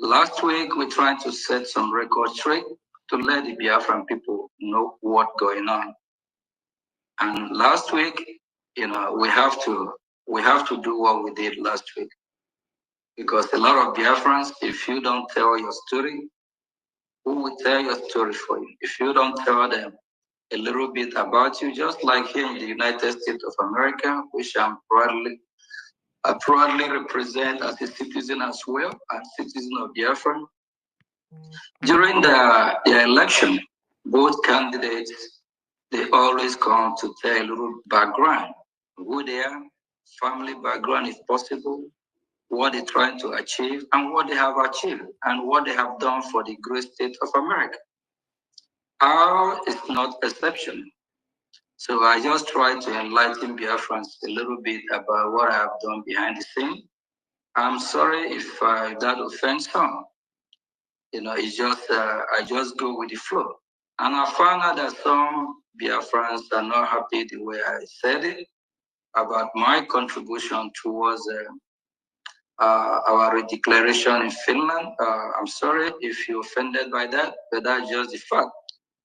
Last week, we tried to set some record straight to let the Biafran people know what's going on. And last week, we have to do what we did last week. Because a lot of Biafrans, if you don't tell your story, who will tell your story for you? If you don't tell them a little bit about you, just like here in the United States of America, which I proudly represent as a citizen as well, as citizen of Biafra. During the election, both candidates, they always come to tell a little background, who they are, family background if possible, what they're trying to achieve, and what they have achieved, and what they have done for the great state of America. Ours is not exceptional. So I just try to enlighten Biafrans a little bit about what I have done behind the scene. I'm sorry if that offends some. It's just I just go with the flow. And I found out that some Biafrans are not happy the way I said it about my contribution towards our declaration in Finland. I'm sorry if you're offended by that, but that's just the fact.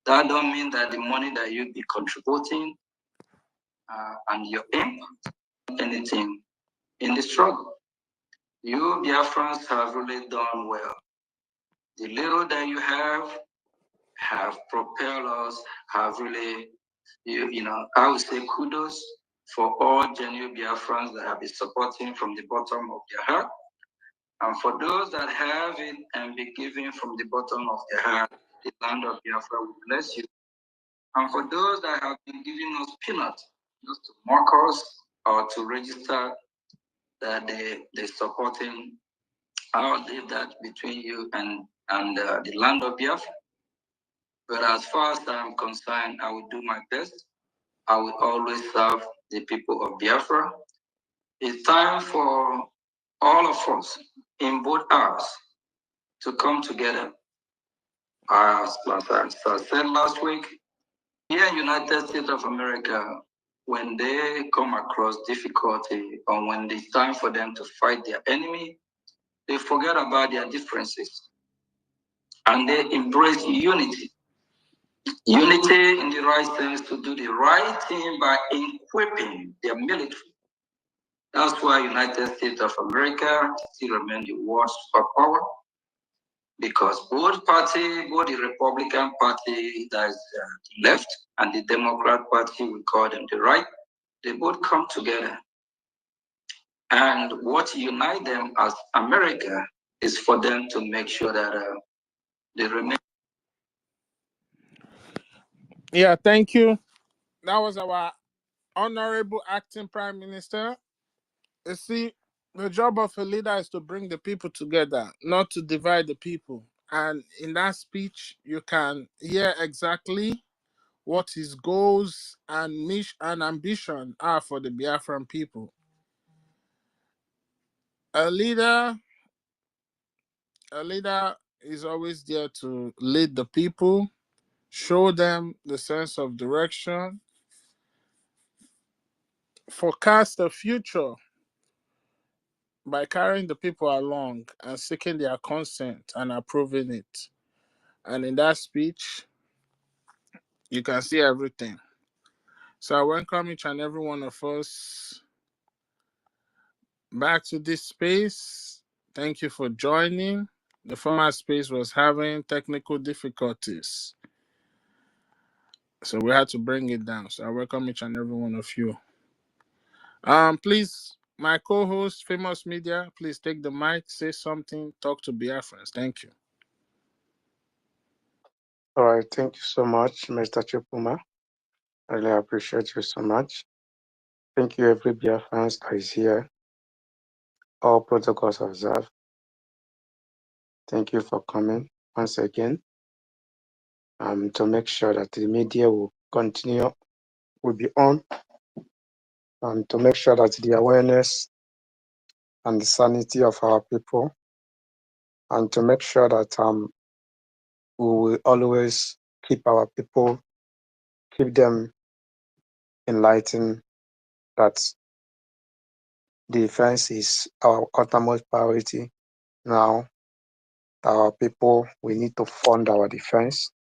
That don't mean that the money that you be contributing and your impact, anything in the struggle. You Biafrans have really done well. The little that you have propelled us, have really, I would say kudos for all genuine Biafrans that have been supporting from the bottom of their heart. And for those that have it and be giving from the bottom of their heart, the land of Biafra will bless you. And for those that have been giving us peanuts, just to mock us or to register that they're supporting, I'll leave that between you and the land of Biafra. But as far as I'm concerned, I will do my best. I will always serve the people of Biafra. It's time for all of us in both hours to come together. As I said last week, here in United States of America, when they come across difficulty or when it's time for them to fight their enemy, they forget about their differences and they embrace unity. Unity in the right sense to do the right thing by equipping their military. That's why United States of America still remain the world's superpower, because both parties, both the Republican Party, that is the left, and the Democrat Party, we call them the right, they both come together. And what unites them as America is for them to make sure that they remain. Yeah, thank you. That was our Honorable Acting Prime Minister. You see, the job of a leader is to bring the people together, not to divide the people. And in that speech, you can hear exactly what his goals and mission and ambition are for the Biafran people. A leader is always there to lead the people, show them the sense of direction, forecast the future by carrying the people along and seeking their consent and approving it. And in that speech, you can see everything. So I welcome each and every one of us back to this space. Thank you for joining. The former space was having technical difficulties, so we had to bring it down. So I welcome each and every one of you. Please, my co-host, Famous Media, please take the mic, say something, talk to Biafrans. Thank you. All right, thank you so much, Mr. Chupuma. I really appreciate you so much. Thank you, every Biafrans that is here. All protocols observed. Thank you for coming once again. To make sure that the media will be on, to make sure that the awareness and the sanity of our people, and to make sure that we will always keep our people, keep them enlightened that defense is our utmost priority now, our people, we need to fund our defense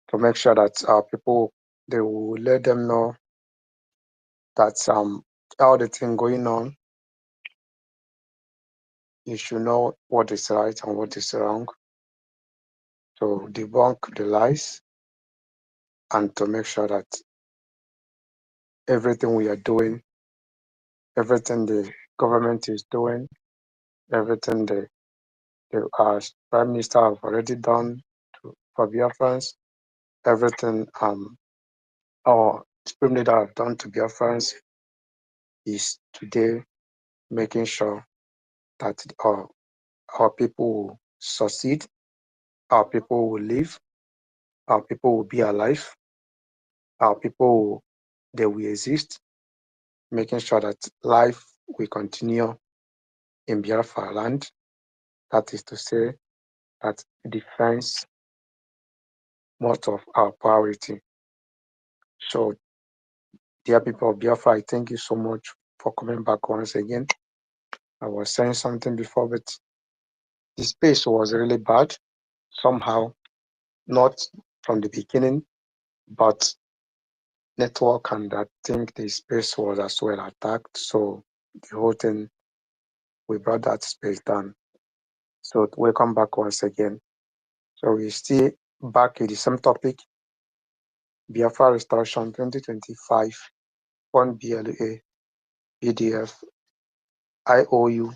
to make sure that our people, they will let them know that all the thing going on, you should know what is right and what is wrong, to debunk the lies and to make sure that everything we are doing, everything the government is doing, everything the Prime Minister have already done for Biafrans, everything our Supreme Leader have done to Biafrans is today making sure that our people will succeed, our people will live, our people will be alive, our people they will exist, making sure that life will continue in Biafra land. That is to say that defense most of our priority. So, dear people of Biafra, I thank you so much for coming back once again. I was saying something before, but the space was really bad somehow, not from the beginning, but network, and I think the space was as well attacked. So the whole thing, we brought that space down. So welcome back once again. So we still back with the same topic, Biafra Restoration 2025, 1 BLA, BDF, IOU,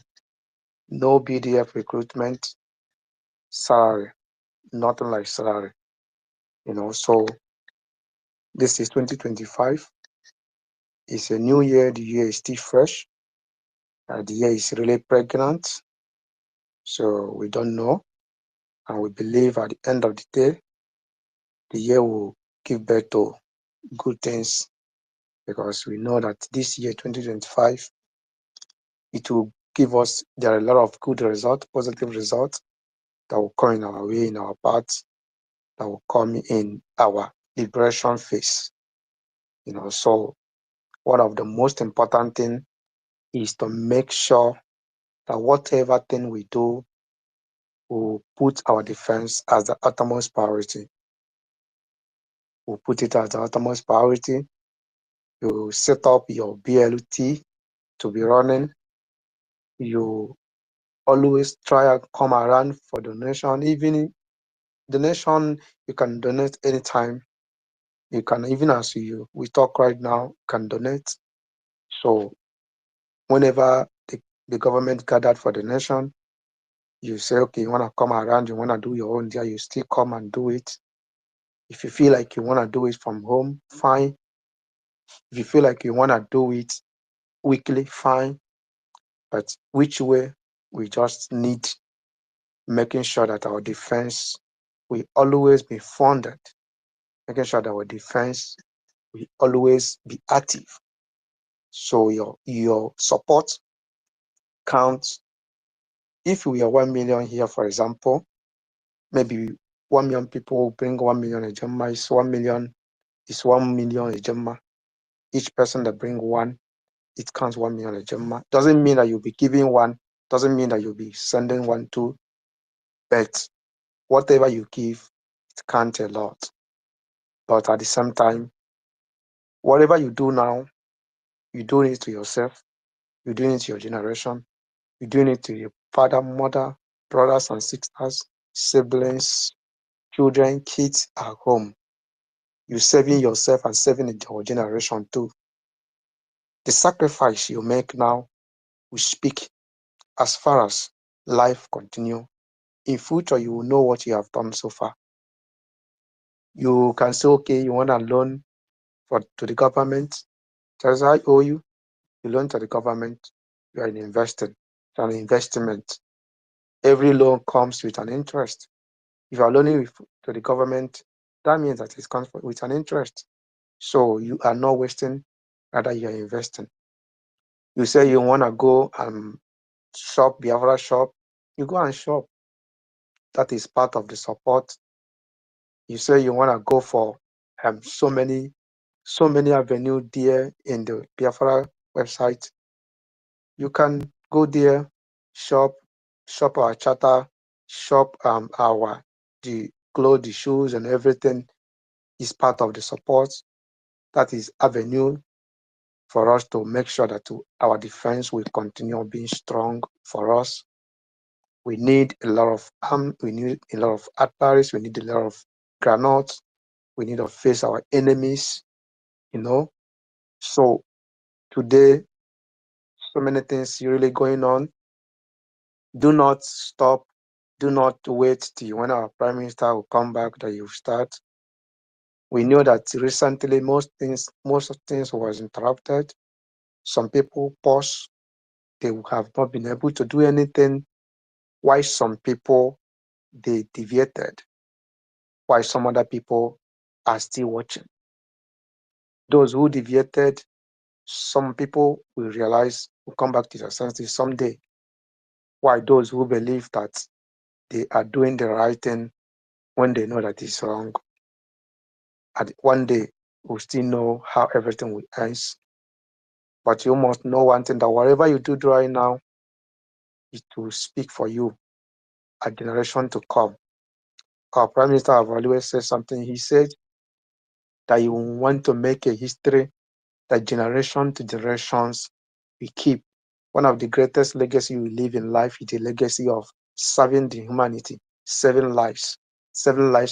no BDF recruitment, salary, nothing like salary. So this is 2025. It's a new year. The year is still fresh. The year is really pregnant. So we don't know. And we believe at the end of the day, the year will give birth to good things, because we know that this year, 2025, it will give us, there are a lot of good results, positive results that will come in our way, in our path, that will come in our liberation phase. So one of the most important things is to make sure that whatever thing we do, we'll put our defense as the utmost priority. We'll put it as the utmost priority. You set up your BLT to be running. You always try and come around for donation. Even donation, you can donate anytime. You can, even as we talk right now, can donate. So whenever the government gathered for donation, you say, okay, you want to come around, you want to do your own there, you still come and do it. If you feel like you want to do it from home, fine. If you feel like you want to do it weekly, fine. But which way, we just need making sure that our defense will always be funded, making sure that our defense will always be active. So your support counts. If we are 1 million here, for example, maybe 1 million people bring 1 million ejema, is 1 million ejema. Each person that bring one, it counts 1 million ejema. Doesn't mean that you'll be giving one, doesn't mean that you'll be sending one too, but whatever you give, it counts a lot. But at the same time, whatever you do now, you do it to yourself, you do it to your generation, you do it to your father, mother, brothers and sisters, siblings, children, kids at home. You're saving yourself and saving your generation too. The sacrifice you make now will speak as far as life continue. In future, you will know what you have done so far. You can say, okay, you want to loan to the government. Just I owe you. You loan to the government. You are invested. It's an investment. Every loan comes with an interest. If you are loaning to the government, that means that it comes with an interest. So you are not wasting, rather you are investing. You say you want to go and shop, Biafra shop, you go and shop. That is part of the support. You say you want to go for so many avenues there in the Biafra website. You can go there, shop, shop our charter, shop the clothes, the shoes, and everything is part of the support. That is avenue for us to make sure that our defense will continue being strong for us. We need a lot of we need a lot of artillery, we need a lot of granates, we need to face our enemies, you know. So today, so many things really going on. Do not stop. Do not wait till when our Prime Minister will come back that you start. We know that recently most of things was interrupted. Some people pause. They have not been able to do anything. Why some people they deviated? Why some other people are still watching? Those who deviated, some people will realize, will come back to their senses someday. Why those who believe that they are doing the right thing when they know that it's wrong, and one day we'll still know how everything will end. But you must know one thing, that whatever you do right now, it will speak for you a generation to come. Our Prime Minister have always said something. He said that you want to make a history that generation to generations we keep. One of the greatest legacy we live in life is the legacy of serving the humanity, saving lives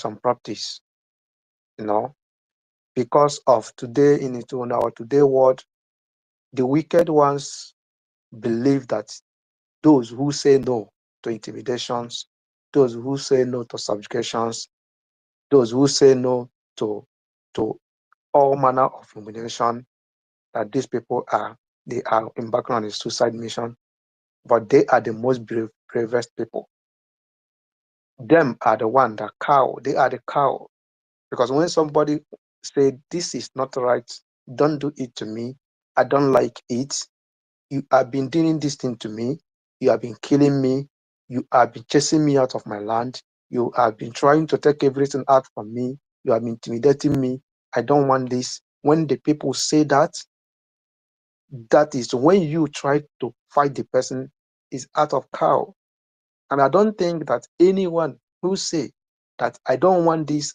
on practice. You know, because of today in our today world, the wicked ones believe that those who say no to intimidations, those who say no to subjugations, those who say no to all manner of humiliation, that these people they are embarking on a suicide mission, but they are the most bravest people. Them are the one that cow. They are the cow. Because when somebody say this is not right, don't do it to me, I don't like it, you have been doing this thing to me, you have been killing me, you have been chasing me out of my land, you have been trying to take everything out from me, you have been intimidating me, I don't want this. When the people say that, that is when you try to fight the person is out of cow. And I don't think that anyone who say that I don't want this,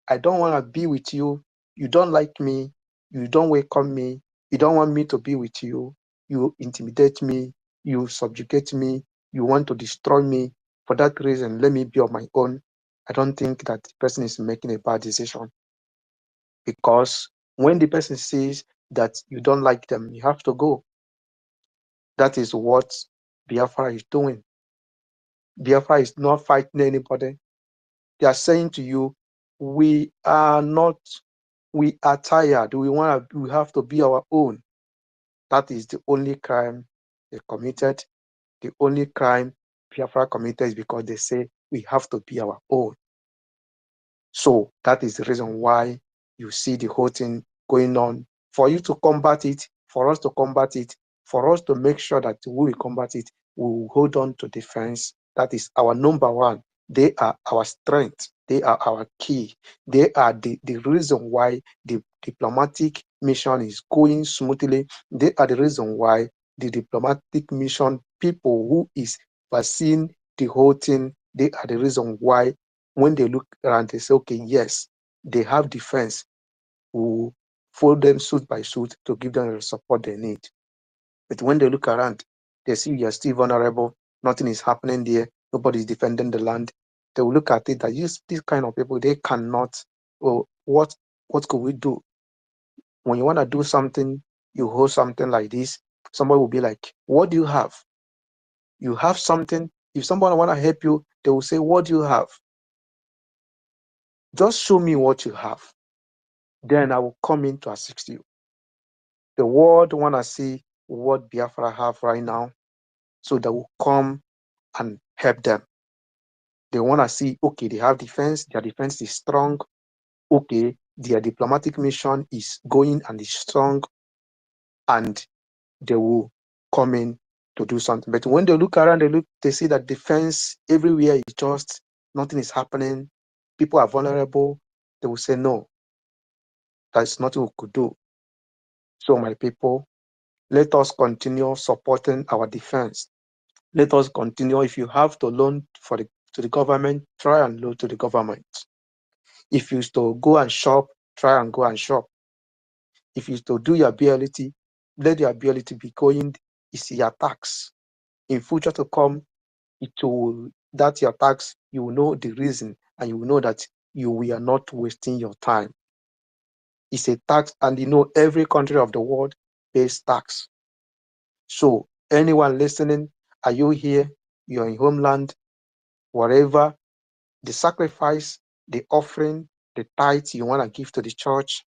I don't want to be with you, you don't like me, you don't welcome me, you don't want me to be with you, you intimidate me, you subjugate me, you want to destroy me. For that reason, let me be on my own. I don't think that the person is making a bad decision. Because when the person says that you don't like them, you have to go. That is what Biafra is doing. Biafra is not fighting anybody. They are saying to you, we are tired. We have to be our own. That is the only crime they committed. The only crime Biafra committed is because they say we have to be our own. So that is the reason why you see the whole thing going on. For you to combat it, for us to combat it, for us to make sure that we will combat it, we will hold on to defense. That is our number one. They are our strength. They are our key. They are the reason why the diplomatic mission is going smoothly. They are the reason why the diplomatic mission people who is overseeing the whole thing, they are the reason why when they look around, they say, okay, yes, they have defense. Who fold them suit by suit to give them the support they need. But when they look around, they see you're still vulnerable, nothing is happening there, nobody is defending the land. They will look at it that these kind of people, they cannot, well, what could we do? When you want to do something, you hold something like this, somebody will be like, what do you have? You have something. If somebody want to help you, they will say, what do you have? Just show me what you have. Then I will come in to assist you. The world want to see what Biafra have right now, so they will come and help them. They want to see, okay, they have defense, their defense is strong, okay, their diplomatic mission is going and is strong, and they will come in to do something. But when they look around, they see that defense everywhere is just, nothing is happening, people are vulnerable, they will say, no, that's nothing we could do. So my people, let us continue supporting our defense. Let us continue. If you have to loan to the government, try and loan to the government. If you used to go and shop, try and go and shop. If you used to do your ability, let your ability be going, is your tax. In future to come, that your tax, you will know the reason, and you will know that we are not wasting your time. It's a tax, and every country of the world pays tax. So anyone listening, are you here? You're in homeland, wherever, the sacrifice, the offering, the tithe you want to give to the church,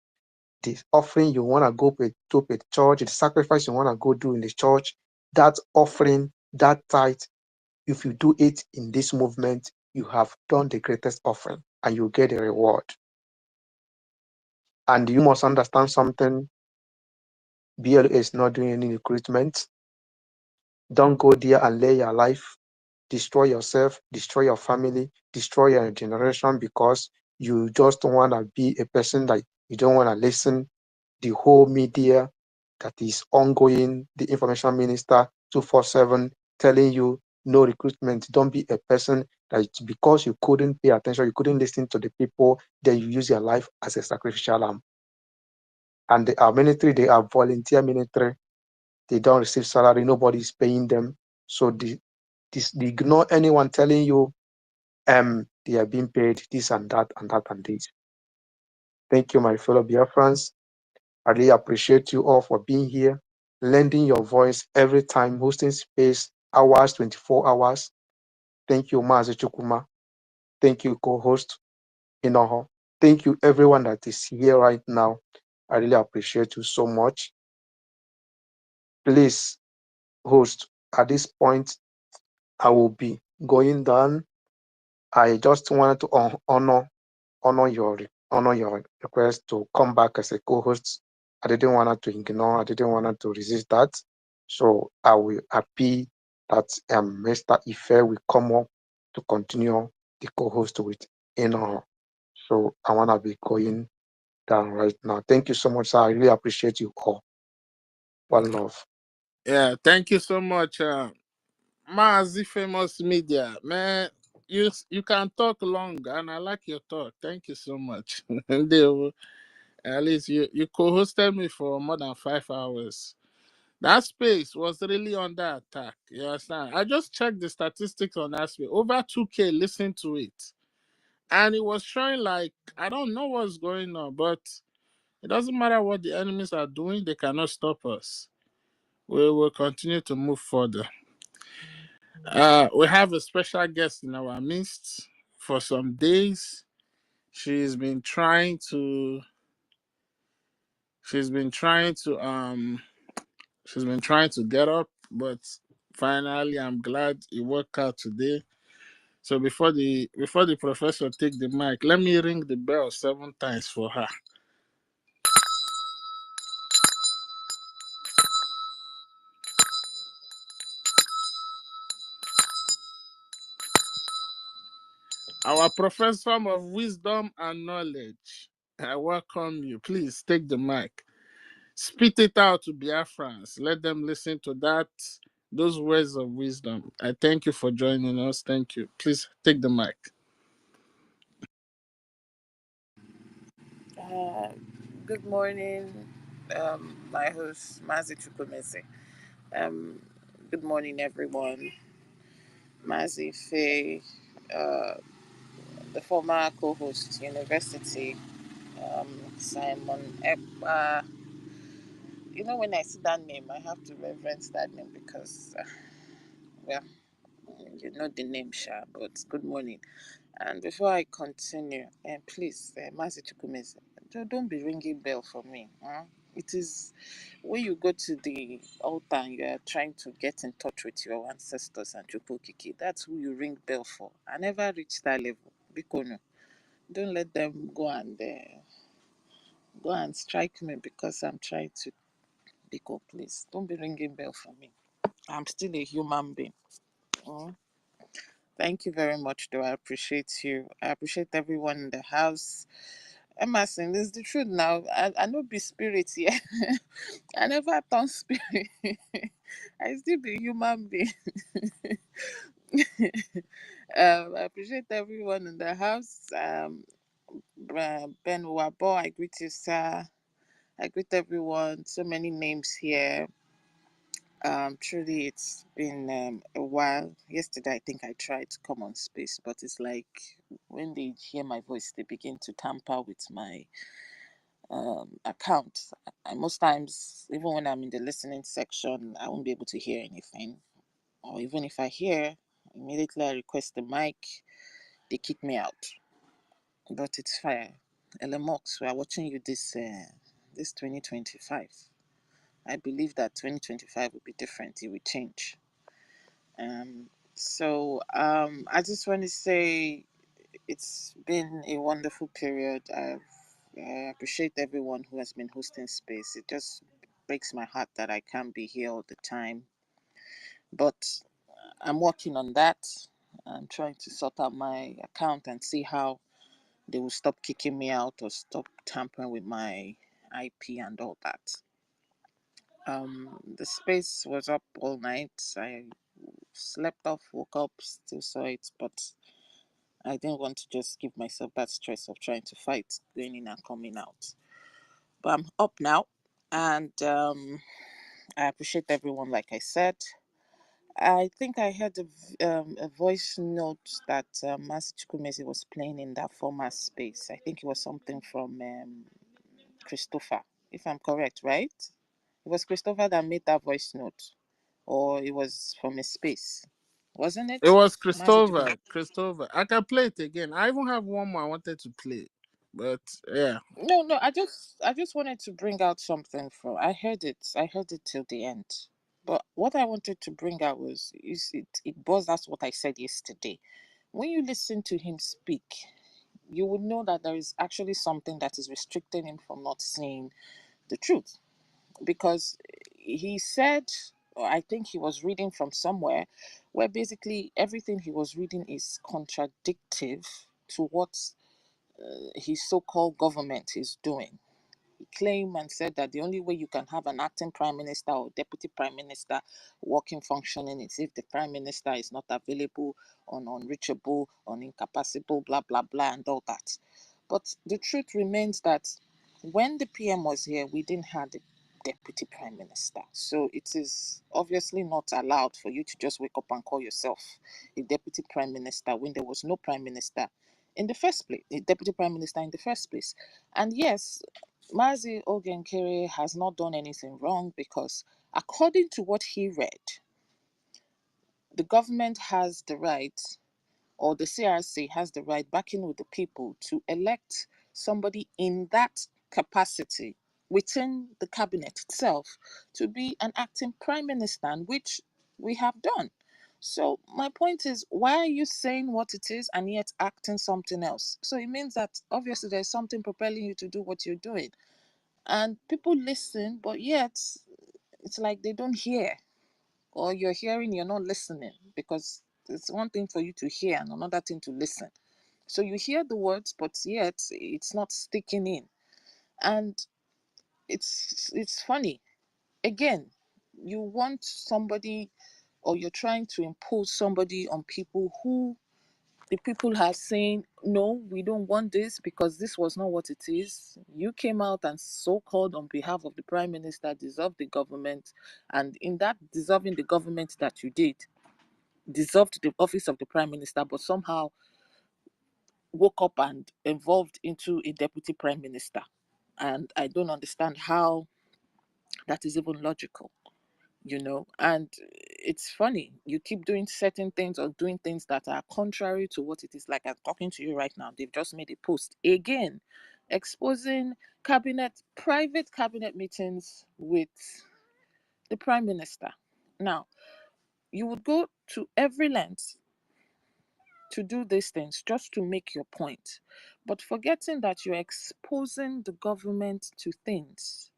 the offering you want to go to the church, the sacrifice you want to go do in the church, that offering, that tithe, if you do it in this movement, you have done the greatest offering and you get a reward. And you must understand something. BLA is not doing any recruitment. Don't go there and lay your life, destroy yourself, destroy your family, destroy your generation because you just want to be a person that you don't want to listen. The whole media that is ongoing, the information minister 247 telling you no recruitment. Don't be a person that because you couldn't pay attention, you couldn't listen to the people, then you use your life as a sacrificial lamb. And our military, they are volunteer military. They don't receive salary. Nobody is paying them. So they ignore anyone telling you they are being paid this and that and that and this. Thank you, my fellow Biafrans. I really appreciate you all for being here, lending your voice every time, hosting space, hours, 24 hours. Thank you, Mazi Chukuma. Thank you, co-host Inoho. Thank you, everyone that is here right now. I really appreciate you so much. Please, host, at this point, I will be going down. I just wanted to honor your request to come back as a co-host. I didn't want to ignore. I didn't want to resist that. So I will happy that Mr. Ife will come up to continue the co-host with Enoho. So I want to be going down right now. Thank you so much, sir. I really appreciate you all. One love. Yeah, thank you so much, Mazi Famous Media. Man, you can talk long, and I like your talk. Thank you so much. At least you co-hosted me for more than 5 hours. That space was really under attack. You understand? I just checked the statistics on that space. Over 2K listened to it. And it was showing like, I don't know what's going on, but it doesn't matter what the enemies are doing, they cannot stop us. We will continue to move further. We have a special guest in our midst for some days. She's been trying to she's been trying to get up, but finally I'm glad it worked out today. So before the professor take the mic, let me ring the bell 7 times for her. Our professor of wisdom and knowledge, I welcome you. Please take the mic. Spit it out to Biafrans. Let them listen to those words of wisdom. I thank you for joining us. Thank you. Please take the mic. Good morning, my host, Mazi Chukwumeze. Good morning, everyone. Mazi Faye, the former co-host, University, Simon Ekpa. When I see that name, I have to reverence that name because, well, you know the name, Sha, but good morning. And before I continue, please, Mazi Chukwumeze, don't be ringing bell for me. It is when you go to the altar and you are trying to get in touch with your ancestors and Chukwu, that's who you ring bell for. I never reached that level. Bikono. Don't let them go and strike me because I'm trying to. Biko, please. Don't be ringing bell for me. I'm still a human being. Mm. Thank you very much, though. I appreciate you. I appreciate everyone in the house. Emerson, it's the truth now. I know be spirit here. I never turn spirit. I still be human being. I appreciate everyone in the house. Ben Wabo, I greet you, sir. I greet everyone. So many names here. Truly, it's been a while. Yesterday, I think I tried to come on space, but it's like when they hear my voice, they begin to tamper with my account. Most times, even when I'm in the listening section, I won't be able to hear anything. Or even if I hear, immediately I request the mic, they kick me out. But it's fire. Elemox, we are watching you this 2025. I believe that 2025 will be different. It will change. I just want to say it's been a wonderful period. I appreciate everyone who has been hosting space. It just breaks my heart that I can't be here all the time. But I'm working on that. I'm trying to sort out my account and see how they will stop kicking me out or stop tampering with my IP and all that. The space was up all night. I slept off, woke up, still saw it, but I didn't want to just give myself that stress of trying to fight going in and coming out. But I'm up now, and I appreciate everyone. Like I said, I think I heard a voice note that Master Chukwumezi was playing in that former space. I think it was something from Christopher, if I'm correct, right? It was Christopher that made that voice note, or it was from a space, wasn't It it? was Master Christopher. Chukwumezi. Christopher. I can play it again. I even have one more I wanted to play. But yeah. No. I just wanted to bring out something from. I heard it. I heard it till the end. But what I wanted to bring out was is it was that's what I said yesterday. When you listen to him speak, you would know that there is actually something that is restricting him from not saying the truth. Because he said, or I think he was reading from somewhere, where basically everything he was reading is contradictive to what his so-called government is doing. He claimed and said that the only way you can have an acting prime minister or deputy prime minister working, functioning is if the prime minister is not available, unreachable, incapacitable, blah, blah, blah, and all that. But the truth remains that when the PM was here, we didn't have the deputy prime minister. So it is obviously not allowed for you to just wake up and call yourself a deputy prime minister when there was no prime minister in the first place, a deputy prime minister in the first place. And yes, Mazi Ogenkere has not done anything wrong because, according to what he read, the government has the right, or the CRC has the right, backing with the people, to elect somebody in that capacity within the cabinet itself to be an acting prime minister, which we have done. So my point is, why are you saying what it is and yet acting something else? So it means that obviously there's something propelling you to do what you're doing. And people listen, but yet it's like they don't hear, or you're hearing, you're not listening, because it's one thing for you to hear and another thing to listen. So you hear the words, but yet it's not sticking in. And it's funny. Again, you want somebody, or you're trying to impose somebody on people who the people are saying, no, we don't want this because this was not what it is. You came out and so called on behalf of the prime minister dissolved the government. And in that dissolving the government that you did, dissolved the office of the prime minister, but somehow woke up and evolved into a deputy prime minister. And I don't understand how that is even logical. And it's funny, you keep doing certain things or doing things that are contrary to what it is. Like I'm talking to you right now, they've just made a post again exposing private cabinet meetings with the prime minister. Now, you would go to every length to do these things just to make your point, but forgetting that you're exposing the government to things.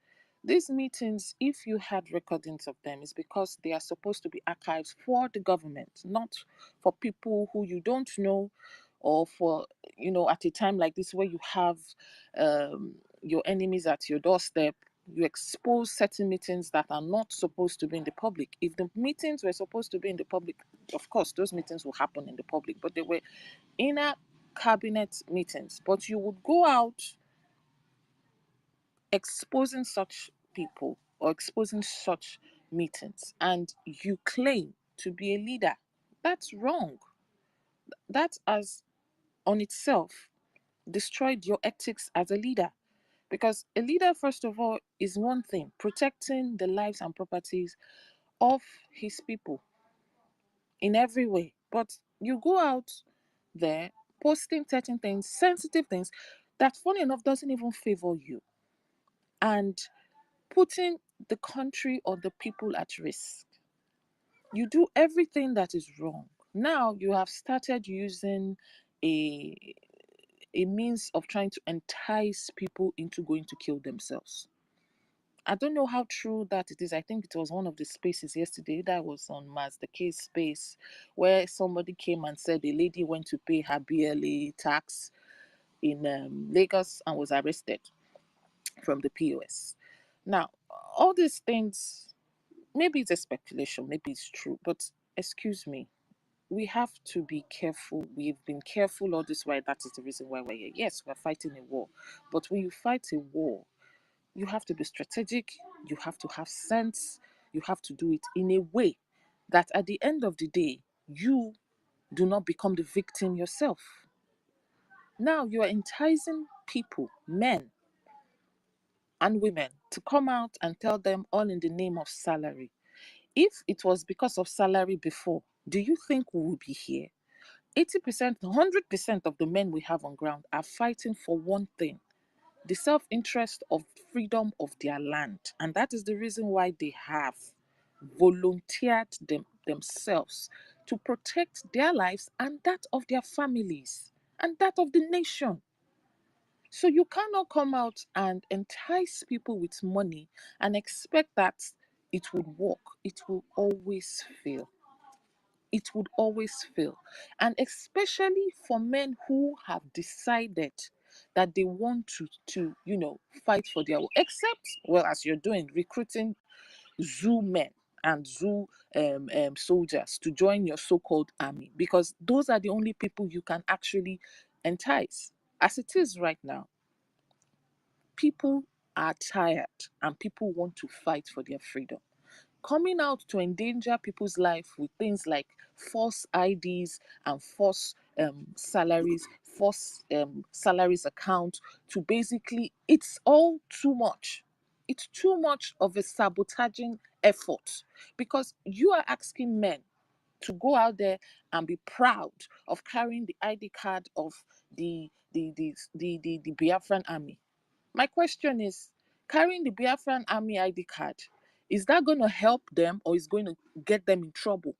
These meetings, if you had recordings of them, is because they are supposed to be archived for the government, not for people who you don't know, or for, at a time like this where you have your enemies at your doorstep, you expose certain meetings that are not supposed to be in the public. If the meetings were supposed to be in the public, of course, those meetings will happen in the public, but they were inner cabinet meetings. But you would go out exposing such people or exposing such meetings, and you claim to be a leader. That's wrong. That has on itself destroyed your ethics as a leader. Because a leader, first of all, is one thing, protecting the lives and properties of his people in every way. But you go out there posting certain things, sensitive things, that funny enough doesn't even favor you, and putting the country or the people at risk. You do everything that is wrong. Now you have started using a means of trying to entice people into going to kill themselves. I don't know how true that it is. I think it was one of the spaces yesterday that was on the case space, where somebody came and said a lady went to pay her BLA tax in Lagos and was arrested from the POS. Now, all these things, maybe it's a speculation, maybe it's true, but excuse me, we have to be careful. We've been careful all this while. That is the reason why we're here. Yes, we're fighting a war, but when you fight a war, you have to be strategic, you have to have sense, you have to do it in a way that at the end of the day, you do not become the victim yourself. Now you are enticing people, men and women, to come out and tell them all in the name of salary. If it was because of salary before, do you think we would be here? 80%, 100% of the men we have on ground are fighting for one thing: the self-interest of freedom of their land. And that is the reason why they have volunteered themselves to protect their lives and that of their families and that of the nation. So you cannot come out and entice people with money and expect that it would work. It will always fail. It would always fail. And especially for men who have decided that they want to fight for their, except, well, as you're doing, recruiting zoo men and zoo soldiers to join your so-called army, because those are the only people you can actually entice. As it is right now, people are tired and people want to fight for their freedom. Coming out to endanger people's life with things like false IDs and false salaries, false salaries account, to basically, it's all too much. It's too much of a sabotaging effort, because you are asking men to go out there and be proud of carrying the ID card of the Biafran army. My question is, carrying the Biafran army ID card, is that going to help them or is going to get them in trouble?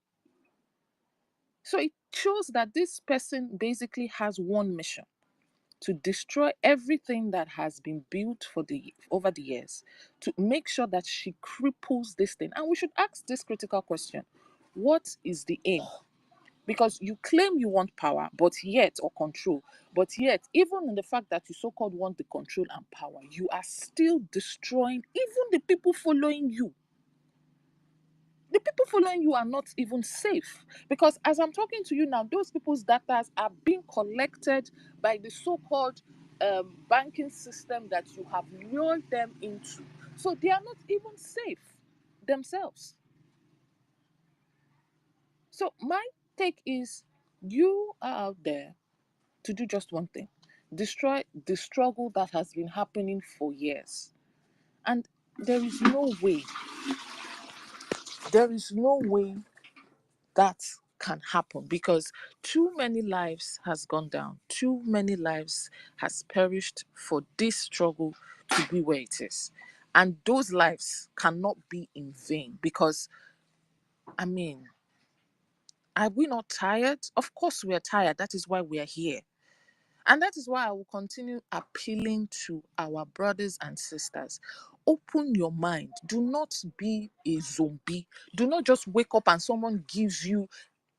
So it shows that this person basically has one mission: to destroy everything that has been built over the years, to make sure that she cripples this thing. And we should ask this critical question: what is the aim? Because you claim you want power, but yet, or control, but yet, even in the fact that you so-called want the control and power, you are still destroying even the people following you. The people following you are not even safe, because as I'm talking to you now, those people's data are being collected by the so-called banking system that you have lured them into. So they are not even safe themselves. So my take is, you are out there to do just one thing: destroy the struggle that has been happening for years. And there is no way that can happen, because too many lives has gone down, too many lives has perished for this struggle to be where it is. And those lives cannot be in vain, because, I mean, are we not tired? Of course we are tired. That is why we are here. And that is why I will continue appealing to our brothers and sisters. Open your mind. Do not be a zombie. Do not just wake up and someone gives you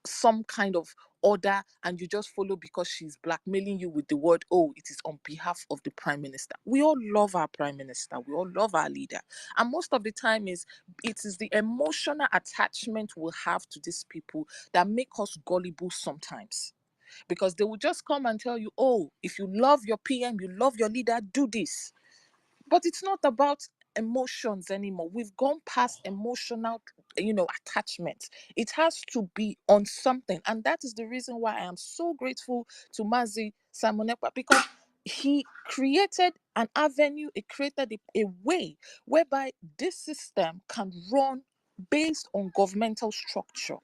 some kind of order and you just follow because she's blackmailing you with the word, oh, it is on behalf of the prime minister. We all love our prime minister. We all love our leader. And most of the time it is the emotional attachment we have to these people that make us gullible sometimes. Because they will just come and tell you, oh, if you love your PM, you love your leader, do this. But it's not about emotions anymore. We've gone past emotional, attachment. It has to be on something. And that is the reason why I am so grateful to Mazi Simon Ekpa, because he created an avenue, he created a way whereby this system can run based on governmental structure.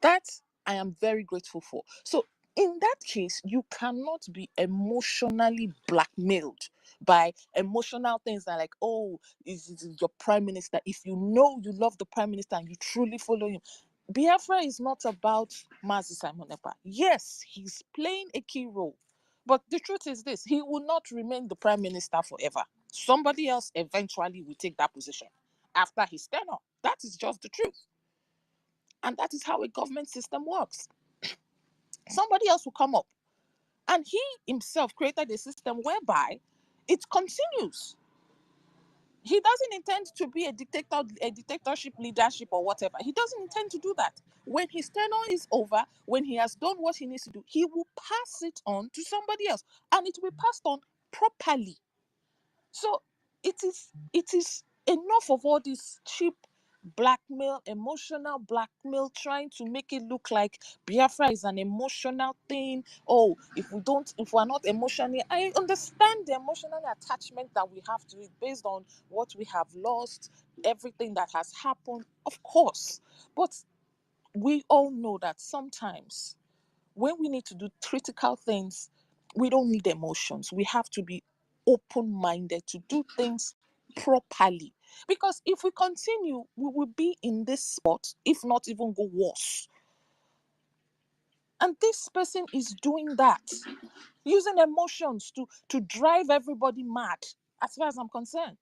That I am very grateful for. So in that case, you cannot be emotionally blackmailed by emotional things that like, oh, is your prime minister. If you know you love the prime minister and you truly follow him. Biafra is not about Mazi Simon Ekpa. Yes, he's playing a key role. But the truth is this, he will not remain the prime minister forever. Somebody else eventually will take that position after his tenure. That is just the truth. And that is how a government system works. Somebody else will come up. And he himself created a system whereby it continues. He doesn't intend to be a dictatorship leadership or whatever. He doesn't intend to do that. When his tenure is over, when he has done what he needs to do, he will pass it on to somebody else. And it will be passed on properly. So it is enough of all this cheap blackmail, emotional blackmail, trying to make it look like Biafra is an emotional thing. Oh, if we're not emotionally, I understand the emotional attachment that we have to it based on what we have lost, everything that has happened, of course. But we all know that sometimes when we need to do critical things, we don't need emotions. We have to be open-minded to do things properly. Because if we continue, we will be in this spot, if not even go worse. And this person is doing that, using emotions to drive everybody mad, as far as I'm concerned.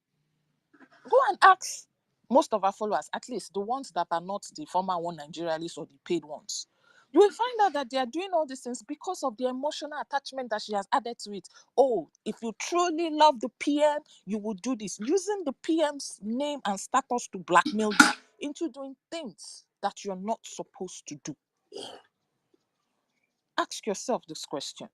Go and ask most of our followers, at least the ones that are not the former one Nigerialists or the paid ones. You will find out that they are doing all these things because of the emotional attachment that she has added to it. Oh, if you truly love the PM, you will do this. Using the PM's name and status to blackmail you into doing things that you're not supposed to do. Ask yourself this question.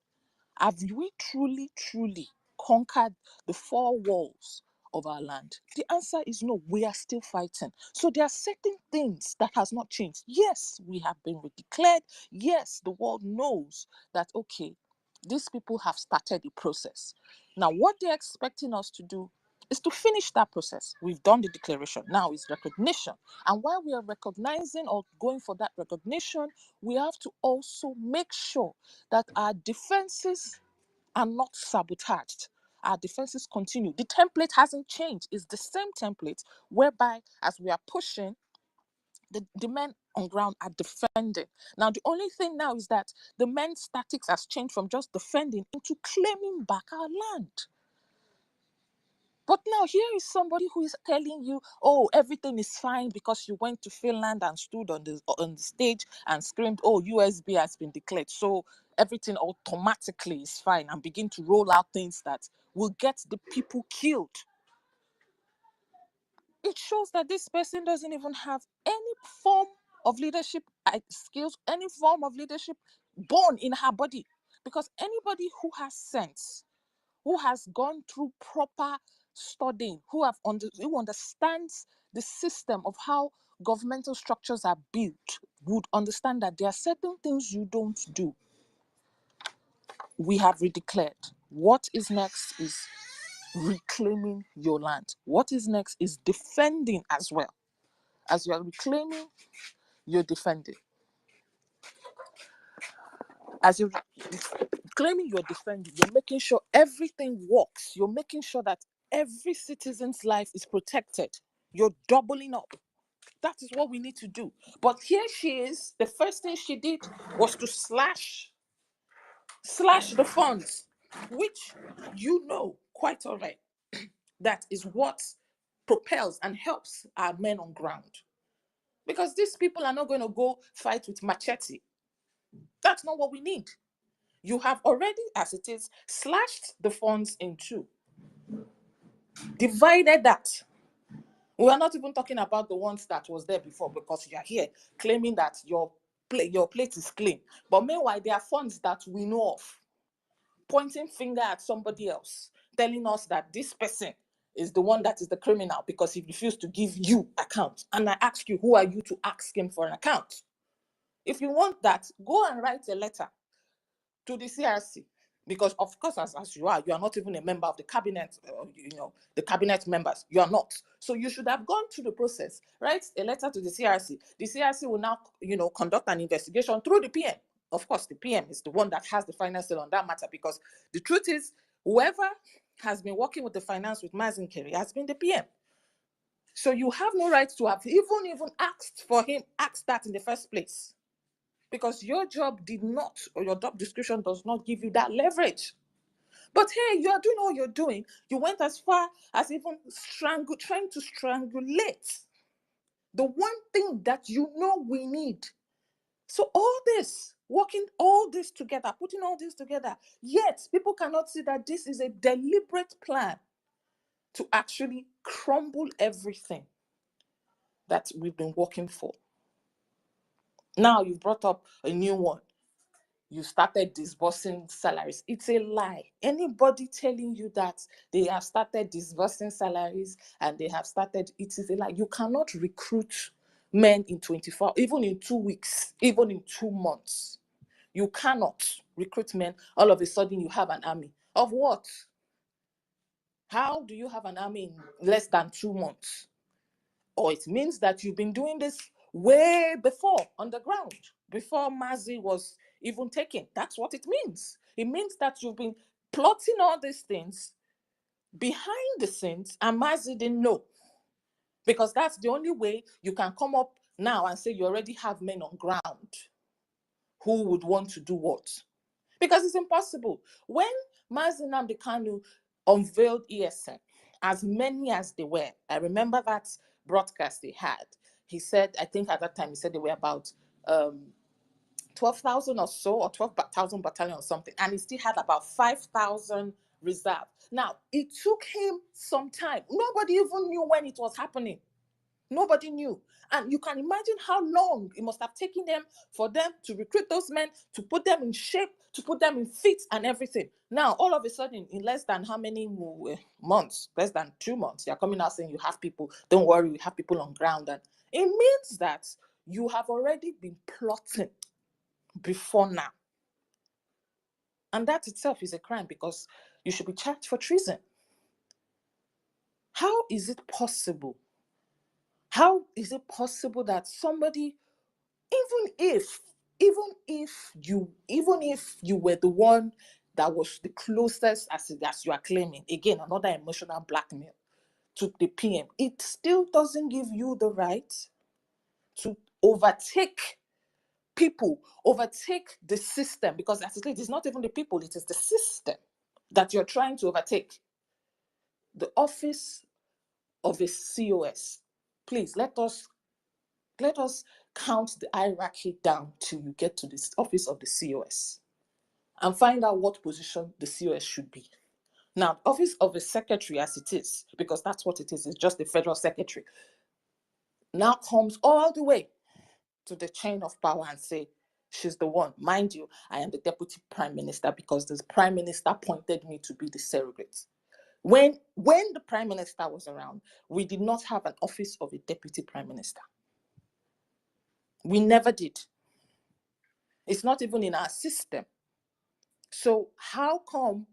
Have we truly, truly conquered the four walls of our land? The answer is no, we are still fighting. So there are certain things that has not changed. Yes, we have been declared. Yes, the world knows that, okay, these people have started the process. Now, what they're expecting us to do is to finish that process. We've done the declaration. Now is recognition. And while we are recognizing or going for that recognition, we have to also make sure that our defenses are not sabotaged. Our defenses continue. The template hasn't changed. It's the same template whereby as we are pushing, the men on ground are defending. Now, the only thing now is that the men's tactics has changed from just defending into claiming back our land. But now here is somebody who is telling you, oh, everything is fine because you went to Finland and stood on the stage and screamed, oh, USB has been declared. So everything automatically is fine, and begin to roll out things that will get the people killed. It shows that this person doesn't even have any form of leadership skills, any form of leadership born in her body. Because anybody who has sense, who has gone through proper studying, who understands the system of how governmental structures are built, would understand that there are certain things you don't do. We have redeclared. What is next is reclaiming your land. What is next is defending as well. As you are reclaiming, you're defending. As you're claiming, you're defending, you're making sure everything works. You're making sure that every citizen's life is protected. You're doubling up. That is what we need to do. But here she is. The first thing she did was to slash the funds, which you know quite all right. That is what propels and helps our men on ground. Because these people are not going to go fight with machete. That's not what we need. You have already, as it is, slashed the funds in two, divided that. We are not even talking about the ones that was there before, because you are here claiming that your plate is clean. But meanwhile, there are funds that we know of, pointing finger at somebody else, telling us that this person is the one that is the criminal because he refused to give you account. And I ask you, who are you to ask him for an account? If you want that, go and write a letter to the CRC, because of course, as you are not even a member of the cabinet, the cabinet members, you are not. So you should have gone through the process, write a letter to the CRC. The CRC will now, conduct an investigation through the PM. Of course, the PM is the one that has the final say on that matter, because the truth is, whoever has been working with the finance with Mazin Keri has been the PM. So you have no right to have even asked that in the first place, because your job did not, or your job description does not give you that leverage. But hey, you are doing all you're doing. You went as far as even trying to strangulate the one thing that we need. So all this, working all this together, putting all this together, yet people cannot see that this is a deliberate plan to actually crumble everything that we've been working for. Now you brought up a new one. You started disbursing salaries. It's a lie. Anybody telling you that they have started disbursing salaries and they have started, it is a lie. You cannot recruit men in 24, even in 2 weeks, even in 2 months. You cannot recruit men. All of a sudden you have an army. Of what? How do you have an army in less than 2 months? Or it means that you've been doing this way before on the ground, before Mazi was even taken. That's what it means. It means that you've been plotting all these things behind the scenes and Mazi didn't know. Because that's the only way you can come up now and say you already have men on ground who would want to do what. Because it's impossible. When Mazi Nnamdi Kanu unveiled ESN, as many as they were, I remember that broadcast they had. He said, I think at that time, he said they were about 12,000 or so, or 12,000 battalion or something. And he still had about 5,000 reserve. Now, it took him some time. Nobody even knew when it was happening. Nobody knew. And you can imagine how long it must have taken them for them to recruit those men, to put them in shape, to put them in fit and everything. Now, all of a sudden, in less than how many months, less than 2 months, you're coming out saying you have people, don't worry, we have people on ground. And it means that you have already been plotting before now. And that itself is a crime, because you should be charged for treason. How is it possible? How is it possible that somebody, even if you were the one that was the closest, as you are claiming, again, another emotional blackmail to the PM, it still doesn't give you the right to overtake people, overtake the system, because as it is, it's not even the people, it is the system that you're trying to overtake. The office of a COS. Please let us count the hierarchy down till you get to this office of the COS and find out what position the COS should be. Now, office of a secretary, as it is, because that's what it is, it's just the federal secretary, now comes all the way to the chain of power and say, she's the one. Mind you, I am the deputy prime minister because the prime minister appointed me to be the surrogate. When the prime minister was around, we did not have an office of a deputy prime minister. We never did. It's not even in our system. So how come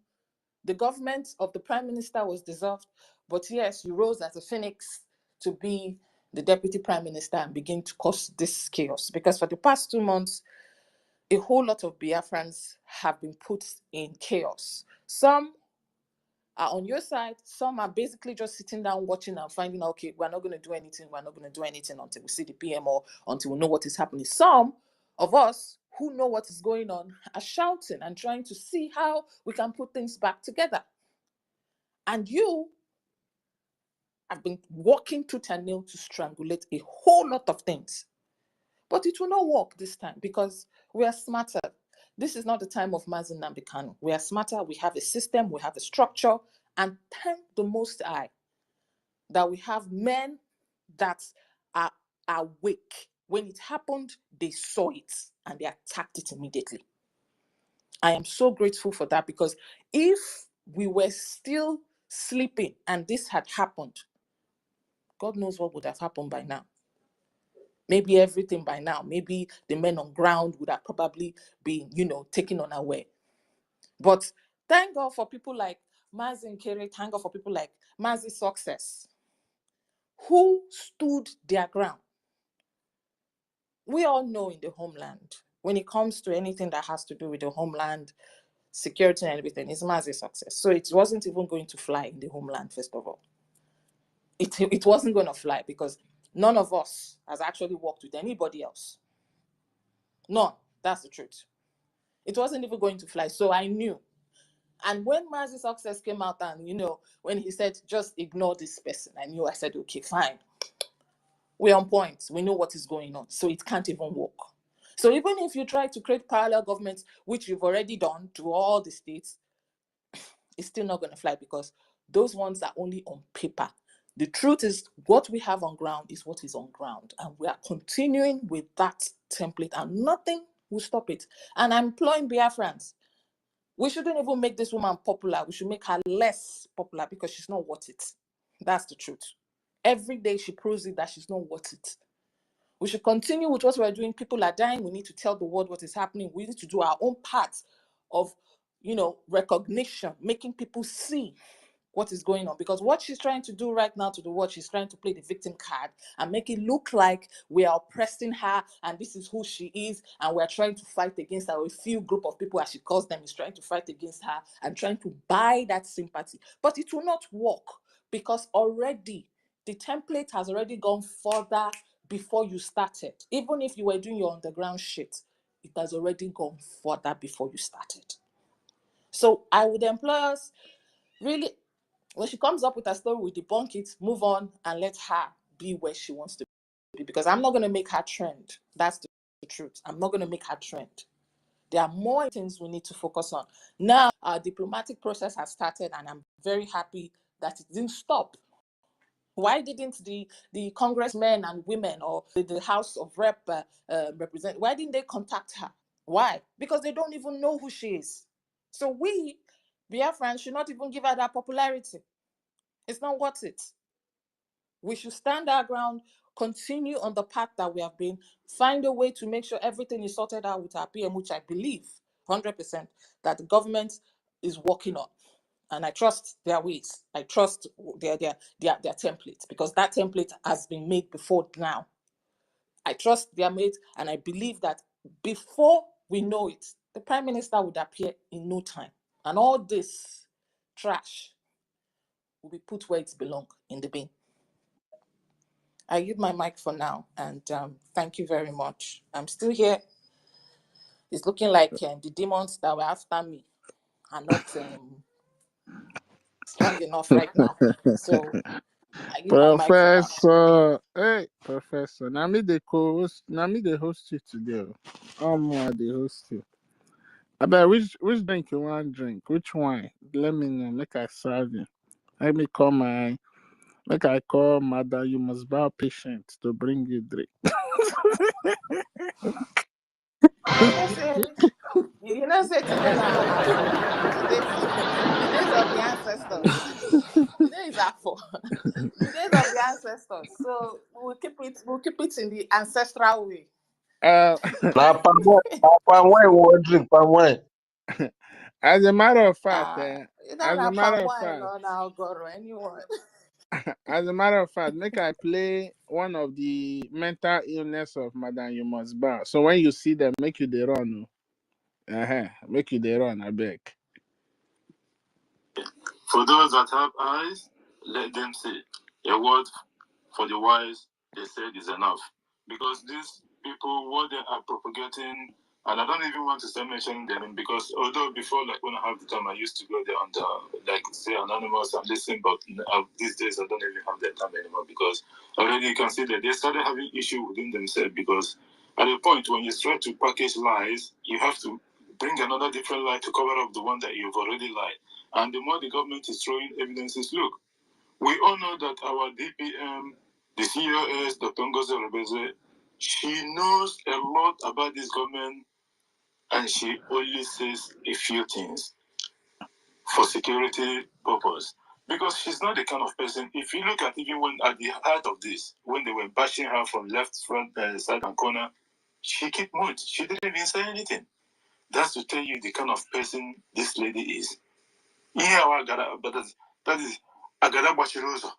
the government of the prime minister was dissolved, but yes, you rose as a phoenix to be the deputy prime minister and begin to cause this chaos? Because for the past 2 months, a whole lot of Biafrans have been put in chaos. Some are on your side. Some are basically just sitting down watching and finding, okay, we're not going to do anything. We're not going to do anything until we see the PM or until we know what is happening. Some of us who know what is going on are shouting and trying to see how we can put things back together. And you have been working tooth and nail to strangulate a whole lot of things. But it will not work this time because we are smarter. This is not the time of Mazi Nnamdi Kanu. We are smarter. We have a system. We have a structure. And thank the Most High that we have men that are awake. When it happened, they saw it and they attacked it immediately. I am so grateful for that, because if we were still sleeping and this had happened, God knows what would have happened by now. Maybe everything by now. Maybe the men on ground would have probably been, taken unaware. But thank God for people like Mazi Nkere, thank God for people like Mazi Success, who stood their ground. We all know in the homeland, when it comes to anything that has to do with the homeland, security and everything, it's Mazi Success. So it wasn't even going to fly in the homeland, first of all. It wasn't going to fly because none of us has actually worked with anybody else. None. That's the truth. It wasn't even going to fly. So I knew. And when Mazi Success came out and, when he said, just ignore this person, I said, okay, fine. We're on point. We know what is going on. So it can't even work. So even if you try to create parallel governments, which you've already done to all the states, it's still not going to fly because those ones are only on paper. The truth is what we have on ground is what is on ground. And we are continuing with that template and nothing will stop it. And I'm imploring Biafrans. We shouldn't even make this woman popular. We should make her less popular because she's not worth it. That's the truth. Every day she proves it that she's not worth it. We should continue with what we're doing. People are dying. We need to tell the world what is happening. We need to do our own part of, recognition, making people see what is going on. Because what she's trying to do right now to the world, she's trying to play the victim card and make it look like we are oppressing her and this is who she is and we're trying to fight against her. A few group of people, as she calls them, is trying to fight against her and trying to buy that sympathy. But it will not work because already the template has already gone further before you started. Even if you were doing your underground shit, it has already gone further before you started. So I would employ us, really, when she comes up with a story, we debunk it, move on, and let her be where she wants to be. Because I'm not going to make her trend. That's the truth. I'm not going to make her trend. There are more things we need to focus on. Now, our diplomatic process has started, and I'm very happy that it didn't stop. Why didn't the congressmen and women or the House of Rep represent? Why didn't they contact her? Why? Because they don't even know who she is. So we, Biafrans, should not even give her that popularity. It's not worth it. We should stand our ground, continue on the path that we have been, find a way to make sure everything is sorted out with our PM, which I believe 100% that the government is working on. And I trust their ways. I trust their templates because that template has been made before now. I trust their made, and I believe that before we know it, the Prime Minister would appear in no time. And all this trash will be put where it belongs, in the bin. I use my mic for now, and thank you very much. I'm still here. It's looking like the demons that were after me are not strong enough right now. So I use my mic for now. Professor, hey, Professor. Now me the co-host. Now me the host you today. I'm the host you. I bet which drink you want to drink? Which wine? Let me know. Make I serve you. Let me call Mother. You must bow patient to bring you drink. You know, say today the days of the ancestors. Today is Afo. The days of the ancestors. So we'll keep it in the ancestral way. Palm wine, we drink palm wine. As a matter of fact, as a matter of fact, make I play one of the mental illness of Madam You Must Bow. So when you see them, make you the run. Make you the run, I beg. For those that have eyes, let them see. A word for the wise, they said, is enough. Because these people, what they are propagating, and I don't even want to start mentioning them because although before, like when I have the time, I used to go there and like say anonymous and listen, but these days I don't even have that time anymore because already you can see that they started having issue within themselves because At a point when you try to package lies, you have to bring another different lie to cover up the one that you've already lied. And the more the government is throwing evidences, look, we all know that our DPM, the COS, Dr. NGOZI, she knows a lot about this government, and she only says a few things for security purpose. Because she's not the kind of person, if you look at even when at the heart of this, when they were bashing her from left, front, side and corner, she kept mute. She didn't even say anything. That's to tell you the kind of person this lady is. Yeah, but that is Agada Bachiroso.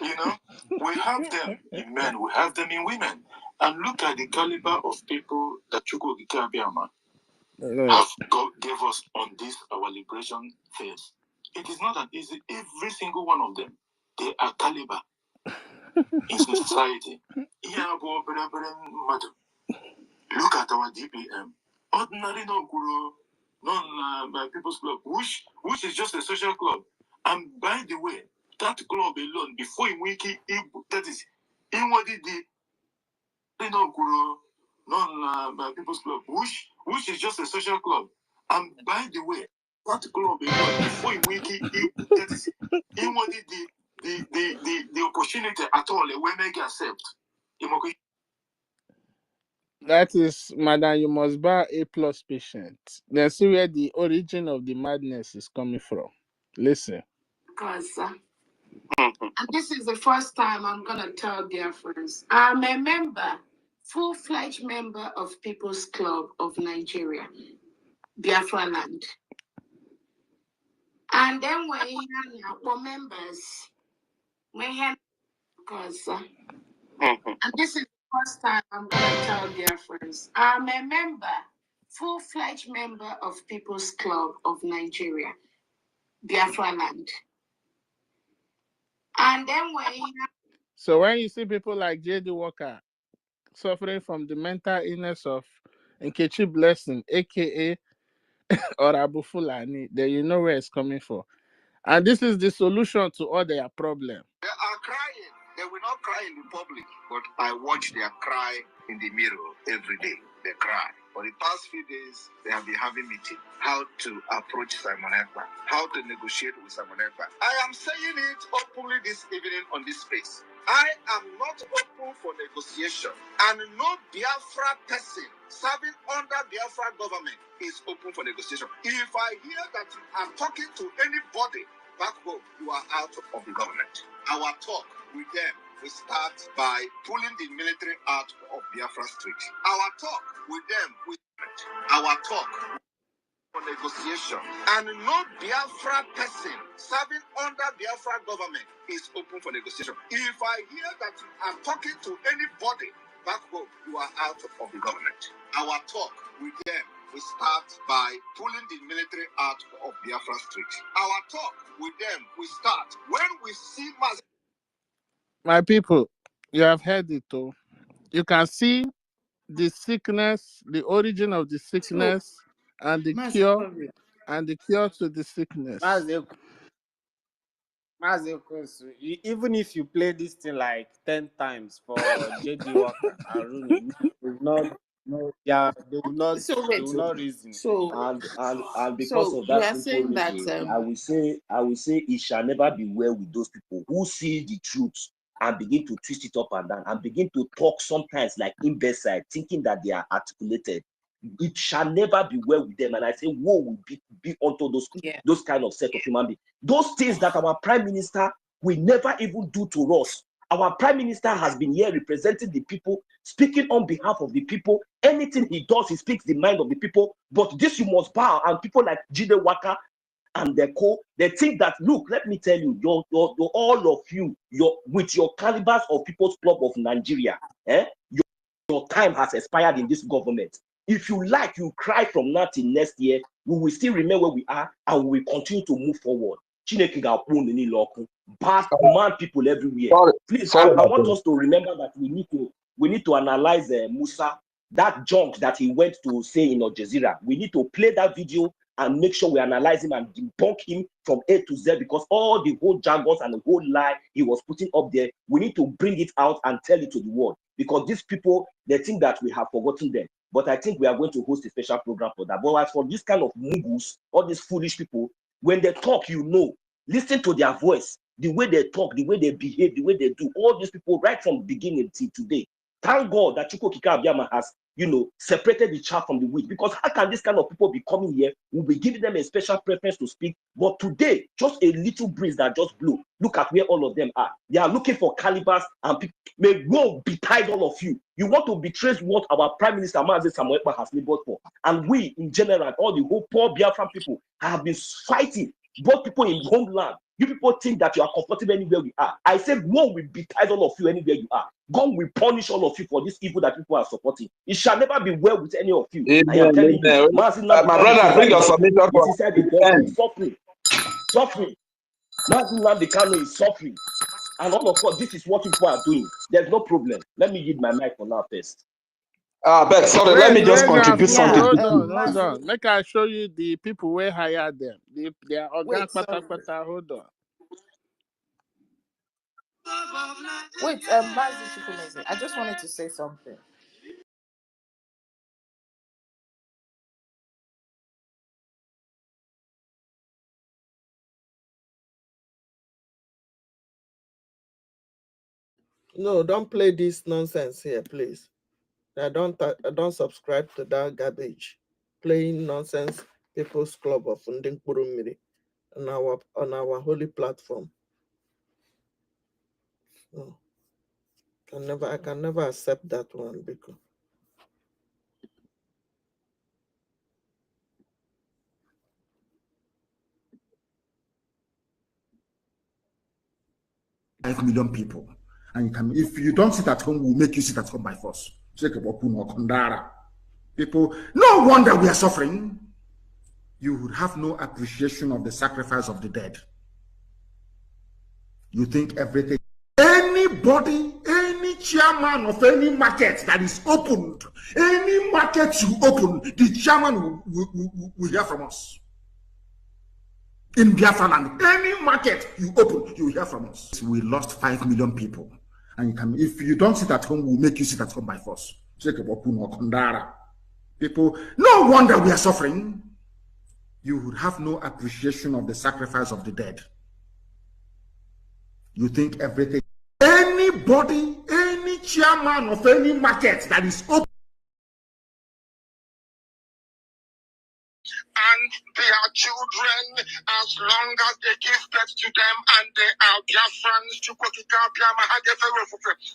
You know, we have them in men, we have them in women. And look at the caliber of people that Chukwu Abiyama have gave us on this, our liberation phase. It is not that easy. Every single one of them, they are caliber in society. Look at our DPM. Ordinary no guru, non people's club, which is just a social club. And by the way, that club alone, before in wiki, that is inwardly the no guru, non people's club, which is just a social club. And by the way, that club alone, before in wiki, that is inwardly the opportunity at all when they accept. That is, madam, you must buy A+ patient. Then see where the origin of the madness is coming from. Listen. Because and this is the first time I'm going to tell dear friends. I'm a member, full-fledged member of People's Club of Nigeria, Biafra land. And then we're members. Because and this is the first time I'm going to tell dear friends. I'm a member, full-fledged member of People's Club of Nigeria, Biafra land. And then So when you see people like J.D. Walker suffering from the mental illness of Nkechi Blessing, aka or Abu Fulani, then you know where it's coming from. And this is the solution to all their problems. They are crying. They will not cry in the public, but I watch their cry in the mirror every day. They cry. For the past few days, they have been having meetings. How to approach Simon Ekpa. How to negotiate with Simon Ekpa. I am saying it openly this evening on this space. I am not open for negotiation. And no Biafra person serving under Biafra government is open for negotiation. If I hear that you are talking to anybody back home, you are out of the government. Our talk with them will start by pulling the military out of Biafra Street. Our talk with them will our talk for negotiation. And no Biafra person serving under Biafra government is open for negotiation. If I hear that you are talking to anybody back home, you are out of the government. Our talk with them we start by pulling the military out of Biafra Street. Our talk with them we start when we see My people, you have heard it too. You can see the sickness, the origin of the sickness, and the cure, and the cure to the sickness. Even if you play this thing like 10 times for JD Walker and Rooney, they will not reason. And because of that simple reason, I will say it shall never be well with those people who see the truth and begin to twist it up and down and begin to talk sometimes like imbecile, thinking that they are articulated. It shall never be well with them. And I say, woe will be unto those kind of set of human beings. Those things that our prime minister will never even do to us. Our prime minister has been here representing the people, speaking on behalf of the people. Anything he does, he speaks the mind of the people. But this you must bow. And people like Jide Waka and their co, they think that, look, let me tell you, all of you, with your calibers of People's Club of Nigeria, your time has expired in this government. If you like, you cry from now till next year, we will still remain where we are and we will continue to move forward. Bad man people everywhere. Please, I want us to remember that we need to analyze Musa, that junk that he went to say in Al Jazeera. We need to play that video and make sure we analyze him and debunk him from A to Z, because all the whole jargons and the whole lie he was putting up there, we need to bring it out and tell it to the world. because these people, they think that we have forgotten them. But I think we are going to host a special program for that. But as for this kind of mugus, all these foolish people, when they talk, listen to their voice, the way they talk, the way they behave, the way they do. All these people, right from the beginning till today. Thank God that Chukwu Okike Abiyama has, separated the chaff from the wheat. Because how can this kind of people be coming here? We'll be giving them a special preference to speak. But today, just a little breeze that just blew. Look at where all of them are. They are looking for calibers, and people may go betide all of you. You want to betray what our Prime Minister Mazi Samuel Ekpa has labored for. And we, in general, all the whole poor Biafran people have been fighting. Both people in homeland. You people think that you are comfortable anywhere we are. I said, God will betide all of you anywhere you are. God will punish all of you for this evil that people are supporting. It shall never be well with any of you. Amen, I am telling you. my brother, bring your submission It's inside the end. suffering. Suffering. Mazi Nnamdi Kanu is suffering. And all of us, this is what people are doing. There's no problem. Let me give my mic for now first. Beck, sorry, let me just contribute something. Hold on. Make I show you the people where hired them. They are organ hold on. Wait, Mazi Chukwumeze, I just wanted to say something. No, don't play this nonsense here, please. I don't subscribe to that garbage. Playing nonsense People's Club of Nding Kurumiri on our holy platform. No. I can never accept that one because $5 million people. And if you don't sit at home, we'll make you sit at home by force. People, no wonder we are suffering. You would have no appreciation of the sacrifice of the dead. You think everything, anybody, any chairman of any market that is opened, any market you open, the chairman will hear from us. In Biafra land, any market you open, you hear from us. We lost 5 million people. And if you don't sit at home, we'll make you sit at home by force. People, no wonder we are suffering. You would have no appreciation of the sacrifice of the dead. You think everything, anybody, any chairman of any market that is open, and their children, as long as they give birth to them and they are Biafrans,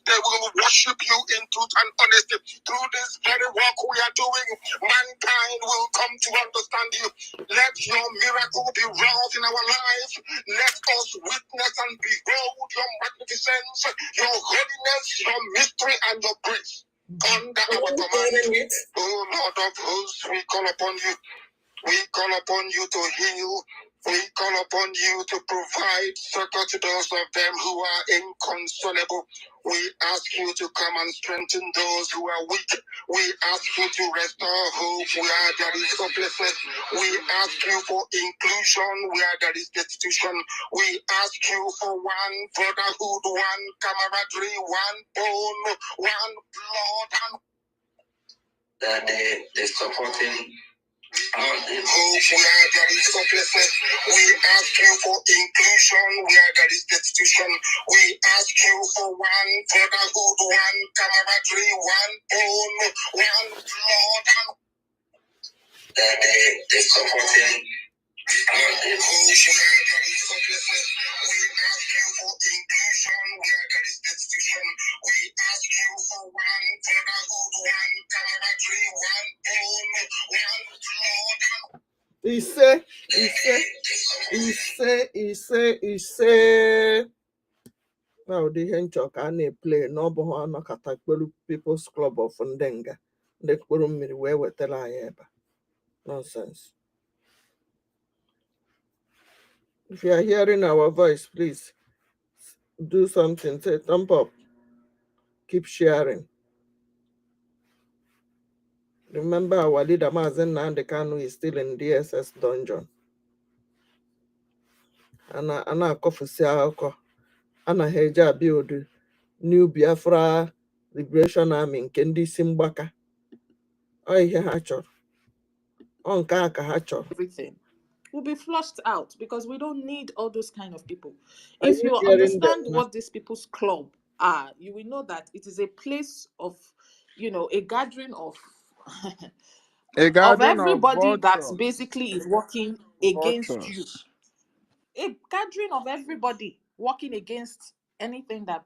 they will worship you in truth and honesty. Through this very work we are doing, mankind will come to understand you. Let your miracle be wrought in our life. Let us witness and behold your magnificence, your holiness, your mystery, and your grace. Under our command, O Lord of hosts, we call upon you. We call upon you to heal. We call upon you to provide succor to those of them who are inconsolable. We ask you to come and strengthen those who are weak. We ask you to restore hope where there is hopelessness. We ask you for inclusion where there is destitution. We ask you for one brotherhood, one camaraderie, one bone, one blood, and that they supporting. We ask you for inclusion where there is destitution. We ask you for one brotherhood, one camaraderie, one bone, one blood, and that they supporting. We ask you for inclusion where there is destitution. We ask you for one brotherhood, one camaraderie, one bone, one blood, and he say. Now the henchok I play no boho no katakbelu People's Club of Ndenga. The Kurumiri where we tell I nonsense. If you are hearing our voice, please do something. Say thumb up. Keep sharing. Remember our leader Mazen Nnamdi Kanu is still in DSS dungeon. Ana kofusi akọ. Ana heja build new Biafra Liberation Army nke ndị isi mgbaka. Ọ ihe ha chọrọ. Ọ nke a ka ha chọrọ. Everything will be flushed out because we don't need all those kind of people. Are If you you hearing them understand now? what these people's club are, you will know that it is a place of, a gathering of A of gathering of everybody that vultures. basically is working against you. Vultures. A gathering of everybody working against anything that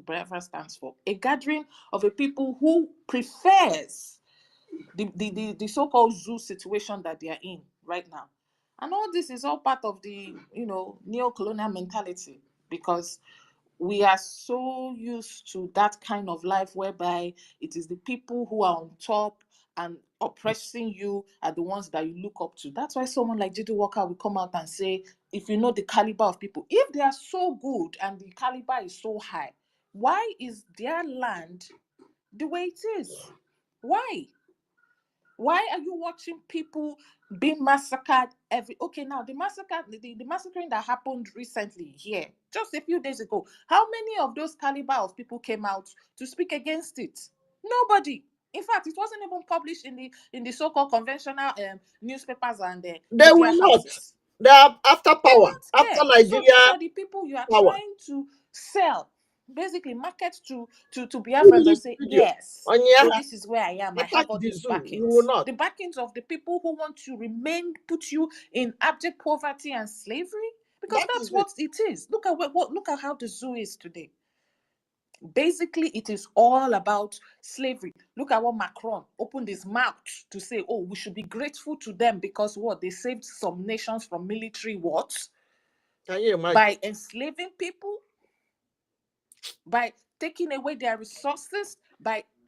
Biafra stands for. A gathering of a people who prefers the so-called zoo situation that they are in right now. And all this is all part of the, neo-colonial mentality, because we are so used to that kind of life whereby it is the people who are on top and oppressing you are the ones that you look up to. That's why someone like J.D. Walker will come out and say, if you know the caliber of people, if they are so good and the caliber is so high, why is their land the way it is? Why? Why are you watching people being massacred now the massacring that happened recently here, just a few days ago, how many of those caliber of people came out to speak against it? Nobody. In fact, it wasn't even published in the so-called conventional newspapers and the They media will not. houses. They are after They power, don't after care. So Nigeria these are the people you are power. trying to sell, basically market to Biafrans and say, yes, On this is where I am. I attack have all the these zoo. You will backings. not. The backings of the people who want to put you in abject poverty and slavery, because That that's is it. what it is. Look at how the zoo is today. Basically, it is all about slavery. Look at what Macron opened his mouth to say, oh, we should be grateful to them because what? They saved some nations from military wars. Can you imagine? By enslaving people, by taking away their resources,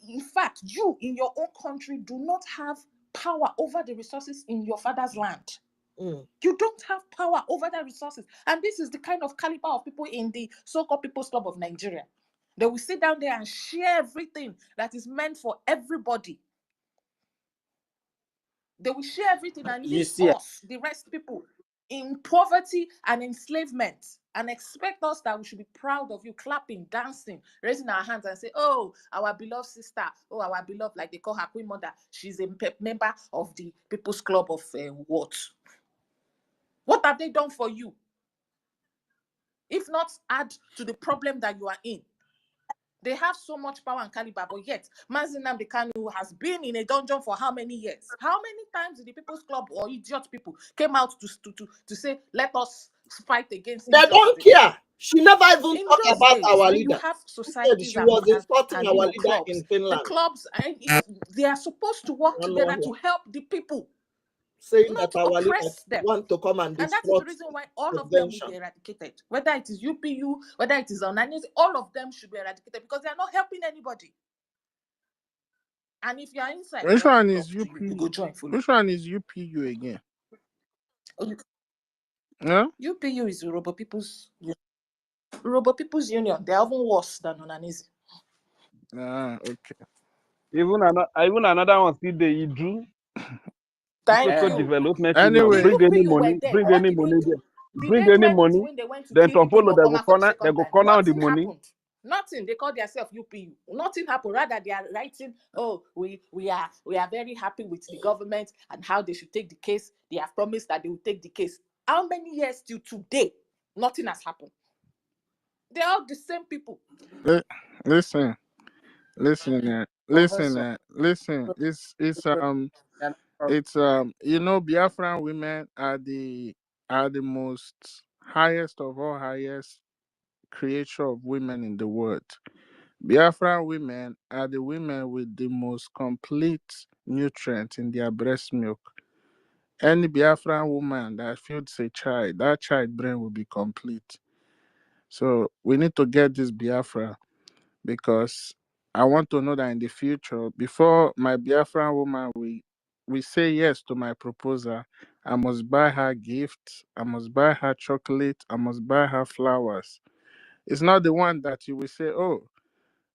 in fact, you in your own country do not have power over the resources in your father's land. You don't have power over the resources. And this is the kind of caliber of people in the so-called People's Club of Nigeria. They will sit down there and share everything that is meant for everybody. They will share everything and leave us, the rest people, in poverty and enslavement, and expect us that we should be proud of you, clapping, dancing, raising our hands and say, oh, our beloved sister, oh, our beloved, like they call her Queen Mother, she's a member of the People's Club of what? What have they done for you? If not add to the problem that you are in. They have so much power and caliber, but yet Mazi Nnamdi Kanu has been in a dungeon for how many years? How many times did the People's Club or idiot people came out to say, let us fight against They injustice? don't care. She never even In talked those about days, our when leader. you have societies She was insulting and our leader clubs, in Finland. the clubs, they are supposed to work together to help the people, saying not that our leader oppress them. want to come and And that is the disrupt reason why all of them will convention. be eradicated. Whether it is UPU, whether it is ANNANG, all of them should be eradicated because they are not helping anybody. And if you are inside, Which one is UPU? you go join. Which one is UPU again? Yeah? UPU is Yoruba People's Union. They are even worse than Onanisi. Okay. Even another one still there, you do. Thank Social you. development. Anyway, Bring any UPU money. were there. Bring What any did money we do? there. Did Bring they do any anything money. when they went to Then kill to the king follow, of they Oma go for the corner. They second go time? corner the Nothing money. happened. Nothing. They call themselves UPU. Nothing happened. Rather, they are writing, oh, we are very happy with the government and how they should take the case. They have promised that they will take the case. How many years till today? Nothing has happened. They're all the same people. Listen. Listen. It's Biafran women are the most highest of all highest creature of women in the world. Biafran women are the women with the most complete nutrients in their breast milk. Any Biafran woman that feeds a child, that child brain will be complete. So we need to get this Biafra because I want to know that in the future, before my Biafran woman we say yes to my proposal, I must buy her gifts, I must buy her chocolate, I must buy her flowers. It's not the one that you will say, oh,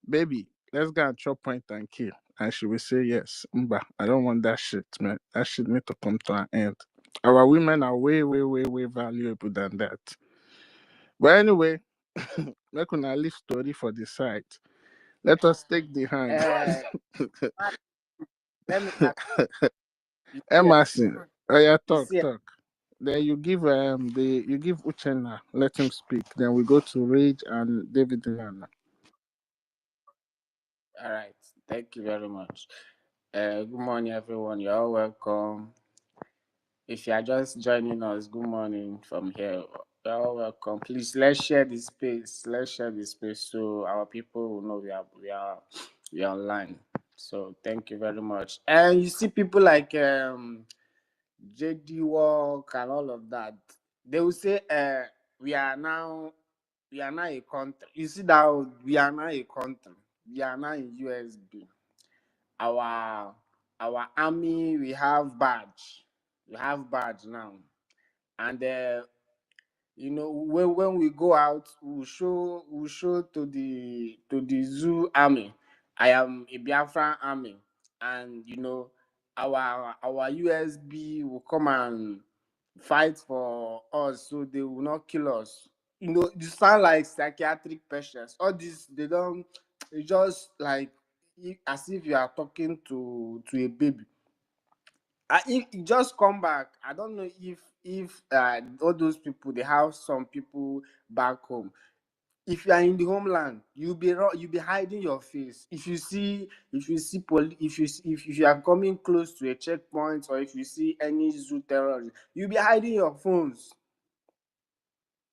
baby, let's go and chop point and kill. And she will say, yes, Mba, I don't want that shit, man. That shit need to come to an end. Our women are way, way, way, way valuable than that. But anyway, make una leave story for the side. Let us take the hand. Let me ask you. Emerson, yeah, You talk, see, talk. Then you give Uchenna, let him speak. Then we go to Rage and David Nana. all right. Thank you very much. Good morning, everyone. You're all welcome. If you are just joining us, good morning from here. You're all welcome. Please let's share the space. Let's share the space so our people will know we are online. So thank you very much. And you see people like JD Walk and all of that. They will say, we are now a country. You see that we are now a country. We are now in USB. Our army, we have badge. We have badge now. And when we go out, we'll show to the zoo army. I am a Biafran army. And our USB will come and fight for us, so they will not kill us. You sound like psychiatric patients. All this, they don't. It's just like as if you are talking to a baby. If you just come back, I don't know if all those people, they have some people back home. If you are in the homeland, you'll be hiding your face. If you see if you are coming close to a checkpoint, or if you see any zoo terrorist, you'll be hiding your phones.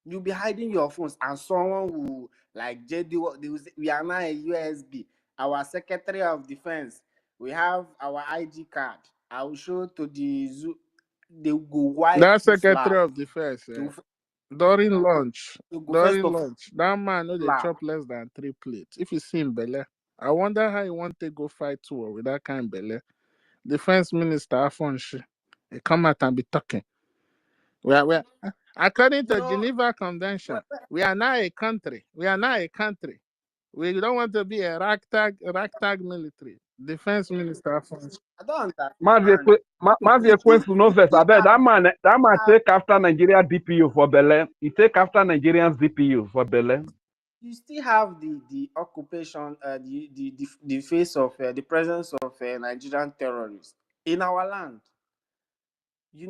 You'll be hiding your phones, and someone will, like JD, they will say, we are now a USB. Our Secretary of Defense, we have our ID card. I will show to the zoo. They will go wipe That you Secretary flat. of Defense, during lunch, They will go first of that man know they flat. chop less than 3 plates. If you see him Bele, I wonder how he want to go fight war with that kind of Bele. Defense Minister Afonshi, he come out and be talking. According to Geneva Convention, we are now a country. We are now a country. We don't want to be a ragtag military. Defense Minister Afonshi. I don't Mazi understand. Ekwensu no verse. I bet that man take after Nigeria DPU for Belen. He take after Nigerians DPU for Belen. You still have the occupation, the face of the presence of Nigerian terrorists in our land. We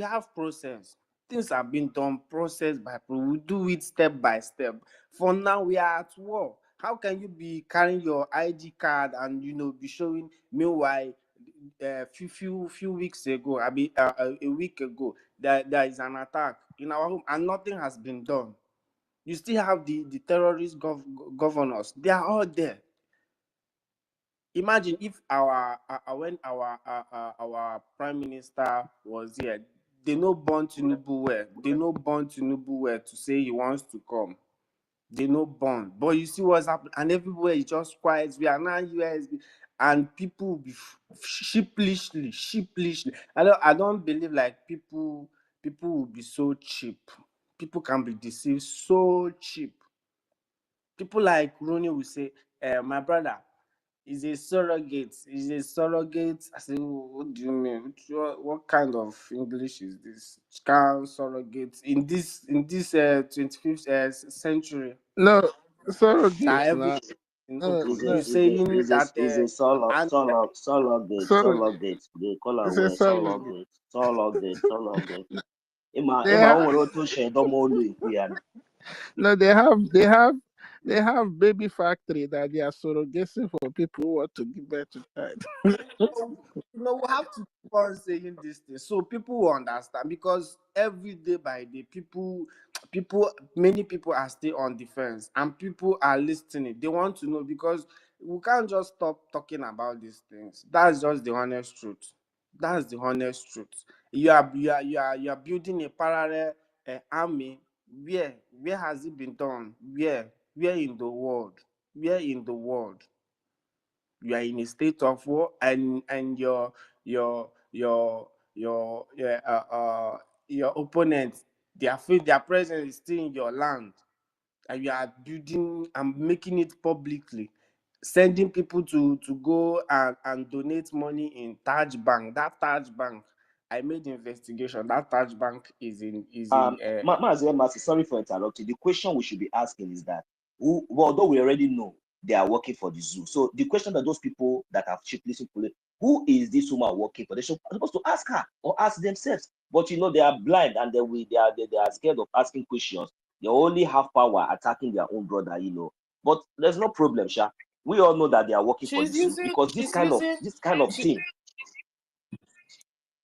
have process. Things are being done process by process. We do it step by step. For now, we are at war. How can you be carrying your ID card and be showing? Meanwhile, few weeks ago, a week ago, there is an attack in our home and nothing has been done. You still have the terrorist governors. They are all there. Imagine if when our prime minister was here, they no born Tinubu well. They no born Tinubu well to say he wants to come. They no born. But you see what's happening, and everywhere is just quiet. We are now USB, and people will be sheepishly. I don't believe like people will be so cheap. People can be deceived so cheap. People like Rooney will say, my brother is a surrogate. Is a surrogate. I say, what do you mean? What kind of English is this? Can surrogate in this 25th century? No, That surrogates every now. No, you saying that Is a and surrogate. They call it's am a well surrogate. surrogate. Ima They o have nwere otu she domo olu ikwu ya. no, they have baby factory that they are surrogating for people who want to give birth to child. we have to keep on saying this thing so people will understand, because every day by day many people are still on the fence and people are listening. They want to know, because we can't just stop talking about these things. That's just the honest truth. That's the honest truth. You are building a parallel army. Where has it been done? Where in the world? Where in the world? You are in a state of war, and your opponent, their presence is still in your land, and you are building and making it publicly, sending people to go and donate money in Taj Bank. That Taj Bank, I made investigation. That Taj Bank is in Mazi Emasi, sorry for interrupting. The question we should be asking is that, although we already know, they are working for the zoo. So the question that those people that have cheaply simply, who is this woman working for? They should supposed to ask her or ask themselves. But you know, they are blind and they are scared of asking questions. They only have power attacking their own brother, you know. But there's no problem, Sha. We all know that they are working for the zoo because this kind of thing.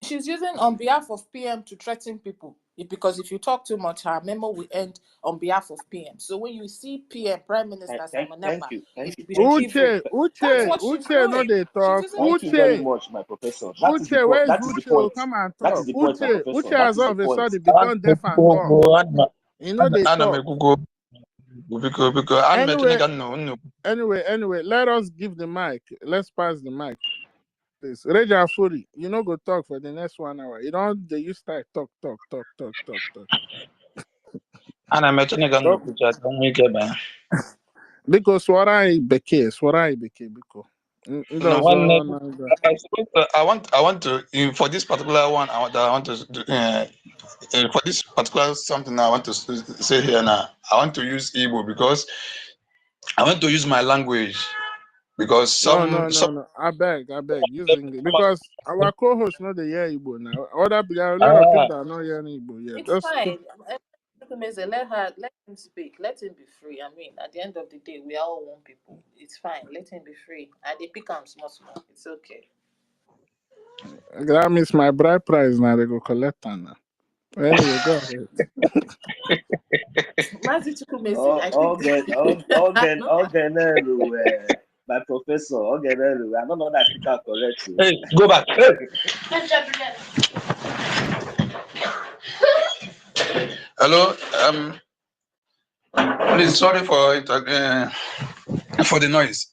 She's using on behalf of PM to threaten people. Because if you talk too much, her memo will end on behalf of PM. So when you see PM, Prime Minister Simon Ekpa, you should be Uche, no they talk. Thank you very much, my professor. That is the point. That is the point. Come and talk. That is the point, my professor. Uche has all of a sudden become deaf and dumb. You know they talk. Anyway, let us give the mic. Let's pass the mic. Please. Reja Furi, you know go talk for the next 1 hour. You don't they use start talk. Because swara ibeke biko. No, I want to for this particular one. I want to do, for this particular something I want to say here now. I want to use Igbo because I want to use my language because some. I beg using it because our co-host know the hear Igbo now. Other there are a lot of people that are not hearing Igbo yet. It's fine. Let him speak. Let him be free. I mean, at the end of the day, we are all one people. It's fine. Let him be free. And they pick him small. It's okay. That means my bride price now they go collect her now. Anyway, go ahead. My professor, I don't know that speaker correct. Hey, go back. Hello. Please, sorry for the noise.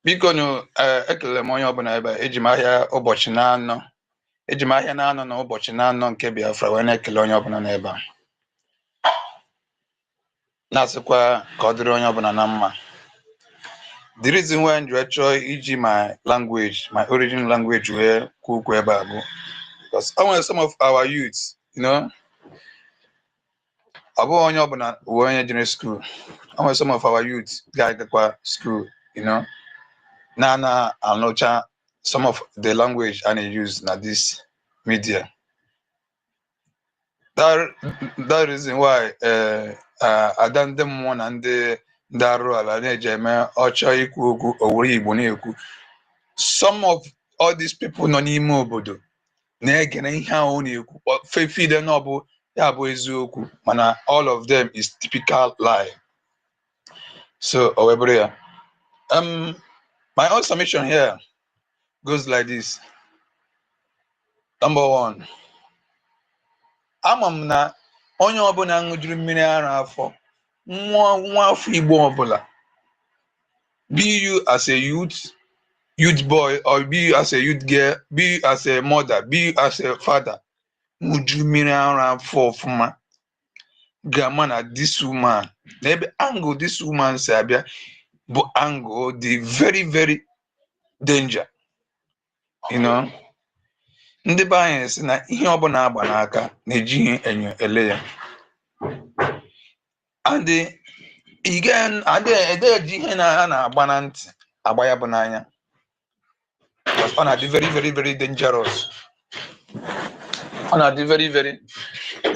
Biko no ekele m onye ọbụla ebe eji m ahịa ụbọchị na-anọ na ụbọchị na-anọ nke Biafra wee na-ekele onye ọbụla n'ebe a na-asịkwa ka ọ dịrị onye ọbụla na mma. The reason why I try iji my language, my origin language wee kwuo okwu ebe a bụ because I want some of our youths, you know, ọ bụghị onye ọbụla wee onye jere school. I want some of our youths ga-agakwa school, you know. Nana Anocha, some of the language I use na this media. That reason why I done them one and the some of all these people no ni mobodo mana all of them is typical lie. So my own submission here goes like this. Number one, amam na onye ọbụla ṅụjuru mmiri ara afọ nwa afọ Igbo ọbụla, be you as a youth boy, or be you as a youth girl, be you as a mother, be you as a father, ṅụjuru mmiri ara afọ ọfụma ga-ama na this woman, maybe angle this woman si abịa bụ angle the very very danger, you know. Ndị be anyị sị na ihe ọbụla agba n'aka na-ejighị enyo ele ya. And again, eji ihe na-agba na ntị agba ya bụ n'anya. Ọ na-adị very very very dangerous. Ọ na-adị very very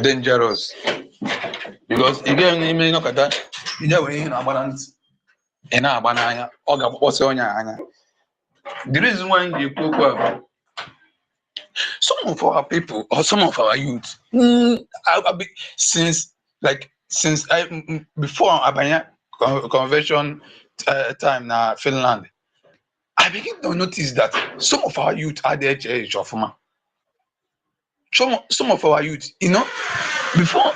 dangerous. Because again, n'ime nọkọta ije were ihe na-agba na ntị ị na-agba n'anya, ọ ga-akpọsị onye anya. The reason why you ekwu some of our people or some of our youth, since before Abanya convention time na Finland, I begin to notice that some of our youth are the age of man. Some of our youth, you know, before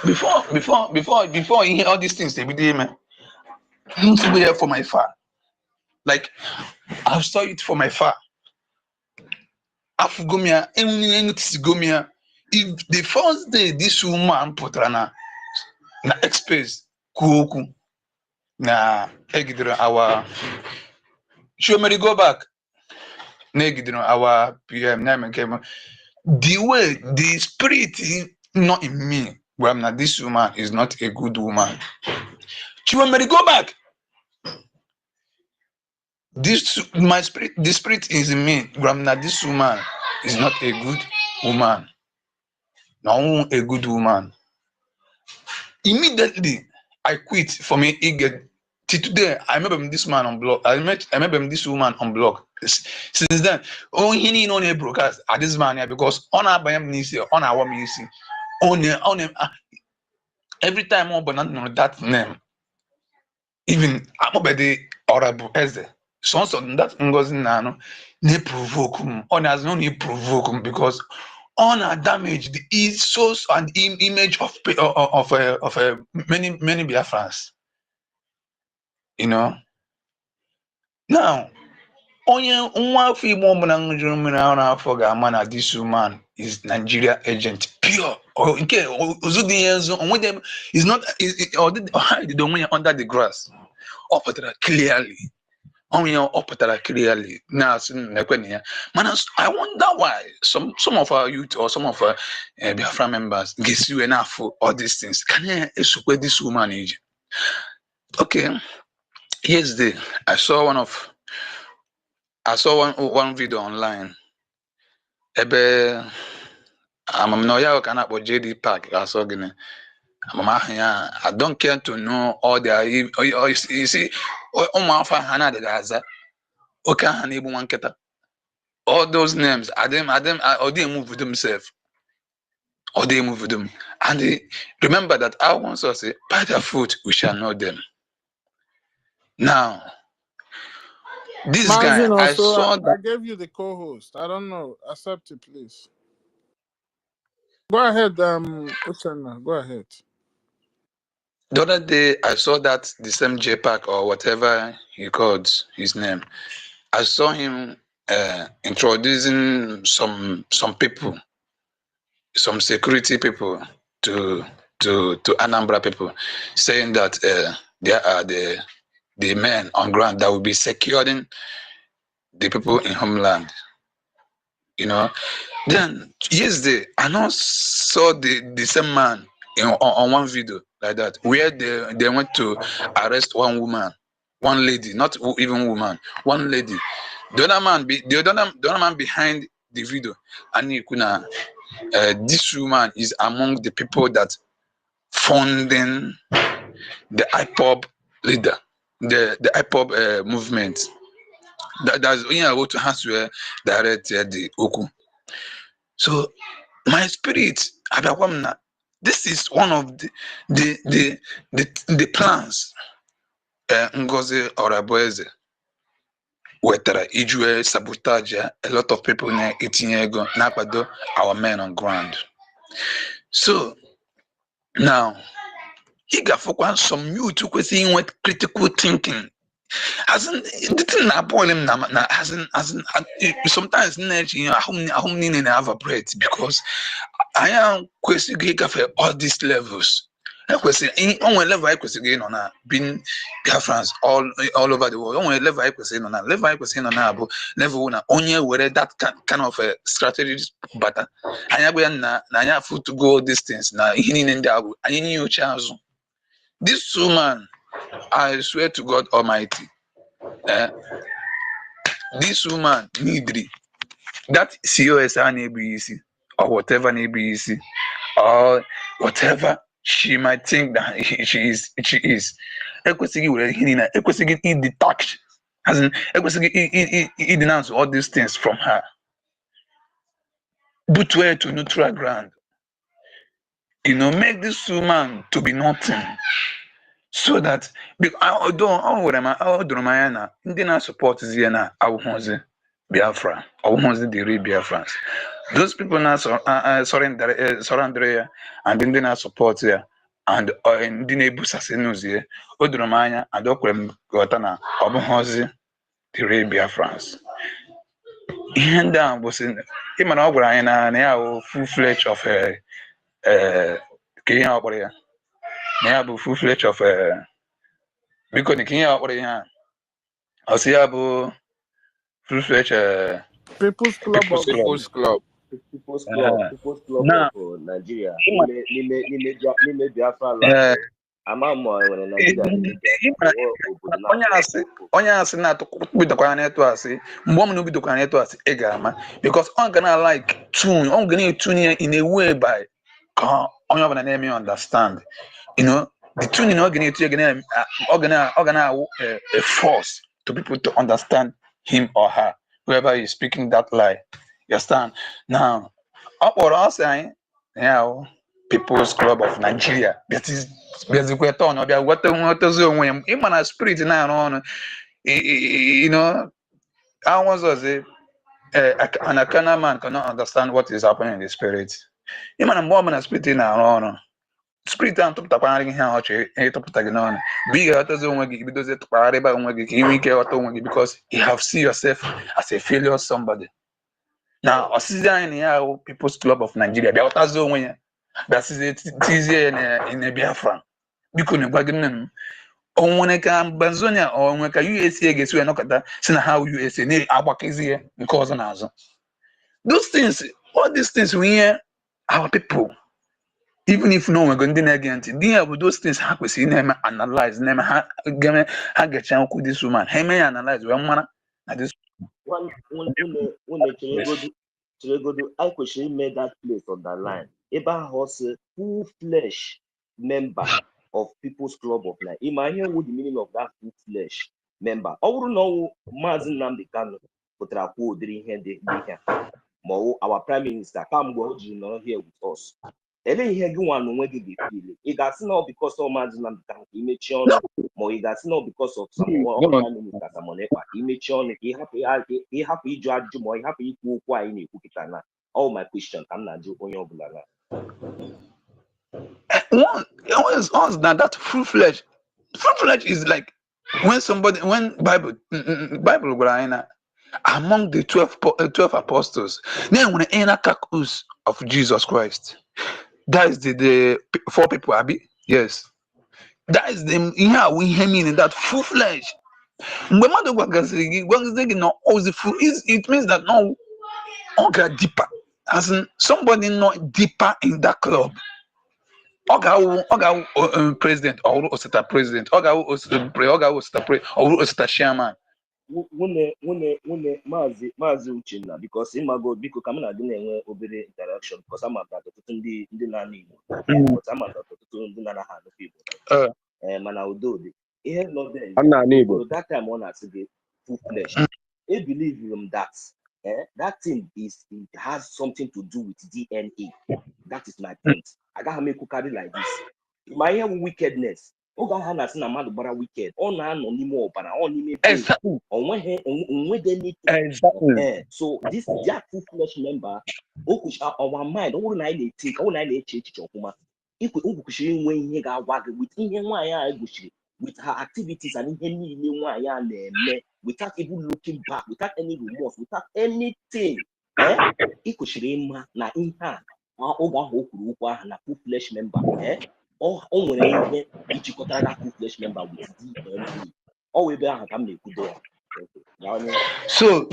all these things they be doing, man. I need to be here for my far. Like I saw it for my far. Afugomia, Gomia. If the first day this woman put na express kuoku na egidro our show me go back negidro our PM name came the way the spirit is not in me. Well, now this woman is not a good woman. Chiwemeri, go back. This my spirit, the spirit is in me. Gramna, this woman is not a good woman. No, a good woman. Immediately, I quit for me. Till today, I remember this man on blog. I remember this woman on blog. Since then, oh, he need only broadcast at this man here because on our ministry, on our ministry, on every time on banana that name. Even I'm already horrible as the sons of that NGOZI nano ne provoke on has no need provoke because on a damage the source and image of many Biafrans. You know. Now, onye nwa afọ Igbo ọbụla ṅụjuru mmiri ara afọ ga-ama na this woman is Nigeria agent pure. Nke ozu dị ya nso onwe dem is not hide onwe ya under the grass. Ọ pụtara clearly. Onwe ya ọ pụtara clearly. Na-asị na-ekwe ya. Mana I wonder why some of our youth or some of our Biafra members get you enough for all these things. Can you esokwe this woman agent? Okay. Yesterday I saw one video online. Ebe amamnoya kana po JD Park aso gini. Amamahya I don't care to know all their you see umafa hana de gaza. Oka hana ibu wanketa. All those names or they move with themselves. Or they move with them. And remember that I once say by their fruit we shall know them. Now this guy, Mazin, I also, saw that. I gave you the co-host. I don't know. Accept it, please. Go ahead, Uchenna. Go ahead. The other day, I saw that the same JPAC or whatever he called his name. I saw him introducing some people, some security people to Anambra people, saying that there are the men on ground that will be securing the people in homeland. You know. Then yesterday, I now saw the same man on one video like that, where they went to arrest one woman, one lady, not even woman, one lady. The other man behind the video, and this woman is among the people that funding the IPOB leader, the IPOB movement. That's when I go to Hanswell direct the Oku. So my spirit, this is one of the plans. NGOZI or Aboeze, whether Ijue sabotage a lot of people na etinye ego n'akwado our men on ground. So now, he got focus some youth who kwesịrị with critical thinking. The thing that boil him now hasn't sometimes I need have a breath because I am questioning all these levels. I question on level I question on being BIAFRANS all over the world. On level I question on level I question on level one only where that kind of a strategy but I have to go distance now. I need chance. This woman, I swear to God Almighty, this woman need that COS NABEC or whatever NABEC or whatever she might think that she is. Ekwesịghị detach, as in ekwesịghị denounce all these things from her. Put her to neutral ground. You know, make this woman to be nothing. So that ndị na-support Ziena awụhụzi Biafra, awụhụzi the real Biafrans. Those people now surrender ya and ndị na-support ya and ndị na-ebusasị n'ụzọ ya o doro m anya and o kwere m ghọta na ọ bụghịzi the real Biafrans. Ihe ndị a bụ sị ịma na ọ gwara anyị na ya bụ full-fledged of ka ihe ọ kpọrọ ya na ya bụ full-fledged of because the king already have. I see abo full-fledged People's Club. People's Club now, of Nigeria. Nime Biafra land. onye asị na-atụbidokwa na etu asị mgbe ọ na-ebidokwa na etu asị ị ga-ama because ọ ga na like tune ọ ga na-etune ya in a way by ka onye ọbụla na-eme understand the tuning ọ ga na-etu ya ọ ga na-awụ a force to people to understand him or her whoever is speaking that lie. You understand? Now ọ kpọrọ ọsị anyị ya People's Club of Nigeria. That is basically what onwe ya ịma na spirit na-arụ ọrụ I was an Akana man cannot understand what is happening in the spirit. Ịma na mgbe ọbụla spirit na-arụ ọrụ spirit ahụ tụpụtakwarị ihe ahụ ọchị ịtụpụta gị n'ọnụ mgbe ị ga-aghọtazi onwe gị bidozie tụkpagharị ebe onwe gị ka ị nwee ike ghọta onwe gị because you have seen yourself as a failure somebody. Now ọsịzi anyị na ya ahụ People's Club of Nigeria bịa ghọtazi onwe ya tizie in Biafra biko na gwa gị nne m onwere ka Banzonia onwe ka USA ga-esi nọkọta si na ha USA na-agbakezi ya nke ọzọ n'azụ. Those things, all these things we hear our people, even if no one ndị na-ege ntị dị ya bụ those things ha kwesịrị na-eme analyze na-eme ha ga-echa okwu this woman ha eme ya analyze wee mara na this Chilegodo, I kwesịrị ime that place on the line. Ebe ahụ sị full-fledged member of People's Club of Nigeria. Ima ihe wo the meaning of that full-fledged member. Ọ bụrụ na ọwụ Maazị Nnamdi Kanu pụtara kwuo ụdịrị ihe dị ihe ma ọ our prime minister kamgbe o jiri nọrọ here with us. Ele ihe gị nwa n'onwe gị ga-efili. Ị ga-asị na because of Maazị Nnamdi Kanu ka imechi ọnụ ma ị ga-asị na because of prime minister Samuel Ekpa ka imechi ọnụ ka ịhapụ ịjụ ajụjụ ma ị hapụ ikwu okwu anyị na-ekwu kịta na all my question ka m na-ajụ onye ọbụla na that full-fledged is like when Bible among the 12 apostles, then when inner carcass of Jesus Christ, that is the 4 people, Abi. Yes, that is the we mean in that full-fledged. It means that no, okay, deeper, as in somebody not deeper in that club. Oga president or osita president, Oga osita chairman. Nwunye Maazị Uchenna because ịmago biko ka m na-adị na-enwe obere interaction because ama m ọtụtụ ndị na-anụ Igbo but ama m ọtụtụ ndị na-anaghị anụ Igbo mana udo dị ihe nọ there that time ọ na-asị gị full-fledged. I believe that that thing it has something to do with DNA. That is my point. Agaghị m ekwukarị like this. Ma ihe bụ wickedness oge ahụ na-asị na mmadụ gbara wicked ọ na-anọ n'ime ọbara ọ n'ime onweghị so this their full-fledged member our mind ọ bụrụ na anyị na-eti ọ bụrụ na anyị na-eche echiche ọfụma kwesịrị inwe ihe ga-agwa gị with ihe nwaanyị a egosiri with her activities and ihe niile nwaanyị a na-eme without even looking back, without any remorse, without anything. Ị kwesịrị ịma na ihe a oge ahụ o kwuru okwu ahụ na full-fledged member o nwere ihe ijikọtara na full-fledged member with DNA. Ọ ebe ahụ ka m na-ekwudo ya. So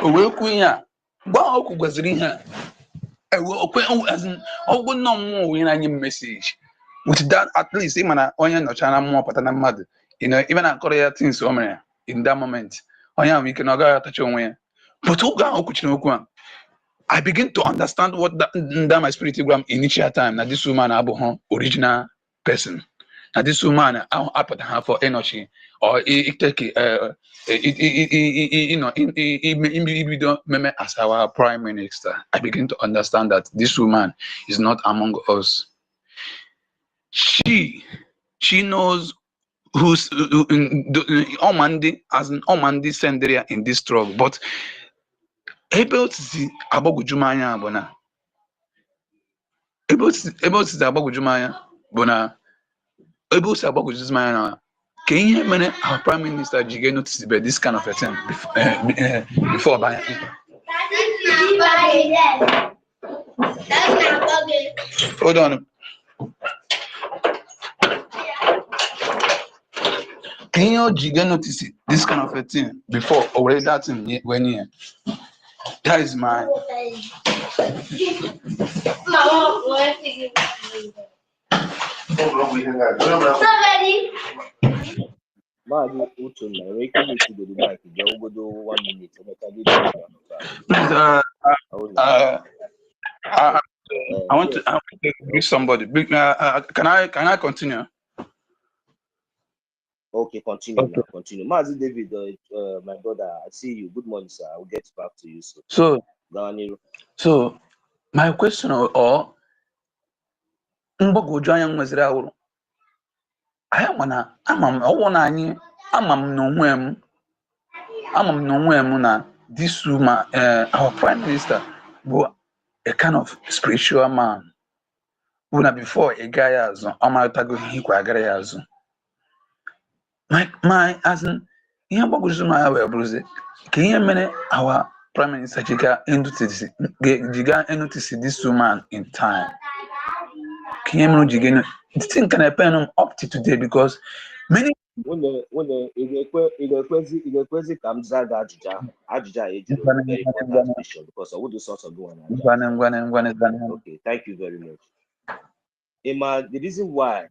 o wee kwu ya gba okwu gwaziri ihe ọgwụ nọ mmụọ onye na-anyị message with that at least ịma na onye nọchara mmụọ pụta na mmadụ even akọrọ ya things o mere in that moment onye ahụ ike na ọ gaghị atacha onwe ya but oge ahụ kwuchiri okwu a I begin to understand what that my spiritogram initial time na this woman abụghị original person na this woman apụta ha for energy or take ibido meme as our prime minister. I begin to understand that this woman is not among us. She knows who's Omandi as an Omandi Senderia in this struggle, but able to see Abogujumaya Bona. Able to see Abogujumaya Bona. Able to Abogujumaya. Can you hear me? Our Prime Minister Jige noticed about this kind of a thing before buying. Hold on. Can you Jige notice this kind of a thing before already that thing when here? That is my. I want to greet somebody. Can I continue? Okay, continue Okay. now. Continue. Mazi David, my brother, I see you. Good morning, sir. I will get back to you soon. So my question or mgbagwoju anya nweziri awụrụ anyị mana ama m ọwụ na anyị ama m n'onwe m na this woman our prime minister bụ a kind of spiritual man bụ na before ị gaa ya azụ ọ maratago ihe ikwe agara ya azụ my as in ihe mgbagwoju m anya wee bụrụzi ka ihe mere our prime minister jiga notice this woman in time came again. The thing can happen up to today because many very important question because I would do sort of go on. Okay, thank you very much. Emma, the reason why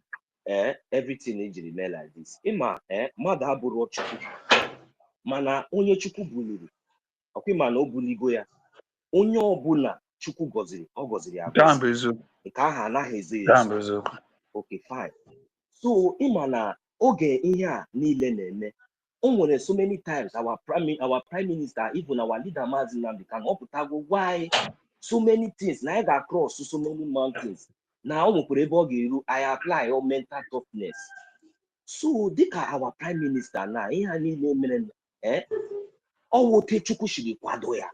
everything is remain like this. Emma, mother buru chukwu. Mana onye chukwu buliri. Okay, man, no buligo ya. Onye obula chukwu goziri, o goziri ya. Okay, fine. So imana oge ihe a niile na-eme. O nwere so many times our prime minister, even our leader Mazi Nnamdi Kanu oputago why so many things na ga cross so many mountains. Na o nwekwara ebe ọ ga-eru I apply or mental toughness. So dịka our prime minister na ihe a niile mere ọ wote chukwu shiri kwado ya.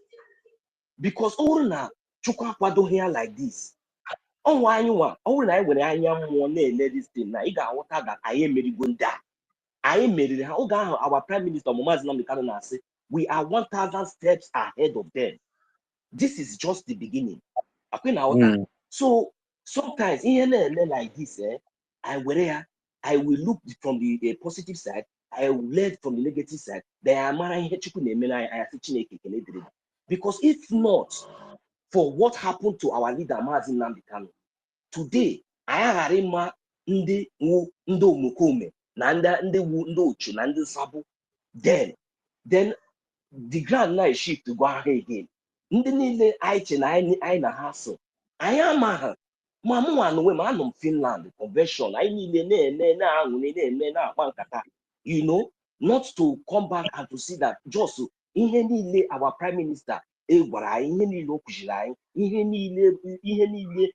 Because ọ bụrụ na chukwu akwadoghị ya like this. Ọnwa anyị nwa ọ bụrụ na anyị were anya mmụọ na-ele this thing na ị ga-aghọta that anyị emerigo ndị a. Anyị meriri ha oge ahụ our prime minister Mazi Nnamdi Kanu na-asị we are 1,000 steps ahead of them. This is just the beginning. So sometimes ihe na-eme like this I will look from the positive side, I will learn from the negative side. Because if not for what happened to our leader Mazi Nnamdi Kanu, today I am ndị omukome na ndị ochu na ndị sabu. Then the grand night shift to go ahead again. Ndị niile anyị na anyị na ha so anyị ama ha ma mụ nwa n'onwe m anọ m Finland convention anyị niile na-aṅụrị na-akpa nkata, you know, not to come back and to see that just ihe niile our prime minister gwara anyị, ihe niile o kụziri anyị, ihe niile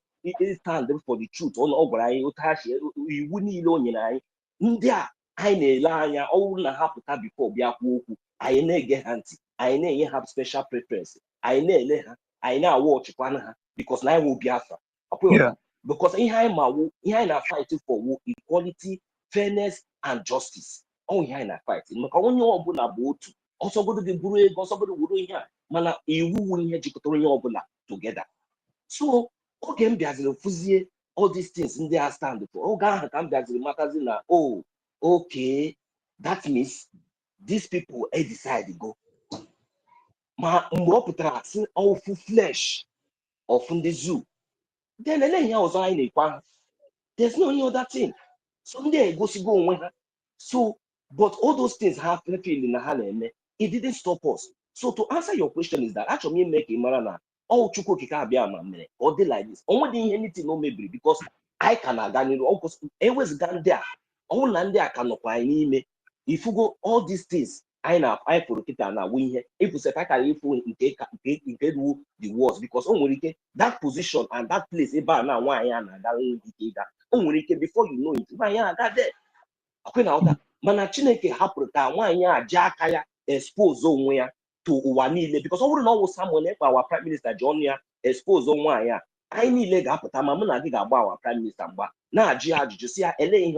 stand for the truth ọ gwara anyị otu ha si iwu niile o nyere anyị, ndị a anyị na-ele anya ọ bụrụ na ha pụta before bịa kwuo okwu anyị na-ege ha ntị, anyị na-enye ha special preference, anyị na-ele ha, anyị na-awọchịkwana ha because na anyị wụ Biafra. Because ihe anyị na-fight for equality, fairness and justice. Ọ ihe anyị na-fight maka onye ọbụla bụ otu, ọsọgodo gị buru ego, ọsọgodo wuru ihe a, mana iwu ihe jikọtara onye ọbụla together. So oge m bịaziri fụzie all these things ndị a stand for, oge ahụ ka m bịaziri matazi na okay, that means these people decide go. Ma mgbe ọ pụtara si full flesh of the zoo, then eleghị ọzọ anyị na-ekwa, there's no any other thing. So ndị egosigo onwe ha. So but all those things have feeling na ha na-eme, it didn't stop us. So to answer your question is that actually make a mara na all chukwu okike abịa ma mere or dey like this. Onwe dị ihe anything no mebiri because I can aga n'iru always ga ndị a ọnwụ na ndị a ka nọkwa anyị n'ime ifugo all these things anyị fụrụ kịta na wụ ihe ịpụsịta ka ịfụ nke ruo the worst because o nwere ike that position and that place ebe a na nwaanyị a na-aga nwere ike ịga, o nwere ike before you know it nwaanyị aga there. Okwe na ụta mana Chineke hapụrụ ka nwaanyị a ji aka ya expose onwe ya to ụwa niile because ọ bụrụ na ọ wụ Samuel ekpe our prime minister ji ọnụ ya expose nwaanyị a, anyị niile ga-apụta ma mụ na gị ga-agba our prime minister mgba na-ajụ ya ajụjụ si ya ele ihe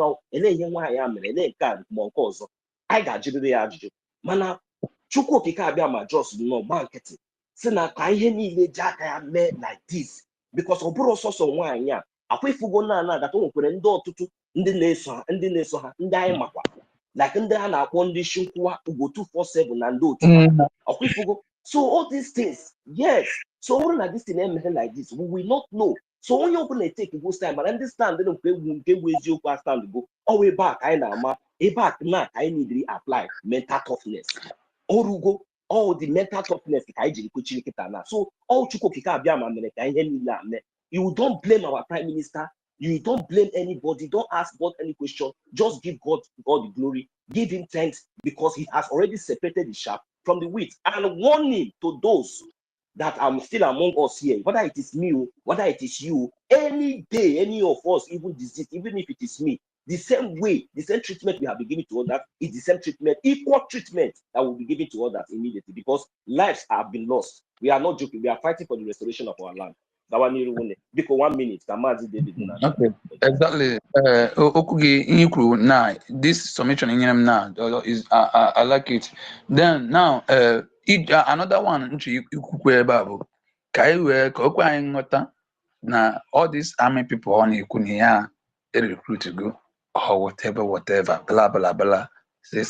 nwaanyị a mere, ele nke a ma nke ọzọ, anyị ga-ajụrịrị ya ajụjụ. Mana Chukwu okike abịa ma jos nọ gba nkịtị si na ka ihe niile ji aka ya mee like this because ọ bụrụ ọsọsọ nwaanyị a akwa ifugo na agata nwekwere ndị ọtụtụ ndị na-eso ha ndị anyị makwa like ndị a na-akpọ ndị Shinkwuwa Ugo 247 na ndị otu akwa ifugo. So all these things, yes, so ọ bụrụ na this thing emeghe like this we will not know So when you're going to take a good time, but understand they don't get ways you pass time to go all way back. I know, back now I need to apply mental toughness. Orugo all the mental toughness I did now. So all you don't blame our prime minister. You don't blame anybody. Don't ask God any question. Just give God the glory. Give him thanks because he has already separated the chaff from the wheat. And warning to those that are still among us here, whether it is me, whether it is you, any day, any of us, even disease, even if it is me, the same way, the same treatment we have been giving to others is the same treatment, equal treatment that will be given to others immediately because lives have been lost. We are not joking. We are fighting for the restoration of our land. Because 1 minute, David. Okay, exactly. Okugi now this submission in him now is I like it. Then now another one you babu. Kai we ko na all these army people on Ikunia recruit to go or whatever, blah blah blah. Say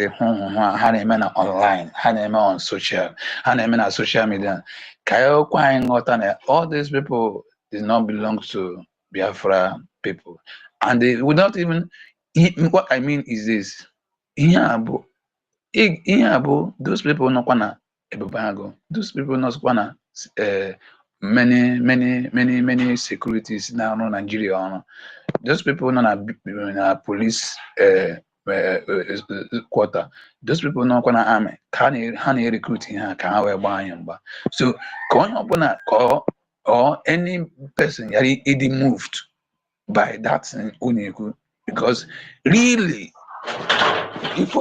Hanemana online, Hanema on social media. Kayo all these people does not belong to Biafra people. And they would not even what I mean is this. Those people not gonna those people not gonna many securities now in Nigeria. Those people not a police quarter. Those people not gonna army. Can recruit here? Can we buy him? So going up on or any person it moved by that unique because really if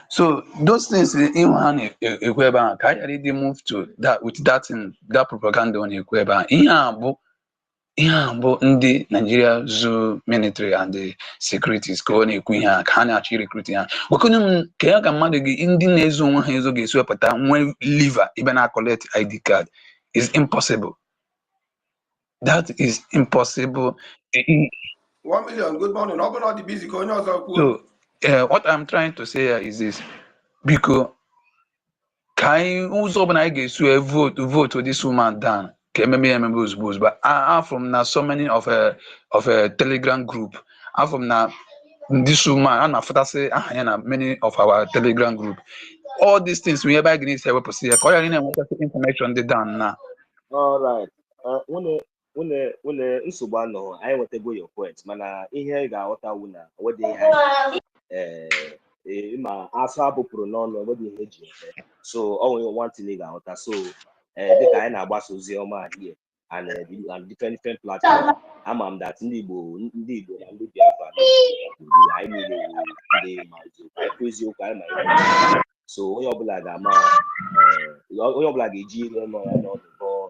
so those things in one equeba can already move to that with that in that propaganda on equeba in Nigeria zoo military and the securities go on equia can actually recruit here. We couldn't care in the nezo hezo geswapata when liver even collect ID card is impossible. That is impossible. 1 million. Good morning. Open all the busy. So what I'm trying to say here is this because can also when I get to vote to this woman down. But I from now so many of a Telegram group. I from now this woman and after say many of our Telegram group. All these things we ever need to help see. Information they done now. All right. When nsogbu anọ anyị nwetago your point mana ihe ga-aghọta wu na ma asụ abụpụrụ n'ọnụ enweghị ihe eji eme so ọ nwere one thing ị ga-aghọta so dịka anyị na-agbasa ozi ọma here and different platforms ama m that ndị Igbo na ndị Biafra anyị niile ndị ma eziokwu anyị ma so onye ọbụla ga-ama onye ọbụla ga-eji ire nọ ya n'ọnụ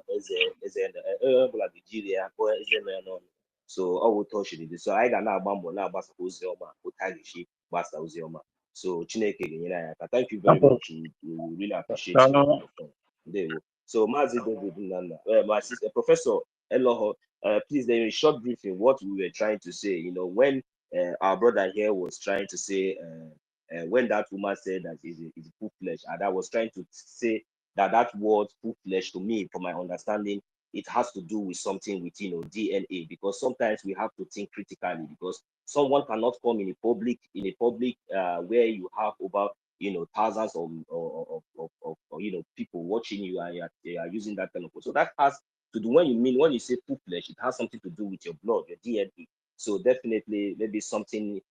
onye ọbụla ga-eji ire ya kpọọ eze nọ ya n'ọnụ so ọ bụ tọchiri dị so anyị ga na-agba mbọ na-agbasa ozi ọma otu a ga-esi gbasa ozi ọma so Chineke ga-enyere anyị aka. Thank you very much. We really appreciate you. So Mazi David Nana, my sister Professor Eloho, please then a short briefing what we were trying to say, when our brother here was trying to say when that woman said that is full flesh, and I was trying to say that word full flesh to me, from my understanding, it has to do with something with DNA, because sometimes we have to think critically, because someone cannot come in a public where you have over thousands of people watching you, and they are using that kind of. So that has to do when you say full flesh, it has something to do with your blood, your DNA. So definitely maybe something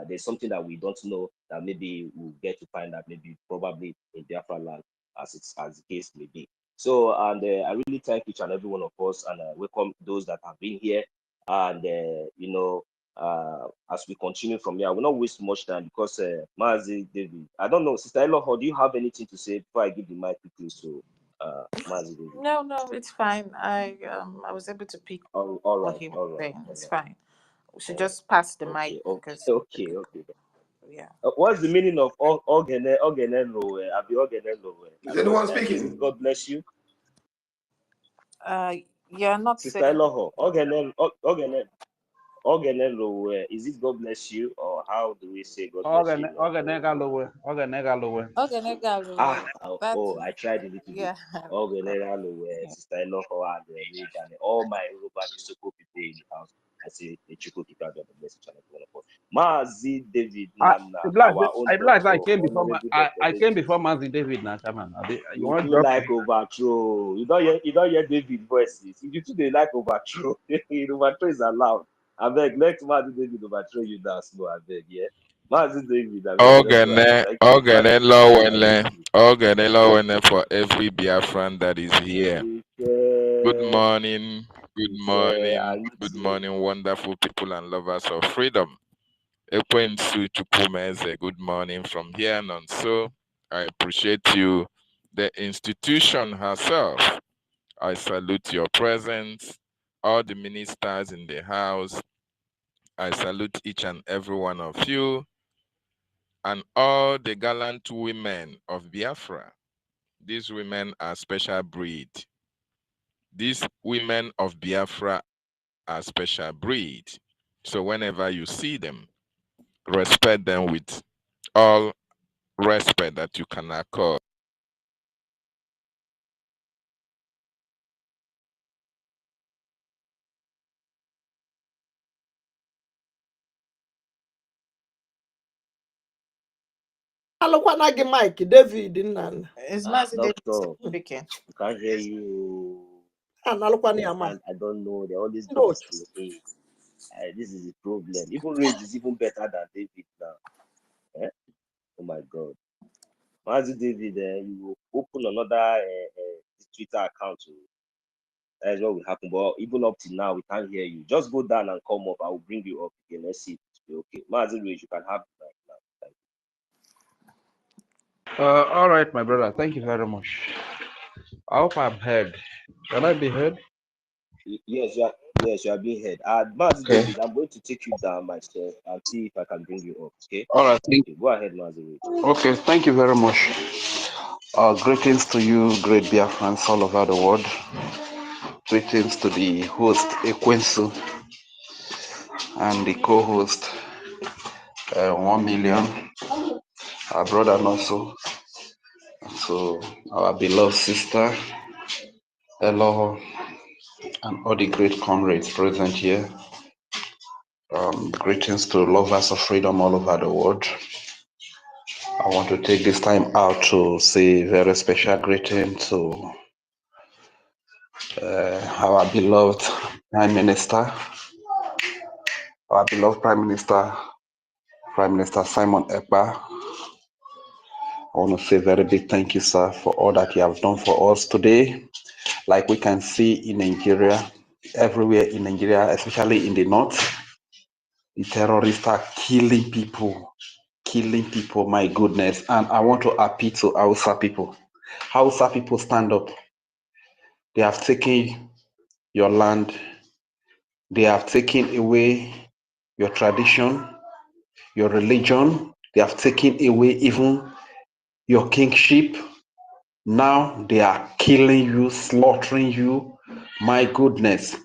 there's something that we don't know that maybe we'll get to find out maybe probably in Biafra land as the case may be. So and I really thank each and every one of us, and welcome those that have been here, and as we continue from here, I will not waste much time because Mazi David, I don't know, Sister Eloho, do you have anything to say before I give the mic quickly? So Mazi David. No, it's fine. I was able to pick what he was saying. It's fine. We should just pass the mic because okay. Yeah. What's the meaning of Ogenelo? Is anyone speaking? God bless you. You're not Sister Eloho. Ogenelo. Ogenelo, is it God bless you, or how do we say God bless you? Ogenegalowe. I tried a little bit. Yeah. Ogenegalowe, Yeah. Sister Eloko and Rage and all my Yoruba Nisoko people in the house. I say the Chuko keep out the blessing channel for one of us. Mazi David Namna, our own I realized I doctor, came before Honorable Doctor I came David. before Mazi David now, Chairman. You You want too drop like overthrow. You don't hear David voices. If you too they like overthrow, overthrow is allowed. I beg, let Mazi David overthrow you now, slow. I beg, yeah. Mazi David, I beg, let's go ahead. Thank you. Ogene Lowene for every Biafran that is here. Good morning, good morning, wonderful people and lovers of freedom. Ekwensu Chukwumeze, good morning from here and on. So I appreciate you, the institution herself. I salute your presence, all the ministers in the house. I salute each and every one of you and all the gallant women of Biafra. These women are special breed. These women of Biafra are special breed. So whenever you see them, respect them with all respect that you can accord. Alokwana gị Mike David Nnan. It's Mazi David Doctor, speaking. I can't hear you. Alokwana ya Mike. I don't know. They always do No. this to me. This is the problem. Even Rage is even better than David now. Eh? Oh my God. Mazi David, you will open another Twitter account. That's what will happen. But even up till now, we can't hear you. Just go down and come up. I will bring you up again. Let's see if it's okay. Mazi Rage, you can have the mic now. Thank you. all right, my brother. Thank you very much. I hope I'm heard. Can I be heard? Yes, you are being heard. Mazi Okay. David, I'm going to take you down myself and see if I can bring you up. Okay. All right. Okay. Go ahead, Mazi Rage. Okay. Thank you very much. Greetings to you, great Biafrans all over the world. Greetings to the host, Ekwensu, and the co-host, 1 million, our brother and also, to our beloved sister, Elo, and all the great comrades present here. Greetings to lovers of freedom all over the world. I want to take this time out to say a very special greeting to our beloved Prime Minister, Prime Minister Simon Ekpa. I want to say a very big thank you, sir, for all that you have done for us today. Like we can see in Nigeria, everywhere in Nigeria, especially in the north, the terrorists are killing people, my goodness. And I want to appeal to Hausa people. Hausa people, stand up. They have taken your land. They have taken away your tradition, your religion. They have taken away even your kingship. Now they are killing you, slaughtering you. My goodness.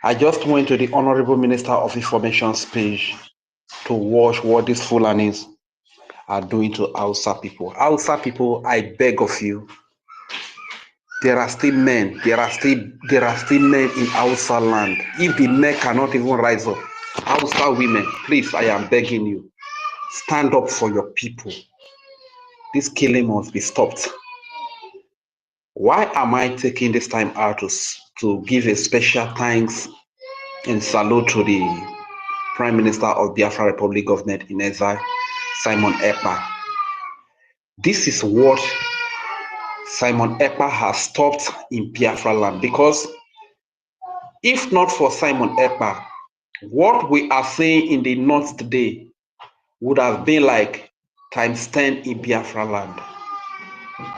I just went to the Honorable Minister of Information's page to watch what these Fulanis are doing to Hausa people. Hausa people, I beg of you, there are still men, there are still men in Hausa land. If the men cannot even rise up, Hausa women, please, I am begging you, stand up for your people. This killing must be stopped. Why am I taking this time out to give a special thanks and salute to the Prime Minister of Biafra Republic Government in exile, Simon Ekpa? This is what Simon Ekpa has stopped in Biafra land, because if not for Simon Ekpa, what we are saying in the north today would have been like times 10 in Biafra land.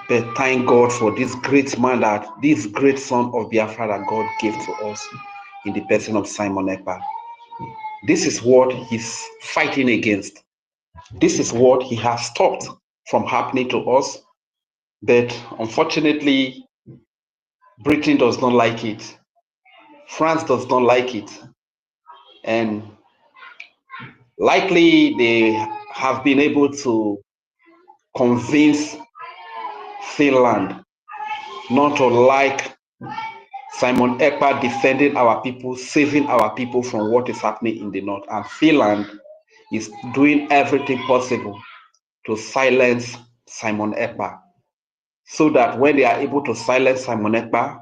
But thank God for this great man, this great son of Biafra that God gave to us in the person of Simon Ekpa. This is what he's fighting against. This is what he has stopped from happening to us. But unfortunately, Britain does not like it. France does not like it. and likely they have been able to convince Finland not to like Simon Ekpa defending our people, saving our people from what is happening in the north. And Finland is doing everything possible to silence Simon Ekpa, so that when they are able to silence Simon Ekpa,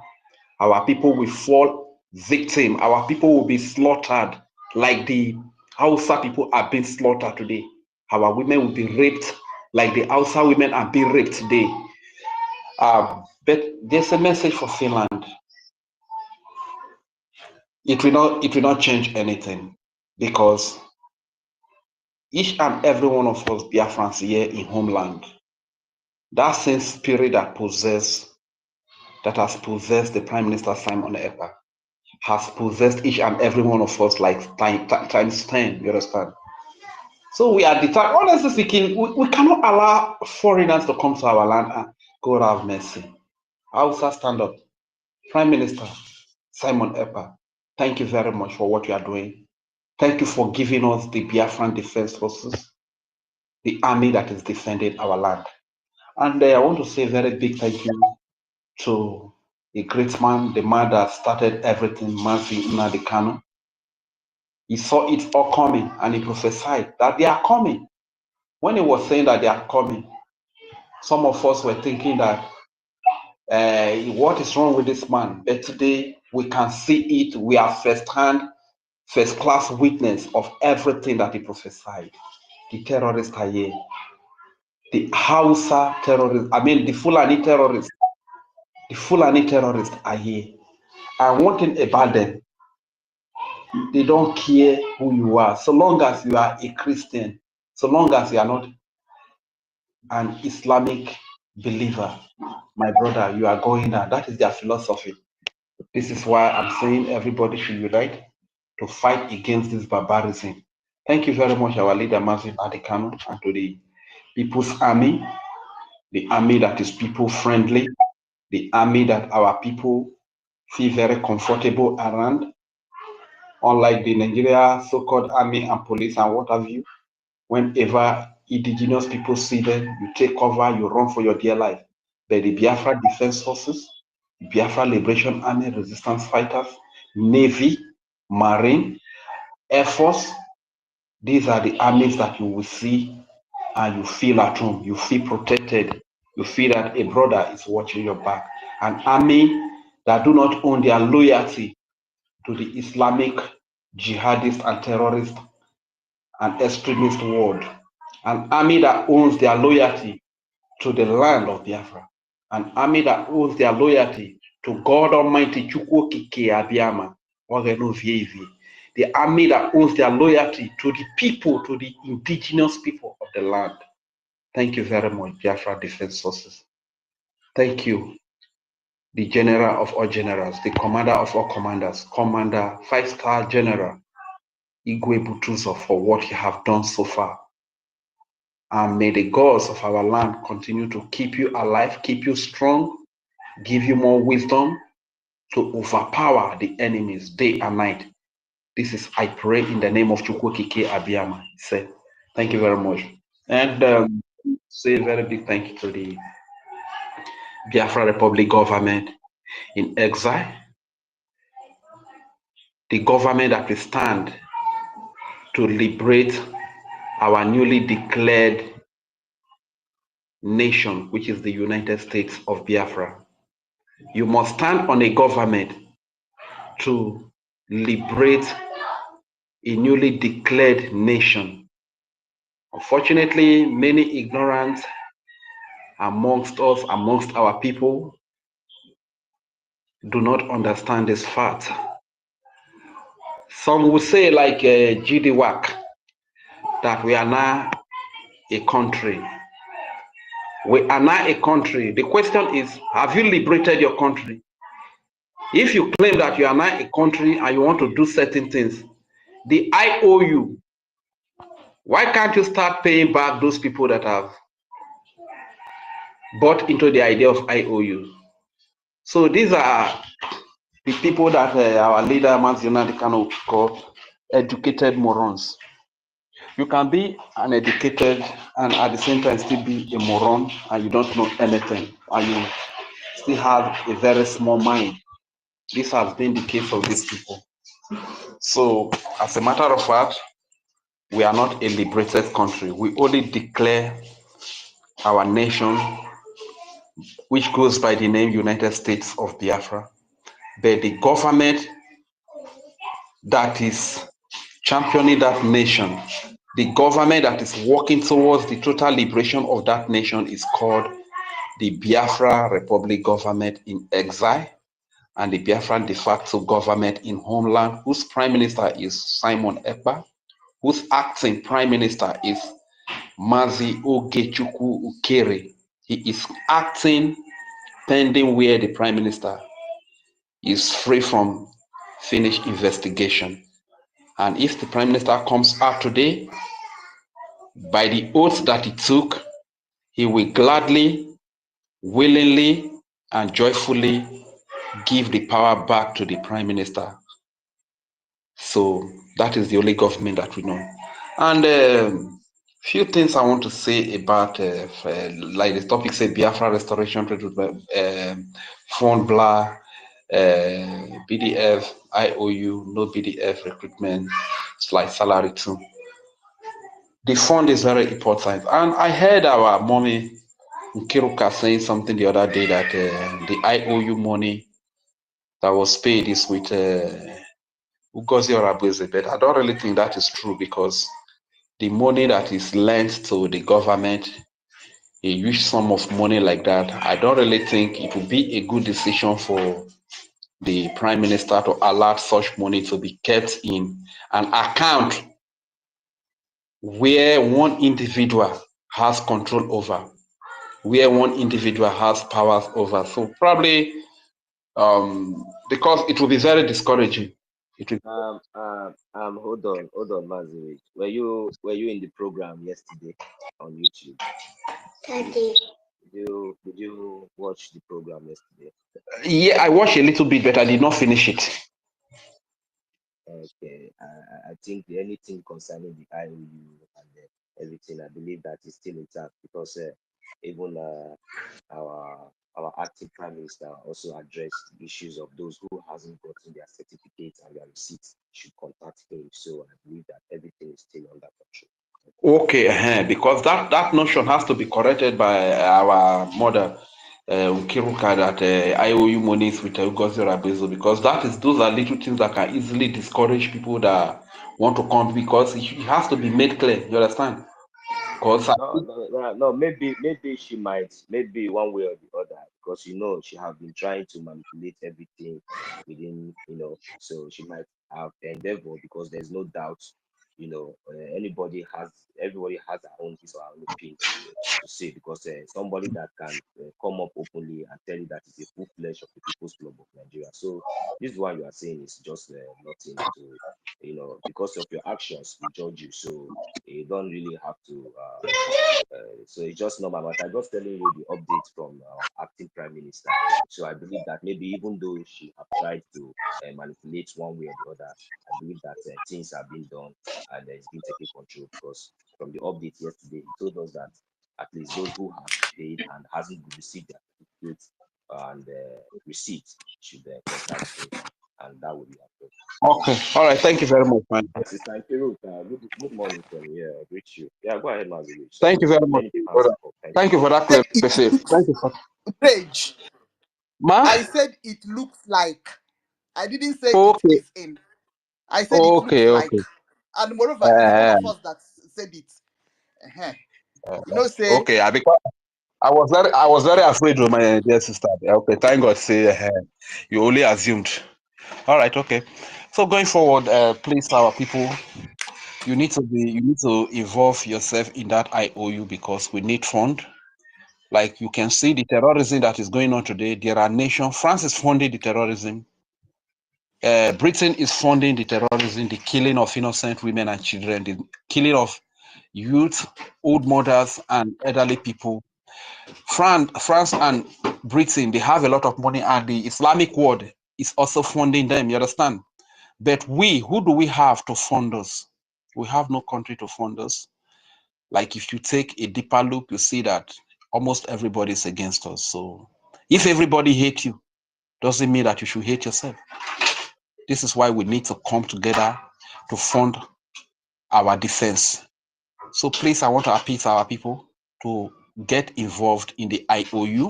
our people will fall victim. Our people will be slaughtered like the Hausa people are being slaughtered today. Our women will be raped like the Hausa women are being raped today. But there's a message for Finland. It will not change anything, because each and every one of us Biafrans here in homeland, that same spirit that has possessed the Prime Minister Simon Ekpa has possessed each and every one of us like times 10, you understand? So we are determined. Honestly speaking, we cannot allow foreigners to come to our land. And God have mercy. Hausa, stand up. Prime Minister Simon Ekpa, thank you very much for what you are doing. Thank you for giving us the Biafran Defense Forces, the army that is defending our land. And I want to say a very big thank you to a great man, the man that started everything, Mazi Nnamdi Kanu. He saw it all coming and he prophesied that they are coming. When he was saying that they are coming, some of us were thinking that what is wrong with this man? But today we can see it. We are first class witness of everything that he prophesied. The terrorists are here. The Hausa terrorists, the Fulani terrorists. The Fulani terrorists are here. And one thing about them, they don't care who you are. So long as you are a Christian, so long as you are not an Islamic believer, my brother, you are going down. That is their philosophy. This is why I'm saying everybody should unite to fight against this barbarism. Thank you very much, our leader, Mazi Nnamdi Kanu, and to the People's Army, the army that is people-friendly, the army that our people feel very comfortable around, unlike the Nigeria so-called army and police and what have you. Whenever indigenous people see them, you take cover, you run for your dear life. But the Biafra Defense Forces, Biafra Liberation Army, resistance fighters, Navy, Marine, Air Force, these are the armies that you will see and you feel at home, you feel protected, you feel that a brother is watching your back. An army that do not own their loyalty to the Islamic jihadist and terrorist and extremist world. An army that owns their loyalty to the land of Biafra. An army that owns their loyalty to God Almighty, Chukwu Okike Abiyama, the army that owns their loyalty to the people, to the indigenous people of the land. Thank you very much, Biafra Defense Forces. Thank you, the general of all generals, the commander of all commanders, Commander 5-star General Igwe Butuzo, for what you have done so far. And may the gods of our land continue to keep you alive, keep you strong, give you more wisdom to overpower the enemies day and night. This is, I pray, in the name of Chukwu Okike Abiyama. He said, thank you very much. And say a very big thank you to the Biafra Republic government in exile, the government that will stand to liberate our newly declared nation, which is the United States of Biafra. You must stand on a government to liberate a newly declared nation. Unfortunately, many ignorant amongst us, amongst our people, do not understand this fact. Some will say, like GDWAC, that we are now a country. We are now a country. The question is, have you liberated your country? If you claim that you are now a country and you want to do certain things, the IOU, why can't you start paying back those people that have bought into the idea of IOU? So these are the people that our leader, Mazi Nnamdi Kanu, called educated morons. You can be an educated and at the same time still be a moron and you don't know anything and you still have a very small mind. This has been the case of these people. So, as a matter of fact, we are not a liberated country. We only declare our nation, which goes by the name United States of Biafra. But the government that is championing that nation, the government that is working towards the total liberation of that nation is called the Biafra Republic Government in Exile and the Biafran de facto government in homeland, whose prime minister is Simon Ekpa, whose acting prime minister is Mazi Ogechukwu Ukere. He is acting pending where the prime minister is free from finished investigation. And if the prime minister comes out today, by the oath that he took, he will gladly, willingly, and joyfully give the power back to the prime minister. So that is the only government that we know. And few things I want to say about, like the topic say, Biafra Restoration Fund, blah, BDF, IOU, no BDF, recruitment, like salary too. The fund is very important. And I heard our mommy Nkiruka saying something the other day that the IOU money that was paid is with UGOZI or ABUZE, but I don't really think that is true because the money that is lent to the government, a huge sum of money like that, I don't really think it would be a good decision for the prime minister to allow such money to be kept in an account where one individual has control over, where one individual has powers over. So probably because it will be very discouraging. It will... Hold on, Mazi. Were you in the program yesterday on YouTube? Did you watch the program yesterday? Yeah, I watched a little bit, but I did not finish it. Okay, I think anything concerning the IOU and everything, I believe that is still intact because even our acting prime minister also addressed the issues of those who hasn't gotten their certificates and their receipts should contact him. So I believe that everything is still under control. Okay, because that notion has to be corrected by our mother, Nkiruka, that IOU monies with UGOZI Rabezo, because those are little things that can easily discourage people that want to come, because it has to be made clear. You understand? No, maybe she might, maybe one way or the other, because she have been trying to manipulate everything within, so she might have endeavored, because there's no doubt, everybody has their own piece or her own opinion to say, because somebody that can come up openly and tell you that it's a full flesh of the People's Club of Nigeria. So this one you are saying is just nothing to, because of your actions, we judge you. So you don't really have to. So it's just normal. But I'm just telling you the updates from acting prime minister. So I believe that maybe even though she have tried to manipulate one way or the other, I believe that things have been done and it's been taken control, because from the update yesterday, he told us that at least those who have paid and hasn't received their certificates and receipts should contact him, and that will be approved. Okay, all right. Thank you very much, man. Sister Peru, good morning from here. I greet you. Yeah, go ahead, Mazi. Thank you very much. Thank you for that clarification. Thank you for Page. Ma? I said it looks like. I didn't say okay. it is in. I said it looks like. And moreover, it's one of us that said it. Say. Okay, I was very afraid of my dear sister. Okay, thank God. Say you only assumed. All right, okay. So going forward, please, our people, you need to involve yourself in that IOU, because we need fund. Like you can see the terrorism that is going on today. There are nations. France is funding the terrorism. Britain is funding the terrorism, the killing of innocent women and children, the killing of youth, old mothers, and elderly people. France and Britain, they have a lot of money, and the Islamic world is also funding them. You understand? But who do we have to fund us? We have no country to fund us. Like if you take a deeper look, you see that almost everybody is against us. So if everybody hates you, doesn't mean that you should hate yourself. This is why we need to come together to fund our defense. So please, I want to appeal to our people to get involved in the IOU,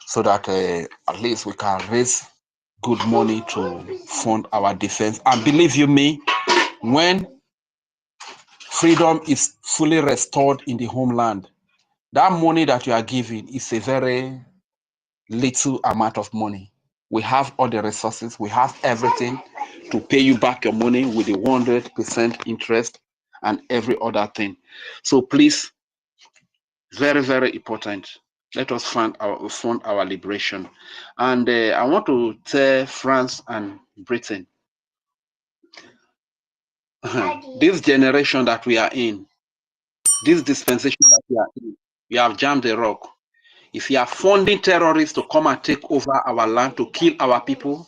so that at least we can raise good money to fund our defense. And believe you me, when freedom is fully restored in the homeland, that money that you are giving is a very little amount of money. We have all the resources, we have everything to pay you back your money with the 100% interest and every other thing. So please, very, very important. Let us fund our liberation. And I want to tell France and Britain, this generation that we are in, this dispensation that we are in, we have jammed the rock. If you are funding terrorists to come and take over our land, to kill our people,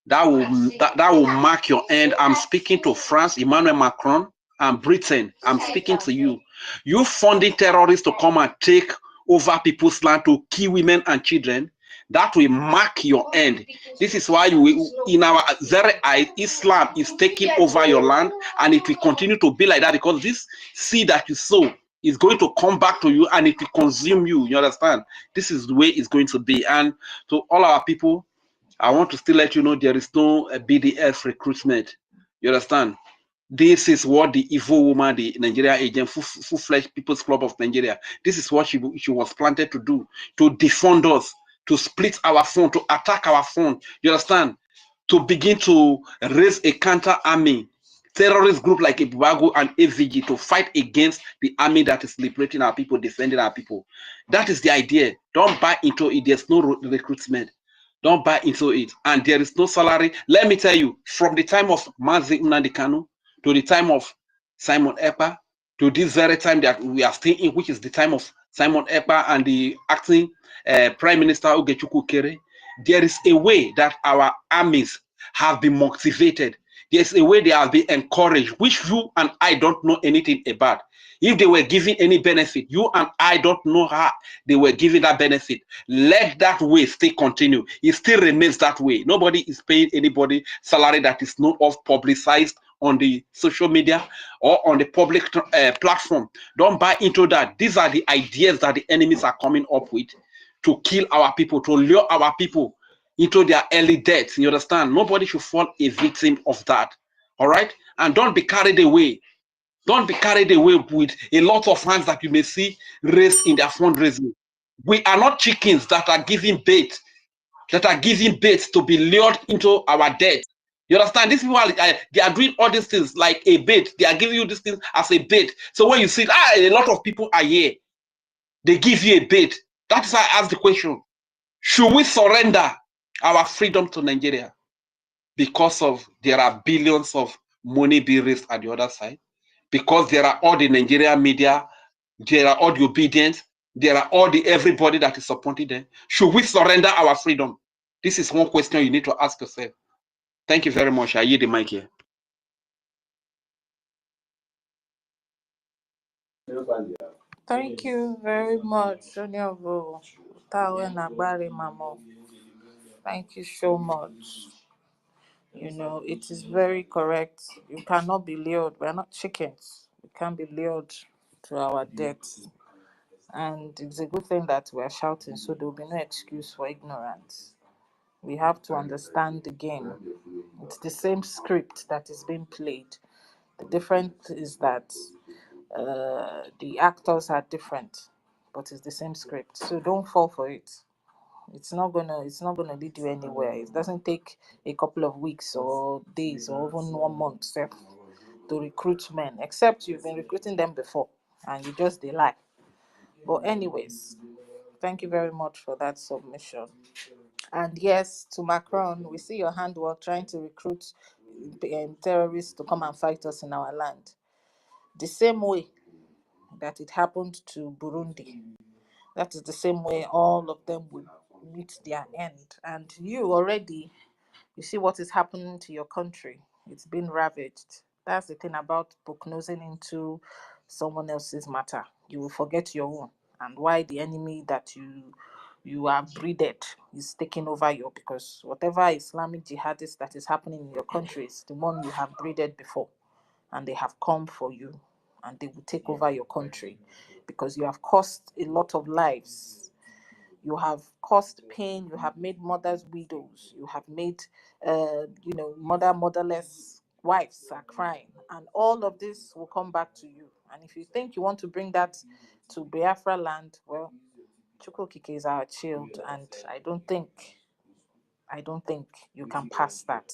that will mark your end. I'm speaking to France, Emmanuel Macron, and Britain. I'm speaking to you. You funding terrorists to come and take over people's land, to kill women and children, that will mark your end. This is why in our very eyes, Islam is taking over your land, and it will continue to be like that, because this seed that you sow is going to come back to you and it will consume you. You understand? This is the way it's going to be. And to all our people, I want to still let you know there is no BDF recruitment. You understand? This is what the evil woman, the Nigeria agent, full-fledged People's Club of Nigeria, this is what she was planted to do, to defund us, to split our phone, to attack our phone. You understand? To begin to raise a counter army, terrorist group like Ibuago and AVG, to fight against the army that is liberating our people, defending our people. That is the idea. Don't buy into it. There's no recruitment. Don't buy into it. And there is no salary. Let me tell you, from the time of Mazi Nnamdi Kanu to the time of Simon Ekpa, to this very time that we are still in, which is the time of Simon Ekpa and the acting Prime Minister Ogechukwu Kere, there is a way that our armies have been motivated. There's a way they have been encouraged, which you and I don't know anything about. If they were giving any benefit, you and I don't know how they were giving that benefit. Let that way still continue. It still remains that way. Nobody is paying anybody salary that is not publicized on the social media or on the public platform. Don't buy into that. These are the ideas that the enemies are coming up with to kill our people, to lure our people into their early death. You understand? Nobody should fall a victim of that. All right? And don't be carried away. Don't be carried away with a lot of hands that you may see raised in their fundraising. We are not chickens that are giving bait, to be lured into our death. You understand? These people they are doing all these things like a bait. They are giving you these things as a bait. So when you see a lot of people are here, they give you a bait. That is why I ask the question: should we surrender our freedom to Nigeria because of there are billions of money being raised at the other side? Because there are all the Nigerian media, there are all the obedience, there are all the everybody that is supporting them. Should we surrender our freedom? This is one question you need to ask yourself. Thank you very much. I yield the mic here. Thank you very much, Onyovo. Thank you so much. You know, it is very correct. You cannot be lured. We're not chickens. We can't be lured to our death. And it's a good thing that we're shouting, so there will be no excuse for ignorance. We have to understand the game. It's the same script that is being played. The difference is that the actors are different, but it's the same script. So don't fall for it. It's not gonna lead you anywhere. It doesn't take a couple of weeks or days or even 1 month to recruit men, except you've been recruiting them before and you just lie. But anyways, thank you very much for that submission. And yes, to Macron, we see your handwork trying to recruit terrorists to come and fight us in our land. The same way that it happened to Burundi. That is the same way all of them will meet their end. And you already, you see what is happening to your country. It's been ravaged. That's the thing about prognosing into someone else's matter. You will forget your own, and why the enemy that you are breeded is taking over you, because whatever Islamic jihadist that is happening in your country is the one you have breeded before, and they have come for you, and they will take over your country because you have cost a lot of lives. You have caused pain. You have made mothers widows. You have made, motherless wives are crying, and all of this will come back to you. And if you think you want to bring that to Biafra land, well, Chukwukike is our shield, and I don't think you can pass that.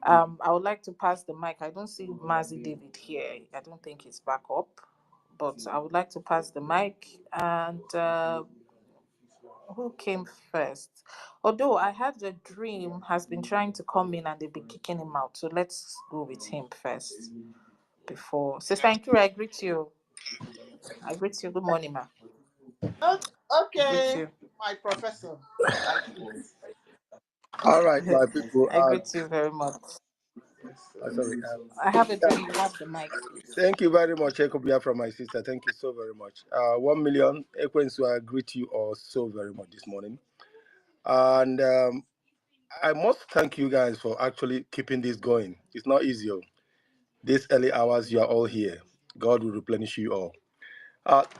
I would like to pass the mic. I don't see Mazi David here. I don't think he's back up, but I would like to pass the mic. And who came first? Although I had a dream has been trying to come in and they've been kicking him out. So let's go with him first before. Sister Nkira, I greet you. Good morning, ma. I greet Okay, you. my professor. All right, my people. I greet you very much. Sorry. I have a dream. You have the mic, please. Thank you very much, Ekobia, from my sister. Thank you so very much. 1 million. Ekwensu, I greet you all so very much this morning. And I must thank you guys for actually keeping this going. It's not easy. These early hours, you are all here. God will replenish you all.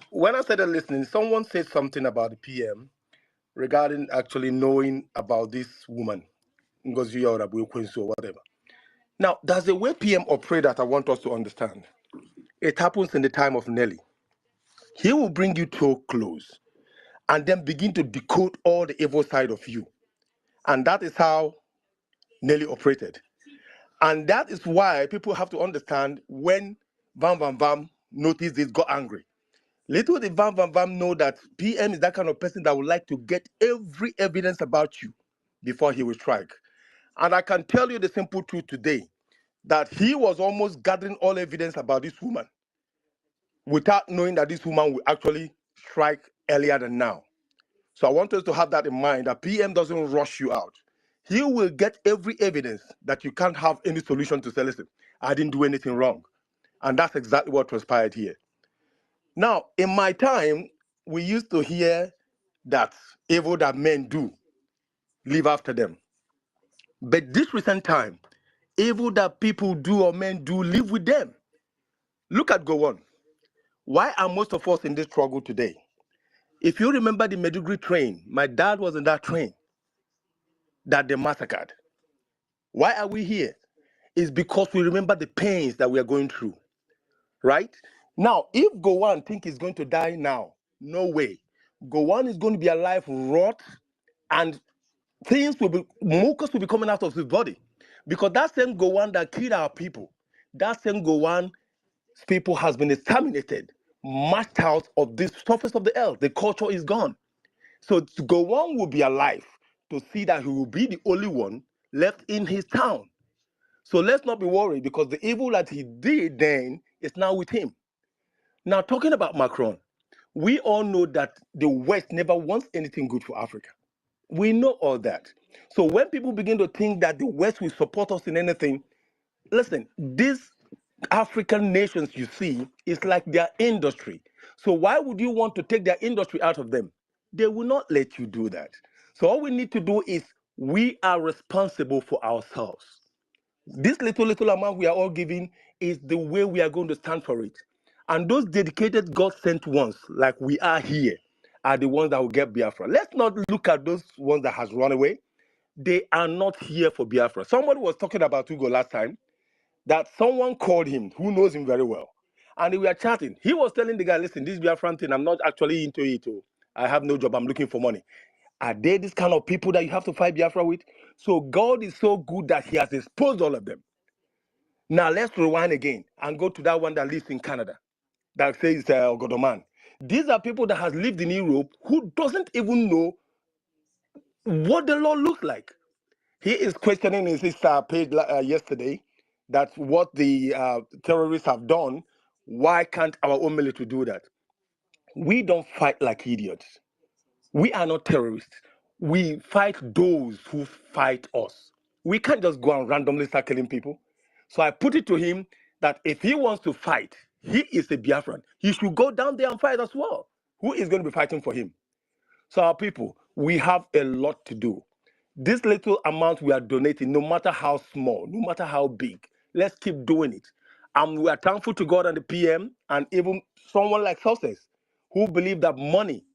When I started listening, someone said something about the PM regarding actually knowing about this woman, Ngozi or Ekwensu or whatever. Now, there's a way PM operate that I want us to understand. It happens in the time of Nelly. He will bring you too close and then begin to decode all the evil side of you. And that is how Nelly operated. And that is why people have to understand when Vam Vam Vam noticed this, got angry. Little did Vam Vam Vam know that PM is that kind of person that would like to get every evidence about you before he will strike. And I can tell you the simple truth today, that he was almost gathering all evidence about this woman without knowing that this woman will actually strike earlier than now. So I want us to have that in mind, that PM doesn't rush you out. He will get every evidence that you can't have any solution to say, listen, I didn't do anything wrong. And that's exactly what transpired here. Now, in my time, we used to hear that evil that men do, live after them. But this recent time, evil that people do or men do, live with them. Look at Gowon. Why are most of us in this struggle today? If you remember the Medugri train, my dad was in that train that they massacred. Why are we here? It's because we remember the pains that we are going through, right? Now, if Gowon think he's going to die now, no way. Gowon is going to be alive, rot, and mucus will be coming out of his body. Because that same Gowon that killed our people, that same Gowon people has been exterminated, mashed out of the surface of the earth. The culture is gone. So Gowon will be alive to see that he will be the only one left in his town. So let's not be worried, because the evil that he did then is now with him. Now, talking about Macron, we all know that the West never wants anything good for Africa. We know all that. So when people begin to think that the West will support us in anything, listen, these African nations you see is like their industry. So why would you want to take their industry out of them? They will not let you do that. So all we need to do is we are responsible for ourselves. This little amount we are all giving is the way we are going to stand for it. And those dedicated God-sent ones, like we are here, are the ones that will get Biafra. Let's not look at those ones that has run away. They are not here for Biafra. Somebody was talking about Hugo last time, that someone called him who knows him very well. And we were chatting. He was telling the guy, listen, this Biafran thing, I'm not actually into it. I have no job. I'm looking for money. Are they this kind of people that you have to fight Biafra with? So God is so good that he has exposed all of them. Now let's rewind again and go to that one that lives in Canada, that says Ogodoman. These are people that has lived in Europe who doesn't even know what the law looks like. He is questioning his page yesterday that what the terrorists have done, why can't our own military do that? We don't fight like idiots. We are not terrorists. we fight those who fight us. We can't just go and randomly start killing people. So I put it to him that if he wants to fight, he is a Biafran. He should go down there and fight as well. Who is going to be fighting for him? So our people, we have a lot to do. This little amount we are donating, no matter how small, no matter how big, let's keep doing it. And we are thankful to God and the PM and even someone like Success who believe that money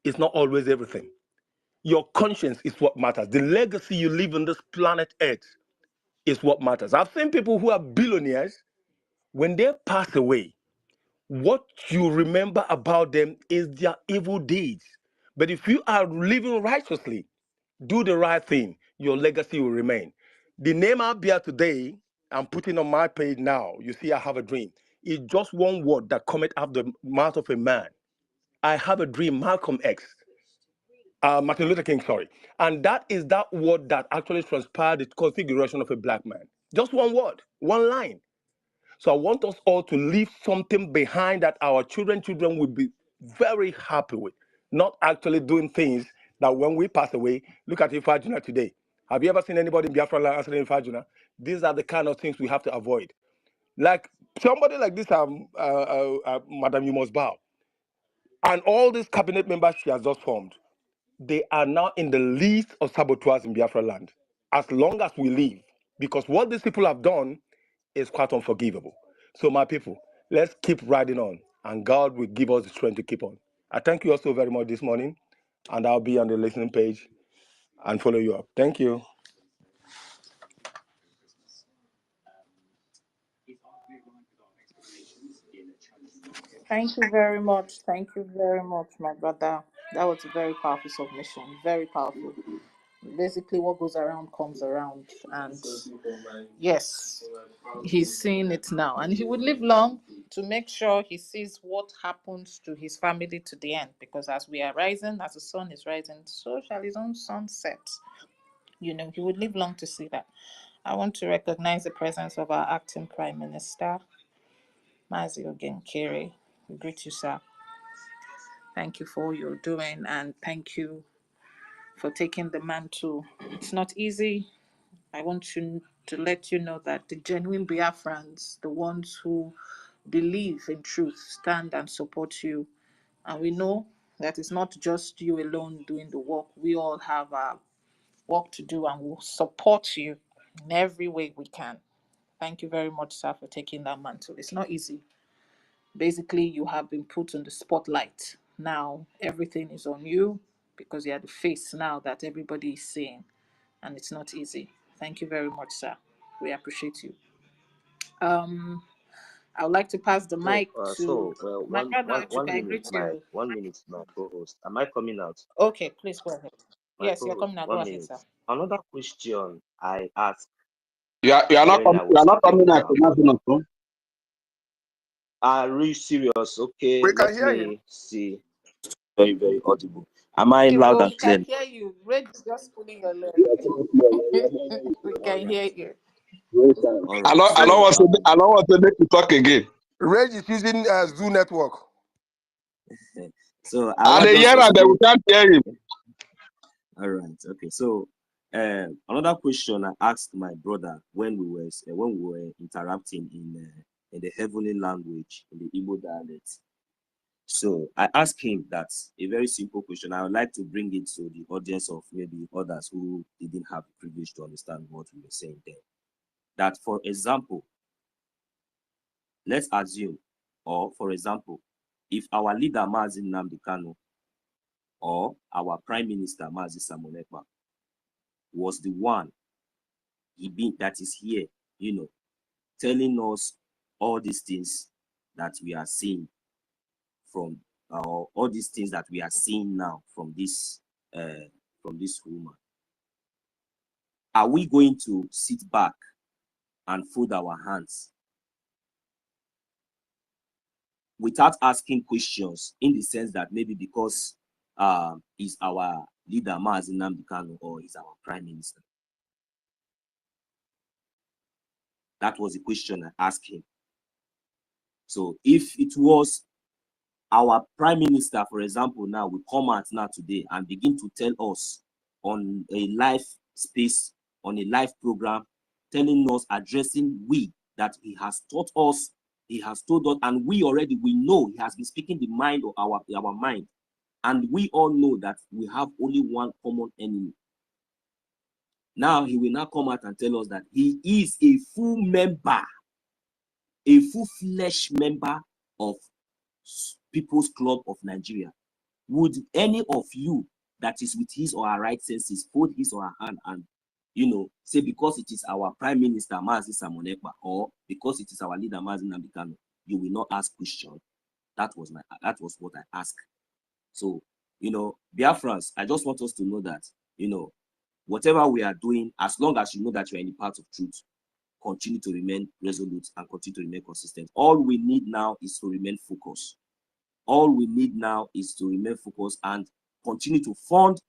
is not always everything. Your conscience is what matters. The legacy you leave on this planet Earth is what matters. I've seen people who are billionaires, when they pass away, what you remember about them is their evil deeds. But if you are living righteously, do the right thing, your legacy will remain. The name I bear today, I'm putting on my page now. You see, I have a dream. It's just one word that cometh out the mouth of a man. I have a dream, Malcolm X. Martin Luther King, sorry. And that is that word that actually transpired the configuration of a black man. Just one word, one line. So I want us all to leave something behind that our children will be very happy with. Not actually doing things that when we pass away, look at Ifajuna today. Have you ever seen anybody in Biafra land answering Ifajuna? These are the kind of things we have to avoid. Like somebody like this, Madam You Must Bow, and all these cabinet members she has just formed, they are now in the list of saboteurs in Biafra land, as long as we live. Because what these people have done is quite unforgivable. So my people, let's keep riding on, and God will give us the strength to keep on. I thank you all so very much this morning, and I'll be on the listening page and follow you up. Thank you. Thank you very much. Thank you very much, my brother. That was a very powerful submission. Very powerful. Basically, what goes around comes around. And yes, he's seeing it now. And he would live long to make sure he sees what happens to his family to the end. Because as we are rising, as the sun is rising, so shall his own sun set. You know, he would live long to see that. I want to recognize the presence of our acting Prime Minister, Mazi Ogenkere. We greet you, sir. Thank you for all you're doing, and thank you for taking the mantle. It's not easy. I want you to let you know that the genuine Biafrans, the ones who believe in truth, stand and support you. And we know that it's not just you alone doing the work. We all have our work to do, and we'll support you in every way we can. Thank you very much, sir, for taking that mantle. It's not easy. Basically, you have been put on the spotlight. Now everything is on you because you are the face now that everybody is seeing, and it's not easy. Thank you very much, sir. We appreciate you. I would like to pass the mic to my brother. One I minute, greet you. 1 minute, my co-host. Am I coming out? Okay, please go ahead. My Yes, you're co-host, coming out. Go 1 ahead, minute. sir. Another question I asked You are not when I was coming having out to National. are you serious? Okay, We can let hear him. me see. Very, very audible. Am I loud Well, and we clear? can hear you. Red is just pulling your leg. We All can hear right. you. All I right. don't So I don't want to make you talk again. Rage is using Zoo Network. so I And want the us year to and they explain. can't hear him. All right. Okay. So another question I asked my brother when we were interacting in the heavenly language, in the Igbo dialect. So I asked him that a very simple question. I would like to bring it to the audience of maybe others who didn't have the privilege to understand what we were saying there. That, for example, let's assume, or for example, if our leader Mazi Nnamdi Kanu or our Prime Minister Mazi Samonekpa was the one that is here, telling us all these things that we are seeing from all these things that we are seeing now from this woman. Are we going to sit back and fold our hands without asking questions, in the sense that maybe because is our leader Mazi Nnamdi Kanu or is our Prime Minister? That was the question I asked him. So if it was our Prime Minister, for example, now will come out now today and begin to tell us on a live space, on a live program, telling us, addressing we that he has taught us, he has told us, and we know he has been speaking the mind of our mind. And we all know that we have only one common enemy. Now he will now come out and tell us that he is a full member, a full-fledged member of People's Club of Nigeria. Would any of you that is with his or her right senses hold his or her hand and, say because it is our Prime Minister, Mazi Samonekba, or because it is our leader, Mazi Nambikano, you will not ask question? That was what I asked. So, Biafrans, I just want us to know that, whatever we are doing, as long as you know that you are in the path of truth, continue to remain resolute and continue to remain consistent. All we need now is to remain focused. All we need now is to remain focused and continue to fund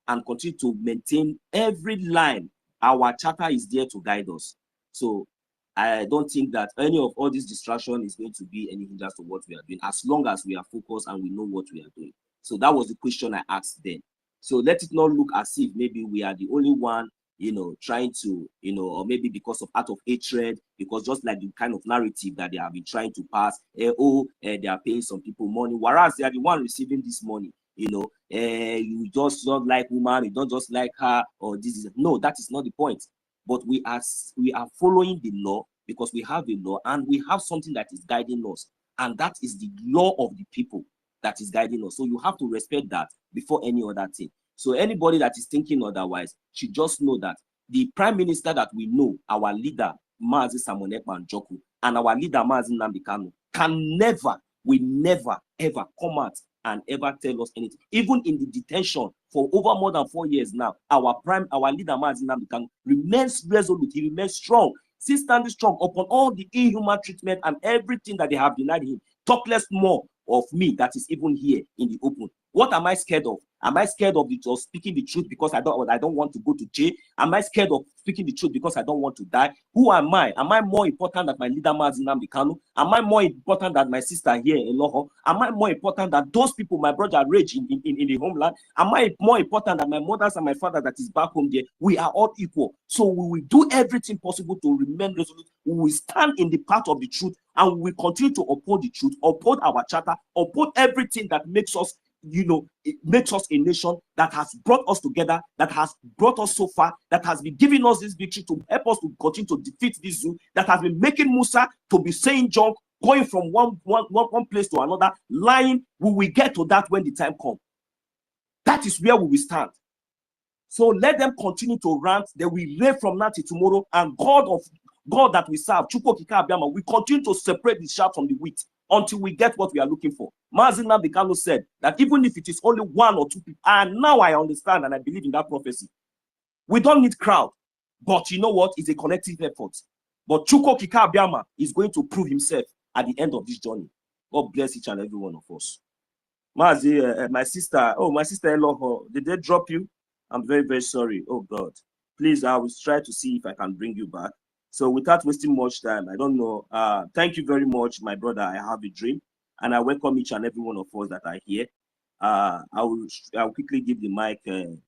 and continue to maintain every line. Our charter is there to guide us. So I don't think that any of all this distraction is going to be any hindrance to what we are doing, as long as we are focused and we know what we are doing. So that was the question I asked then. So let it not look as if maybe we are the only one, trying to, or maybe because of out of hatred, because just like the kind of narrative that they have been trying to pass, they are paying some people money, whereas they are the one receiving this money. You just don't like woman, you don't just like her, or this is no, that is not the point. But we are following the law because we have a law and we have something that is guiding us, and that is the law of the people that is guiding us. So you have to respect that before any other thing. So anybody that is thinking otherwise should just know that the Prime Minister that we know, our leader Mazi Samonekba Njoku, and our leader Mazi Nnamdi Kanu, will never ever come out and ever tell us anything. Even in the detention for over more than 4 years now, our leader Mazi Nnamdi Kanu remains resolute. He remains strong, still standing strong upon all the inhuman treatment and everything that they have denied him. Talk less more of me that is even here in the open. What am I scared of? Am I scared of speaking the truth because I don't want to go to jail? Am I scared of speaking the truth because I don't want to die? Who am I? Am I more important than my leader Mazi Nnamdi Kanu? Am I more important than my sister here in Loho? Am I more important than those people, my brother Rage in the homeland? Am I more important than my mothers and my father that is back home there? We are all equal. So we will do everything possible to remain resolute. We will stand in the path of the truth and we will continue to uphold the truth, uphold our charter, uphold everything that makes us, it makes us a nation that has brought us together, that has brought us so far, that has been giving us this victory to help us to continue to defeat this zoo, that has been making Musa to be saying junk, going from one place to another, lying. We will get to that when the time comes. That is where we will stand. So let them continue to rant. They will rain from now till tomorrow, and God that we serve, Chukwu Okike-Abịama, we continue to separate the chaff from the wheat until we get what we are looking for. Mazi Nnamdi Kanu said that even if it is only 1 or 2 people, and now I understand and I believe in that prophecy, we don't need crowd, but you know what? It's a collective effort. But Chukwu Okike-Abịama is going to prove himself at the end of this journey. God bless each and every one of us. Mazi, my sister-in-law, did they drop you? I'm very, very sorry. Oh God, please, I will try to see if I can bring you back. So without wasting much time, I don't know. Thank you very much, my brother. I have a dream, and I welcome each and every one of us that are here. I'll quickly give the mic to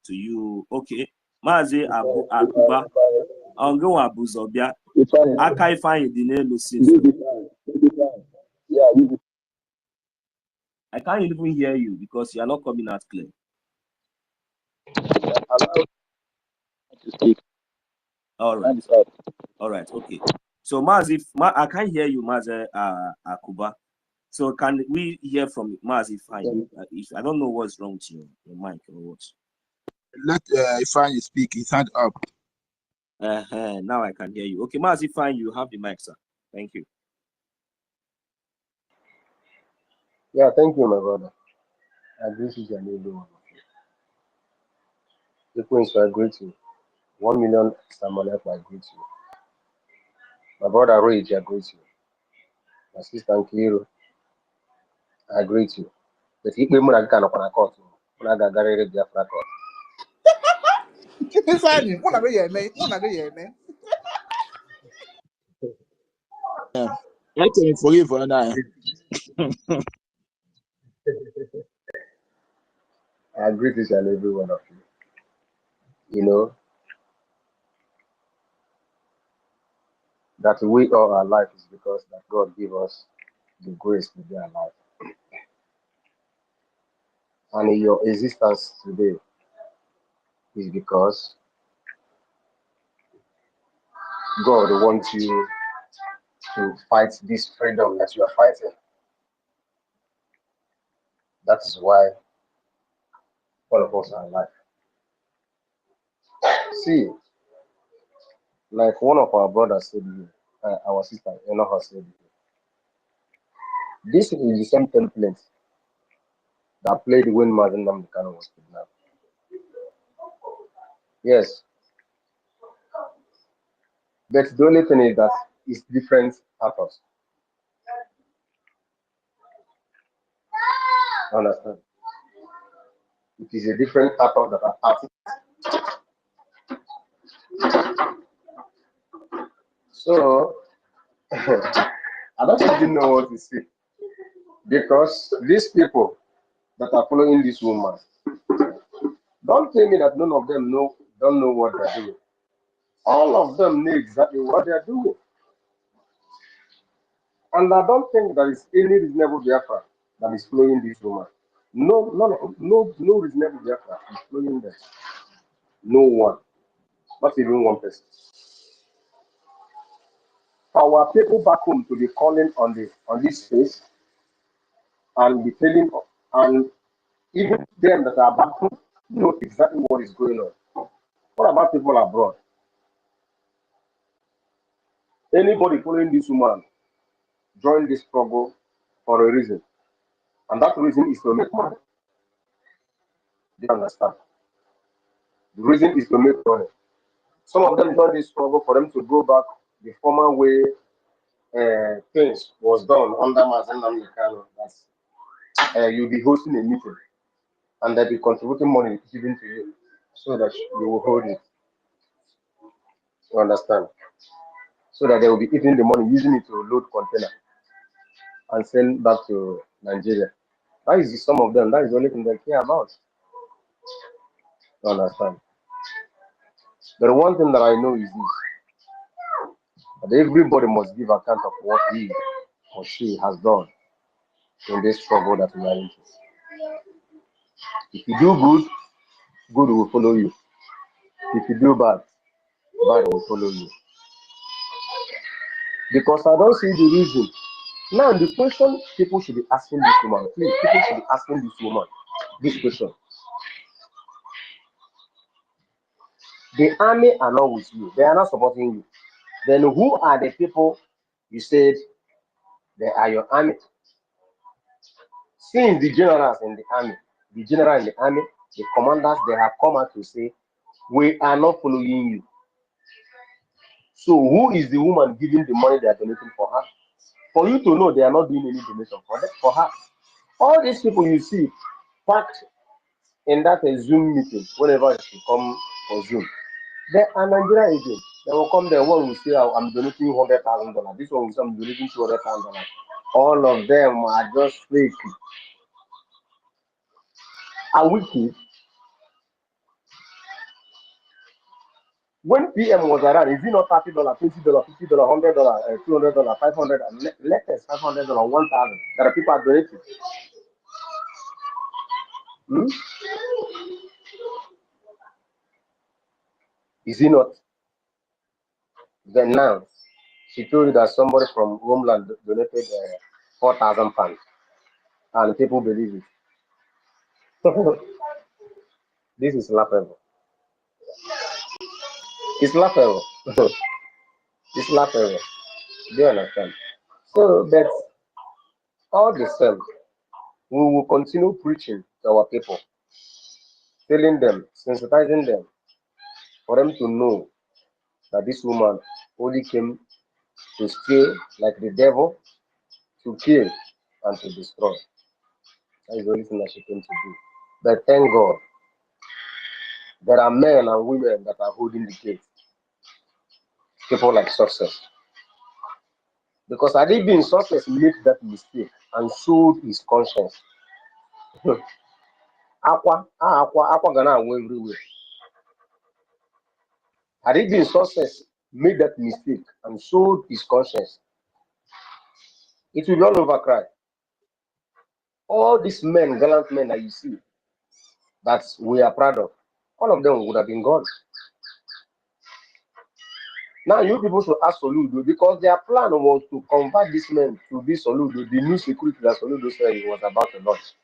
you. Okay, Mazi Akuba, Ongo Abuzobia, Akai Fine Dinelo since. I can't even hear you because you are not coming out clear. To speak. All right, okay. So Mazi, I can't hear you, Mazi Akuba. So can we hear from Mazi Fine? I don't know what's wrong with your mic or what. Let Ifeanyi speak. His hand up. Now I can hear you. Okay, Mazi Fine, you have the mic, sir. Thank you. Yeah, thank you, my brother. I greet you and everyone. The Queens, I greet you. 1 million Samonekba, I greet you. My brother Rage, I greet you. My sister Nkiru, I greet you. But if you want to go to court, you have to go to Biafra court. I can forgive for now. I greet each and every one of you. you know, that we all are alive is because that God gave us the grace to be alive. And in your existence today is because God wants you to fight this freedom that you are fighting. That is why all of us are alive. See, like one of our brothers said here, our sister Enoch said here, this is the same template that played when Mazen Namdekan was kidnapped. Yes, but the only thing is that it's different purpose. Understand? It is a different purpose that are acting. So I don't even know what to say because these people that are following this woman, don't tell me that none of them don't know what they're doing. All of them know exactly what they're doing. And I don't think there is any reasonable Biafra that is following this woman. No reasonable Biafra is following them. No one. Not even one person. Our people back home to be calling on this space and be telling, and even them that are back home know exactly what is going on. What about people abroad? Anybody following this woman join this struggle for a reason, and that reason is to make money. Do you understand? The reason is to make money. Some of them join this struggle for them to go back the former way things was done under Mazen Namdekan. That's you'll be hosting a meeting and they'll be contributing money given to you so that you will hold it. You understand? So that they will be eating the money, using it to load container and send back to Nigeria. That is some of them. That is the only thing they care about. You understand? But one thing that I know is this: that everybody must give account of what he or she has done in this struggle that we are into. If you do good, good will follow you. If you do bad, bad will follow you. Because I don't see the reason. Now, the question people should be asking this woman, please, people should be asking this woman this question. The army are not with you, they are not supporting you. Then who are the people you said they are your army? Since the generals in the army, the general in the army, the commanders, they have come out to say, we are not following you. So who is the woman giving the money they are donating for her? For you to know they are not doing any donation for her. All these people you see packed in that Zoom meeting, whenever she come for Zoom, they are Nigerian agents. They will come there, one will say, I'm donating $100,000. This one will say, I'm donating $200,000. All of them are just fake. Are we kids? When PM was around, is it not $30, $20, $50, $100, $200, $500, latest $500, $1,000 that people are donating? Is it not? Then now, she told you that somebody from Homeland donated 4,000 pounds, and people believe it. This is laughable. It's laughable. It's laughable. Do you understand? So that all the same, we will continue preaching to our people, telling them, sensitizing them, for them to know that this woman only came to steal like the devil, to kill and to destroy. That is the only thing that she came to do. But thank God, there are men and women that are holding the gate. People like Success. Because had he been Success, made that mistake and showed his conscience. Aqua gonna go everywhere. Had it been success made that mistake and showed his conscience, it will all over cry. All these men, gallant men that you see, that we are proud of, all of them would have been gone. Now you people should ask Soludo, because their plan was to convert these men to be Soludo, the new security that Soludo said he was about to launch.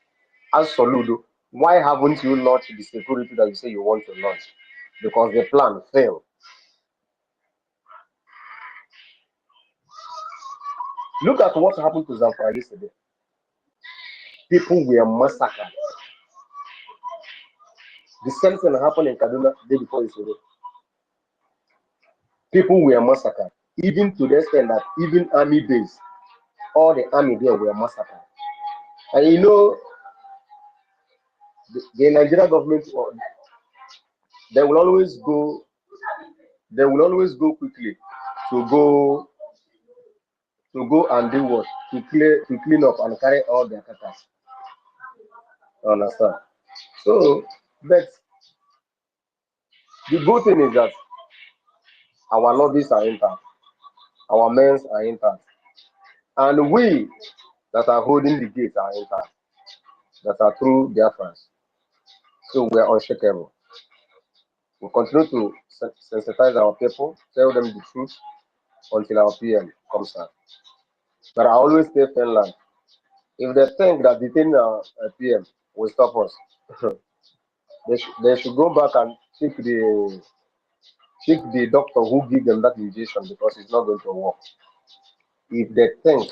Ask Soludo, why haven't you launched the security that you say you want to launch? Because the plan failed. Look at what happened to Zamfara yesterday. People were massacred. The same thing happened in Kaduna the day before yesterday. People were massacred, even to the extent that even army base, all the army there were massacred. And you know, the Nigerian government, they will always go quickly to go and do what? To clean up and carry all their carcass. Understand? So, but the good thing is that our lobbies are intact, our men are intact, and we that are holding the gate are intact, that are through BIAFRANS. So we are unshakable. We continue to sensitize our people, tell them the truth until our PM comes out. But I always tell Finland, if they think that detaining our PM will stop us, they should go back and check the doctor who give them that injection, because it's not going to work. If they think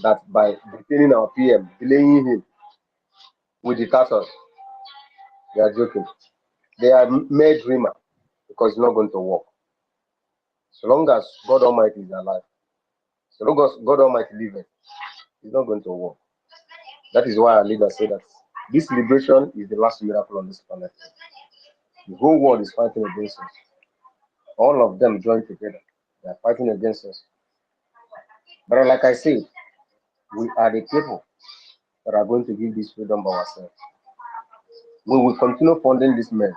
that by detaining our PM, delaying him, will detach us, they are joking. They are mere dreamer, because it's not going to work. So long as God Almighty is alive, so long as God Almighty lives, it's not going to work. That is why our leader said that this liberation is the last miracle on this planet. The whole world is fighting against us. All of them joined together. They are fighting against us. But like I said, we are the people that are going to give this freedom by ourselves. We will continue funding these men,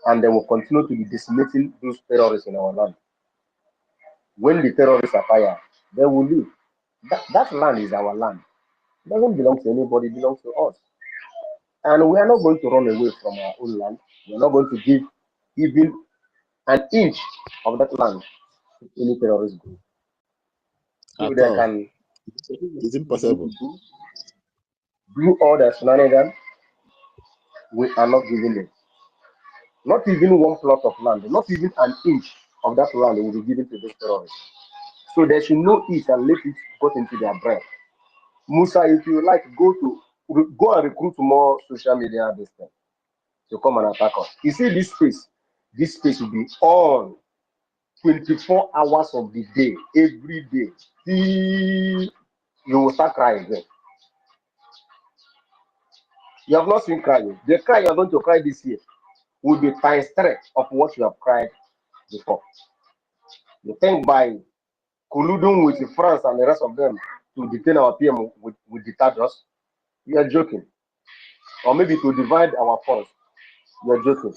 and they will continue to be decimating those terrorists in our land. When the terrorists are fired, they will leave. That land is our land. It doesn't belong to anybody, it belongs to us. And we are not going to run away from our own land. We are not going to give even an inch of that land to any terrorist group. So they can it's impossible. Do all the shenanigans. We are not giving them. Not even one plot of land, not even an inch of that land will be given to these terrorists. So they should know it and let it go into their brain. Musa, if you like, go and recruit more social media this time to come and attack us. You see this space will be on 24 hours of the day, every day. You will start crying again. You have not seen crying. The cry you are going to cry this year will be times 3 of what you have cried before. You think by colluding with France and the rest of them to detain our PM with detach us? You are joking. Or maybe to divide our force? You are joking.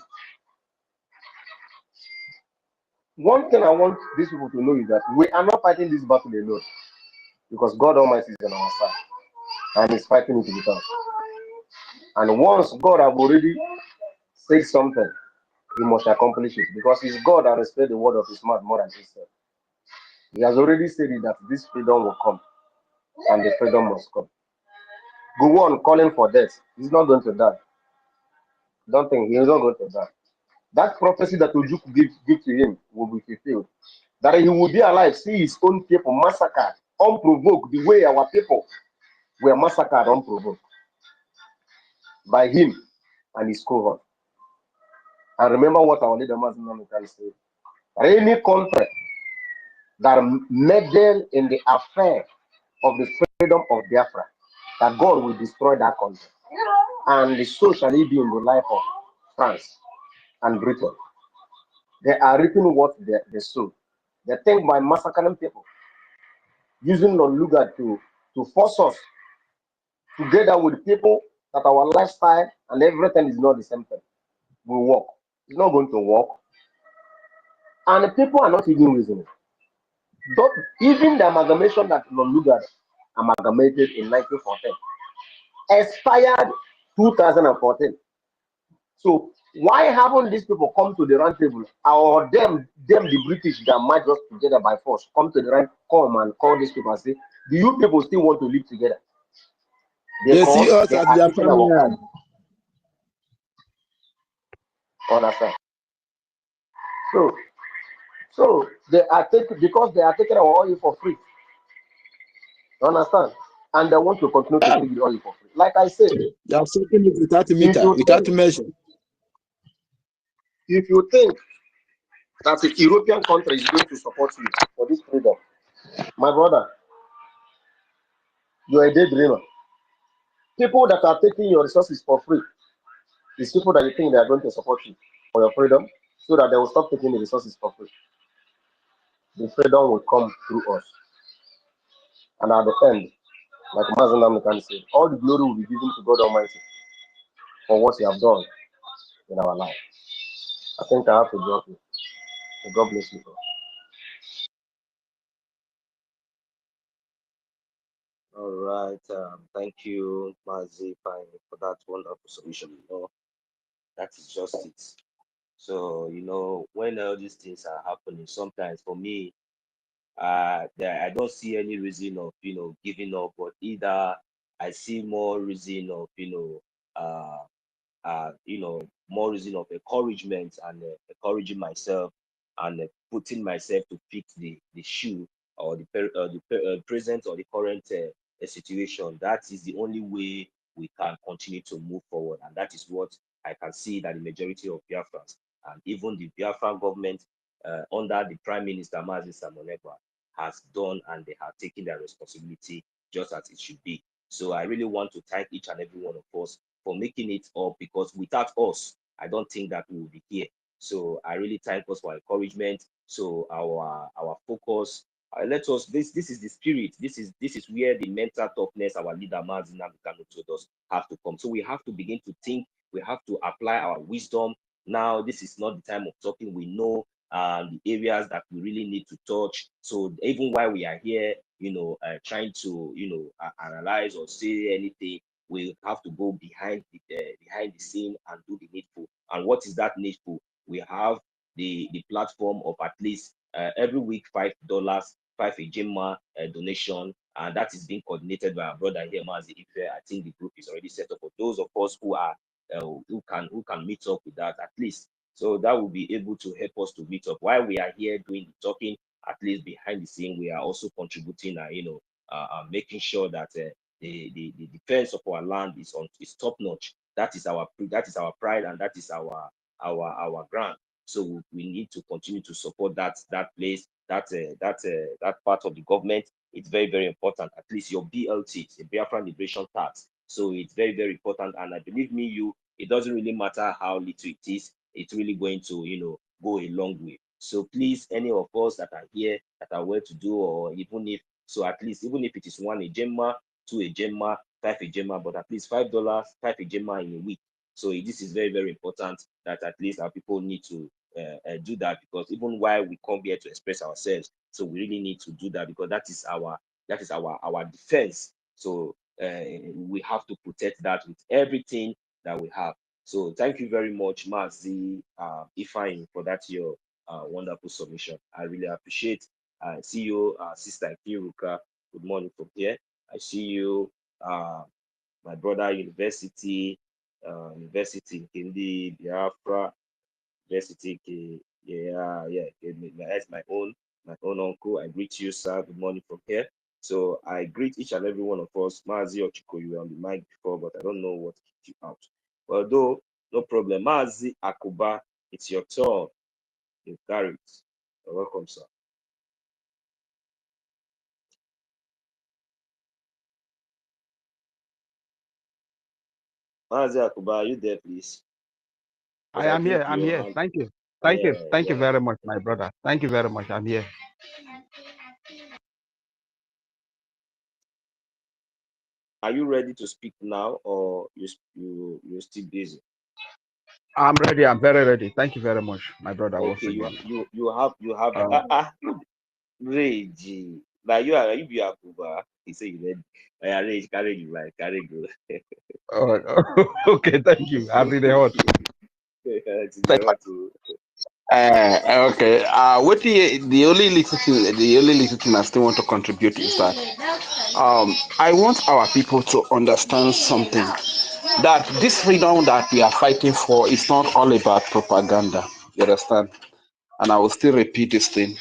One thing I want these people to know is that we are not fighting this battle alone, because God Almighty is on our side and is fighting it with us. And once God has already said something, he must accomplish it, because it's God that respects the word of his mouth more than himself. He has already said it, that this freedom will come, and the freedom must come. Go on calling for death. He's not going to die. Don't think he's not going to die. That prophecy that Ojukwu give to him will be fulfilled. That he will be alive, see his own people massacred, unprovoked, the way our people were massacred unprovoked by him and his cohort. And remember what our leader Mazin can say. Any country that meddle in the affair of the freedom of Biafra, that God will destroy that country. And so shall it be in the life of France and Britain. They are reaping what they sow. They think by massacring people, using non-lugar to force us together with people that our lifestyle and everything is not the same thing. We work. It's not going to work. And the people are not even reasoning. Even the amalgamation that Lugard amalgamated in 1914 expired 2014. So why haven't these people come to the round table, or them the British that might just together by force come to the round, come and call these people and say, do you people still want to live together? They see Because us they as are their taking our family. pride. Understand? So they are taking, because they are taking our oil for free. Understand? And they want to continue to Yeah. take the oil for free. Like I said, They are taking it without if meter, you without think, measure. if you think that a European country is going to support you for this freedom, my brother, you are a daydreamer. People that are taking your resources for free is people that you think they are going to support you for your freedom, so that they will stop taking the resources for free. The freedom will come through us. And at the end, like Mazen Namdekan said, all the glory will be given to God Almighty for what He have done in our life. I think I have to drop it. God bless you. All right. Thank you, Mazi, for that wonderful solution. That is just it. So, when all these things are happening, sometimes for me, I don't see any reason of giving up, but either I see more reason of more reason of encouragement and encouraging myself and putting myself to fit the shoe or the present or the current situation. That is the only way we can continue to move forward, and that is what I can see that the majority of Biafrans and even the Biafran government under the Prime Minister Mazi Samonegwa has done, and they have taken their responsibility just as it should be. So I really want to thank each and every one of us for making it up, because without us, I don't think that we will be here. So I really thank us for encouragement. So our focus, let us, this is the spirit. This is where the mental toughness our leader Mazi Namdekan told us have to come. So we have to begin to think. We have to apply our wisdom. Now this is not the time of talking. We know the areas that we really need to touch. So even while we are here, trying to analyze or say anything, we have to go behind the scene and do the needful. And what is that needful? We have the platform of at least every week $5, 5 Ejima donation, and that is being coordinated by our brother here, Mazi Ife. I think the group is already set up for those of us who are who can meet up with that at least. So that will be able to help us to meet up while we are here doing the talking. At least behind the scene, we are also contributing and making sure that the defense of our land is top notch. That is our pride, and that is our ground. So we need to continue to support that place, that part of the government. It's very, very important. At least your BLT, the Biafran Liberation Tax. So it's very, very important. And I believe me, it doesn't really matter how little it is. It's really going to go a long way. So please, any of us that are here that are well to do, or even if it is 1 Ejima, 2 Ejima, 5 Ejima, but at least $5, 5 Ejima in a week. So this is very, very important that at least our people need to do that, because even while we come here to express ourselves, so we really need to do that, because that is our defense. So we have to protect that with everything that we have. So thank you very much, Mazi Ifeanyi, for that your wonderful submission. I really appreciate. I see you, Sister Kiruka. Good morning from here. I see you, my brother, University Kindi, Biafra, University. Yeah. That's my own uncle. I greet you, sir. Good morning from here. So I greet each and every one of us. Mazi Ochiko, you were on the mic before, but I don't know what kicked you out. Although, no problem. Mazi Akuba, it's your turn. You carry it. You're welcome, sir. Mazi Akuba, are you there, please? I am here. I'm here. Thank you. Thank you. Thank you very much, my brother. Thank you very much. I'm here. Are you ready to speak now, or you're still busy? I'm ready. I'm very ready. Thank you very much, my brother. Once Okay, again. you have Reggie. Now you be a Kuba. He say you ready. I arrange carry you like carry go. Okay, thank you. I'm really hot. Okay. What the only little thing I still want to contribute is that I want our people to understand something, that this freedom that we are fighting for is not all about propaganda. You understand? And I will still repeat this thing,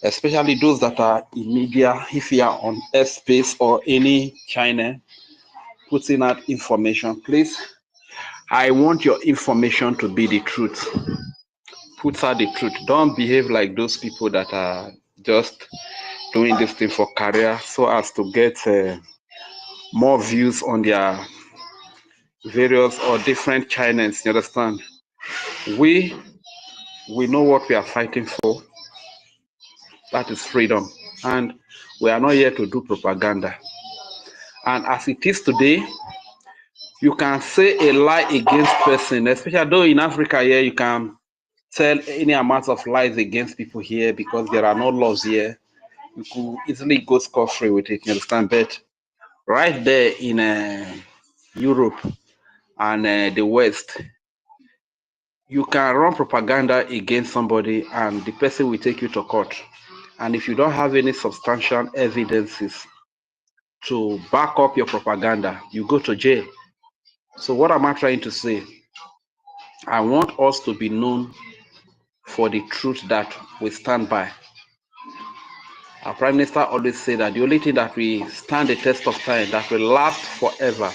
especially those that are in media. If you are on airspace or any channel putting out information, please, I want your information to be the truth. Put out the truth. Don't behave like those people that are just doing this thing for career so as to get more views on their various or different channels. You understand? We know what we are fighting for. That is freedom. And we are not here to do propaganda. And as it is today, you can say a lie against person, especially though in Africa here, you can tell any amount of lies against people here because there are no laws here. You could easily go scot-free with it, you understand? But right there in Europe and the West, you can run propaganda against somebody and the person will take you to court. And if you don't have any substantial evidences to back up your propaganda, you go to jail. So what am I trying to say? I want us to be known for the truth that we stand by. Our Prime Minister always said that the only thing that will stand the test of time, that will last forever,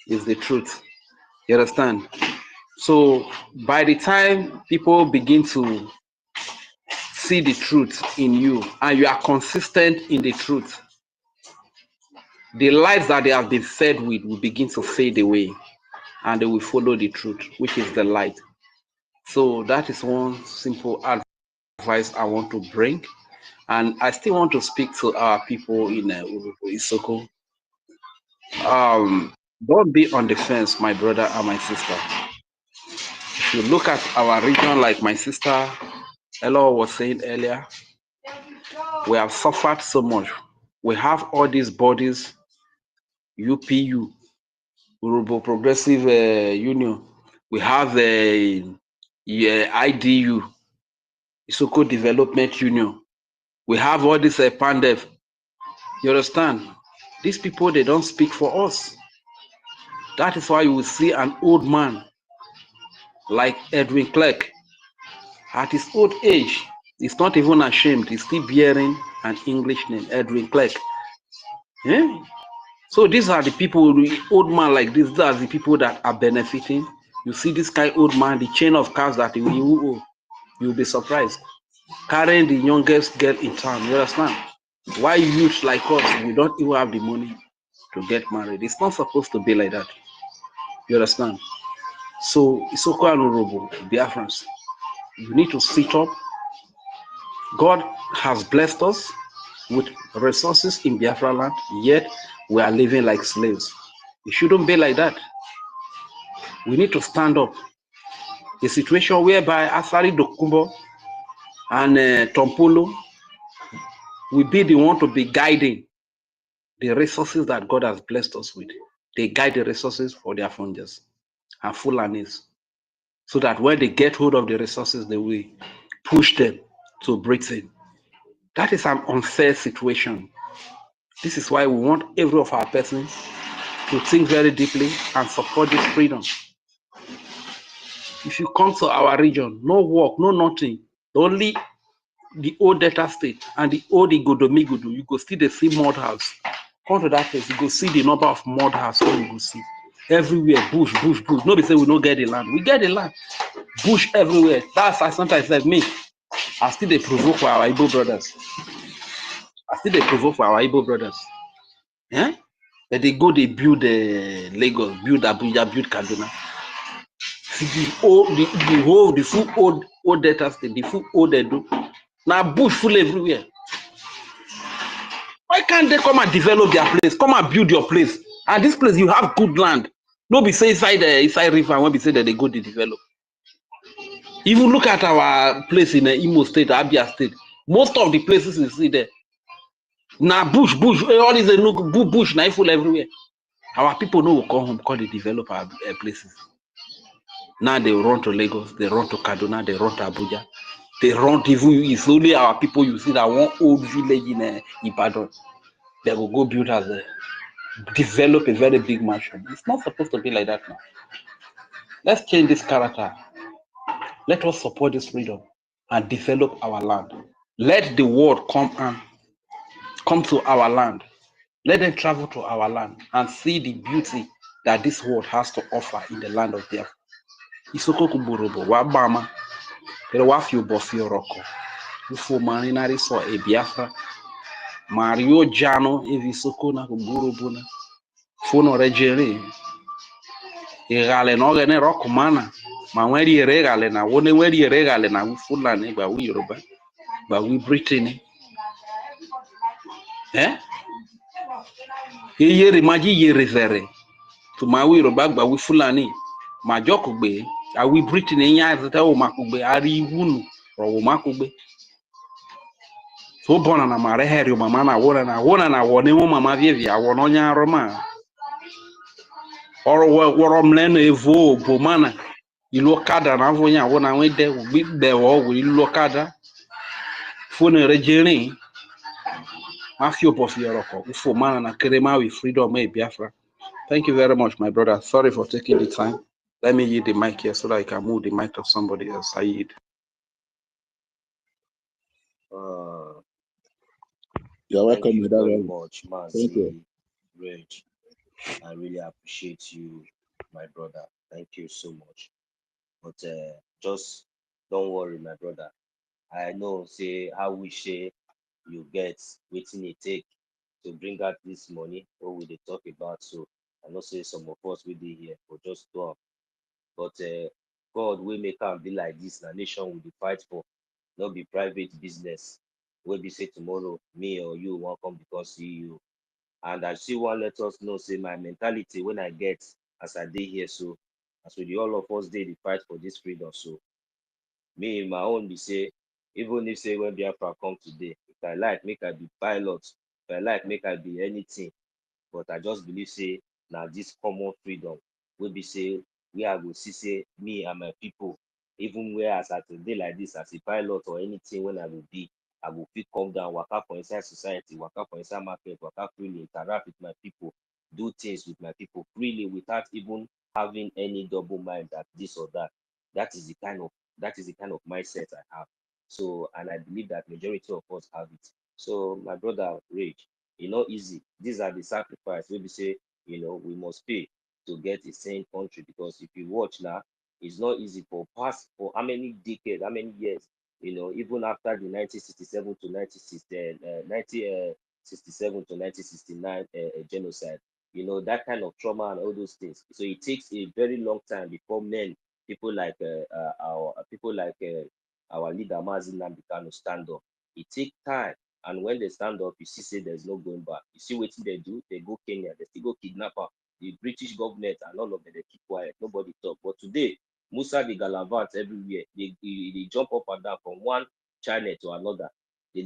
is the truth. You understand? So by the time people begin to see the truth in you and you are consistent in the truth, the lies that they have been fed with will begin to fade away and they will follow the truth, which is the light. So that is one simple advice I want to bring. And I still want to speak to our people in Isoko. Don't be on the fence, my brother and my sister. If you look at our region, like my sister Elo was saying earlier, we have suffered so much. We have all these bodies, UPU, Urubbo Progressive Union. We have IDU, Isoko Development Union. We have all this PANDEF. You understand? These people, they don't speak for us. That is why you will see an old man like Edwin Clark at his old age. He's not even ashamed. He's still bearing an English name, Edwin Clark. Yeah? So these are the people, the old man like this, these are the people that are benefiting. You see this guy, old man, the chain of cars that he will owe, you'll be surprised. Carrying the youngest girl in town, you understand? Why youth like us, we don't even have the money to get married? It's not supposed to be like that. You understand? So, Isoko and Urubbo, Biafrans, you need to sit up. God has blessed us with resources in Biafra land, yet we are living like slaves. It shouldn't be like that. We need to stand up. A situation whereby Asari Dokubo and Tompolo will be the one to be guiding the resources that God has blessed us with. They guide the resources for their funders and Fulanis, so that when they get hold of the resources, they will push them to Britain. That is an unfair situation. This is why we want every of our persons to think very deeply and support this freedom. If you come to our region, no work, no nothing, only the old Delta State and the old Igodomigudu, you go see the same mud house. Come to that place, you go see the number of mud house where you go see. Everywhere, bush, bush, bush. Nobody say we don't get the land. We get the land. Bush everywhere. That's why sometimes like me, I still they provoke for our Igbo brothers. Yeah? But they go, they build Lagos, build Abuja, build Kaduna. See the full old Delta State, the full old Edo. Now bush full everywhere. Why can't they come and develop their place? Come and build your place. And this place, you have good land. No be say inside river, when we say that they go to develop. Even look at our place in the Imo State, Abia State. Most of the places you see there. Now bush, all is a bush, now full everywhere. Our people know will come home, call they develop our places. Now they run to Lagos, they run to Kaduna, they run to Abuja. They run even, it's only our people you see that one old village in Ibadan. They will go build as a, develop a very big mansion. It's not supposed to be like that now. Let's change this character. Let us support this freedom and develop our land. Let the world come to our land. Let them travel to our land and see the beauty that this world has to offer in the land of Biafra. Isoko kuburobo wa bama, pero wa fi obofio roko. Ufo marinari so e Biafra. Mario Jano evisoko na kuburobo na. Fono regere. Igale no gene roko mana. Ma weri regale na wone weri regale na Fulani ba wi Yoruba. Ba wi Britain. Yere maji yere vere. To my we Yoruba ba wi Fulani. Ma jokugbe awi Britain nya zeta o makugbe ari wunu ro makugbe. So bona na mare heri mama na wona wone mo mama vie awon onya roma. Oro woro mleno evo bo mana. Ilo kada na vonya wona we de bi de wo we ilo kada. Fone regere. Mafio Bofioroko, Ufo man and Kerema with freedom may Biafra. Thank you very much, my brother. Sorry for taking the time. Let me yield the mic here so that I can move the mic to somebody else. I yield. You're welcome. Thank you very much, Thank you. Reg. I really appreciate you, my brother. Thank you so much. But just don't worry, my brother. I know, say, how we share you get waiting it take to bring out this money, what will they talk about? So I know say some of us will be here for just 12. But God will make am be like this, the nation will be fight for, not be private business. Will be say tomorrow, me or you won't come because see you. And I still want let us know, say my mentality when I get as I did here, so as with all of us did the fight for this freedom. So me my own be say, even if say when Biafra come today, if I like make I be pilot, if I like make I be anything, but I just believe say now this common freedom will be say we are go see say me and my people, even where as at a day like this as a pilot or anything when I will be, I will feel come down, waka for inside society, waka for inside market, waka freely, interact with my people, do things with my people freely without even having any double mind that this or that. That is the kind of mindset I have. So, and I believe that majority of us have it. So, my brother Rage, easy. These are the sacrifice. Maybe say, we must pay to get a sane country, because if you watch now, it's not easy for how many decades, how many years, even after the 1967 to 1969 genocide, that kind of trauma and all those things. So it takes a very long time before people like our leader Mazi Nnamdi Kanu stand up. It takes time, and when they stand up, you see say there's no going back. You see what they do? They go Kenya, they still go kidnap her. The British government and all of them, they keep quiet, nobody talk. But today, Musa the Galavant everywhere, they jump up and down from one channel to another.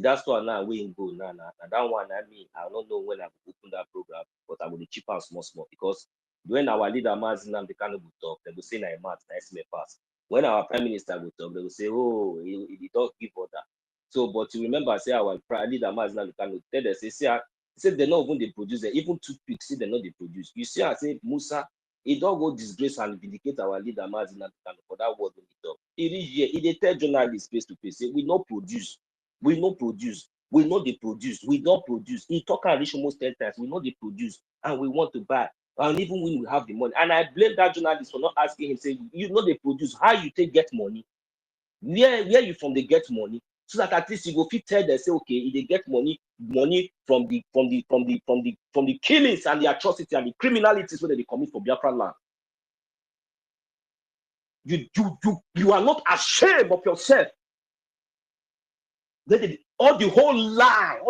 That's why now we go now. And that one, I don't know when I will open that program, but I will chip out small because when our leader Mazi Nnamdi Kanu will talk, they will say na math, na estimate pass. When our prime minister will talk, they will say, oh, he don't give order. So, but you remember, say our leader Mazi Nnamdi Kanu, they say they're not even the producer, even toothpicks, see they're not the produce. You see, I say Musa, he don't go disgrace and vindicate our leader Mazi Nnamdi Kanu for that word when he talk. It is here. He tell journalists face to face, say we not produce, we not produce, we not they produce, we don't produce. He talk and reach almost 10 times. We not they produce, and we want to buy. And even when we have the money, and I blame that journalist for not asking him, say, you know they produce, how you take get money? Where you from they get money? So that at least you go fit tell them, say, okay, if they get money from the killings and the atrocity and the criminalities where they commit for Biafra land. You are not ashamed of yourself. All the whole lie,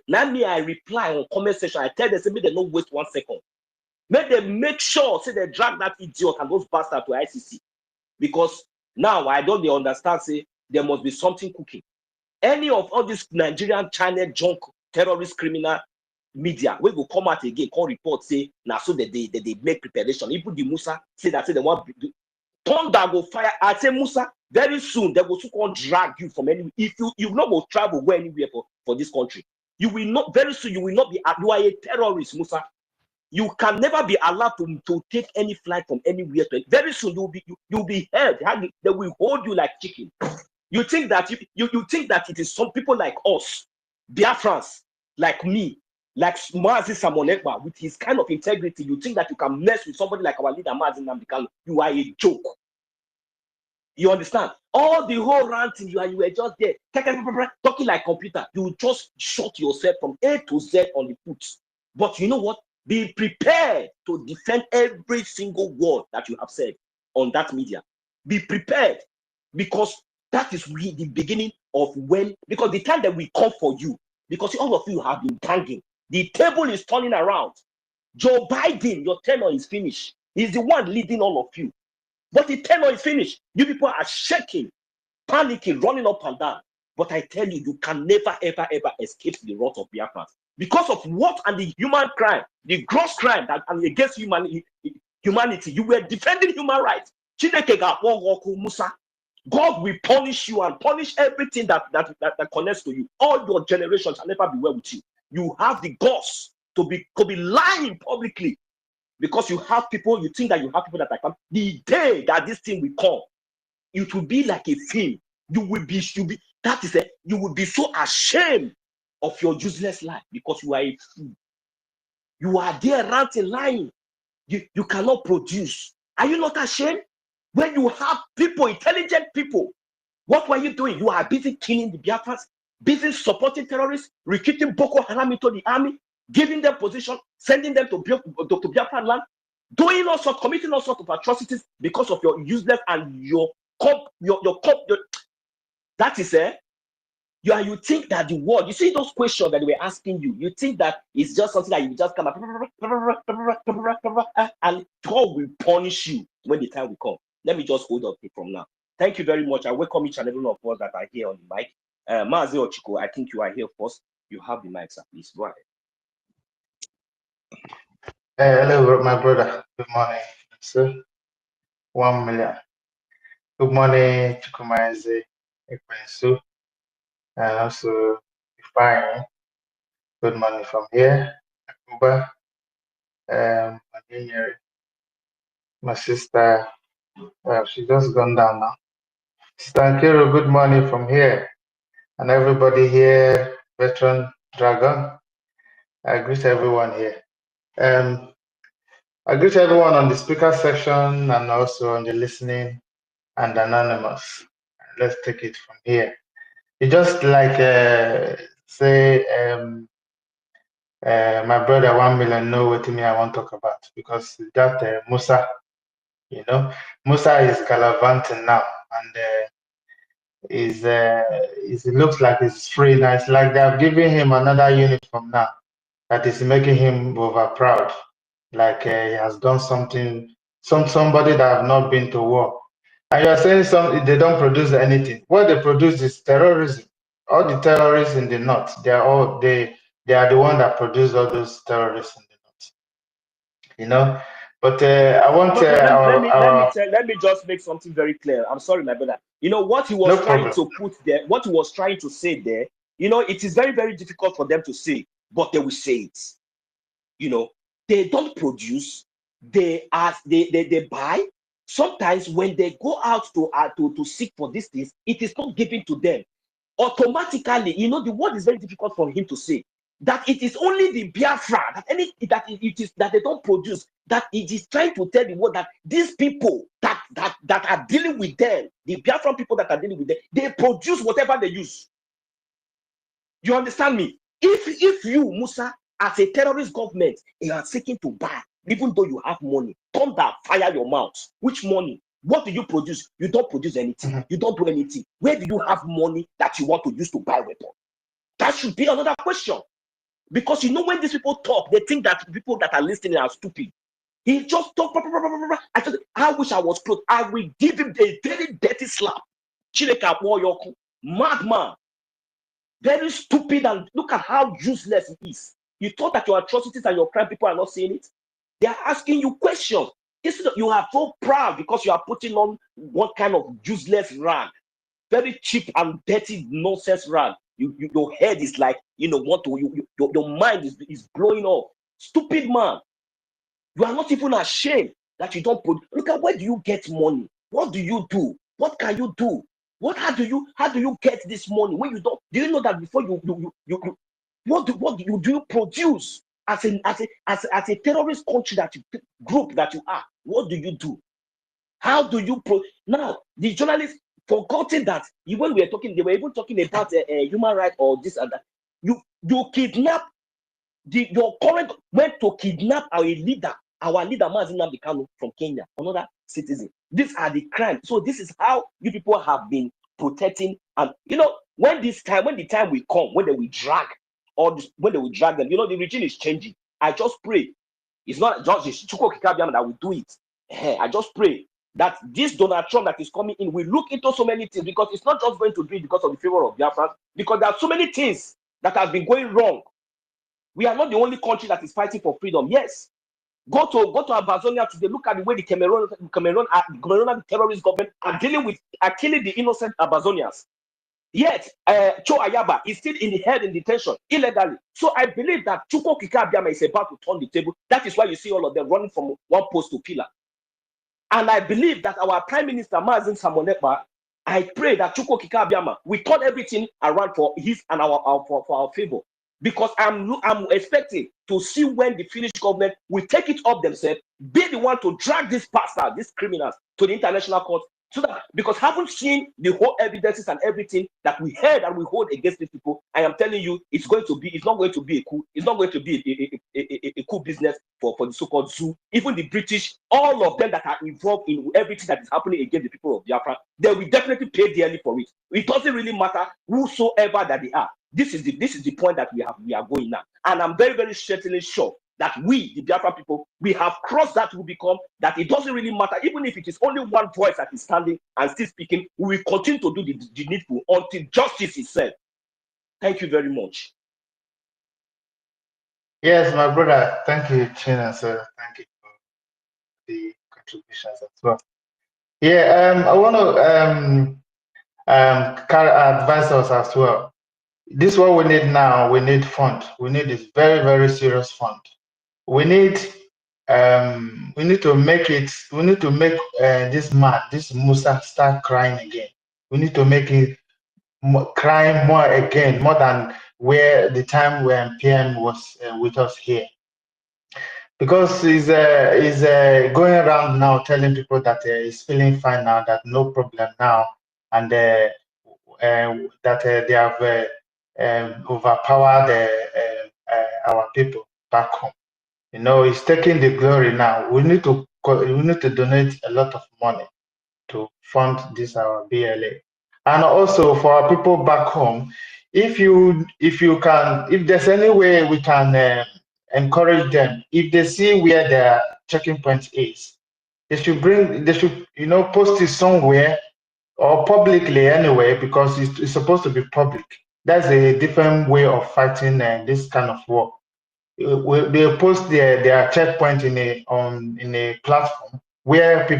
now me I reply on comment section. I tell them, say, make them not waste 1 second. Make them make sure, say they drag that idiot and those bastards to ICC. because now I don't understand, say there must be something cooking. Any of all this Nigerian China junk terrorist criminal media, we will come out again, call report, say now so that they make preparation. Even the Musa say that, say they want thunder go fire. I say Musa, very soon they will soon drag you from anywhere. If you not go travel go anywhere for this country, you will not, very soon you will not be, you are a terrorist, Musa. You can never be allowed to take any flight from anywhere. Very soon you'll be held. They will hold you like chicken. You think that you think that it is some people like us, Biafrans, like me, like Mazi Samonekba, with his kind of integrity. You think that you can mess with somebody like our leader Mazi Nnamdi? You are a joke. You understand? All the whole ranting, you were just there talking like computer. You just shut yourself from A to Z on the foot. But you know what? Be prepared to defend every single word that you have said on that media. Be prepared, because that is really the beginning of when, because the time that we come for you, because all of you have been banging, the table is turning around. Joe Biden, your tenure is finished. He's the one leading all of you. But the tenure is finished. You people are shaking, panicking, running up and down. But I tell you, you can never, ever, ever escape the wrath of Biafrans. Because of what and the human crime, the gross crime that and against humanity, you were defending human rights. God will punish you and punish everything that connects to you. All your generations shall never be well with you. You have the guts to be lying publicly, because you have people, you think that you have people that are coming. The day that this thing will come, it will be like a film. You will be so ashamed of your useless life, because you are a fool. You are there ranting, lying. You cannot produce. Are you not ashamed? When you have people, intelligent people, what were you doing? You are busy killing the Biafrans, busy supporting terrorists, recruiting Boko Haram into the army, giving them position, sending them to Biafran land, doing all sorts, committing all sorts of atrocities because of your useless and your that is you think that the world, you see those questions that they were asking you, you think that it's just something that you just come up and God will punish you when the time will come. Let me just hold up from now. Thank you very much. I welcome each and every one of us that are here on the mic. Mazi Ochiko, I think you are here first. You have the mic, sir. Please go ahead. Hello, my brother. Good morning, sir. 1 million. Good morning, Chukwumaeze Ekwensu, and also fine. Good morning from here, Akuba. My sister, she just gone down now. Sister Ankero, good morning from here, and everybody here, Veteran Dragon. I greet everyone here. I greet everyone on the speaker section and also on the listening and anonymous. Let's take it from here. You just like say my brother 1 million know what me I want to talk about, because that Musa, you know, Musa is gallivanting now, and it looks like it's free now. It's like they've given him another unit from now that is making him over proud, like he has done something, somebody that have not been to war. And you are saying they don't produce anything. What they produce is terrorism. All the terrorists in the north, they are the one that produce all those terrorists in the north. You know, but I want let me just make something very clear. I'm sorry, my brother. You know what he was trying to put there, what he was trying to say there. You know, it is very, very difficult for them to say, but they will say it. You know, they don't produce. They buy. Sometimes when they go out to seek for these things, it is not given to them automatically. You know, the word is very difficult for him to say. That it is only the Biafra that they don't produce, that it is trying to tell the world that these people that are dealing with them, the Biafran people that are dealing with them, they produce whatever they use. You understand me? If you, Musa, as a terrorist government, you are seeking to buy, even though you have money, come down, fire your mouth. Which money? What do you produce? You don't produce anything. You don't do anything. Where do you have money that you want to use to buy weapons? That should be another question. Because you know, when these people talk, they think that people that are listening are stupid. He just talked. I said, I wish I was close. I will give him a very dirty slap. Chileka Woyoko, madman, very stupid, and look at how useless he is. You thought that your atrocities and your crime, people are not saying it. They are asking you questions. You are so proud because you are putting on what kind of useless rag, very cheap and dirty nonsense rag. Your head is like, your mind is blowing off. Stupid man. You are not even ashamed that you don't put. Look at, where do you get money? What do you do? What can you do? How do you get this money when you don't? Do you know that before what do you produce as a terrorist country group that you are? What do you do? How do you now? The journalists forgotten that when we were talking, they were even talking about human rights or this and that. You kidnap your current went to kidnap our leader Mazina Bikano from Kenya, another citizen. These are the crimes. So this is how you people have been protecting. And when the time will come, when they will drag them, the regime is changing. I just pray it's not just Chuko Kikabiam that will do it. I just pray that this Donald Trump that is coming in will look into so many things, because it's not just going to do it because of the favor of Biafra, because there are so many things that have been going wrong. We are not the only country that is fighting for freedom. Yes. Go to Amazonia today. Look at the way the Cameroonian terrorist government are killing the innocent Amazonians. Yet, Cho Ayaba is still in detention illegally. So I believe that Chuko Kikabiama is about to turn the table. That is why you see all of them running from one post to pillar. And I believe that our Prime Minister Mazin Samonepa, I pray that Chuko Kikabiama will turn everything around for his and for our favor. Because I'm expecting to see when the Finnish government will take it up themselves, be the one to drag these bastards, these criminals, to the international court. So that, because haven't seen the whole evidences and everything that we heard and we hold against these people, I am telling you, it's not going to be a coup. It's not going to be a coup business for the so-called zoo. Even the British, all of them that are involved in everything that is happening against the people of Biafra, they will definitely pay dearly for it. It doesn't really matter whosoever that they are. This is the point that we are going now. And I'm very, very certainly sure that we, the Biafra people, we have crossed that Rubicon, that it doesn't really matter. Even if it is only one voice that is standing and still speaking, we will continue to do the needful until justice is served. Thank you very much. Yes, my brother. Thank you, China, sir. Thank you for the contributions as well. Yeah, I want to advise us as well. This is what we need now. We need fund. We need this very, very serious fund. We need to make it. We need to make this Musa, start crying again. We need to make it crying more again, more than where the time when PM was with us here. Because he's going around now telling people that he's feeling fine now, that no problem now, and that they have overpowered our people back home. He's taking the glory now. We need to donate a lot of money to fund this our BLA, and also for our people back home. If there's any way we can encourage them, if they see where their checking point is, they should post it somewhere or publicly anyway, because it's supposed to be public. That's a different way of fighting this kind of war. They post their checkpoint in a platform where we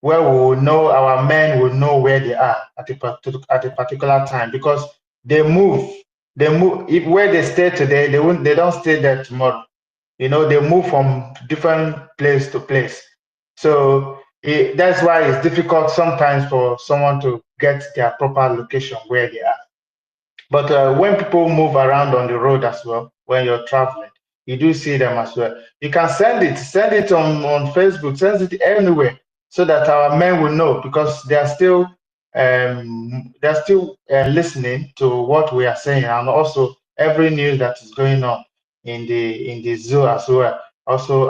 will know, our men will know where they are at a particular time, because they move. If where they stay today, they don't stay there tomorrow. They move from different place to place. So that's why it's difficult sometimes for someone to get their proper location where they are. But when people move around on the road as well, when you're traveling, you do see them as well. You can send it on Facebook, send it anywhere, so that our men will know, because they are still listening to what we are saying, and also every news that is going on in the zoo as well, also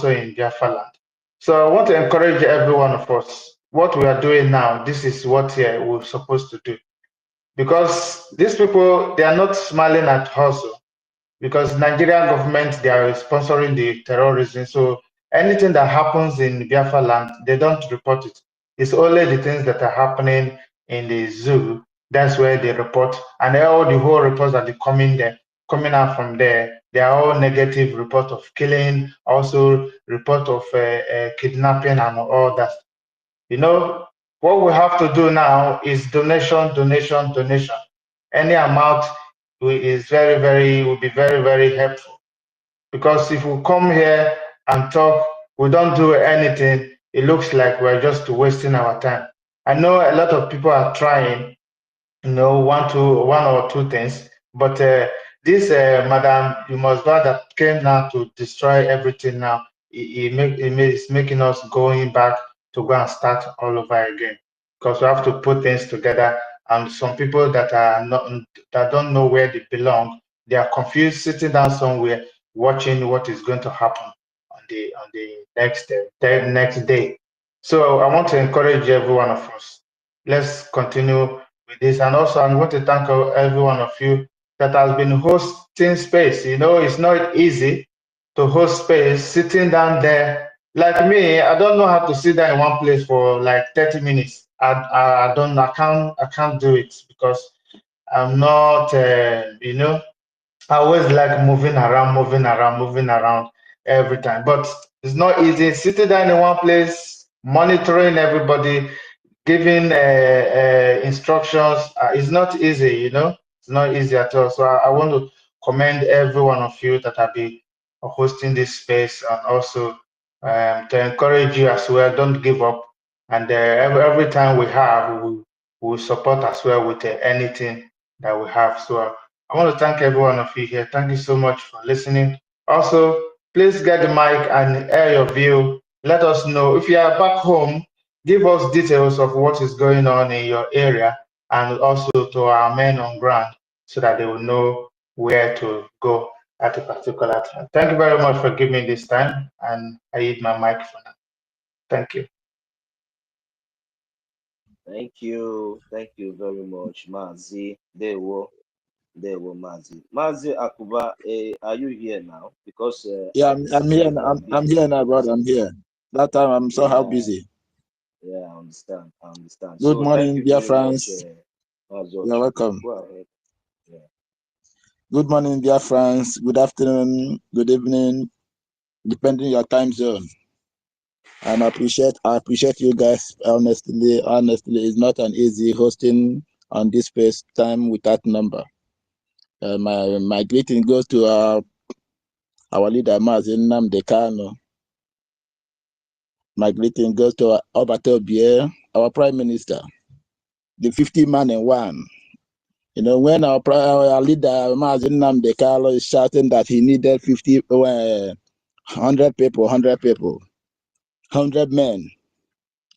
in Biafra land. So I want to encourage every one of us. What we are doing now, this is what we're supposed to do. Because these people, they are not smiling at us, because Nigerian government, they are sponsoring the terrorism. So Anything that happens in Biafra land, they don't report it. It's only the things that are happening in the zoo. That's where they report, and all the whole reports that are coming out from there, they are all negative report of killing, also report of kidnapping and all that. You know, what we have to do now is donation, donation, donation. Any amount will be very, very helpful. Because if we come here and talk, we don't do anything, it looks like we're just wasting our time. I know a lot of people are trying, you know, one or two things, but this Madam Yumosba that came now to destroy everything now, it's making us going back to go and start all over again, because we have to put things together. And some people that are not, that don't know where they belong, they are confused, sitting down somewhere watching what is going to happen on the next day. So I want to encourage every one of us. Let's continue with this. And also, I'm going to thank every one of you that has been hosting space. You know, it's not easy to host space, sitting down there. Like me, I don't know how to sit down in one place for like 30 minutes. I can't do it because I'm not, you know, I always like moving around every time. But it's not easy sitting down in one place, monitoring everybody, giving instructions. It's not easy, you know. It's not easy at all. So I want to commend every one of you that have been hosting this space, and also to encourage you as well. Don't give up. And every time we support as well with anything that we have. So I want to thank every one of you here. Thank you so much for listening. Also, please get the mic and air your view. Let us know if you are back home. Give us details of what is going on in your area, and also to our men on ground, so that they will know where to go at a particular time. Thank you very much for giving me this time, and I need my mic for now. Thank you. Thank you very much, Mazi. Dewo Mazi. Mazi Akuba, are you here now? Because yeah, I'm here. I'm here now, brother. I'm here. That time I'm somehow busy. Yeah, I understand. Good So morning, dear friends. You're welcome. Go ahead. Yeah. Good morning, dear friends. Good afternoon, good evening, depending on your time zone. And I appreciate you guys. Honestly, it's not an easy hosting on this space time with that number. My greeting goes to our leader, Mazin Namdekano. My greeting goes to Obato Bier, our Prime Minister, the 50-man in one. You know, when our leader, Mazin Namdekano, is shouting that he needed 100 people, 100 men.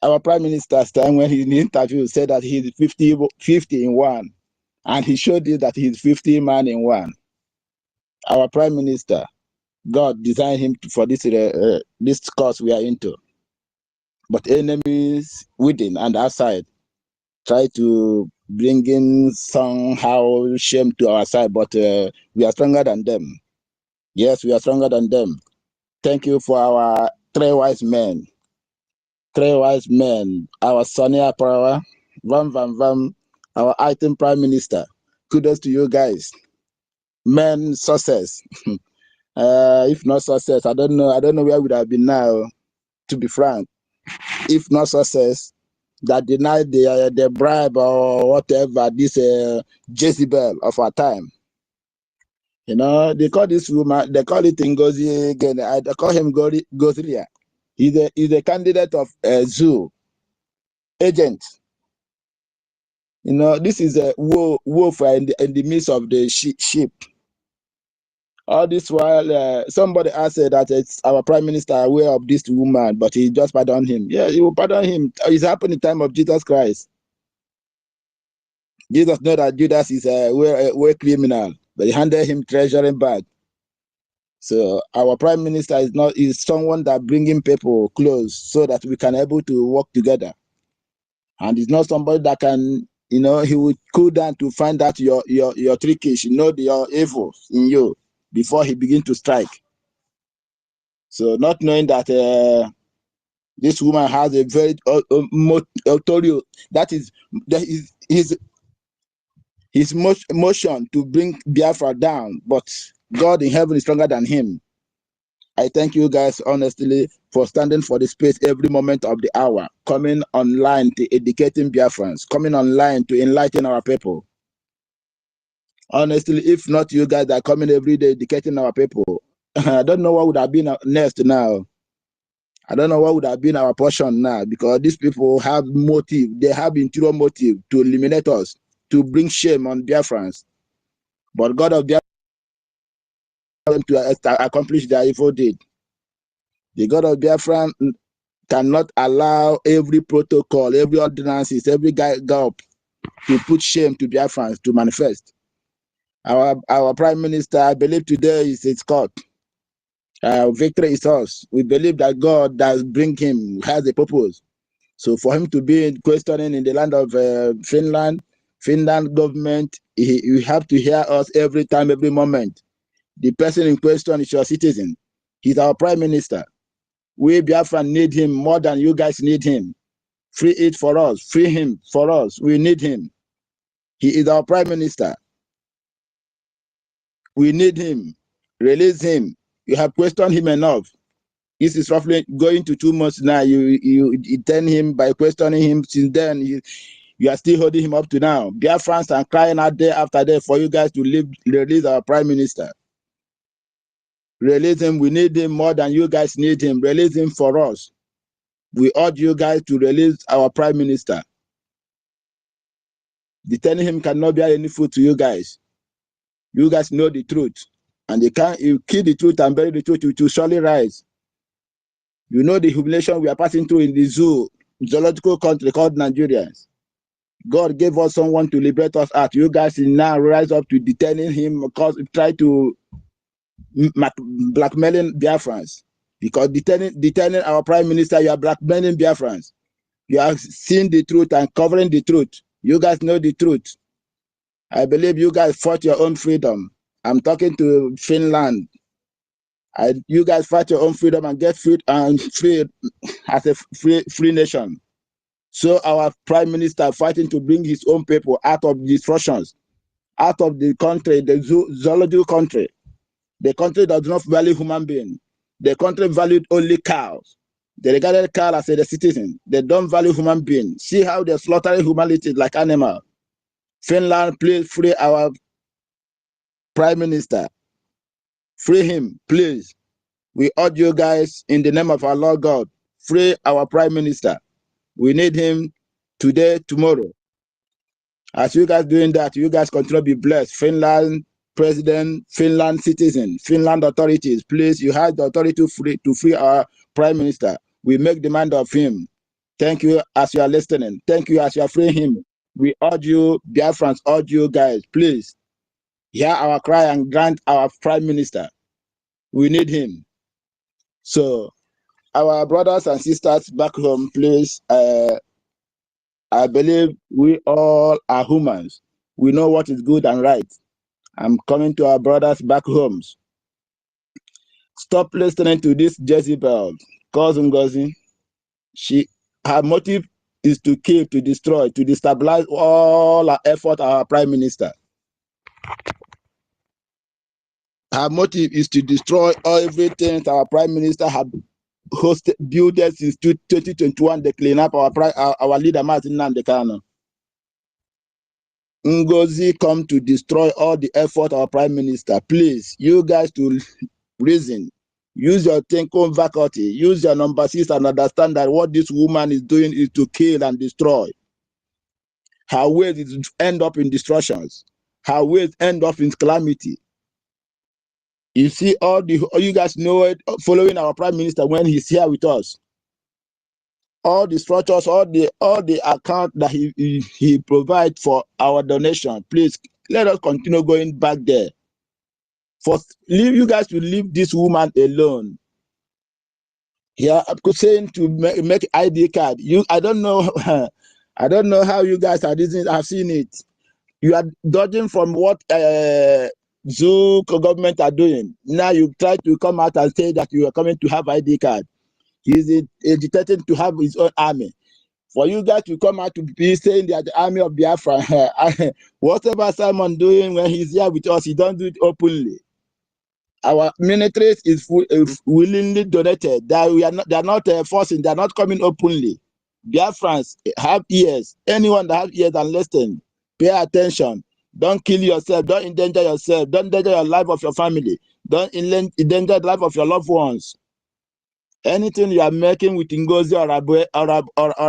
Our Prime Minister's time, when he in the interview said that he's 50 in one, and he showed you that he's 50 man in one. Our Prime Minister, God designed him for this course we are into. But enemies within and outside try to bring in somehow shame to our side, but we are stronger than them. Yes, we are stronger than them. Thank you for our three wise men. Our Sonia Power, Vam, our acting Prime Minister. Kudos to you guys. Men, success. If not success, I don't know where we would have been now, to be frank. If not success, that denied the bribe or whatever, this Jezebel of our time. You know, they call this woman, they call it NGOZI again. I call him Gothria. He's a candidate of zoo agent. You know, this is a wolf in the midst of the sheep. All this while, somebody asked that it's our Prime Minister aware of this woman, but he just pardoned him. Yeah, he will pardon him. It's happened in the time of Jesus Christ. Jesus know that Judas is a criminal, but he handed him treasury bag. So our Prime Minister is someone that bringing people close so that we can able to work together. And it's not somebody that can, you know, he would cool down to find out your trickish, you know, your evil in you before he begin to strike. So not knowing that this woman has a very authority, that is his motion to bring Biafra down, but God in heaven is stronger than him. I thank you guys honestly for standing for the space every moment of the hour, coming online to educating Biafrans, coming online to enlighten our people. Honestly, if not you guys that are coming every day educating our people, I don't know what would have been next now. I don't know what would have been our portion now, because these people have motive. They have interior motive to eliminate us, to bring shame on Biafrans. But God of Biafra to accomplish their evil deed. The God of Biafra cannot allow every protocol, every ordinances, every guy up to put shame to Biafrans to manifest. Our Prime Minister, I believe today is his court. Victory is us. We believe that God does bring him, has a purpose. So for him to be questioning in the land of Finland government, you have to hear us every time, every moment. The person in question is your citizen. He's our Prime Minister. We Biafran need him more than you guys need him. Free it for us. Free him for us. We need him. He is our Prime Minister. We need him. Release him. You have questioned him enough. This is roughly going to 2 months now. You detain him by questioning him. Since then, you are still holding him up to now. Biafrans are crying out day after day for you guys to release our Prime Minister. Release him. We need him more than you guys need him. Release him for us. We urge you guys to release our Prime Minister. Detaining him cannot be any food to you guys. You guys know the truth. And you kill the truth and bury the truth, it will surely rise. You know the humiliation we are passing through in the zoological country called Nigerians. God gave us someone to liberate us out. You guys now rise up to detaining him, because try to blackmailing Biafrans. Because detaining our Prime Minister, you are blackmailing Biafrans. You are seeing the truth and covering the truth. You guys know the truth. I believe you guys fought your own freedom. I'm talking to Finland. You guys fight your own freedom and get free as a free nation. So our Prime Minister fighting to bring his own people out of destructions, out of the country, the zoological country. The country does not value human beings. The country valued only cows. They regarded cows as a citizen. They don't value human beings. See how they're slaughtering humanity like animals. Finland, please free our Prime Minister. Free him, please. We urge you guys in the name of our Lord God, free our Prime Minister. We need him today, tomorrow. As you guys doing that, you guys continue to be blessed. Finland president, Finland citizen, Finland authorities, please, you have the authority to free our Prime Minister. We make demand of him. Thank you as you are listening. Thank you as you are freeing him. We urge you, Biafrans, urge you guys, please, hear our cry and grant our Prime Minister. We need him. So, our brothers and sisters back home, please, I believe we all are humans. We know what is good and right. I'm coming to our brothers back homes. Stop listening to this Jezebel, cousin NGOZI. Her motive is to kill, to destroy, to destabilize all our effort, our Prime Minister. Her motive is to destroy everything our Prime Minister had built since 2021. They clean up our leader, Martin Nandekano. NGOZI come to destroy all the effort of our Prime Minister. Please, you guys to reason. Use your thinking faculty. Use your number 6 and understand that what this woman is doing is to kill and destroy. Her ways is to end up in destructions. Her ways end up in calamity. You see, all you guys know it, following our Prime Minister when he's here with us. All the structures, all the account that he provides for our donation. Please let us continue going back there. Leave you guys to leave this woman alone. Yeah, I'm saying to make ID card. I don't know. I don't know how you guys are using. I've seen it. You are dodging from what zoo government are doing. Now you try to come out and say that you are coming to have ID card. He's agitating to have his own army. For you guys to come out to be saying that the army of Biafra, whatever Simon doing when he's here with us, he don't do it openly. Our military is willingly donated. That we are not, they are not forcing, they are not coming openly. Biafrans have ears. Anyone that have ears and listen, pay attention. Don't kill yourself. Don't endanger yourself. Don't endanger your life of your family. Don't endanger the life of your loved ones. Anything you are making with NGOZI or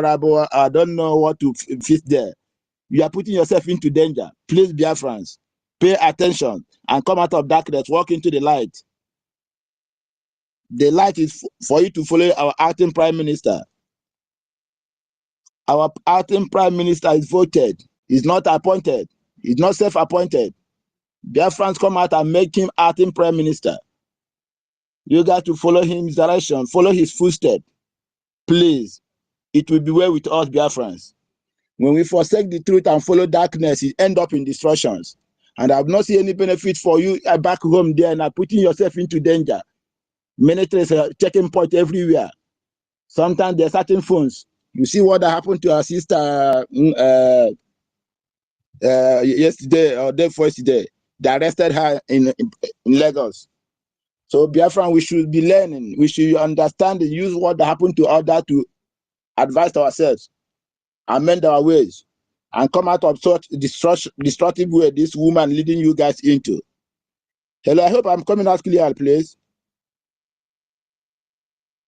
Abo, I don't know what to fit there. You are putting yourself into danger. Please, Biafrans, pay attention and come out of darkness, walk into the light. The light is for you to follow our acting prime minister. Our acting prime minister is voted. He's not appointed. He's not self-appointed. Biafrans come out and make him acting prime minister. You got to follow his direction, follow his footsteps. Please, it will be well with us, Biafrans. When we forsake the truth and follow darkness, it end up in destructions. And I have not seen any benefit for you back home there and putting yourself into danger. Military checking point everywhere. Sometimes there are certain phones. You see what happened to our sister yesterday or day before yesterday. They arrested her in Lagos. So Biafran, we should be learning. We should understand and use what happened to others to advise ourselves, amend our ways, and come out of such destructive way this woman leading you guys into. Hello, I hope I'm coming out clear, please.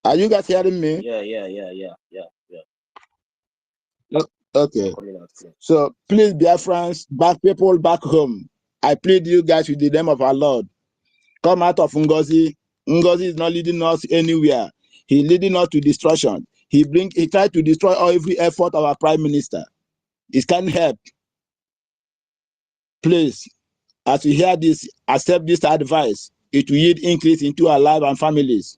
Are you guys hearing me? Yeah. Okay. So please, Biafrans, people back home, I plead you guys with the name of our Lord. Come out of NGOZI. NGOZI is not leading us anywhere. He's leading us to destruction. He tried to destroy every effort of our prime minister. It can't help. Please, as we hear this, accept this advice. It will yield increase into our lives and families.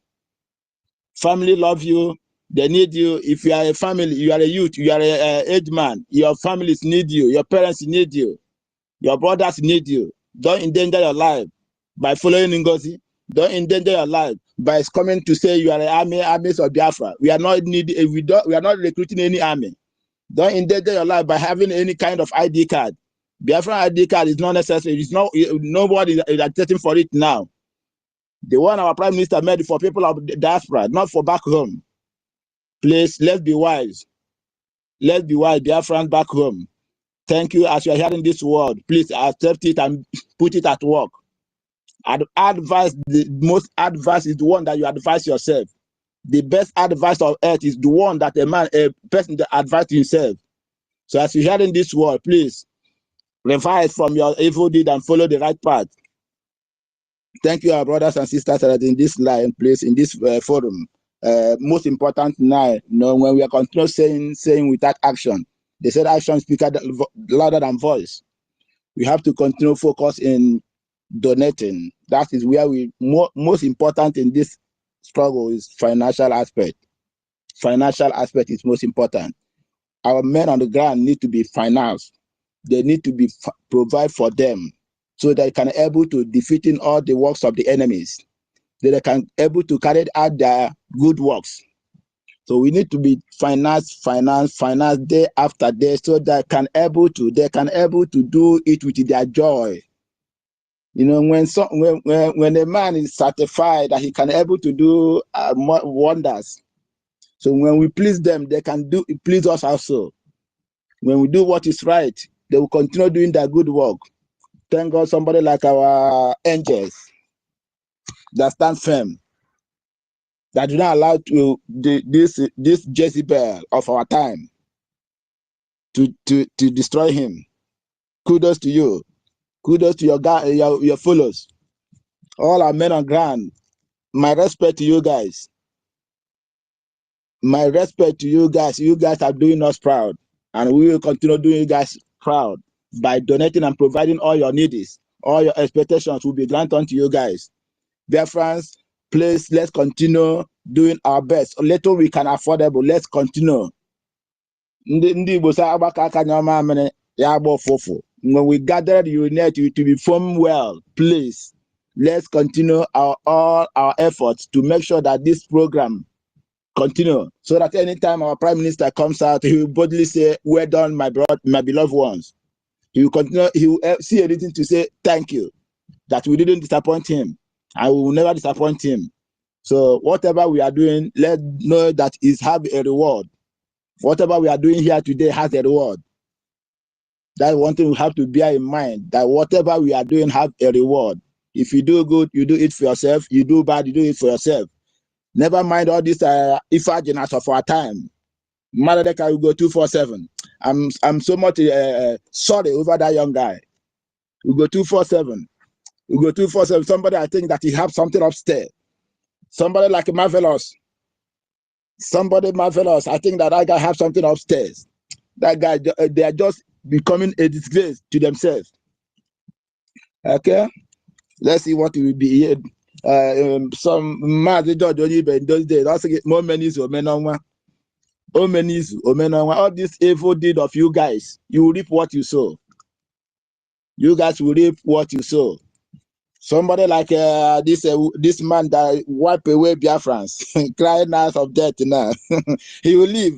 Family love you. They need you. If you are a family, you are a youth, you are an aged man, your families need you, your parents need you, your brothers need you. Don't endanger your life by following NGOZI. Don't endanger your life by coming to say you are an armies of Biafra. We are not recruiting any army. Don't endanger your life by having any kind of ID card. Biafra ID card is not necessary. It's not, nobody is agitating for it now. The one our prime minister made for people of the diaspora, not for back home. Please, let's be wise. Let's be wise, Biafrans back home. Thank you. As you are hearing this word, please accept it and put it at work. Advice, the most advice is the one that you advise yourself. The best advice of earth is the one that a person that advises himself. So as you're hearing this word, please revise from your evil deed and follow the right path. Thank you, our brothers and sisters that are in this line, please, in this forum. Most important now, when we are continuing saying without action, they said action speaks louder than voice. We have to continue focus in donating. That is where we most important in this struggle is financial aspect. Financial aspect is most important. Our men on the ground need to be financed. They need to be provide for them so they can able to defeating all the works of the enemies. They can able to carry out their good works. So we need to be finance day after day, so they can able to do it with their joy. You know, when a man is certified that he can able to do wonders, so when we please them, they can please us also. When we do what is right, they will continue doing their good work. Thank God, somebody like our angels that stand firm, that do not allow to this Jezebel of our time to destroy him. Kudos to you. Kudos to your followers. All our men on ground. My respect to you guys. My respect to you guys. You guys are doing us proud, and we will continue doing you guys proud by donating and providing all your needs. All your expectations will be granted unto you guys. Biafrans, please, let's continue doing our best. Little we can affordable. Let's continue. Ndị Igbo sa agbaka aka nyoma amene ya agba ofofo. When we gather, unite, to be formed well, please, let's continue all our efforts to make sure that this program continue, so that anytime our Prime Minister comes out, he will boldly say, "Well done, my beloved ones." He will continue, he will see anything to say thank you, that we didn't disappoint him, and we will never disappoint him. So whatever we are doing, let's know that it has a reward. Whatever we are doing here today has a reward. That's one thing we have to bear in mind, that whatever we are doing has a reward. If you do good, you do it for yourself. You do bad, you do it for yourself. Never mind all this IFA of our time. Maladeka will go 247. I'm so much sorry over that young guy. We go 247. We go 247. Somebody, I think that he have something upstairs. Somebody like Marvelous. Somebody Marvelous. I think that guy have something upstairs. That guy, they are just becoming a disgrace to themselves. Okay, let's see what will be here. Some mad judge only in those days. Also get more menis or men on all this evil deed of you guys. You will reap what you sow. You guys will reap what you sow. Somebody like this man that wipe away Biafrans, crying out of death now. He will live.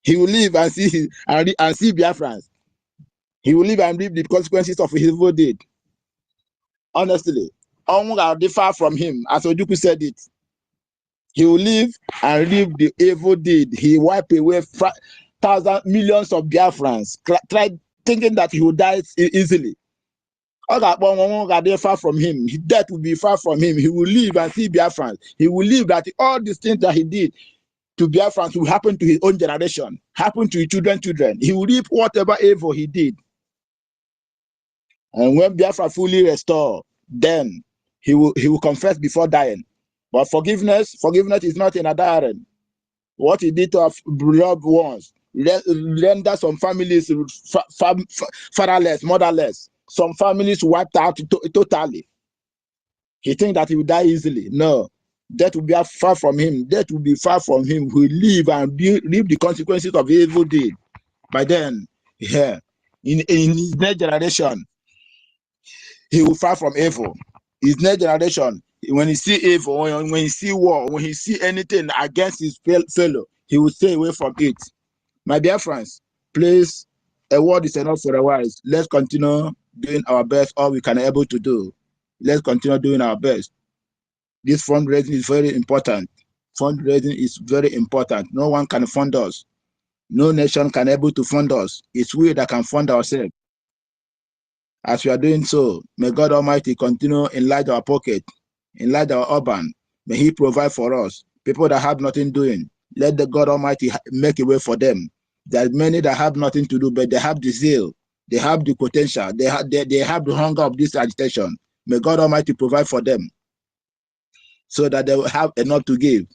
He will live and see Biafrans. He will live and reap the consequences of his evil deed. Honestly, Onward are differ from him, as Ojuku said it. He will live and reap the evil deed. He wiped away millions of Biafrans, tried thinking that he would die easily. Far from him. Death will be far from him. He will live and see Biafrans. He will live that all these things that he did to Biafrans will happen to his own generation, happen to his children. He will reap whatever evil he did. And when Biafra fully restored, then he will confess before dying. But forgiveness is not in a diary. What he did to our beloved ones, render some families fatherless, motherless. Some families wiped out totally. He thinks that he will die easily. No, death will be far from him. Death will be far from him. He will live and reap the consequences of evil deed. By then, yeah, in his next generation, he will far from evil. His next generation, when he see evil, when he see war, when he see anything against his fellow, he will stay away from it. My dear friends, please, a word is enough for a wise. Let's continue doing our best, all we can able to do. Let's continue doing our best. This fundraising is very important. Fundraising is very important. No one can fund us. No nation can able to fund us. It's we that can fund ourselves. As we are doing so, may God Almighty continue enlarge our pocket, enlarge our urban. May He provide for us. People that have nothing doing, let the God Almighty make a way for them. There are many that have nothing to do, but they have the zeal, they have the potential, they have the hunger of this agitation. May God Almighty provide for them, so that they will have enough to give.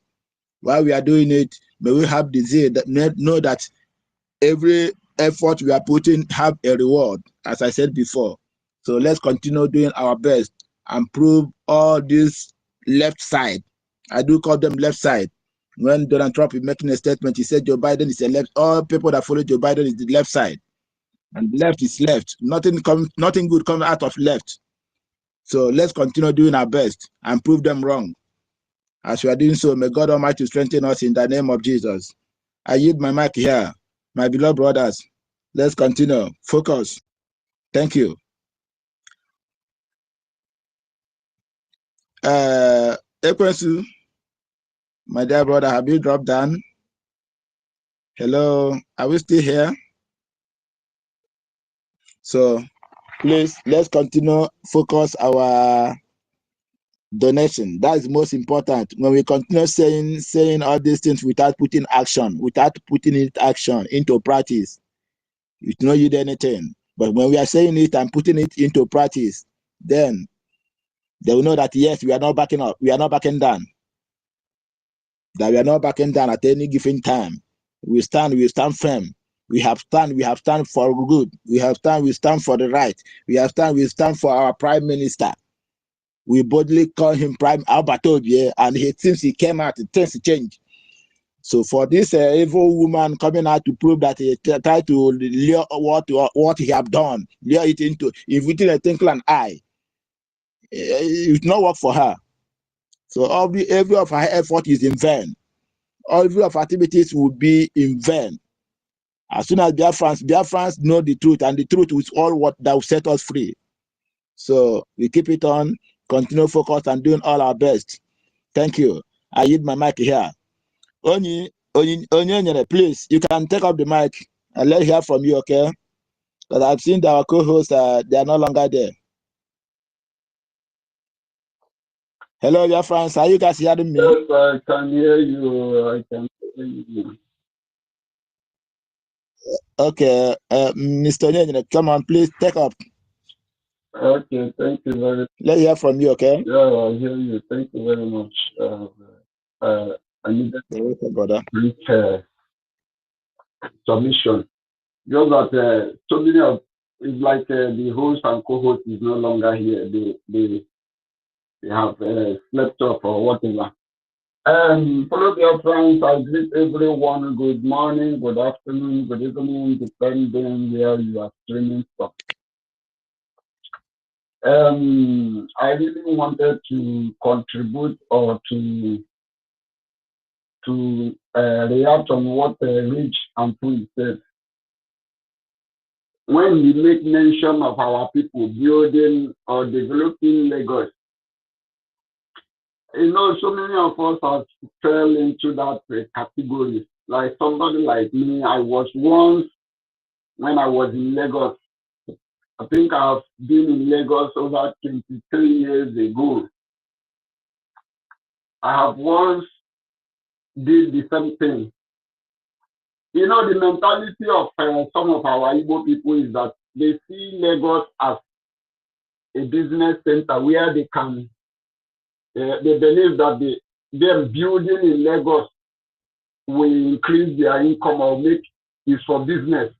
While we are doing it, may we have the zeal that know that every effort we are putting have a reward, as I said before. So let's continue doing our best and prove all this left side. I do call them left side. When Donald Trump is making a statement, he said Joe Biden is a left. All people that follow Joe Biden is the left side, and left is left. Nothing good comes out of left. So let's continue doing our best and prove them wrong. As we are doing so, may God Almighty strengthen us in the name of Jesus. I yield my mic here. My beloved brothers, let's continue. Focus. Thank you. Ekwensu, my dear brother, have you dropped down? Hello, are we still here? So please, let's continue. Focus our donation. That is most important. When we continue saying all these things without putting it action into practice, it will not yield anything. But when we are saying it and putting it into practice, then they will know that yes, we are not backing up. We are not backing down. That we are not backing down at any given time. We stand firm. We have stand for good. We stand for the right. We stand for our Prime Minister. We boldly call him Prime Albert Obie, and he seems he came out, things change. So for this evil woman coming out to prove that he tried to lure what he have done, lure it into within a twinkle an eye, it will not work for her. So every of her effort is in vain. Every of her activities will be in vain. As soon as Biafrans know the truth, and the truth is all what that will set us free. So we keep it on, continue focus and doing all our best. Thank you. I yield my mic here. Onye, please, you can take up the mic and let's hear from you, okay? Because I've seen that our co-hosts, they are no longer there. Hello, your friends. Are you guys hearing me? Yes, I can hear you. I can hear you. Okay, Mr. Onye, come on, please take up. Okay, thank you very much. Let's hear from you, okay? Yeah, I hear you. Thank you very much. I needed to brief submission. Just that so many of it's like the host and co-host is no longer here. They have slept off or whatever. Follow your friends. I greet everyone. Good morning, good afternoon, good evening, depending where you are streaming from. I really wanted to contribute or to react on what Rich and Pui said. When we make mention of our people building or developing Lagos, you know, so many of us have fell into that category. Like somebody like me, I was once, when I was in Lagos, I think I've been in Lagos over 23 years ago. I have once did the same thing. You know, the mentality of some of our Igbo people is that they see Lagos as a business center where they can, they believe that them building in Lagos will increase their income or make it for business.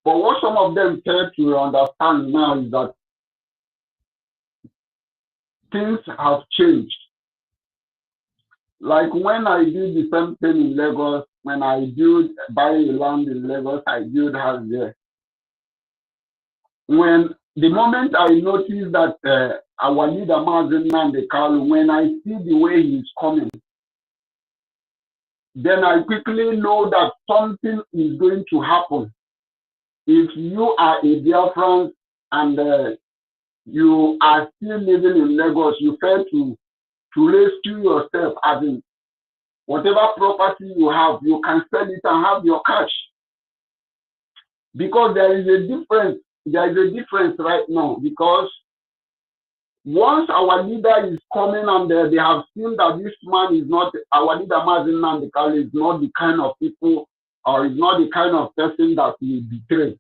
But what some of them tend to understand now is that things have changed. Like when I did the same thing in Lagos, when I buy a land in Lagos, I build house there. When the moment I noticed that our leader Mazen Nandekalu, when I see the way he's coming, then I quickly know that something is going to happen. If you are a Biafran and you are still living in Lagos, you fail to rescue yourself, as in whatever property you have, you can sell it and have your cash. Because there is a difference right now, because once our leader is coming and they have seen that this man is not, our leader Mazen Nandekale is not the kind of people or is not the kind of person that will betray.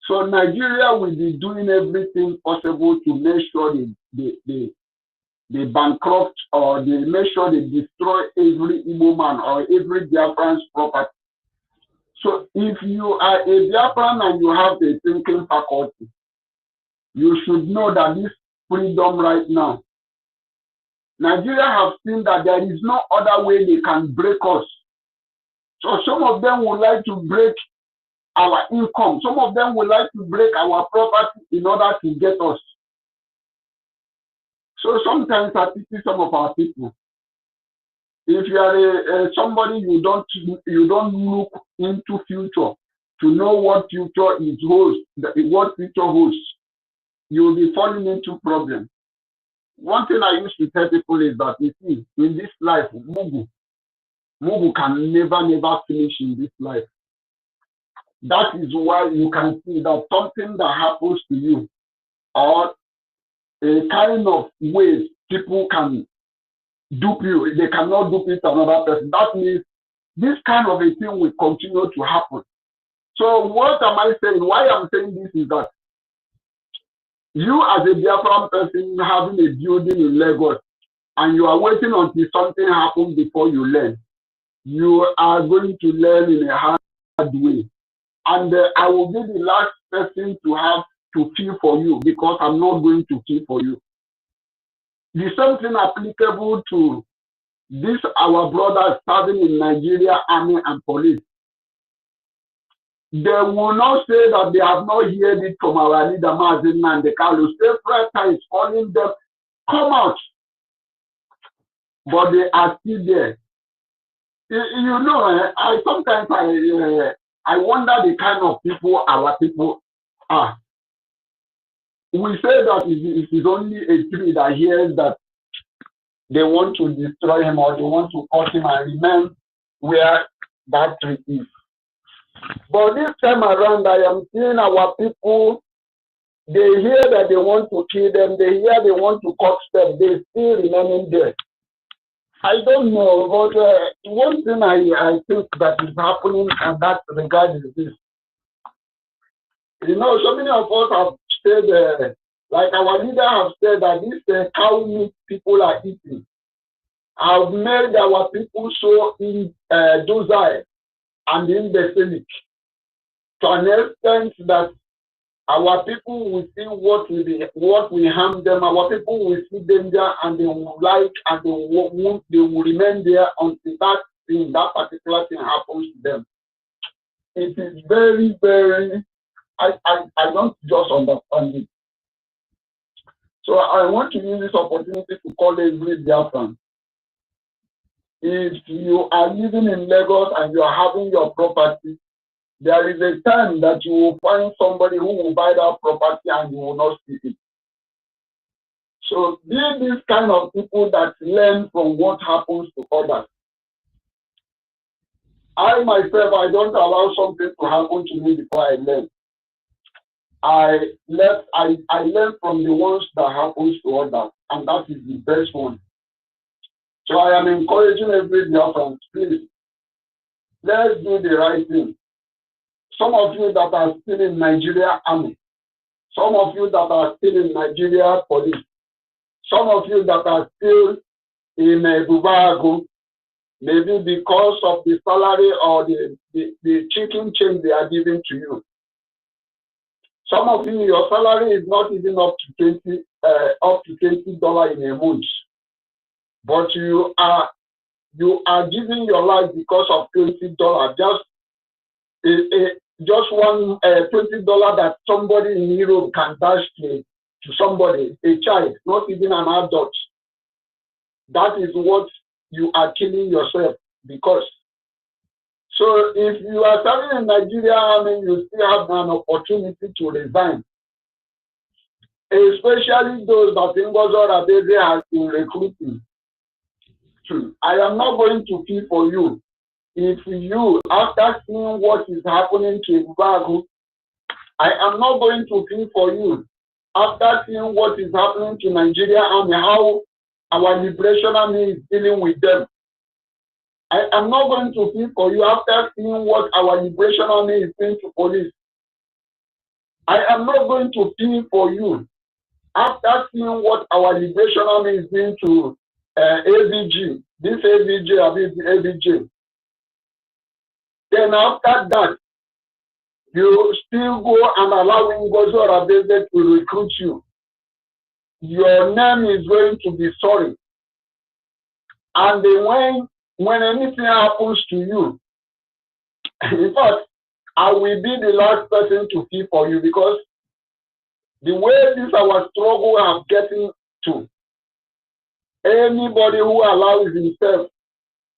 So Nigeria will be doing everything possible to make sure they bankrupt or they make sure they destroy every Igbo man or every Biafran's property. So if you are a Biafran and you have a thinking faculty, you should know that this freedom right now, Nigeria have seen that there is no other way they can break us. So some of them would like to break our income. Some of them would like to break our property in order to get us. So sometimes I pity some of our people. If you are somebody you don't look into future to know what future is what future holds, you will be falling into problems. One thing I used to tell people is that you see, in this life, Mugu can never finish in this life. That is why you can see that something that happens to you or a kind of ways people can dupe you, they cannot dupe it to another person. That means this kind of a thing will continue to happen. So what am I saying? Why I'm saying this is that you as a Biafran person having a building in Lagos and you are waiting until something happens before you learn, you are going to learn in a hard way. And I will be the last person to have to feel for you because I'm not going to feel for you. The same thing applicable to These our brothers serving in Nigeria Army and Police. They will not say that they have not heard it from our leader, Mazin Nandekalo. Several is calling them, come out. But they are still there. You know, I sometimes I wonder the kind of people our people are. We say that it is only a tree that hears that they want to destroy him or they want to cut him and remain where that tree is. But this time around, I am seeing our people, they hear that they want to kill them, they hear they want to cut them, they still remaining there. I don't know, but one thing I think that is happening in that regard is this. You know, so many of us have said, like our leader have said, that this cow meat people are eating have made our people so docile and imbecilic to an extent that our people will see what will harm them. Our people will see danger and they will like and they will remain there until that particular thing happens to them. It is very, very, I don't just understand it. So I want to use this opportunity to call every Biafran. If you are living in Lagos and you are having your property, there is a time that you will find somebody who will buy that property and you will not see it. So be this kind of people that learn from what happens to others. I myself, I don't allow something to happen to me before I learn. I learn from the ones that happens to others, and that is the best one. So I am encouraging every Biafran, please, let's do the right thing. Some of you that are still in Nigeria Army, some of you that are still in Nigeria Police, some of you that are still in Bubago, maybe because of the salary or the chicken change they are giving to you. Some of you, your salary is not even up to $20 in a month, but you are giving your life because of $20. Just one $20 that somebody in Europe can dash to somebody, a child, not even an adult. That is what you are killing yourself because. So if you are serving in Nigeria Army, you still have an opportunity to resign. Especially those that NGOZI has been recruiting. I am not going to feel for you. If you, after seeing what is happening to Ibubagu, I am not going to feel for you. After seeing what is happening to Nigeria Army, how our Liberation Army is dealing with them, I am not going to feel for you after seeing what our Liberation Army is doing to police. I am not going to feel for you after seeing what our Liberation Army is doing to AVG, this AVG. Then after that, you still go and allow NGOZI to recruit you. Your name is going to be sorry. And then when anything happens to you, in fact, I will be the last person to feel for you because the way this our struggle have getting to, anybody who allows himself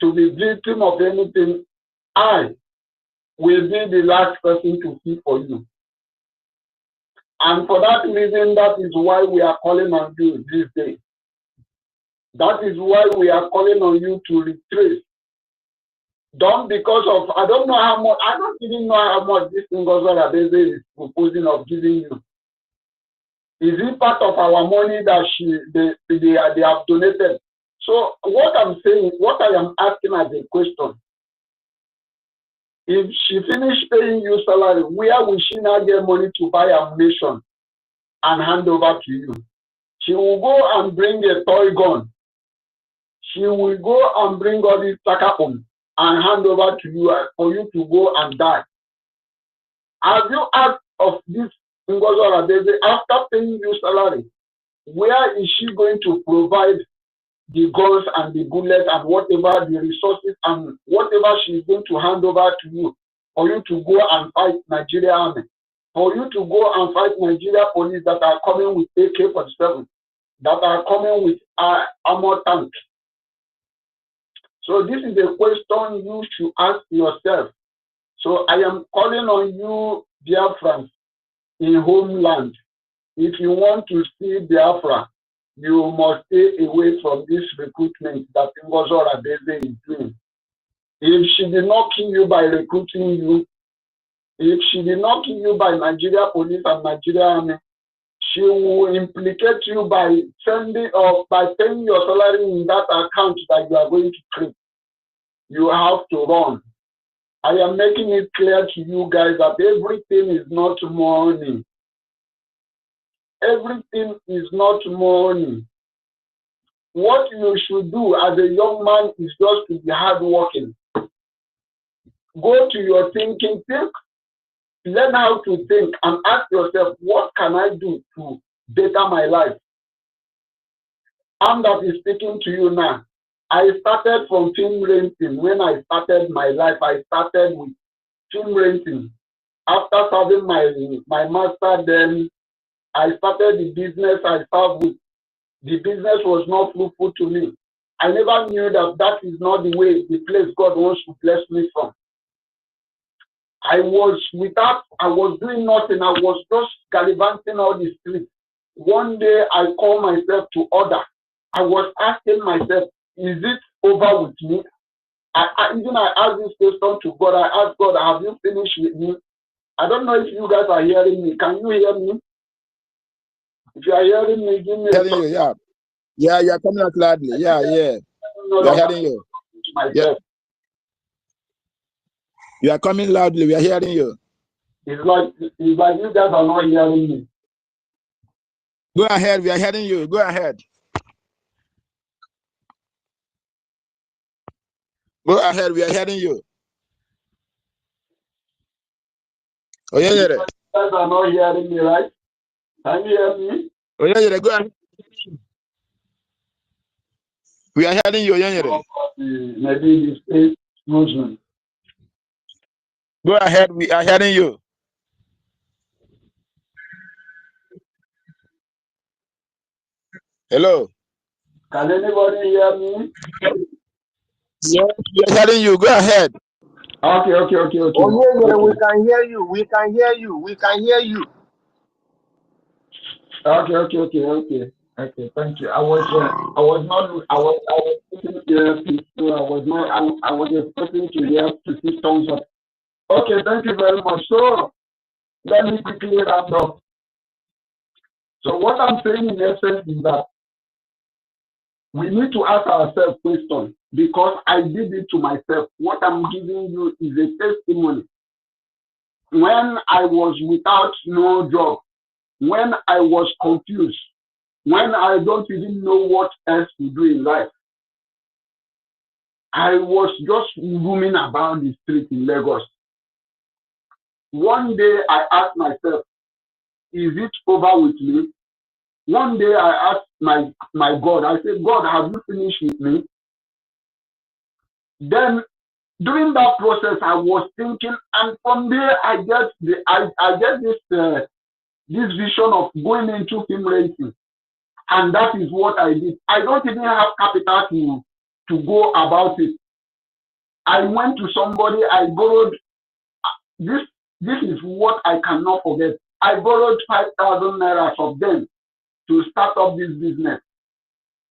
to be victim of anything, I will be the last person to feel for you. And for that reason, that is why we are calling on you this day. That is why we are calling on you to retrace. Don't because of, I don't know how much, I don't even know how much this NGOZI is proposing of giving you. Is it part of our money that they have donated? So what I'm saying, what I am asking as a question, if she finished paying you salary, where will she now get money to buy ammunition and hand over to you? She will go and bring a toy gun. She will go and bring all these takapon and hand over to you for you to go and die. Have you asked of this NGOZI after paying you salary, where is she going to provide the guns and the bullets and whatever the resources and whatever she's going to hand over to you for you to go and fight Nigeria army, for you to go and fight Nigeria police that are coming with AK-47, that are coming with armor tanks. So this is a question you should ask yourself. So I am calling on you, Biafrans, in homeland. If you want to see Biafra, you must stay away from this recruitment that NGOZI is doing. If she did not kill you by recruiting you, if she did not kill you by Nigeria police and Nigeria army, she will implicate you by sending or by paying your salary in that account that you are going to create. You have to run. I am making it clear to you guys that everything is not money. Everything is not money. What you should do as a young man is just to be hardworking. Go to your thinking, think, learn how to think, and ask yourself, what can I do to better my life? I'm that is speaking to you now. I started from film renting. When I started my life, I started with film renting. After serving my master, then I started the business I served with. The business was not fruitful to me. I never knew that that is not the way, the place God wants to bless me from. I was doing nothing. I was just gallivanting all the streets. One day I called myself to order. I was asking myself, is it over with me? I asked this question to God. I asked God, have you finished with me? I don't know if you guys are hearing me. Can you hear me? If you are hearing me, give me a Hearing you, yeah. Yeah, you're coming out loudly. Yeah. We are hearing you. Yeah. You are coming loudly. We are hearing you. It's like you guys are not hearing me. Go ahead. We are hearing you. Go ahead. Go ahead. We are hearing you. Oh, yeah. You guys are not hearing me, right? Can you hear me? Oh, yeah. Go ahead. We are hearing you. Yeah. Maybe it's Muslim. Go ahead. We are hearing you. Hello. Can anybody hear me? Yes, we are hearing you. Go ahead. Okay. Oh, yeah, we can hear you. We can hear you. We can hear you. Okay. Thank you. I was sitting here, so I was expecting to hear to see thumbs up. Okay, thank you very much. So let me quickly round up. So what I'm saying in essence is that we need to ask ourselves questions, because I did it to myself. What I'm giving you is a testimony. When I was without no job, when I was confused, when I don't even know what else to do in life, I was just roaming about the street in Lagos. One day I asked myself, is it over with me? One day I asked my God, I said, God, have you finished with me? Then during that process, I was thinking, and from there I get this vision of going into film renting, and that is what I did. I don't even have capital to go about it. I went to somebody, I borrowed this. This is what I cannot forget. I borrowed 5,000 naira of them to start up this business.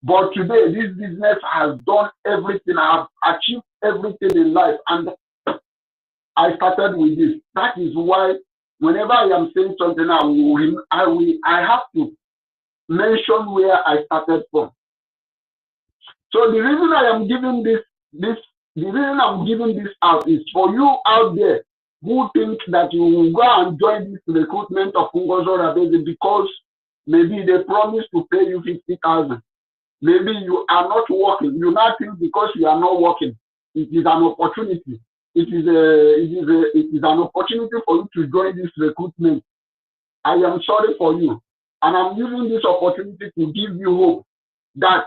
But today, this business has done everything. I have achieved everything in life, and I started with this. That is why whenever I am saying something, I have to mention where I started from. So the reason I am giving the reason I'm giving this out is for you out there who think that you will go and join this recruitment of NGOZI because maybe they promise to pay you 50,000. Maybe you are not working. You now think because you are not working, it is an opportunity. It is an opportunity for you to join this recruitment. I am sorry for you, and I'm using this opportunity to give you hope that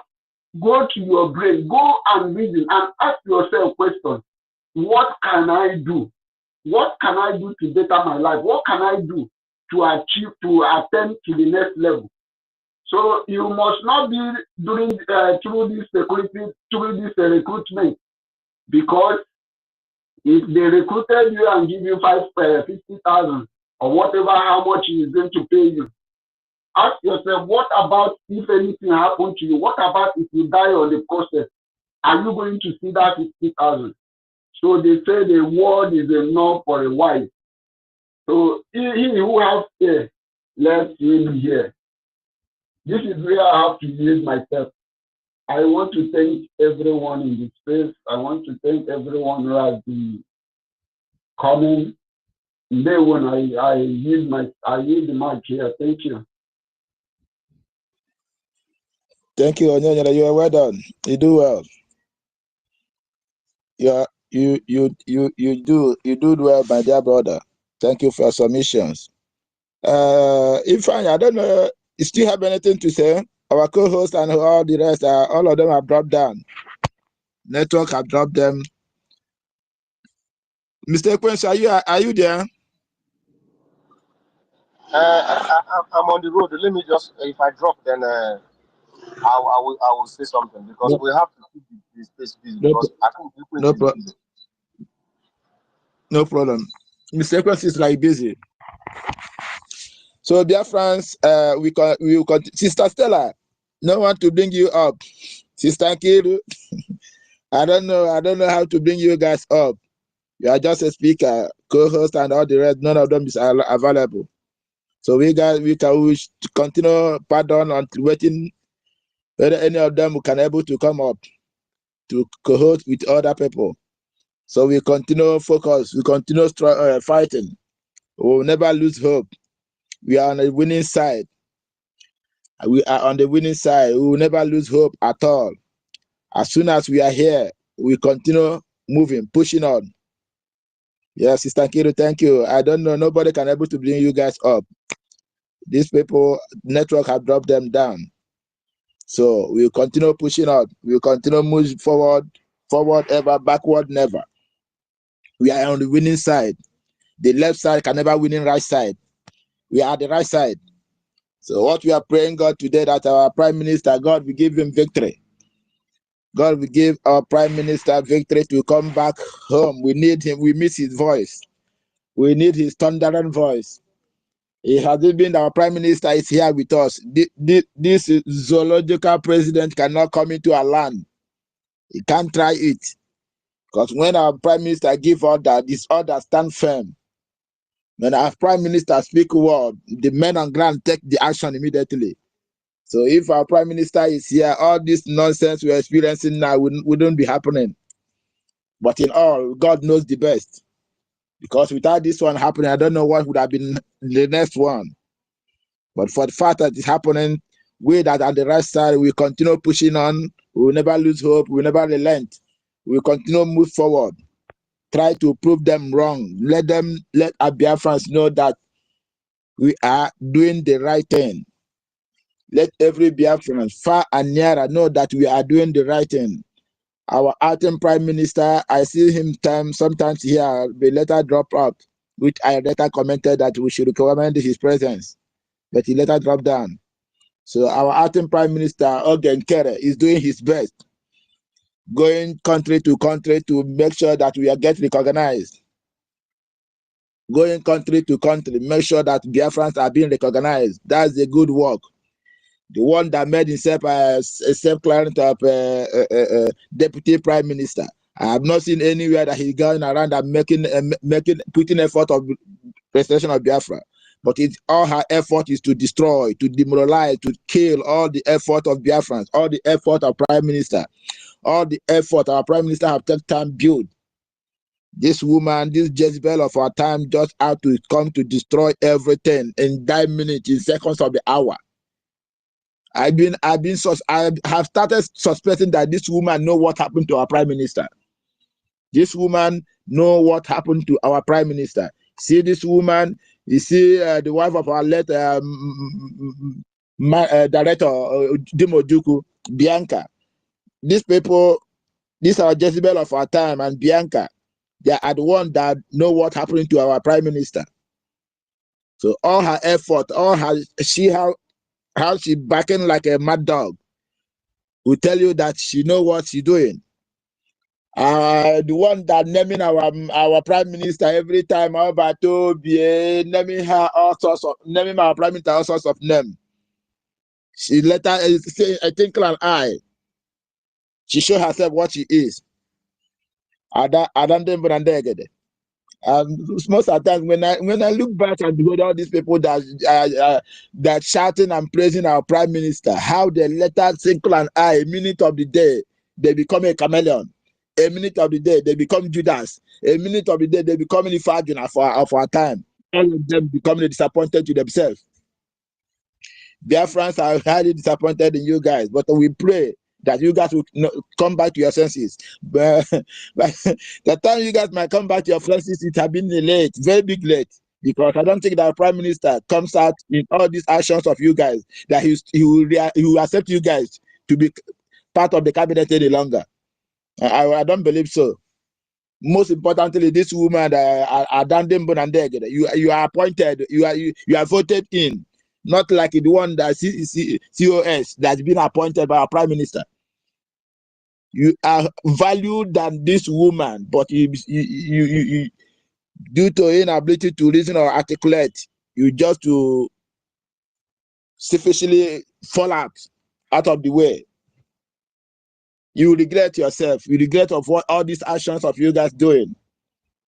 go to your brain, go and reason and ask yourself questions. What can I do? What can I do to better my life? What can I do to achieve, to attempt to the next level? So you must not be doing through this security, through this recruitment, because if they recruited you and give you 50,000 or whatever, how much is going to pay you, ask yourself, what about if anything happened to you? What about if you die on the process? Are you going to see that 50,000? So they say the word is enough for a wife. So he who has ear, let him hear. This is where I have to use myself. I want to thank everyone in this space. I want to thank everyone who has been coming. Then when I use the mic here. Thank you. Thank you, Onyonyere. You are well done. You do well. You do well, my dear brother. Thank you for your submissions. If I don't know, you still have anything to say? Our co-host and all the rest, all of them have dropped down. Network have dropped them. Mr. Quincy, are you there? I'm on the road. Let me just, if I drop, then I will say something, because No, we have to keep the space busy, no, because I think people no, is busy. no problem. Mr. Quincy is like busy. So, dear friends, we will continue. Sister Stella, no one to bring you up. Sister Kiru, I don't know how to bring you guys up. You are just a speaker, co-host, and all the rest. None of them is available. So we can continue pardon until waiting whether any of them can able to come up to co-host with other people. So we continue focus. We continue fighting. We will never lose hope. We are on the winning side. We are on the winning side. We will never lose hope at all. As soon as we are here, we continue moving, pushing on. Yes, Sister Kiru, thank you. I don't know. Nobody can able to bring you guys up. These people, network have dropped them down. So we'll continue pushing on. We'll continue moving forward ever, backward never. We are on the winning side. The left side can never win in right side. We are the right side. So what we are praying God today, that our Prime Minister, God will give him victory. God will give our Prime Minister victory to come back home. We need him. We miss his voice. We need his thundering voice. He has been our Prime Minister is here with us. This zoological president cannot come into our land. He can't try it. Because when our Prime Minister give order, this order stand firm. When our Prime Minister speak a word, the men on ground take the action immediately. So if our Prime Minister is here, all this nonsense we're experiencing now wouldn't be happening. But in all, God knows the best. Because without this one happening, I don't know what would have been the next one. But for the fact that it's happening, we that are the right side, we continue pushing on. We will never lose hope. We will never relent. We will continue move forward. Try to prove them wrong. Let our Biafrans know that we are doing the right thing. Let every Biafran, far and near, know that we are doing the right thing. Our acting Prime Minister, I see him sometimes here, the letter drop out, which I later commented that we should recommend his presence, but he later dropped down. So our acting Prime Minister, Ogen Kere, is doing his best, going country to country to make sure that we are get recognized. Going country to country, make sure that Biafrans are being recognized. That's a good work. The one that made himself a self-client of deputy prime minister. I have not seen anywhere that he's going around and putting effort of restoration of Biafra. But all her effort is to destroy, to demoralize, to kill all the effort of Biafrans, all the effort of prime minister, all the effort our prime minister have taken time build. This woman, this Jezebel of our time, just out to come to destroy everything in 9 minutes, in seconds of the hour. I have started suspecting that this woman know what happened to our prime minister. This woman know what happened to our prime minister. See this woman, you see the wife of our late director, Dimo Duku, Bianca. these people, these are Jezebel of our time and Bianca. They are the one that know what happened to our prime minister. So all her effort, all her how she backing like a mad dog will tell you that she know what she's doing. The one that naming our prime minister every time, naming her all sorts of naming our prime minister all sorts of names. She later say a twinkle an eye. She show herself what she is. Most of the time, when I look back and all these people that shouting and praising our prime minister, how they let us twinkle an eye, a minute of the day, they become a chameleon. A minute of the day, they become Judas. A minute of the day, they become Ifagin of our time. All of them becoming disappointed to themselves. Biafrans are highly disappointed in you guys, but we pray that you guys will come back to your senses. But the time you guys might come back to your senses, it has been late, very big late. Because I don't think that the Prime Minister comes out in all these actions of you guys, that he will accept you guys to be part of the cabinet any longer. I don't believe so. Most importantly, this woman, you are appointed, you are voted in, not like the one that COS that's been appointed by our Prime Minister. You are valued than this woman, but you due to inability to reason or articulate, you just to sufficiently fall out of the way. You regret yourself. You regret of what all these actions of you guys doing.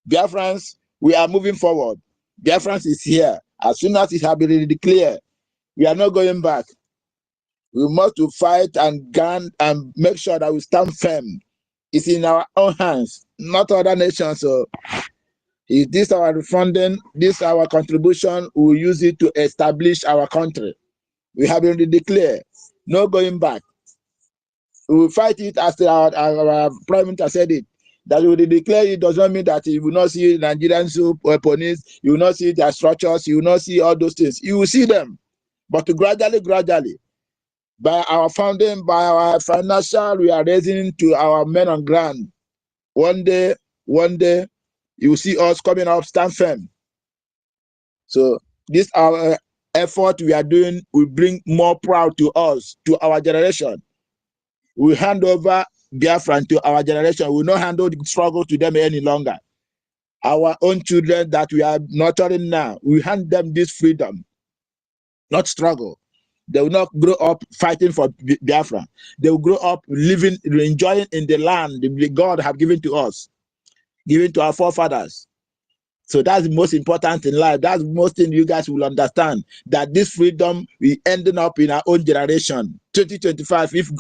Biafrans, we are moving forward. Biafrans is here. As soon as it has been declared, we are not going back. We must to fight and gun and make sure that we stand firm. It's in our own hands, not other nations. So is this our funding? This our contribution? We will use it to establish our country. We have already declared. No going back. We will fight it as our Prime Minister said it. That we will declare it does not mean that you will not see Nigerian police, you will not see their structures, you will not see all those things. You will see them. But gradually, by our founding, by our financial, we are raising to our men on ground. One day, you will see us coming up, stand firm. So this our effort we are doing will bring more proud to us, to our generation. We hand over Biafran to our generation. We will not handle the struggle to them any longer. Our own children that we are nurturing now, we hand them this freedom, not struggle. They will not grow up fighting for Biafra. They will grow up living, enjoying in the land that God have given to us, given to our forefathers. So that's the most important in life. That's the most thing you guys will understand, that this freedom will ending up in our own generation. 2025, if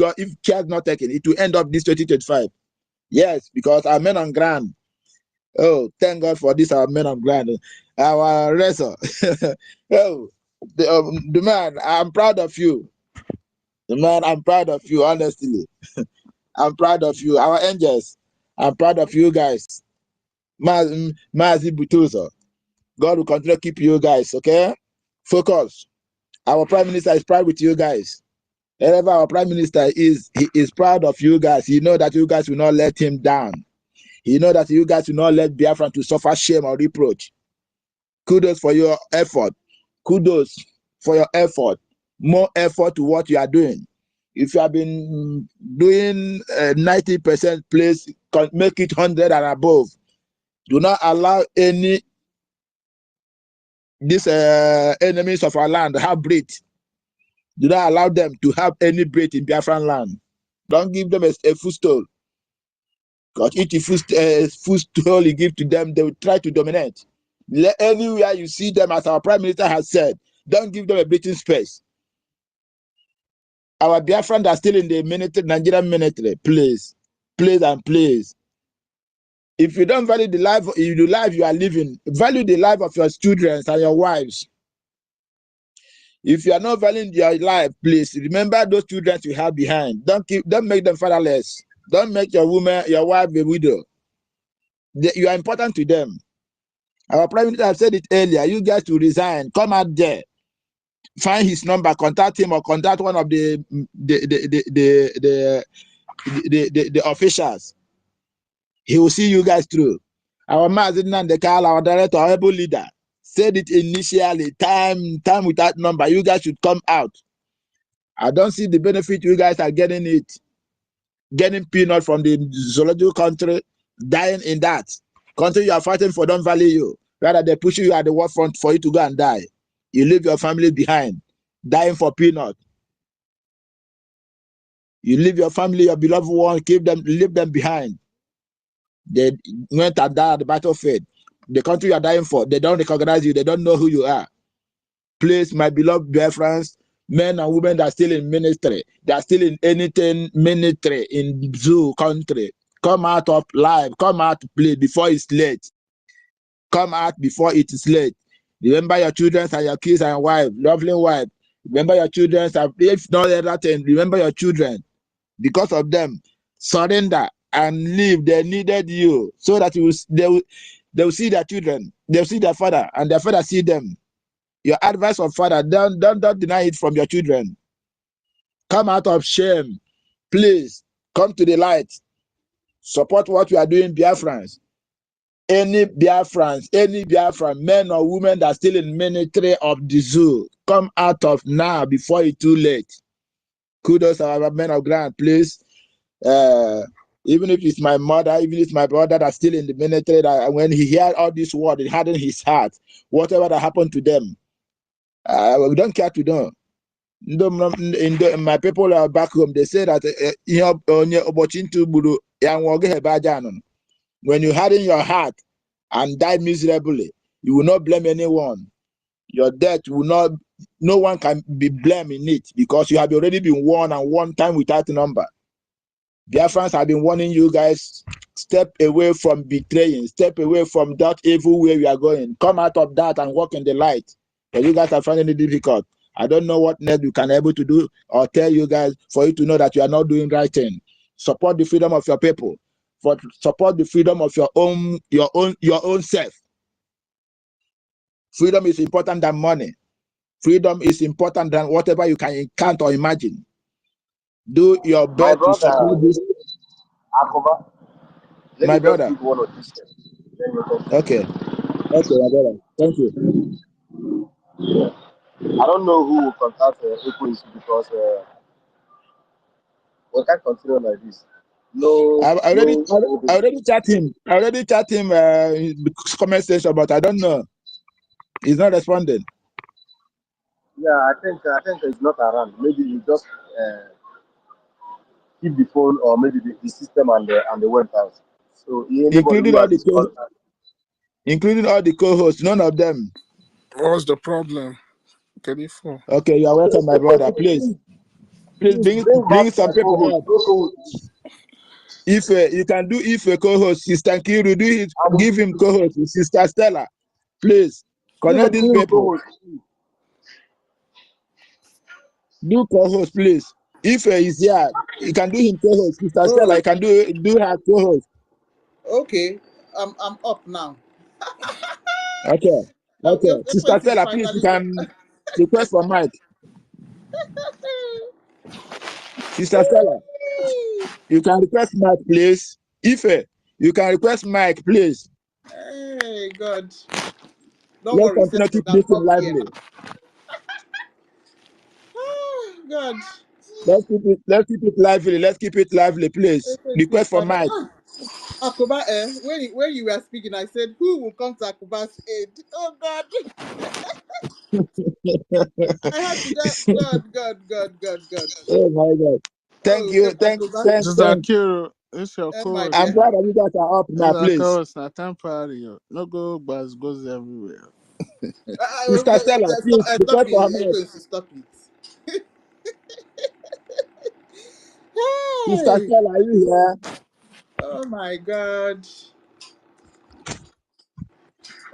care is not taken, it will end up this 2025. Yes, because our men on ground. Oh, thank God for this, our men on ground. Our wrestler. Oh, the man, I'm proud of you. The man, I'm proud of you, honestly. I'm proud of you. Our angels, I'm proud of you guys. Mazi Butuzo. God will continue to keep you guys, okay? Focus. Our Prime Minister is proud with you guys. Wherever our Prime Minister is, he is proud of you guys. He knows that you guys will not let him down. He knows that you guys will not let Biafra to suffer shame or reproach. Kudos for your effort. Kudos for your effort. More effort to what you are doing. If you have been doing 90% place, make it 100 and above. Do not allow these enemies of our land have breath. Do not allow them to have any breath in Biafran land. Don't give them a footstool. Because if a footstool you give to them, they will try to dominate. Anywhere you see them, as our Prime Minister has said, don't give them a breathing space. Our Biafrans are still in the Nigerian military. Please. If you don't value the life you are living, value the life of your students and your wives. If you are not valuing your life, please remember those children you have behind. Don't make them fatherless. Don't make your wife a widow. You are important to them. Our Prime Minister have said it earlier. You guys to resign. Come out there. Find his number, contact him, or contact one of the the officials. He will see you guys through. Our Mazin and the Kala, our director, our able leader, said it initially, time without number. You guys should come out. I don't see the benefit you guys are getting it. Getting peanut from the zoological country, dying in that country you are fighting for don't value you. Rather, they push you at the war front for you to go and die. You leave your family behind, dying for peanut. You leave your family, your beloved one, leave them behind. They went and died at the battlefield. The country you are dying for, they don't recognize you. They don't know who you are. Please, my beloved BIAFRANS, men and women that are still in ministry, they are still in anything ministry in zoo country. Come out of life. Come out to play before it's late. Come out before it is late. Remember your children and your kids and wife, lovely wife. Remember your children. If not everything, remember your children. Because of them, surrender and leave. They needed you so that they will see their children. They will see their father, and their father see them. Your advice of father, don't deny it from your children. Come out of shame. Please come to the light. Support what we are doing, Biafrans. Any Biafran, men or women that are still in military of the zoo, come out of now before it's too late. Kudos to our men of ground, please. Even if it's my mother, even if it's my brother that's still in the military, that when he heard all this word, it hardened his heart. Whatever that happened to them, we don't care to know. In my people are back home, they say that when you harden your heart and die miserably, you will not blame anyone. Your death will not, no one can be blamed in it because you have already been warned and one time without number. Biafrans have been warning you guys, step away from betraying, step away from that evil way we are going. Come out of that and walk in the light. But you guys are finding it difficult. I don't know what next you can able to do or tell you guys for you to know that you are not doing right thing. Support the freedom of your people. Support the freedom of your own self. Freedom is important than money. Freedom is important than whatever you can count or imagine. Do your My best to brother, support this. Akoba, let My me just brother. give one or two steps. Then you talk. Okay, my brother. Thank you. I don't know who will contact Equins because we can't continue like this. No, I no. already chat him. I already chat him in the comment section, but I don't know. He's not responding. Yeah, I think it's not around. Maybe you just keep the phone, or maybe the system and the went out. So anybody Including who all has the his contact, co-hosts, none of them. What's the problem? Can you phone? Okay, you are welcome, my brother. Please bring back bring some my people co-host. up. If you can do a co-host, Sister Kiru, do it. Give him co-host, Sister Stella. Please connect these people. Do co-host, please. If is here, you can do him co-host. Sister Stella, you can do her co-host. Okay, I'm up now. Okay. Sister Is Stella, please, you finally. can request for mic. Sister Stella, you can request mic, please. Ife, you can request mic, please. Hey, God. Don't Let's worry, continue to Senator, keep I'm this thing up here. lively. Oh, God. Let's keep it lively. Let's keep it lively, please. Is Request for finally. mic. Akuba, when you were speaking, I said, who will come to Akuba's aid? Oh, God. I had to God. Oh my God. Thank Oh, you. Akuba. Sister Kiro, it's your My co-host I'm dear. glad now. that you guys are up now, It's our please. co-host now. Temporary. No go, but goes everywhere. Sister Stella, please Stop request for her mic. it. Stop it. Sister Hey. Stella, are you here? Oh, my God.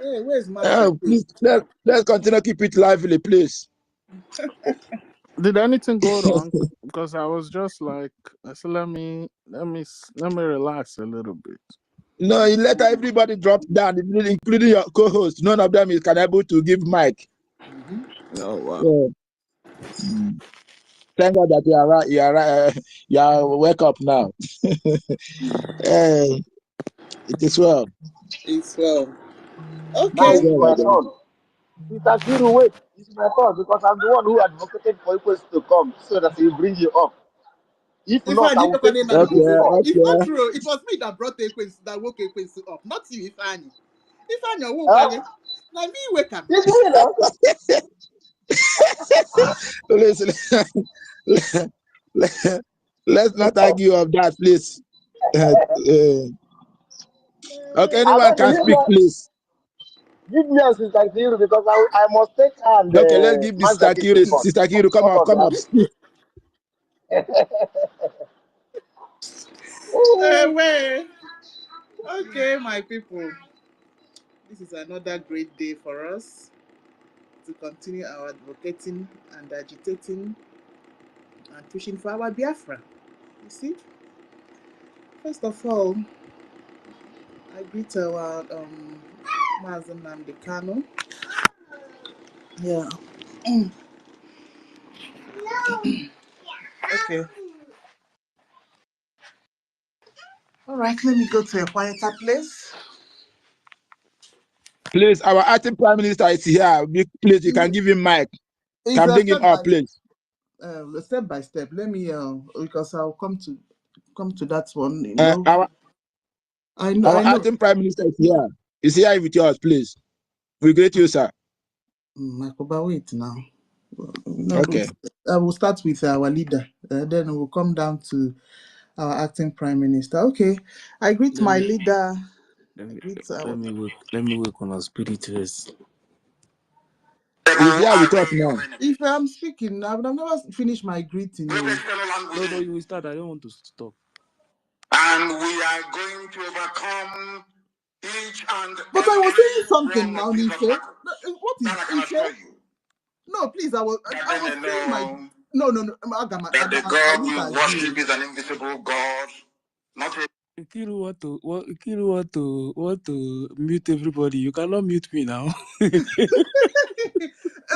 Hey, where's Mazi? Oh, please, let's continue to keep it lively, please. Did anything go wrong? Because I was just like, I said, let me relax a little bit. No, you let everybody drop down, including your co-host. None of them is able to give mic. Oh wow. So, Thank God that you are right. You are wake up now. It is well. It's well. Now It's Okay. it's well, my my brother. turn. Mr. Kiru, wait. It's my turn because I'm the one who advocated for Equals to come so that he bring you up. If If not, I I need will to take come you in, to no Okay, the be floor. it's not okay. true. It was me that brought the Ekwensu, that woke Ekwensu up, not you, Ifeanyi. Ifeanyi, who Huh? Kwanye? Now me wake up. It's me now. Let's not argue of that, please. Okay, I anyone beg you, can speak, please. give me a Sister Kiru because I must take her and Okay, let's give this Sister Manzaki Kiru. second. Sister Kiru, come What up, of come up, that? speak. Wait. Okay, my people. This is another great day for us to continue our advocating and agitating and pushing for our Biafra. You see, first of all, I greet our Mazen Namdekano. Yeah. Okay. All right, let me go to a quieter place. Please, our acting prime minister is here. Please, you can give him mic. It's Can a bring him up, please. step by step. Let me because I'll come to that one. You know, Our I know. acting prime minister is here. Is here with us, please. We greet you, sir. Makoba, wait now. No, Okay. I will start with our leader. Then we'll come down to our acting prime minister. Okay, I greet Let my me leader. let I me greet let me work on our spirit first. He's here with us now. If I'm speaking, I've never finished my greeting. No, you will start. I don't want to stop. And we are going to overcome each and But I was saying something now, Nife. What is that I can Ife? assure you No, please. I was saying my. know No. that the I God won't we worship agree. is an invisible God, not a Ikiru want to mute everybody. You cannot mute me now.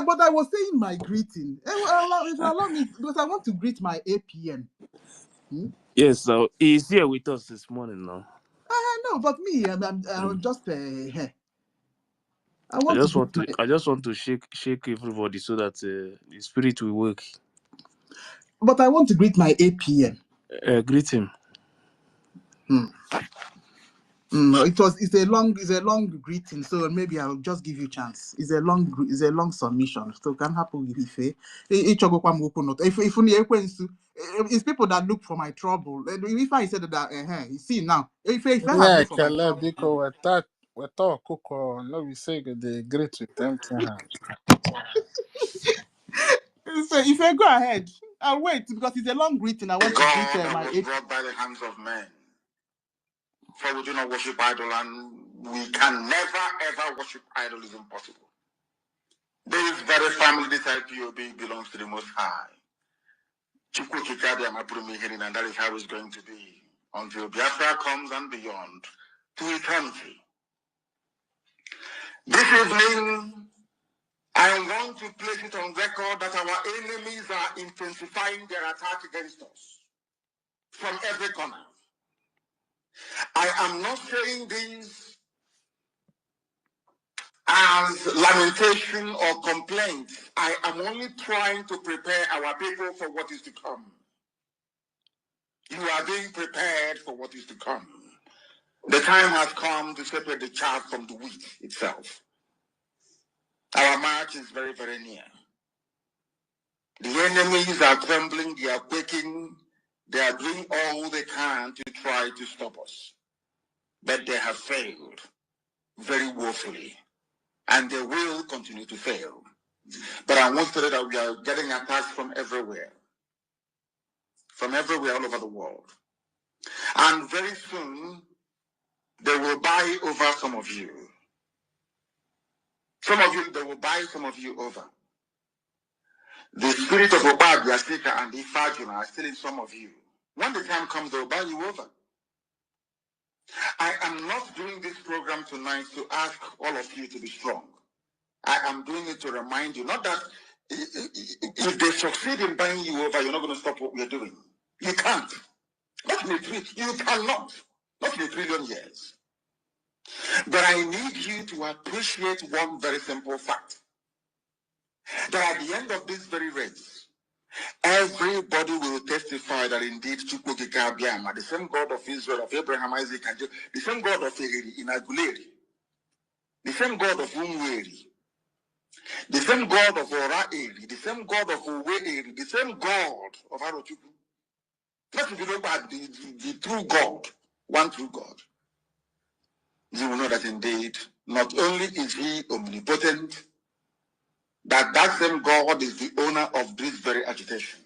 But I was saying my greeting. If you allow me, because I want to greet my APM. Yes, so he's here with us this morning now. No, but me, I'm just. I I want to greet just want to shake everybody so that the spirit will work. But I want to greet my APM. Greet him. It's a long greeting, so maybe I'll just give you a chance. It's a long submission, so can happen with Ife. It's people that look for my trouble. If I said that, you see now, if I have Mm. Mm. looked Yeah, for my Caleb, trouble. because we talk, Coco. No, we say the great with empty hand. So if I go ahead, I'll wait because it's a long greeting. I want to greet God that my was APM. brought by the hands of men. For we do not worship idol, and we can never ever worship idol. Is impossible. This very family, this IPOB, belongs to the Most High. And that is how it's going to be until Biafra comes and beyond to eternity. This evening, I want to place it on record that our enemies are intensifying their attack against us from every corner. I am not saying this as lamentation or complaint. I am only trying to prepare our people for what is to come. You are being prepared for what is to come. The time has come to separate the chaff from the wheat itself. Our march is very, very near. The enemies are trembling, they are quaking, they are doing all they can to try to stop us. But they have failed very woefully, and they will continue to fail. But I want to say that we are getting attacks from everywhere all over the world. And very soon, they will buy over some of you. They will buy some of you over. The spirit of Obad, Yasika, and Ifajuna are still in some of you. When the time comes, they will buy you over. I am not doing this program tonight to ask all of you to be strong. I am doing it to remind you, not that If they succeed in buying you over, you're not going to stop what we're doing. You can't. Not in a trillion. You cannot. Not in a trillion years. But I need you to appreciate one very simple fact. That at the end of this very race, everybody will testify that indeed Chukwukika, the same God of Israel, of Abraham, Isaac, and Jacob, the same God of Inaguleri, the same God of Umweri, the same God of Ora-Eri, the same God of Uwe-Eri, the same God of Arochukwu. Not to be looked at the true God, one true God. You will know that indeed, not only is he omnipotent, that same God is the owner of this very agitation.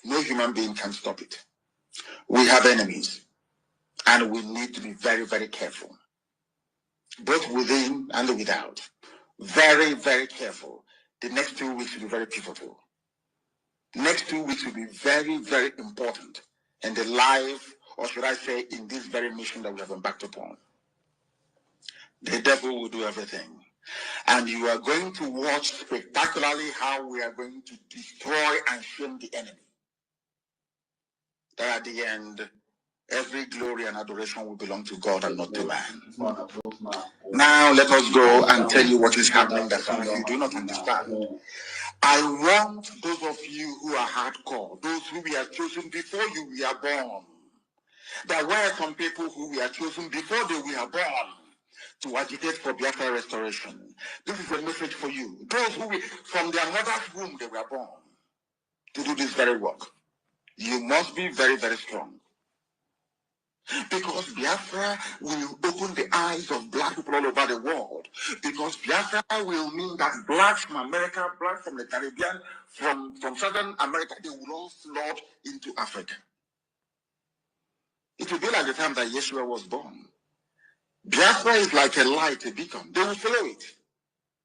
No human being can stop it. We have enemies, and we need to be very, very careful, both within and without. Very, very careful. The next 2 weeks will be very pivotal. Next 2 weeks will be very, very important in the life, or should I say, in this very mission that we have embarked upon. The devil will do everything. And you are going to watch spectacularly how we are going to destroy and shame the enemy. That at the end, every glory and adoration will belong to God and not to man. Now let us go and tell you what is happening that some of you do not understand. I want those of you who are hardcore, those who we are chosen before you were born. There were some people who were chosen before they were born to agitate for Biafra restoration. This is a message for you. Those who, from their mother's womb, they were born to do this very work. You must be very, very strong. Because Biafra will open the eyes of black people all over the world. Because Biafra will mean that blacks from America, blacks from the Caribbean, from Southern America, they will all flood into Africa. It will be like the time that Yeshua was born. Biafra is like a light, a beacon. They will follow it.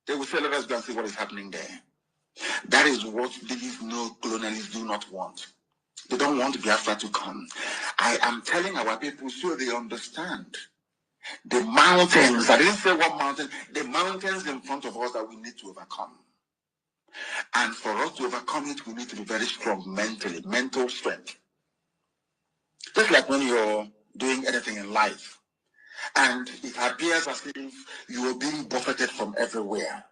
They will say, let us go and see what is happening there. That is what these no colonialists do not want. They don't want Biafra to come. I am telling our people so they understand. The mountains, I didn't say what mountain, the mountains in front of us that we need to overcome. And for us to overcome it, we need to be very strong mentally, mental strength. Just like when you're doing anything in life, and it appears as if you are being buffeted from everywhere.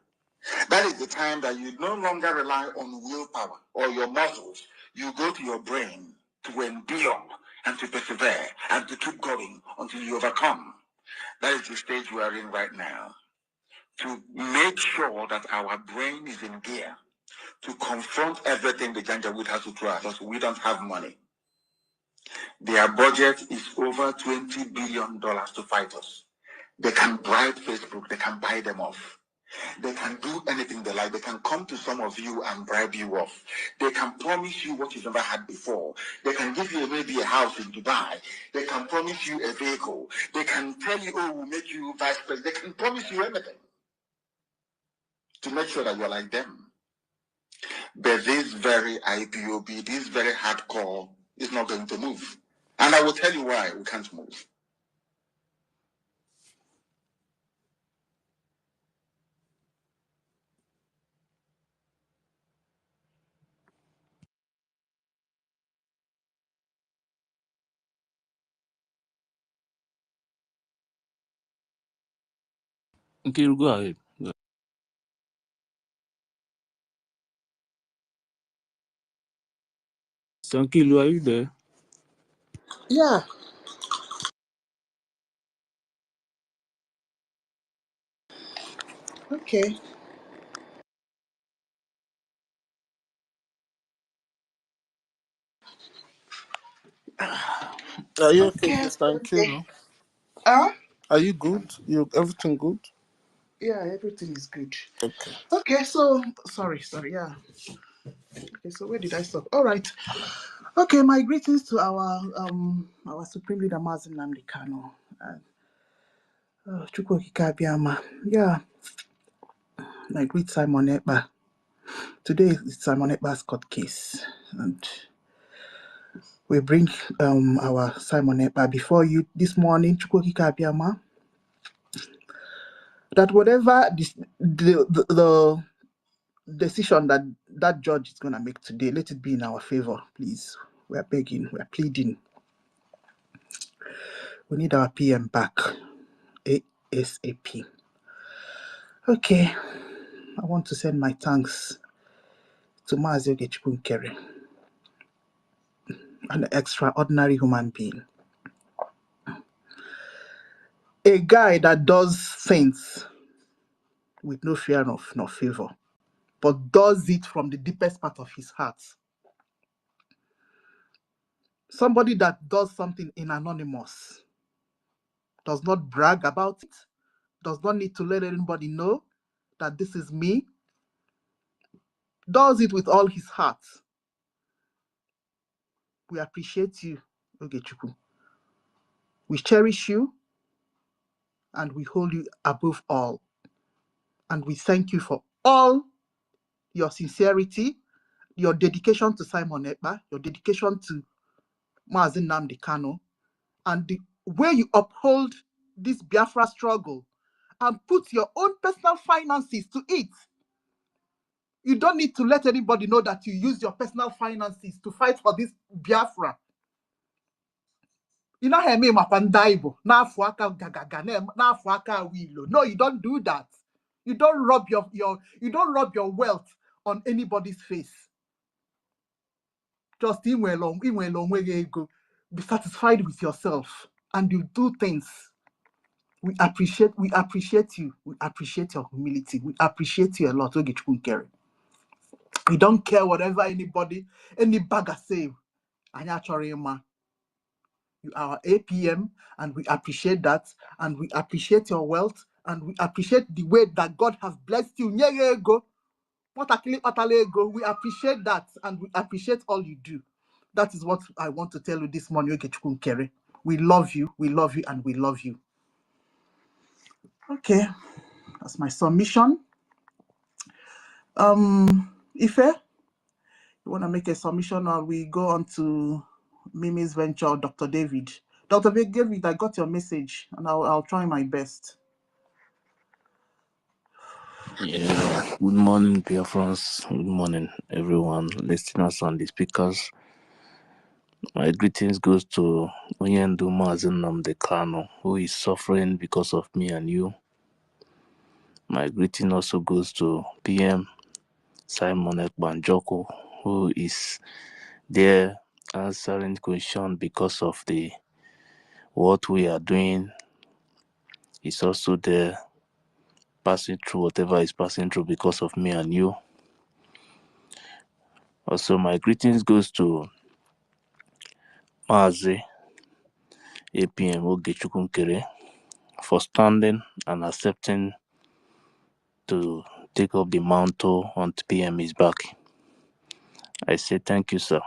That is the time that you no longer rely on willpower or your muscles. You go to your brain to endure and to persevere and to keep going until you overcome. That is the stage we are in right now. To make sure that our brain is in gear to confront everything the Janjaweed has to throw at us. We don't have money. Their budget is over $20 billion to fight us. They can bribe Facebook. They can buy them off. They can do anything they like. They can come to some of you and bribe you off. They can promise you what you've never had before. They can give you maybe a house in Dubai. They can promise you a vehicle. They can tell you, oh, we'll make you vice president. They can promise you anything to make sure that you're like them. But this very IPOB, this very hardcore is not going to move. And I will tell you why we can't move. Okay, you go ahead. Sankilu, are you there? Yeah. Okay. Are you okay, Okay. Okay. Sankilu? Huh? Are you good? You everything good? Yeah, everything is good. Okay. Okay, so sorry, yeah. Okay, so where did I stop? All right. Okay, my greetings to our Supreme Leader Mazi Nnamdi Kanu. Chukwukika-Abịama. Yeah, I greet Simon Ekpa. Today is Simon Ekpa's court case, and we bring our Simon Ekpa before you this morning, Chukwukika-Abịama, that whatever decision that that judge is going to make today, let it be in our favor, please. We are begging, we are pleading. We need our PM back ASAP. Okay, I want to send my thanks to Mazi Ogechukwu, an extraordinary human being. A guy that does things with no fear of no favor, but does it from the deepest part of his heart. Somebody that does something in anonymous, does not brag about it, does not need to let anybody know that this is me, does it with all his heart. We appreciate you, Ogechukwu. We cherish you and we hold you above all. And we thank you for all your sincerity, your dedication to Simon Ekpa, your dedication to Mazi Nnamdi Kanu, and the way you uphold this Biafra struggle and put your own personal finances to it. You don't need to let anybody know that you use your personal finances to fight for this Biafra. You know me mapandaibo, nafuaka gagaga, nafuaka wilo. No, you don't do that. You don't rub your wealth on anybody's face. Just be satisfied with yourself and you do things. We appreciate you. We appreciate your humility. We appreciate you a lot. We don't care whatever any bagger say. You are our APM, and we appreciate that, and we appreciate your wealth, and we appreciate the way that God has blessed you. We appreciate that, and we appreciate all you do. That is what I want to tell you this morning. We love you, and we love you. Okay, that's my submission. Ife, you want to make a submission, or we go on to Mimi's venture, Dr. David? Dr. David, I got your message, and I'll try my best. Yeah, good morning, BIAFRANS. Good morning, everyone, listeners and the speakers. My greetings goes to Onyendu Mazi Nnamdi Kanu, who is suffering because of me and you. My greeting also goes to PM Simon Ekpa, who is there answering question because of what we are doing. He's also there passing through whatever is passing through because of me and you. Also, my greetings goes to Mazi APM Ogechukwu for standing and accepting to take up the mantle on PM is back. I say thank you, sir.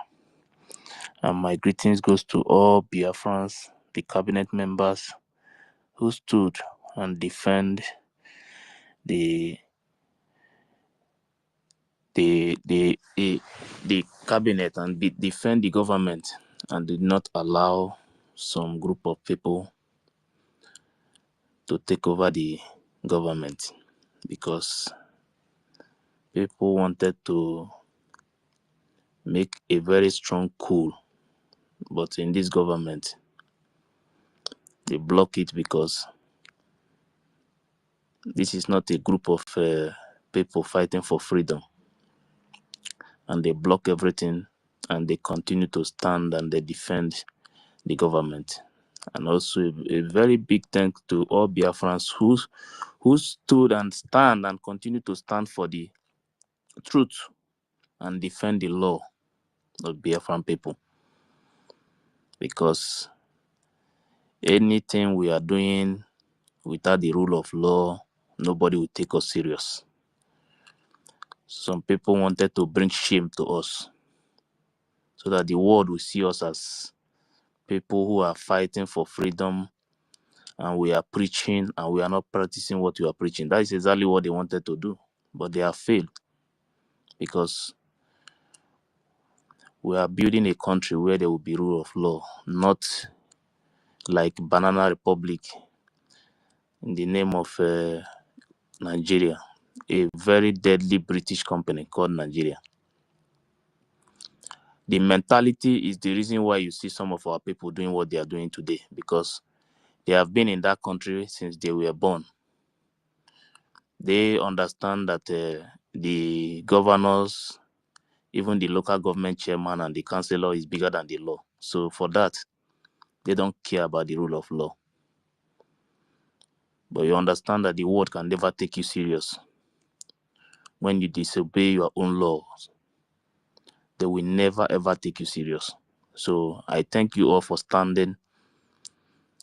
And my greetings goes to all Biafrans, the cabinet members who stood and defend the cabinet and defend the government and did not allow some group of people to take over the government because people wanted to make a very strong coup, but in this government they block it because this is not a group of people fighting for freedom, and they block everything and they continue to stand and they defend the government. And also a very big thanks to all Biafrans who stood and stand and continue to stand for the truth and defend the law of Biafran people, because anything we are doing without the rule of law, nobody will take us serious. Some people wanted to bring shame to us so that the world will see us as people who are fighting for freedom and we are preaching and we are not practicing what we are preaching. That is exactly what they wanted to do, but they have failed, because we are building a country where there will be rule of law, not like Banana Republic in the name of Nigeria. a very deadly British company called Nigeria. The mentality is the reason why you see some of our people doing what they are doing today, because they have been in that country since they were born. They understand that the governors, even the local government chairman and the councillor is bigger than the law. So for that, they don't care about the rule of law. But you understand that the world can never take you serious. When you disobey your own laws, they will never ever take you serious. So I thank you all for standing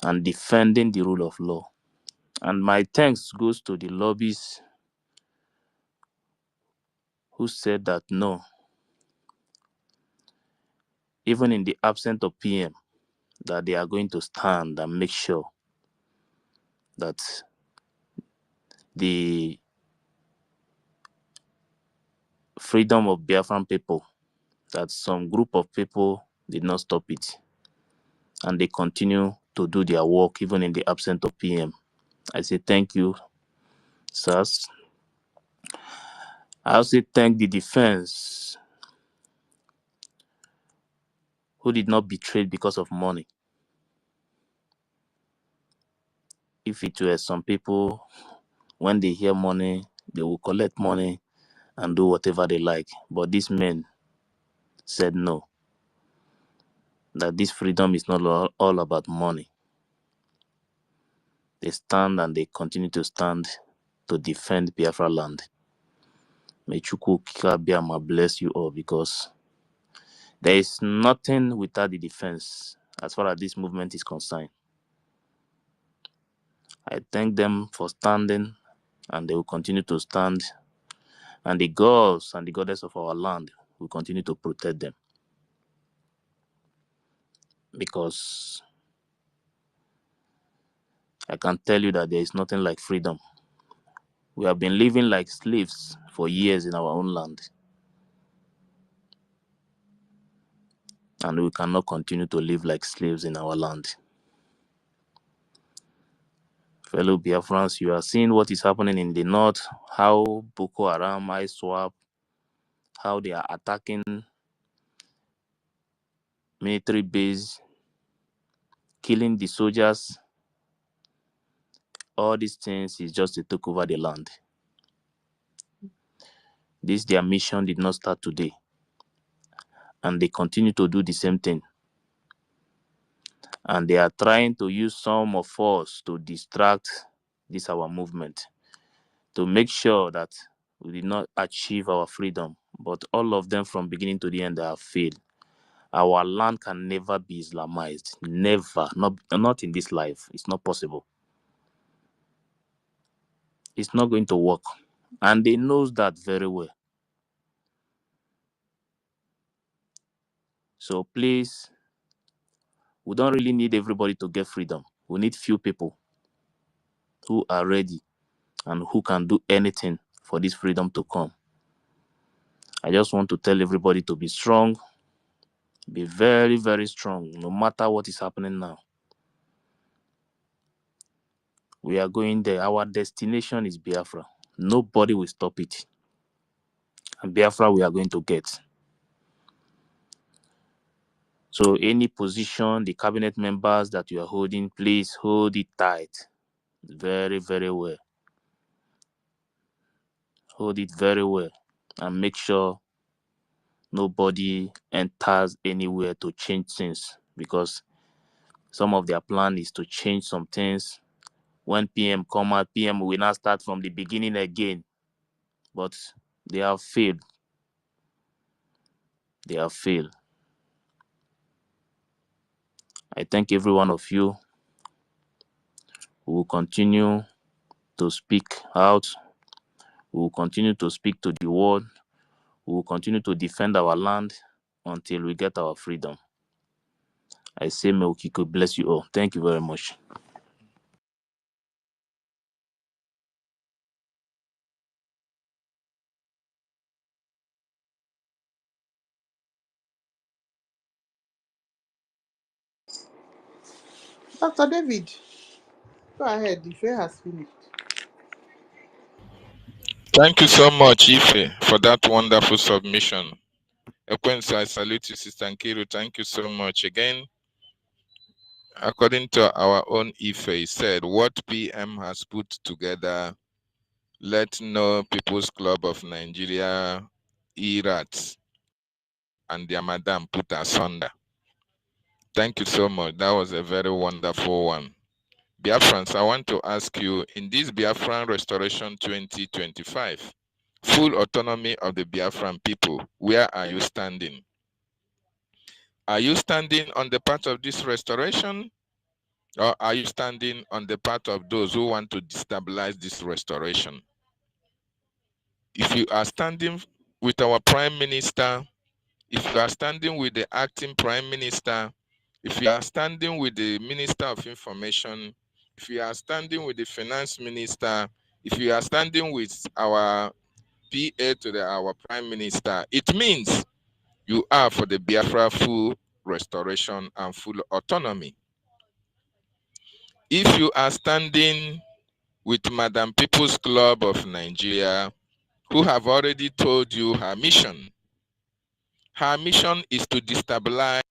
and defending the rule of law. And my thanks goes to the lobbies who said that no, even in the absence of PM, that they are going to stand and make sure that the freedom of Biafran people, that some group of people did not stop it. And they continue to do their work even in the absence of PM. I say thank you, sirs. I also thank the defense who did not betray because of money. If it were some people, when they hear money, they will collect money and do whatever they like. But these men said no, that this freedom is not all about money. They stand and they continue to stand to defend Biafra land. May Chukwu Kikabiama bless you all, because there is nothing without the defense as far as this movement is concerned. I thank them for standing, and they will continue to stand. And the gods and the goddess of our land will continue to protect them. Because I can tell you that there is nothing like freedom. We have been living like slaves for years in our own land. And we cannot continue to live like slaves in our land. Fellow Biafrans, you are seeing what is happening in the north, how Boko Haram, ISWAP, how they are attacking military base, killing the soldiers. All these things is just to take over the land. This their mission did not start today. And they continue to do the same thing. And they are trying to use some of us to distract this our movement, to make sure that we did not achieve our freedom. But all of them from beginning to the end, they have failed. Our land can never be Islamized. Never. Not in this life. It's not possible. It's not going to work. And they know that very well. So please, we don't really need everybody to get freedom. We need few people who are ready and who can do anything for this freedom to come. I just want to tell everybody to be strong. Be very, very strong, no matter what is happening now. We are going there. Our destination is Biafra. Nobody will stop it. And Biafra we are going to get. So any position, the cabinet members that you are holding, please hold it tight. Very, very well. Hold it very well. And make sure nobody enters anywhere to change things. Because some of their plan is to change some things. When PM come out, PM will not start from the beginning again. But they have failed. They have failed. I thank every one of you who will continue to speak out. We will continue to speak to the world. We will continue to defend our land until we get our freedom. I say, may Okiko bless you all. Thank you very much. Dr. David, go ahead. The fair has finished. Thank you so much, Ife, for that wonderful submission. Ekwensu, I salute you, Sister Nkiru. Thank you so much. Again, according to our own Ife, he said, what PM has put together, let no People's Club of Nigeria, ERATs, and their madam put asunder. Thank you so much. That was a very wonderful one. Biafrans, I want to ask you, in this Biafran Restoration 2025, full autonomy of the Biafran people, where are you standing? Are you standing on the part of this restoration, or are you standing on the part of those who want to destabilize this restoration? If you are standing with our Prime Minister, if you are standing with the acting Prime Minister, if you are standing with the Minister of Information, if you are standing with the Finance Minister, if you are standing with our PA to our Prime Minister, it means you are for the Biafra full restoration and full autonomy. If you are standing with Madam People's Club of Nigeria, who have already told you her mission is to destabilize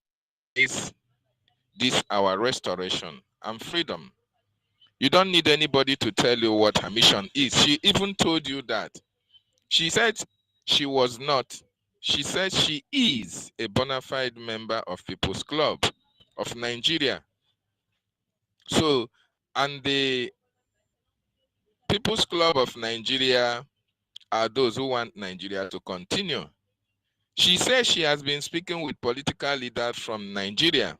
this our restoration and freedom. You don't need anybody to tell you what her mission is. She even told you that. She said she was not. She said she is a bona fide member of People's Club of Nigeria. So, and the People's Club of Nigeria are those who want Nigeria to continue. She says she has been speaking with political leaders from Nigeria.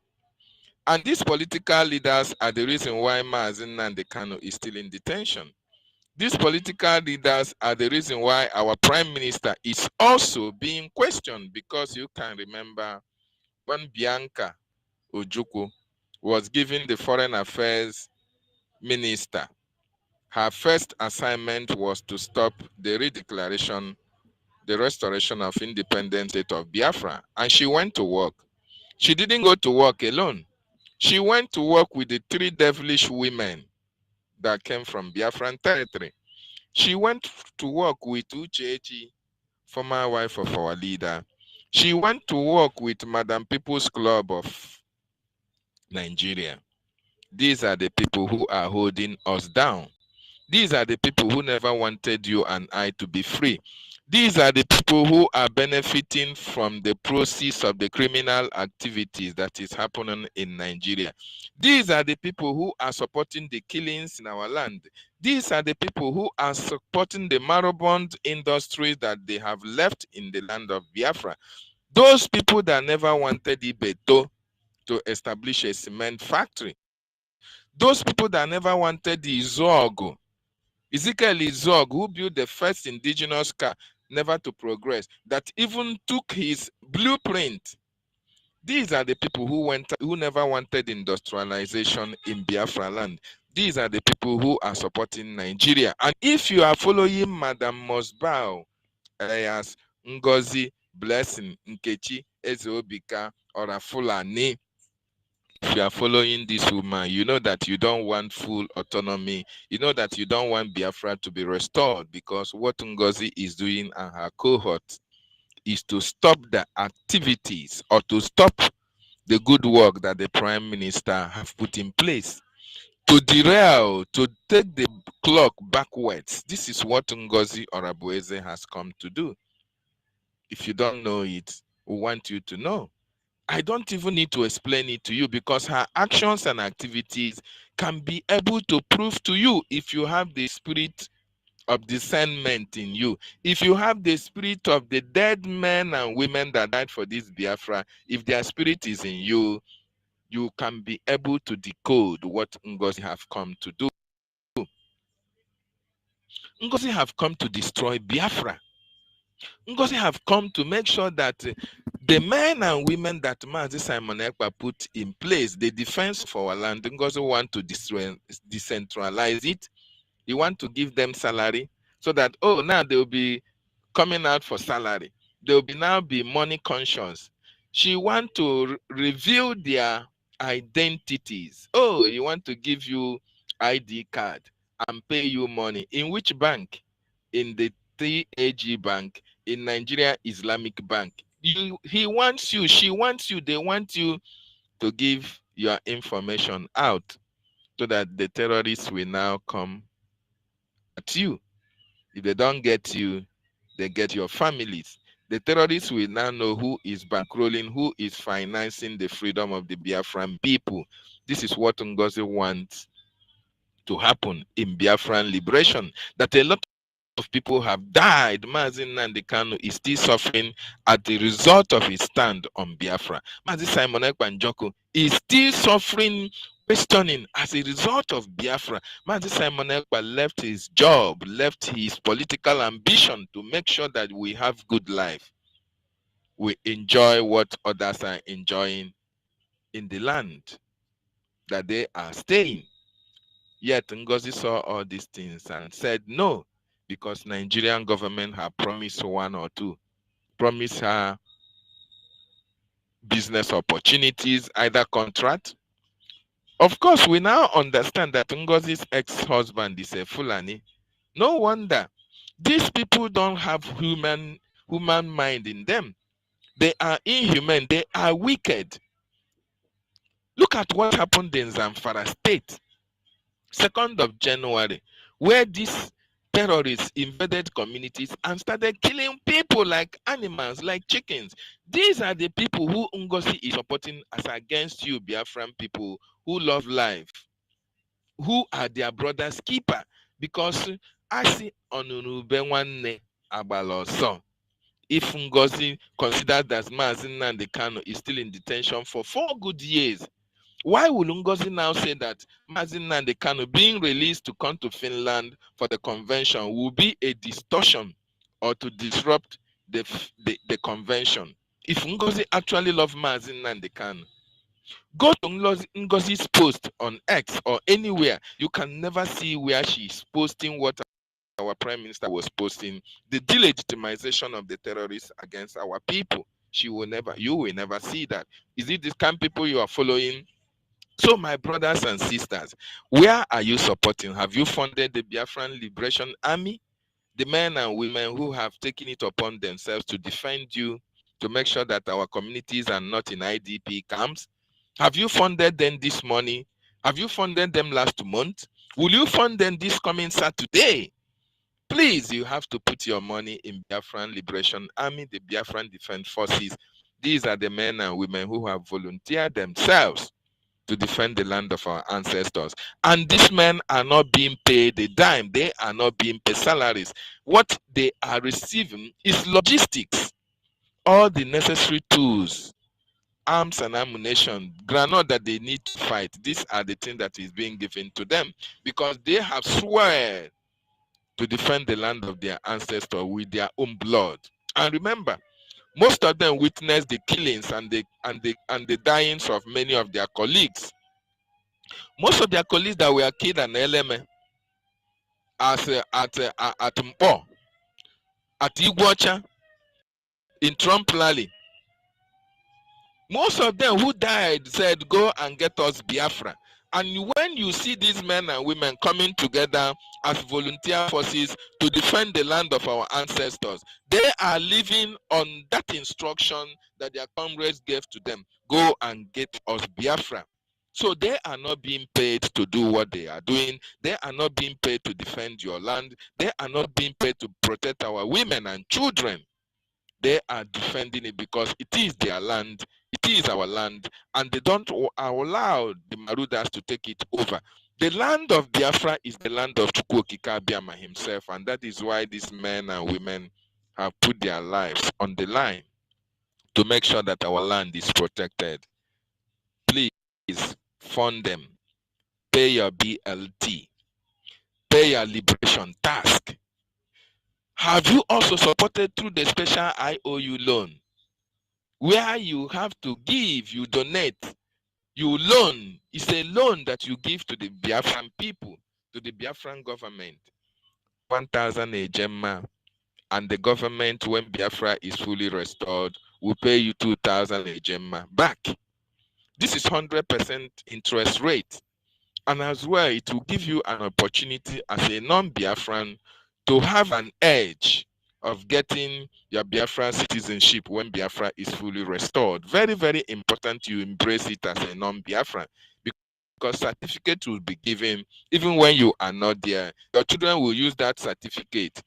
And these political leaders are the reason why Mazen Nnamdi Kanu is still in detention. These political leaders are the reason why our Prime Minister is also being questioned, because you can remember when Bianca Ojukwu was given the Foreign Affairs Minister, her first assignment was to stop the redeclaration, the restoration of independent state of Biafra, and she went to work. She didn't go to work alone. She went to work with the 3 devilish women that came from Biafran territory. She went to work with Uchechi, former wife of our leader. She went to work with Madam People's Club of Nigeria. These are the people who are holding us down. These are the people who never wanted you and I to be free. These are the people who are benefiting from the proceeds of the criminal activities that is happening in Nigeria. These are the people who are supporting the killings in our land. These are the people who are supporting the moribund industries that they have left in the land of Biafra. Those people that never wanted Ibeto to establish a cement factory. Those people that never wanted the Izogo, Ezekiel Izog, who built the first indigenous car, never to progress, that even took his blueprint. These are the people who never wanted industrialization in Biafra land. These are the people who are supporting Nigeria. And if you are following Madam Mosbao, as Ngozi, Blessing, Nkechi, Ezeobika, or Afulani, if you are following this woman, you know that you don't want full autonomy. You know that you don't want Biafra to be restored, because what Ngozi is doing and her cohort is to stop the activities, or to stop the good work that the Prime Minister have put in place, to derail, to take the clock backwards. This is what Ngozi Orabueze has come to do. If you don't know it, we want you to know. I don't even need to explain it to you, because her actions and activities can be able to prove to you, if you have the spirit of discernment in you, if you have the spirit of the dead men and women that died for this Biafra, if their spirit is in you, you can be able to decode what Ngozi have come to do. Ngozi have come to destroy Biafra. Ngozi have come to make sure that the men and women that Mazi Simon Ekpa put in place, the defense for our land, Ngozi want to decentralize it. He want to give them salary, so that, oh, now they will be coming out for salary. They will now be money conscious. She want to reveal their identities. Oh, you want to give you ID card and pay you money. In which bank? In the TAG Bank, in Nigeria Islamic Bank. He wants you, she wants you, they want you to give your information out so that the terrorists will now come at you. If they don't get you, they get your families. The terrorists will now know who is bankrolling, who is financing the freedom of the Biafran people. This is what Ngozi wants to happen in Biafran liberation. That a lot of people have died. Mazi Nnamdi Kanu is still suffering as the result of his stand on Biafra. Mazi Simon Ekpa Njoku is still suffering, questioning as a result of Biafra. Mazi Simon Ekpa left his job, left his political ambition to make sure that we have good life. We enjoy what others are enjoying in the land that they are staying. Yet Ngozi saw all these things and said no, because Nigerian government had promised one or two, promised her business opportunities, either contract. Of course, we now understand that Ngozi's ex-husband is a Fulani. No wonder. These people don't have human mind in them. They are inhuman. They are wicked. Look at what happened in Zamfara State, 2nd of January, where these terrorists invaded communities and started killing people like animals, like chickens. These are the people who Ngozi is supporting as against you, Biafran people who love life, who are their brother's keeper. Because I see Onurube Nwanne Agbaloso. If Ngozi considers that Mazi Nnamdi Kanu is still in detention for 4 good years, why will Ngozi now say that Mazi Nnamdi Kanu being released to come to Finland for the convention will be a distortion or to disrupt the convention? If Ngozi actually loves Mazi Nnamdi Kanu, go to Ngozi's post on X or anywhere. You can never see where she's posting what our prime minister was posting, the delegitimization of the terrorists against our people. You will never see that. Is it this kind of people you are following? So my brothers and sisters, where are you supporting? Have you funded the Biafran Liberation Army? The men and women who have taken it upon themselves to defend you, to make sure that our communities are not in IDP camps? Have you funded them this morning? Have you funded them last month? Will you fund them this coming Saturday? Please, you have to put your money in Biafran Liberation Army, the Biafran Defense Forces. These are the men and women who have volunteered themselves to defend the land of our ancestors. And these men are not being paid a dime. They are not being paid salaries. What they are receiving is logistics, all the necessary tools, arms and ammunition, granite that they need to fight. These are the things that is being given to them because they have sworn to defend the land of their ancestors with their own blood. And remember, most of them witnessed the killings and the dyings of many of their colleagues. Most of their colleagues that were killed and LMA at Mpo, at Iguacha, in Trump Rally, most of them who died said, go and get us Biafra. And when you see these men and women coming together as volunteer forces to defend the land of our ancestors, they are living on that instruction that their comrades gave to them. Go and get us Biafra. So they are not being paid to do what they are doing. They are not being paid to defend your land. They are not being paid to protect our women and children. They are defending it because it is their land, it is our land, and they don't allow the Marauders to take it over. The land of Biafra is the land of Chukwuokika Abiyama himself, and that is why these men and women have put their lives on the line to make sure that our land is protected. Please fund them, pay your BLT, pay your liberation task. Have you also supported through the special IOU loan, where you have to give, you donate, you loan? It's a loan that you give to the Biafran people, to the Biafran government. 1,000 a gemma, and the government, when Biafra is fully restored, will pay you 2,000 a gemma back. This is 100% interest rate. And as well, it will give you an opportunity as a non-Biafran to have an edge of getting your Biafra citizenship when Biafra is fully restored. Very, very important you embrace it as a non-Biafran, because certificate will be given even when you are not there. Your children will use that certificate.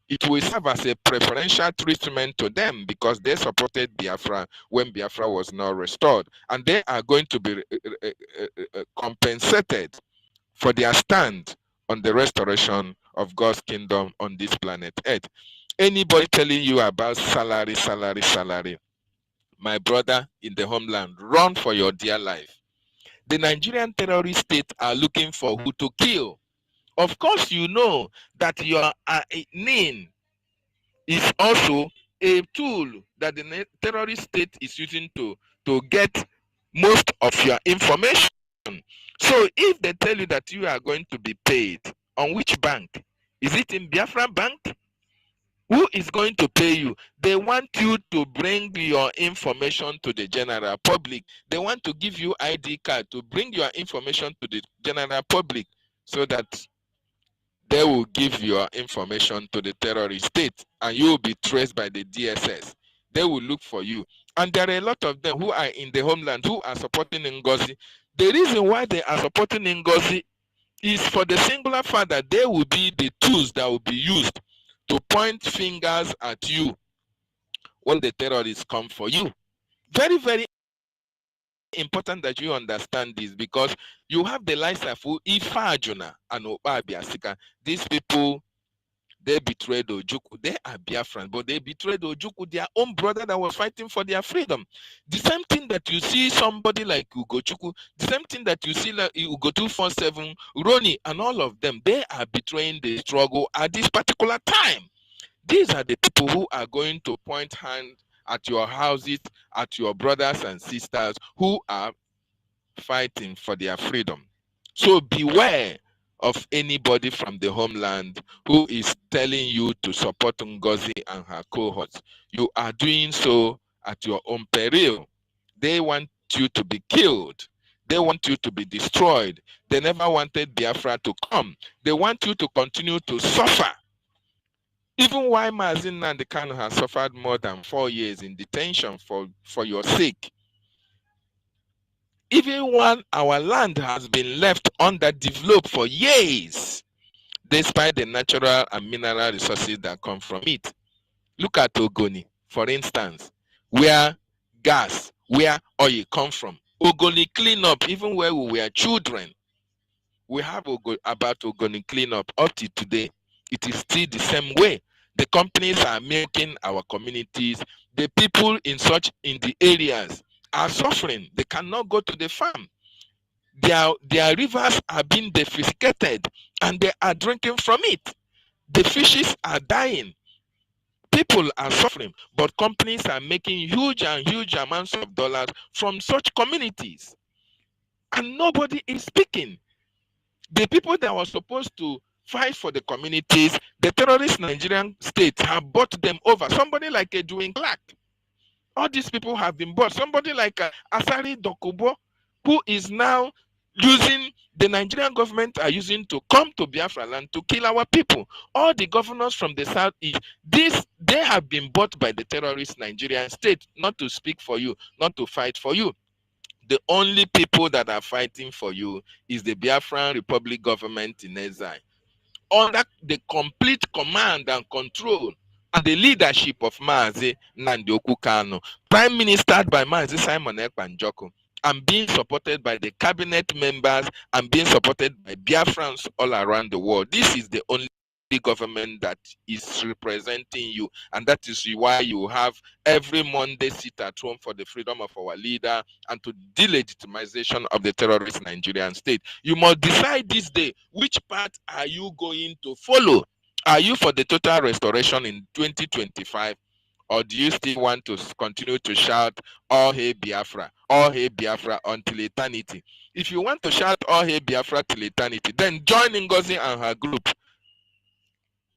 It will serve as a preferential treatment to them because they supported Biafra when Biafra was not restored, and they are going to be compensated for their stand on the restoration of God's kingdom on this planet Earth. Anybody telling you about salary, my brother in the homeland, run for your dear life. The Nigerian terrorist state are looking for who to kill. Of course, you know that your NIN is also a tool that the terrorist state is using to get most of your information. So if they tell you that you are going to be paid, on which bank? Is it in Biafra Bank? Who is going to pay you? They want you to bring your information to the general public. They want to give you ID card to bring your information to the general public so that they will give your information to the terrorist state and you will be traced by the DSS. They will look for you. And there are a lot of them who are in the homeland who are supporting NGOZI. The reason why they are supporting NGOZI is for the singular fact that they will be the tools that will be used to point fingers at you when the terrorists come for you. Very, very important that you understand this, because you have the likes of Ifajuna and Obabiasika. These people, they betrayed Ojukwu. They are Biafrans, but they betrayed Ojukwu, their own brother that was fighting for their freedom. The same thing that you see somebody like Ugochukwu, the same thing that you see like Ugo 247, Roni, and all of them, they are betraying the struggle at this particular time. These are the people who are going to point hand at your houses, at your brothers and sisters who are fighting for their freedom. So beware of anybody from the homeland who is telling you to support NGOZI and her cohorts. You are doing so at your own peril. They want you to be killed. They want you to be destroyed. They never wanted Biafra to come. They want you to continue to suffer. Even while Mazin Nnamdi Kanu has suffered more than 4 years in detention for your sake. Even when our land has been left underdeveloped for years, despite the natural and mineral resources that come from it. Look at Ogoni, for instance, where gas, where oil comes from. Ogoni cleanup, even where we were children. We have about Ogoni cleanup up to today. It is still the same way. The companies are making our communities, the people in the areas are suffering. They cannot go to the farm. Their rivers are being defecated and they are drinking from it. The fishes are dying. People are suffering, but companies are making huge amounts of dollars from such communities. And nobody is speaking. The people that were supposed to fight for the communities, the terrorist Nigerian states have bought them over. Somebody like Edwin Clark. All these people have been bought. Somebody like Asari Dokubo, who is now using, the Nigerian government are using to come to Biafra land to kill our people. All the governors from the southeast, they have been bought by the terrorist Nigerian state, not to speak for you, not to fight for you. The only people that are fighting for you is the Biafran Republic government in exile, under the complete command and control and the leadership of Mazi Nnamdi Kanu, prime ministered by Mazi Simon Ekpa Njoku, and being supported by the cabinet members and being supported by Biafrans all around the world. This is the only government that is representing you, and that is why you have every Monday sit at home for the freedom of our leader and to delegitimization of the terrorist Nigerian state. You must decide this day, which path are you going to follow? Are you for the total restoration in 2025, or do you still want to continue to shout all hail Biafra until eternity? If you want to shout all hail Biafra till eternity, then join NGOZI and her group.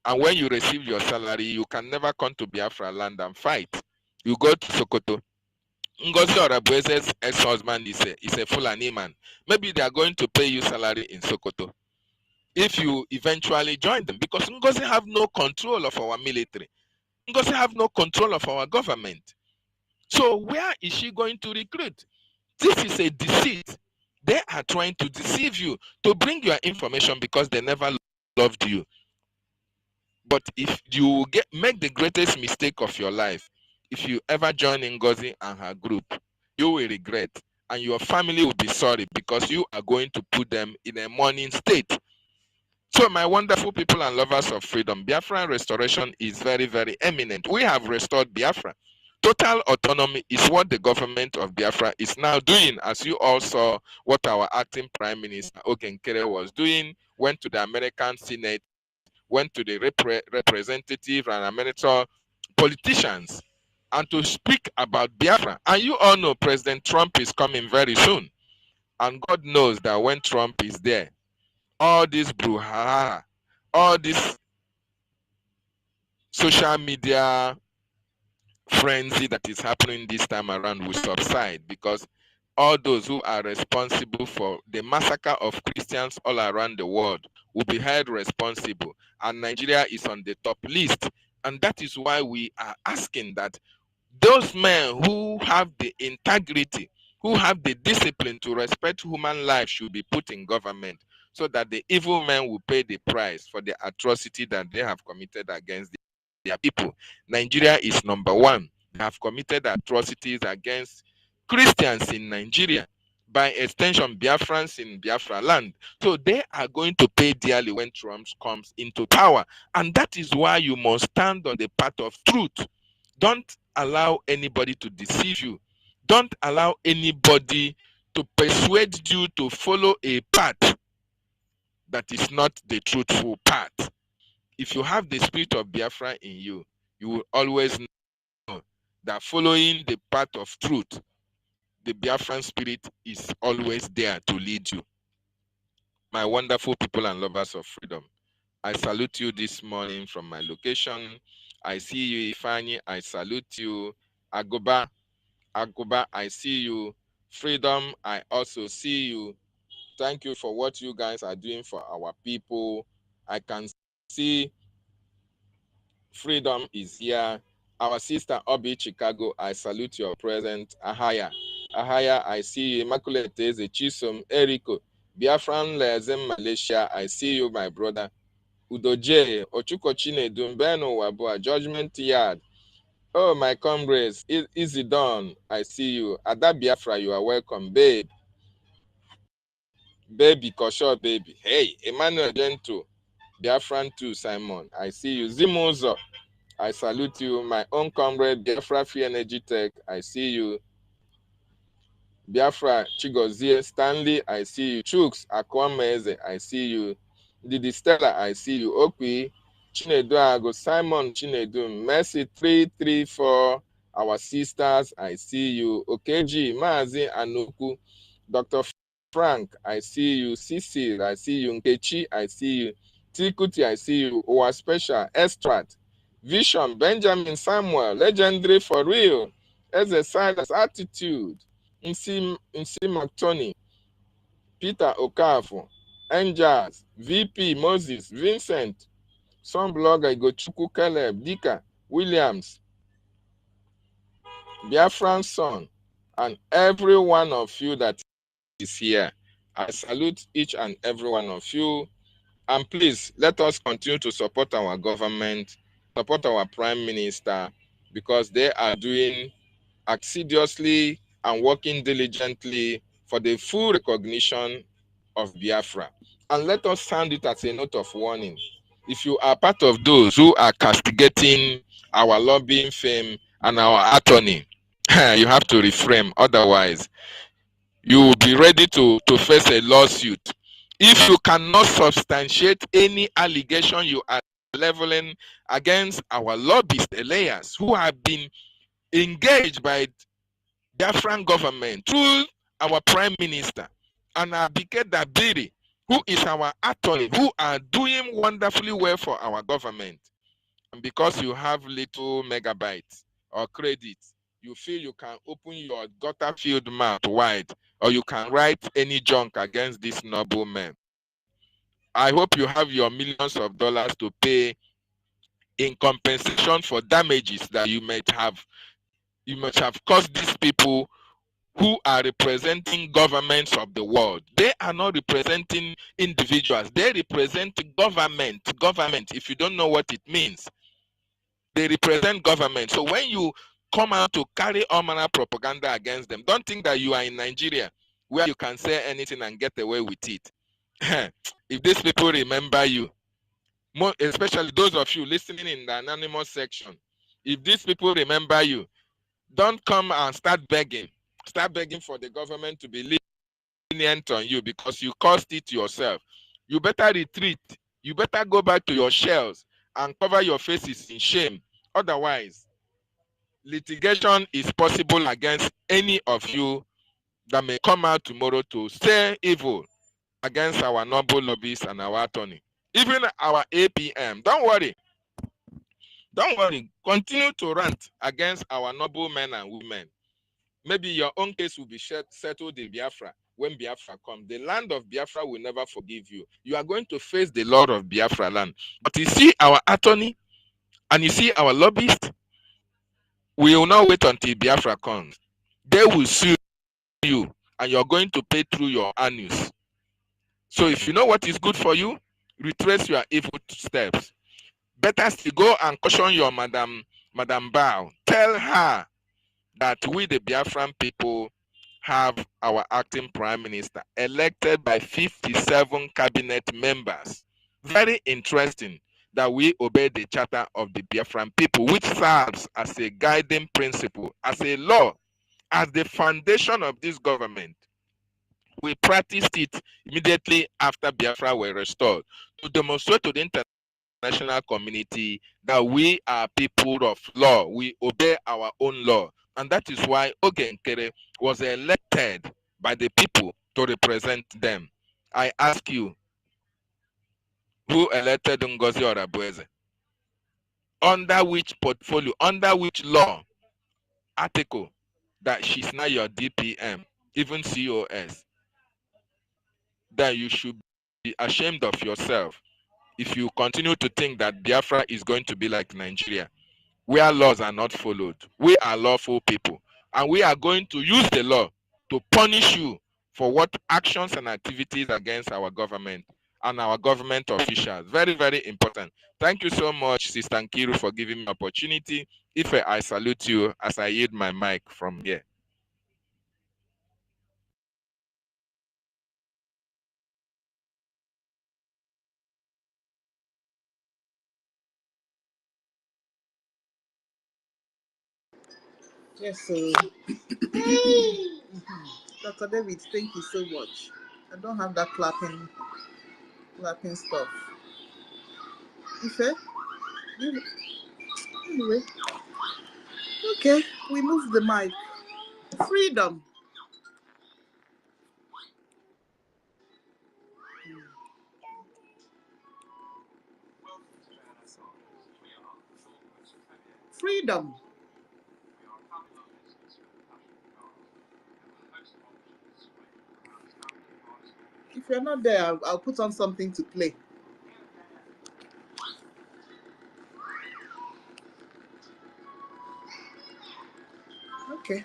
And when you receive your salary, you can never come to Biafra land and fight. You go to Sokoto. NGOZI Orabueze's ex-husband is a Fulani man. Maybe they are going to pay you salary in Sokoto. if you eventually join them, because Ngozi have no control of our military. Ngozi have no control of our government. So where is she going to recruit? This is a deceit. They are trying to deceive you to bring your information because they never loved you. But if you make the greatest mistake of your life, if you ever join Ngozi and her group, you will regret, and your family will be sorry because you are going to put them in a mourning state. So my wonderful people and lovers of freedom, Biafran restoration is very, very eminent. We have restored Biafra. Total autonomy is what the government of Biafra is now doing, as you all saw what our acting Prime Minister Ogenkere was doing, went to the American Senate, went to the representative and American politicians, and to speak about Biafra. And you all know President Trump is coming very soon. And God knows that when Trump is there, all this brouhaha, all this social media frenzy that is happening this time around will subside, because all those who are responsible for the massacre of Christians all around the world will be held responsible, and Nigeria is on the top list. And that is why we are asking that those men who have the integrity, who have the discipline to respect human life, should be put in government, so that the evil men will pay the price for the atrocity that they have committed against their people. Nigeria is number one. They have committed atrocities against Christians in Nigeria, by extension Biafrans in Biafra land. So they are going to pay dearly when Trump comes into power. And that is why you must stand on the path of truth. Don't allow anybody to deceive you. Don't allow anybody to persuade you to follow a path that is not the truthful path. If you have the spirit of Biafra in you, you will always know that following the path of truth, the Biafran spirit is always there to lead you. My wonderful people and lovers of freedom, I salute you this morning from my location. I see you, Ifani. I salute you. Agoba, I see you. Freedom, I also see you. Thank you for what you guys are doing for our people. I can see Freedom is here. Our sister Obi Chicago, I salute your presence. Ahaya, I see you. Immaculate Eze Chisom, Eriko, Biafran Lezem Malaysia, I see you, my brother. Udoje, Ochuko Chinedum, Beno Wabua, Judgment Yard. Oh, my comrades, easy done. I see you. Ada Biafra, you are welcome, babe. Baby, Kosho, baby. Hey, Emmanuel Gento, Biafran too, Simon. I see you. Zimuzo, I salute you. My own comrade, Biafra Free Energy Tech, I see you. Biafra Chigozie, Stanley, I see you. Chooks, Akwameze, I see you. Didi Stella, I see you. Okwi, Chinedu Ago, Simon Chinedu, Mercy 334, our sisters, I see you. Okeji, Mazi Anuku, Dr. Frank, I see you. Cecil, I see you. Nkechi, I see you. Tikuti, I see you. Our special, Estrat, Vision, Benjamin Samuel, legendary for real. As a silence attitude. Nsi McTony, Peter Okafor, Angels, VP Moses, Vincent, some blogger Igochukwu Caleb, Dika, Williams, Biafran's son, and every one of you that is here. I salute each and every one of you. And please, let us continue to support our government, support our Prime Minister, because they are doing assiduously and working diligently for the full recognition of Biafra. And let us sound it as a note of warning. If you are part of those who are castigating our lobbying firm and our attorney, you have to refrain. Otherwise, you will be ready to face a lawsuit. If you cannot substantiate any allegation you are leveling against our lobbyist Elias, who have been engaged by Biafran government through our Prime Minister and Abike Dabiri, who is our attorney, who are doing wonderfully well for our government. And because you have little megabytes or credit, you feel you can open your gutter-filled mouth wide, or you can write any junk against these noble men. I hope you have your millions of dollars to pay in compensation for damages that you must have caused these people who are representing governments of the world. They are not representing individuals. They represent government. Government, if you don't know what it means, they represent government. So when you come out to carry all manner of propaganda against them, don't think that you are in Nigeria where you can say anything and get away with it. If these people remember you, more especially those of you listening in the anonymous section, if these people remember you, don't come and start begging for the government to be lenient on you, because you caused it yourself. You better retreat. You better go back to your shells and cover your faces in shame. Otherwise, litigation is possible against any of you that may come out tomorrow to say evil against our noble lobbies and our attorney. Even our APM. Don't worry. Continue to rant against our noble men and women. Maybe your own case will be settled in Biafra when Biafra comes. The land of Biafra will never forgive you. You are going to face the Lord of Biafra land. But you see our attorney and you see our lobbyist, we will not wait until Biafra comes. They will sue you and you're going to pay through your annuals. So if you know what is good for you, retrace your evil steps. Better still go and caution your Madam Bao. Tell her that we, the Biafran people, have our acting prime minister elected by 57 cabinet members. Very interesting that we obey the charter of the Biafran people, which serves as a guiding principle, as a law, as the foundation of this government. We practiced it immediately after Biafra were restored to demonstrate to the international community that we are people of law. We obey our own law. And that is why Oge Nkere was elected by the people to represent them. I ask you, who elected NGOZI Orabueze? Under which portfolio, under which law, article, that she's now your DPM, even COS? That you should be ashamed of yourself if you continue to think that Biafra is going to be like Nigeria, where laws are not followed. We are lawful people, and we are going to use the law to punish you for what actions and activities against our government and our government officials. Very, very important. Thank you so much, Sister Nkiru, for giving me opportunity. If I salute you as I yield my mic from here. Yes, so Dr. David, thank you so much. I don't have that clapping stuff. Ife? Anyway, okay, we move the mic. Freedom. Freedom. If you're not there, I'll put on something to play. Okay.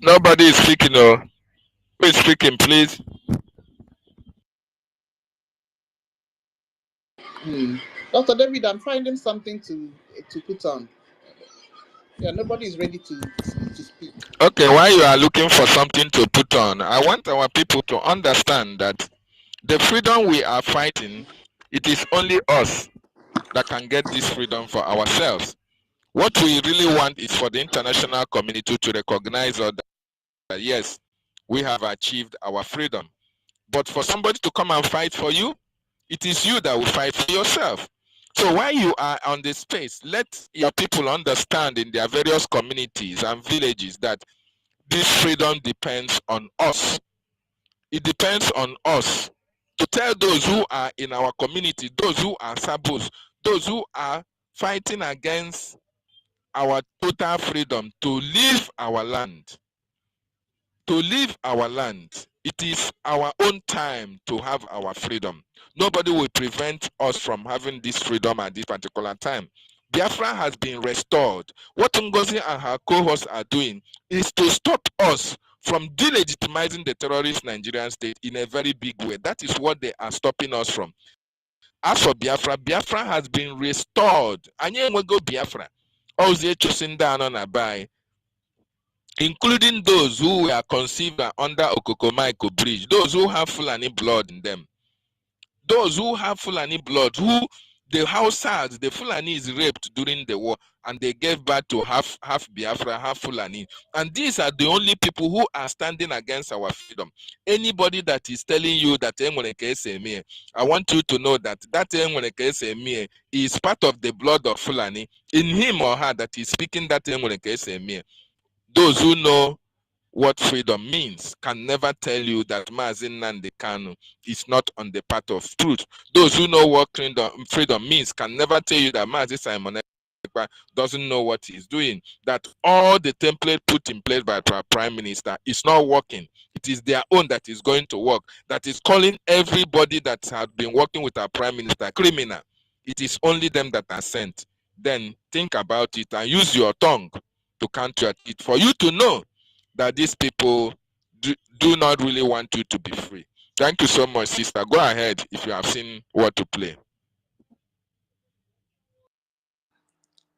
Nobody is speaking, oh. Who is speaking, please? Dr. David, I'm finding something to put on. Yeah, nobody is ready to speak. Okay, while you are looking for something to put on, I want our people to understand that the freedom we are fighting, it is only us that can get this freedom for ourselves. What we really want is for the international community to recognize us that yes, we have achieved our freedom. But for somebody to come and fight for you, it is you that will fight for yourself. So while you are on the space, let your people understand in their various communities and villages that this freedom depends on us. It depends on us to tell those who are in our community, those who are sabos, those who are fighting against our total freedom to leave our land. To leave our land. It is our own time to have our freedom. Nobody will prevent us from having this freedom at this particular time. Biafra has been restored. What NGOZI and her cohorts are doing is to stop us from delegitimizing the terrorist Nigerian state in a very big way. That is what they are stopping us from. As for Biafra, Biafra has been restored. Anye enwego Biafra. Ozie Chosinda Anonabai, including those who were conceived under Okokomaiko Bridge, those who have Fulani blood in them. Those who have Fulani blood, who the Hausas, the Fulanis raped during the war, and they gave birth to half Biafra, half Fulani. And these are the only people who are standing against our freedom. Anybody that is telling you that I want you to know that that is part of the blood of Fulani in him or her that is speaking that. Those who know what freedom means can never tell you that Mazi Nnamdi Kanu is not on the path of truth. Those who know what freedom means can never tell you that Mazi Simon Ekpa doesn't know what he's doing, that all the template put in place by our prime minister is not working. It is their own that is going to work, that is calling everybody that has been working with our prime minister criminal. It is only them that are sent. Then think about it and use your tongue to counter it for you to know that these people do not really want you to be free. Thank you so much, sister. Go ahead if you have seen what to play.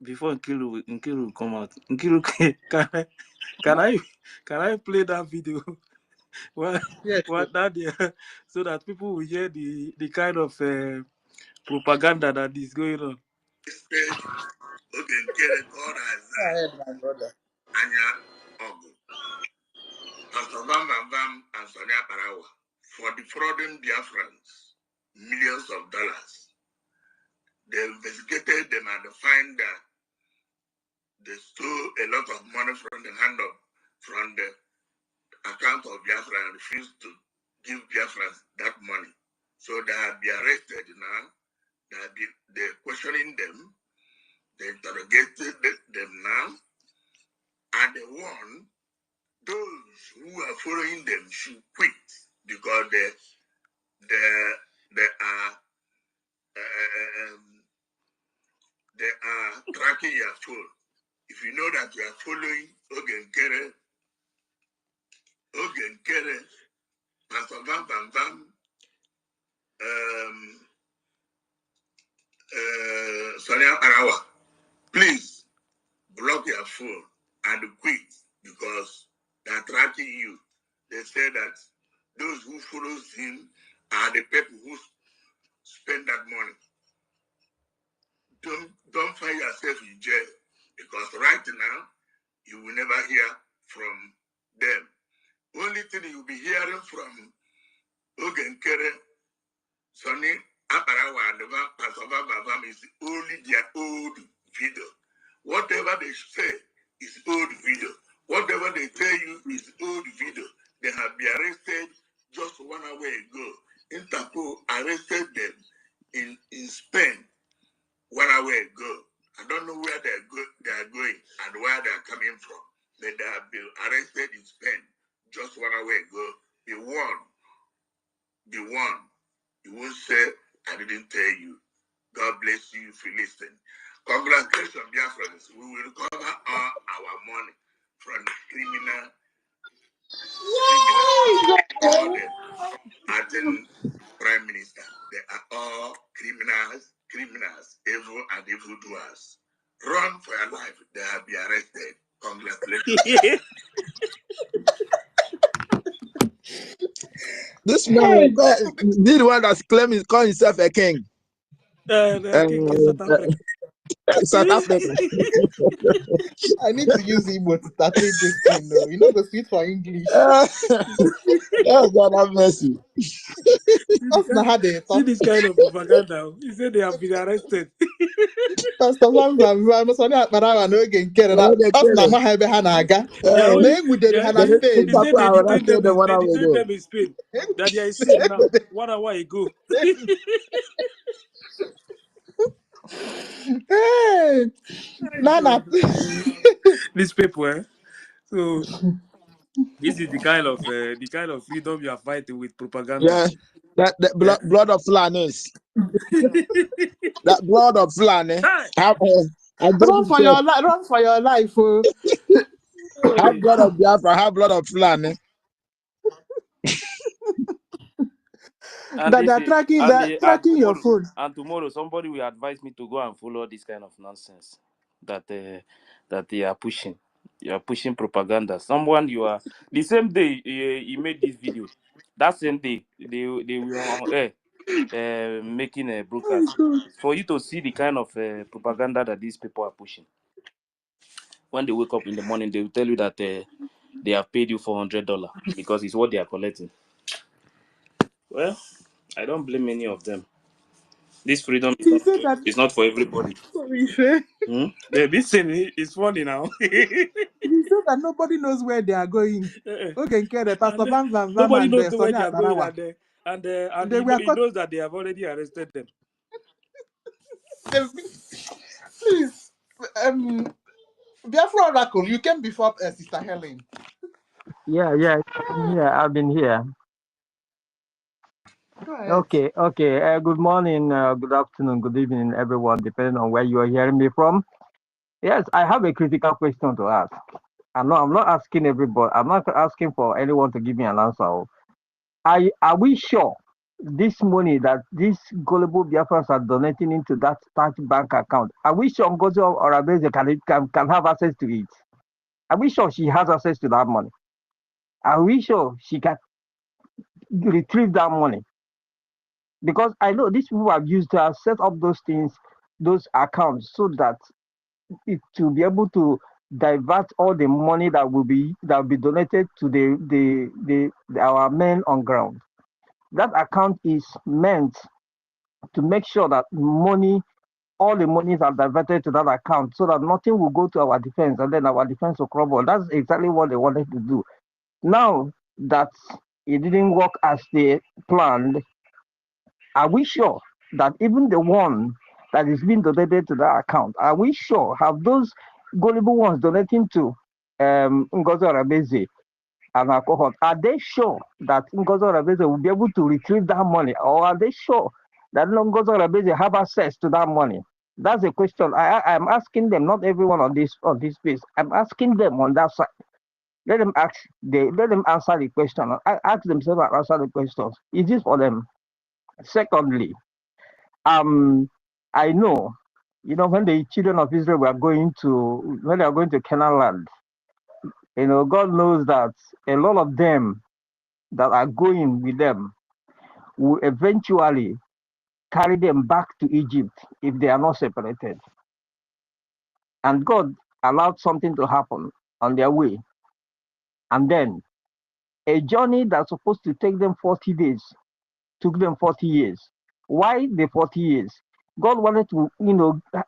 Before Nkiru come out, Nkiru, can I play that video? What that there, so that people will hear the kind of propaganda that is going on. Okay, get it. God has Go ahead, my brother. Anya Ogu. Pastor Bam Bam Bam and Sonia Parawa for defrauding Biafrans millions of dollars. They investigated them and find that they stole a lot of money from the account of Biafra and refused to give Biafrans that money. So they have been arrested now. They're questioning them. They interrogated them now. And they warn those who are following them should quit because they are tracking your phone. If you know that you are following Ogenkere, Pastor Bam Bam Bam, Sonia Arawa, please block your phone and quit because they are tracking you. They say that those who follow him are the people who spend that money. Don't find yourself in jail because right now you will never hear from them. Only thing you'll be hearing from Ogenkere, Sonny, Aparawa, and Pastor Babam is only their old video. Whatever they say is old video. Whatever they tell you is old video. They have been arrested just 1 hour ago. Interpol arrested them in Spain 1 hour ago. I don't know where they are going and where they are coming from. But they have been arrested in Spain just 1 hour ago. Be warned. Be warned. You won't say, I didn't tell you. God bless you if you listen. Congratulations, dear friends. We will recover all our money from the criminal. All the acting prime minister. They are all criminals, evil and evildoers. Run for your life. They have been arrested. Congratulations. This man, the one that's claiming call himself a king. The king in South Africa. South Africa. I need to use Igbo to start this thing, though. You know, go speak for English. Oh, God have mercy. That's not how they See talk. this kind of propaganda. He said they have been arrested. Pastor Van, sorry, Akparawa n'oge nke na Oh, they ọ sị na kill ama ha ebe ha na-aga They are na only, egwudere ha na They Spain. he said they I would have detained killed them them in, 1 they hour detained ago. them in Spain. That they are safe now. 1 hour ago. Hey, Nana. This paper, eh? So this is the kind of freedom you are fighting with propaganda. Yeah, that Eh? blood of Fulanis. That blood of Fulani. Hi. Have I go Run to for church. your life, oh. Have blood of Biafra. Have blood of Fulani. And That they they're say, tracking and that they, and tracking your tomorrow, phone. somebody will advise me to go and follow this kind of nonsense that they are pushing. You are pushing propaganda. Someone you are the same day he made this video. That same day they were on air making a broadcast for you to see the kind of propaganda that these people are pushing. When they wake up in the morning, they will tell you that they have paid you $400 because it's what they are collecting. Well, I don't blame any of them. This freedom He said that. is not for everybody. Sorry, Shay. This thing is funny now. He said that nobody knows where they are going. Okay, the Pastor And Van nobody and knows where Sonny they are going, Akparawa. and They were he caught. knows that they have already arrested them. Please, Biafra Oracle, you came before Sister Helen. Yeah. I've been here. Go ahead. Okay. Good morning, good afternoon, good evening, everyone, depending on where you are hearing me from. Yes, I have a critical question to ask. I'm not asking everybody. I'm not asking for anyone to give me an answer. Are we sure this money that these gullible Biafrans are donating into that bank account, are we sure Ngozi or Abeze can have access to it? Are we sure she has access to that money? Are we sure she can retrieve that money? Because I know these people have used to set up those things, those accounts, so that to be able to divert all the money that will be donated to our men on ground. That account is meant to make sure that all the monies are diverted to that account, so that nothing will go to our defense, and then our defense will crumble. That's exactly what they wanted to do. Now that it didn't work as they planned, are we sure that even the one that is being donated to that account, are we sure, have those gullible ones donating to Ngozi Arabeze and our cohort, are they sure that Ngozi Arabeze will be able to retrieve that money, or are they sure that Ngozi Arabeze have access to that money? That's a question I'm asking them, not everyone on this page. I'm asking them on that side. Let them answer the question. Ask themselves and answer the questions. Is this for them? Secondly, I know, when the children of Israel when they are going to Canaan land, God knows that a lot of them that are going with them will eventually carry them back to Egypt if they are not separated. And God allowed something to happen on their way. And then a journey that's supposed to take them 40 days took them 40 years. Why the 40 years? God wanted to,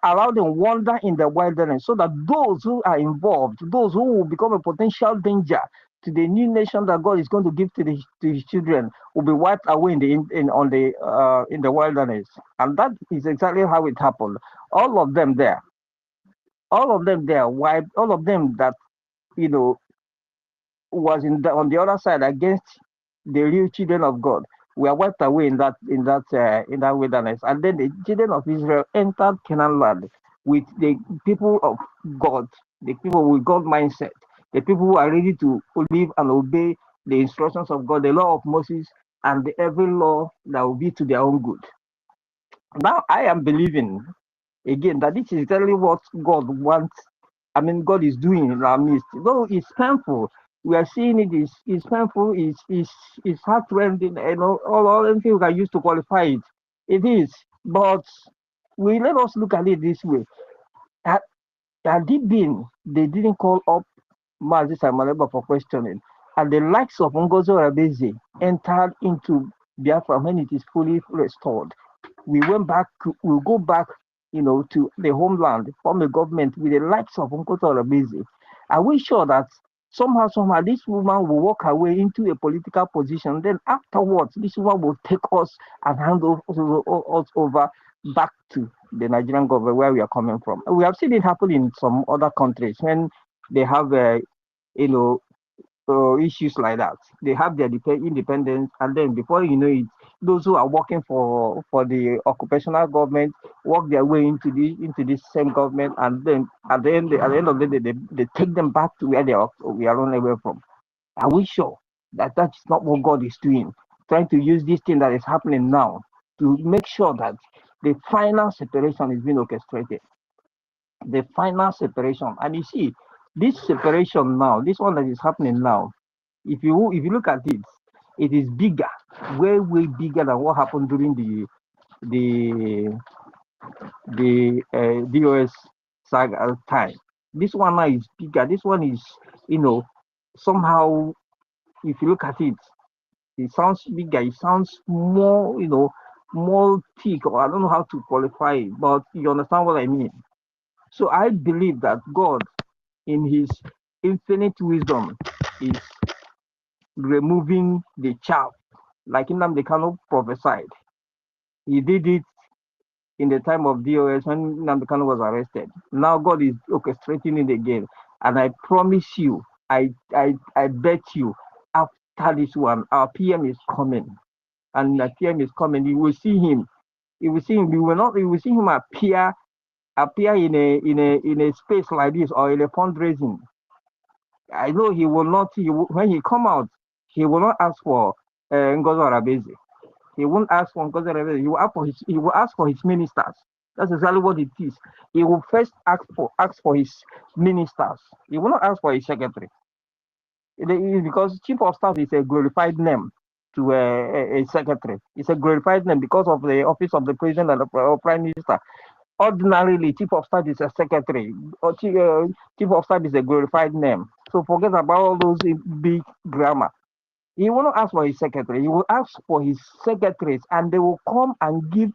allow them wander in the wilderness so that those who are involved, those who will become a potential danger to the new nation that God is going to give to his children, will be wiped away in the wilderness. And that is exactly how it happened. All of them there wiped. All of them that was on the other side against the real children of God were wiped away in that wilderness. And then the children of Israel entered Canaan land with the people of God, the people with God mindset, the people who are ready to live and obey the instructions of God, the law of Moses, and every law that will be to their own good. Now I am believing again that this is exactly what God wants. God is doing in our midst. Though it's painful, we are seeing it's painful, it's heart-rending, all anything we can use to qualify it. It is, but let us look at it this way. Had it been they didn't call up Mazi Samaleba for questioning, and the likes of Ngozi Rabezi entered into Biafra when it is fully restored, we'll go back, to the homeland, form a government with the likes of Ngozi Rabezi. Are we sure that somehow, this woman will walk her way into a political position? Then afterwards, this woman will take us and hand us over back to the Nigerian government where we are coming from. We have seen it happen in some other countries when they have, issues like that. They have their independence, and then before you know it, those who are working for the occupational government work their way into this same government, and then at the end of the day, they take them back to where we are run away from. Are we sure that that is not what God is doing? Trying to use this thing that is happening now to make sure that the final separation is being orchestrated. The final separation. And you see, this separation now, this one that is happening now, if you look at it, it is bigger, way bigger than what happened during the DOS saga time. This one now is bigger. This one is, somehow, if you look at it, it sounds bigger. It sounds more, more thick, or I don't know how to qualify it, but you understand what I mean. So I believe that God, in His infinite wisdom, is removing the chaff, like Nnamdi Kanu prophesied. He did it in the time of DOS when Nnamdi Kanu was arrested. Now God is orchestrating it again, and I promise you, I bet you, after this one, our PM is coming, and the PM is coming. You will see him. You will see him. You will see him appear in a space like this, or in a fundraising. I know he will not. When he come out, he will not ask for Ngozi Arabezi. He won't ask for Ngozi Arabezi. He will ask for his ministers. That's exactly what it is. He will first ask for his ministers. He will not ask for his secretary. Because chief of staff is a glorified name to a secretary. It's a glorified name because of the office of the president and the prime minister. Ordinarily, chief of staff is a secretary, or chief of staff is a glorified name. So forget about all those big grammar. He will not ask for his secretary. He will ask for his secretaries, and they will come and give,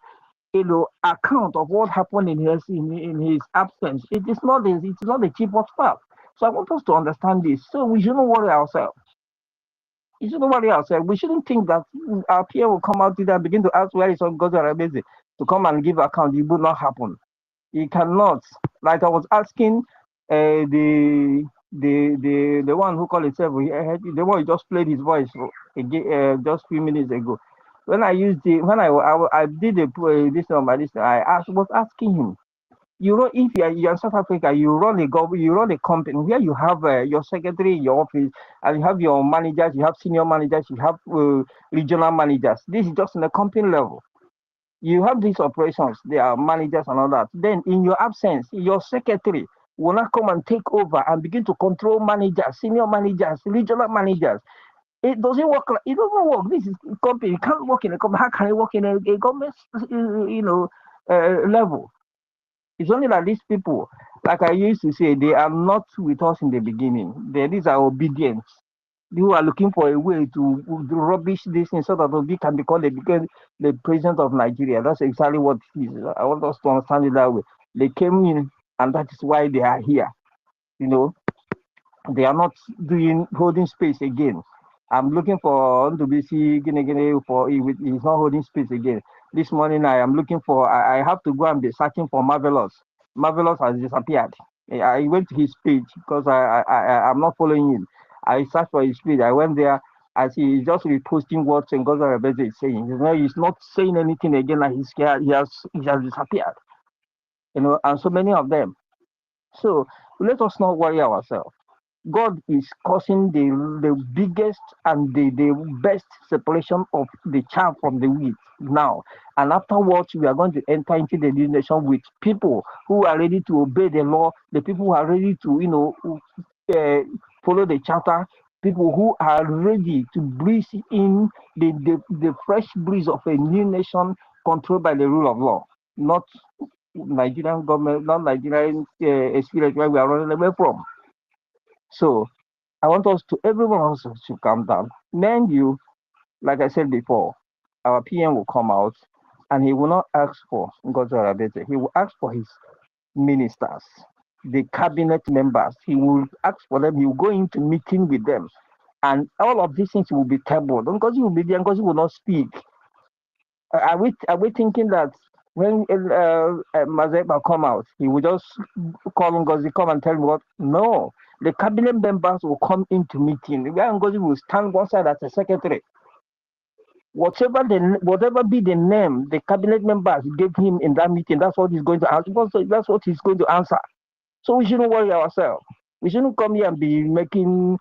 account of what happened in his absence. It's not the chief of staff. So I want us to understand this. So we shouldn't worry ourselves. We shouldn't think that our peer will come out there and begin to ask where is Ngozi Arabezi to come and give account. It will not happen. It cannot. Like I was asking the one who called himself, the one who just played his voice again, just a few minutes ago. When I did this I was asking him, if you're in South Africa, you run a company where you have your secretary in your office, and you have your managers, you have senior managers, you have regional managers. This is just in the company level. You have these operations, there are managers and all that. Then in your absence, your secretary will not come and take over and begin to control managers, senior managers, regional managers. It doesn't work. It doesn't work. This is a company. You can't work in a company. How can you work in a government, level? It's only that these people, like I used to say, they are not with us in the beginning. These are obedience. You are looking for a way to rubbish this thing so that Obi can become the president of Nigeria. That's exactly what it is. I want us to understand it that way. They came in, and that is why they are here. They are not holding space again. I'm looking for NWC Guinea for he's not holding space again. This morning I am looking for. I have to go and be searching for Marvelous. Marvelous has disappeared. I went to his page because I'm not following him. I searched for his page. I went there. I see he's just reposting what Ngozi Arabezi is saying. He's not saying anything again. Like he has disappeared. And so many of them. So let us not worry ourselves. God is causing the biggest and the best separation of the chaff from the wheat now. And afterwards, we are going to enter into the new nation with people who are ready to obey the law, the people who are ready to, follow the charter, people who are ready to breathe in the fresh breeze of a new nation controlled by the rule of law, not Nigerian government, non-Nigerian experience where we are running away from. So I want us to, everyone also to calm down. Mind you, like I said before, our PM will come out and he will not ask for NGOZI Arabete. He will ask for his ministers, the cabinet members. He will ask for them. He will go into meeting with them. And all of these things will be tabled. NGOZI will be there. NGOZI will not speak. Are we thinking that when Mazeba come out, he will just call Ngozi, come and tell me what? No. The cabinet members will come into meeting. Where Ngozi will stand one side as a secretary. Whatever be the name the cabinet members gave him in that meeting, that's what he's going to answer. That's what he's going to answer. So we shouldn't worry ourselves. We shouldn't come here and be making,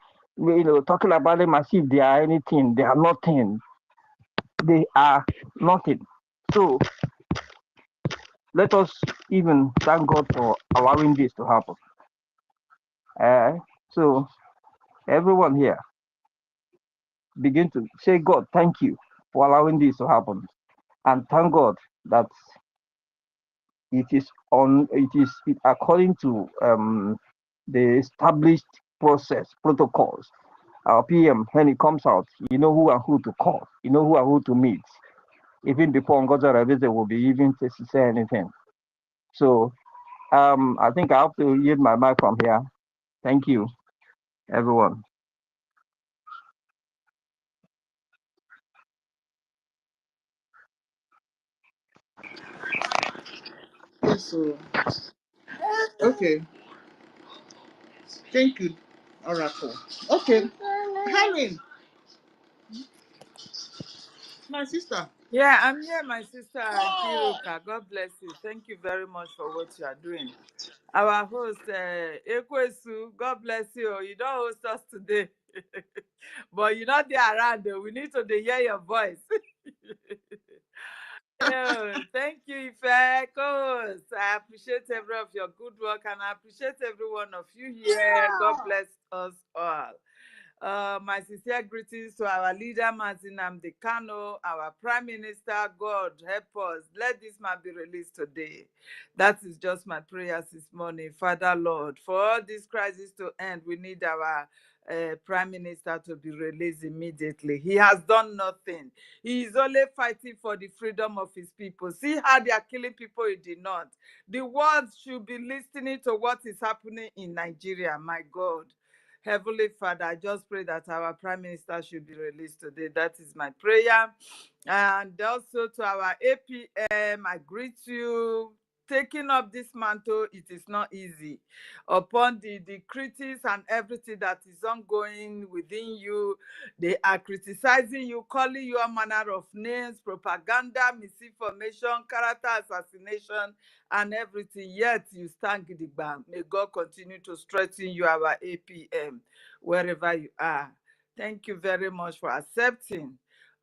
talking about them as if they are anything. They are nothing. They are nothing. So let us even thank God for allowing this to happen. So everyone here, begin to say, God, thank you for allowing this to happen. And thank God that it is according to the established process, protocols. Our PM, when he comes out, you know who and who to call, you know who and who to meet. Even before NGOZI Arabete will be even to say anything. So I think I have to yield my mic from here. Thank you, everyone. Yes, so okay. Thank you, Oracle. Okay. Helen, my sister. Yeah, I'm here, my sister Kiruka. God bless you. Thank you very much for what you are doing. Our host, Ekwesu, God bless you. You don't host us today, but you're not there around. Though. We need to hear your voice. Thank you, EFIK-IBIBIO. I appreciate every of your good work and I appreciate every one of you here. God bless us all. My sincere greetings to our leader, Mazin Amdekano, our Prime Minister. God help us. Let this man be released today. That is just my prayers this morning. Father, Lord, for all this crisis to end, we need our Prime Minister to be released immediately. He has done nothing. He is only fighting for the freedom of his people. See how they are killing people in the north. The world should be listening to what is happening in Nigeria, my God. Heavenly Father, I just pray that our Prime Minister should be released today. That is my prayer. And also to our APM, I greet you. Taking up this mantle, it is not easy. Upon the critics and everything that is ongoing within you, they are criticizing you, calling you a manner of names, propaganda, misinformation, character assassination, and everything. Yet you stand gidigba. May God continue to strengthen you, our APM, wherever you are. Thank you very much for accepting.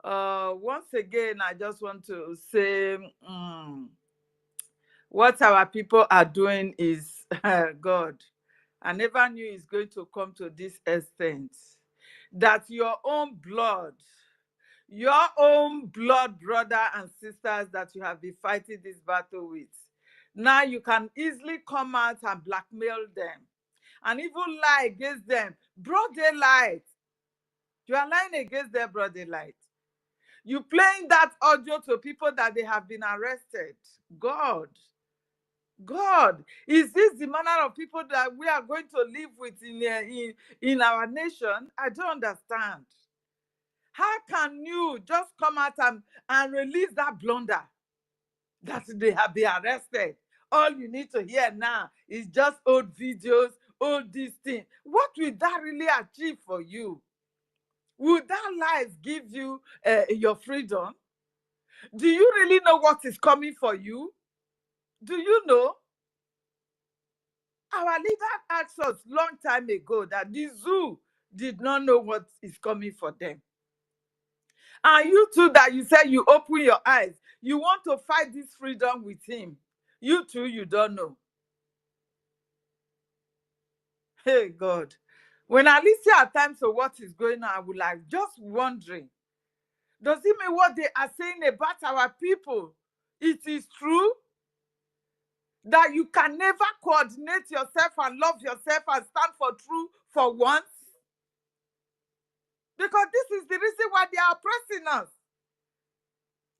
Once again, I just want to say, what our people are doing is, God, I never knew it's going to come to this extent. That your own blood, brother and sisters that you have been fighting this battle with, now you can easily come out and blackmail them and even lie against them. Broad daylight. You are lying against them, broad daylight. You playing that audio to people that they have been arrested. God, is this the manner of people that we are going to live with in our nation? I don't understand. How can you just come out and release that blunder that they have been arrested? All you need to hear now is just old videos, old this thing. What will that really achieve for you? Will that life give you your freedom? Do you really know what is coming for you? Do you know? Our leader asked us long time ago that the zoo did not know what is coming for them. And you too, that you said you open your eyes, you want to fight this freedom with him. You too, you don't know. Hey, God. When I listen at times to what is going on, I would like just wondering, does it mean what they are saying about our people, it is true? that you can never coordinate yourself and love yourself and stand for truth for once? Because this is the reason why they are oppressing us.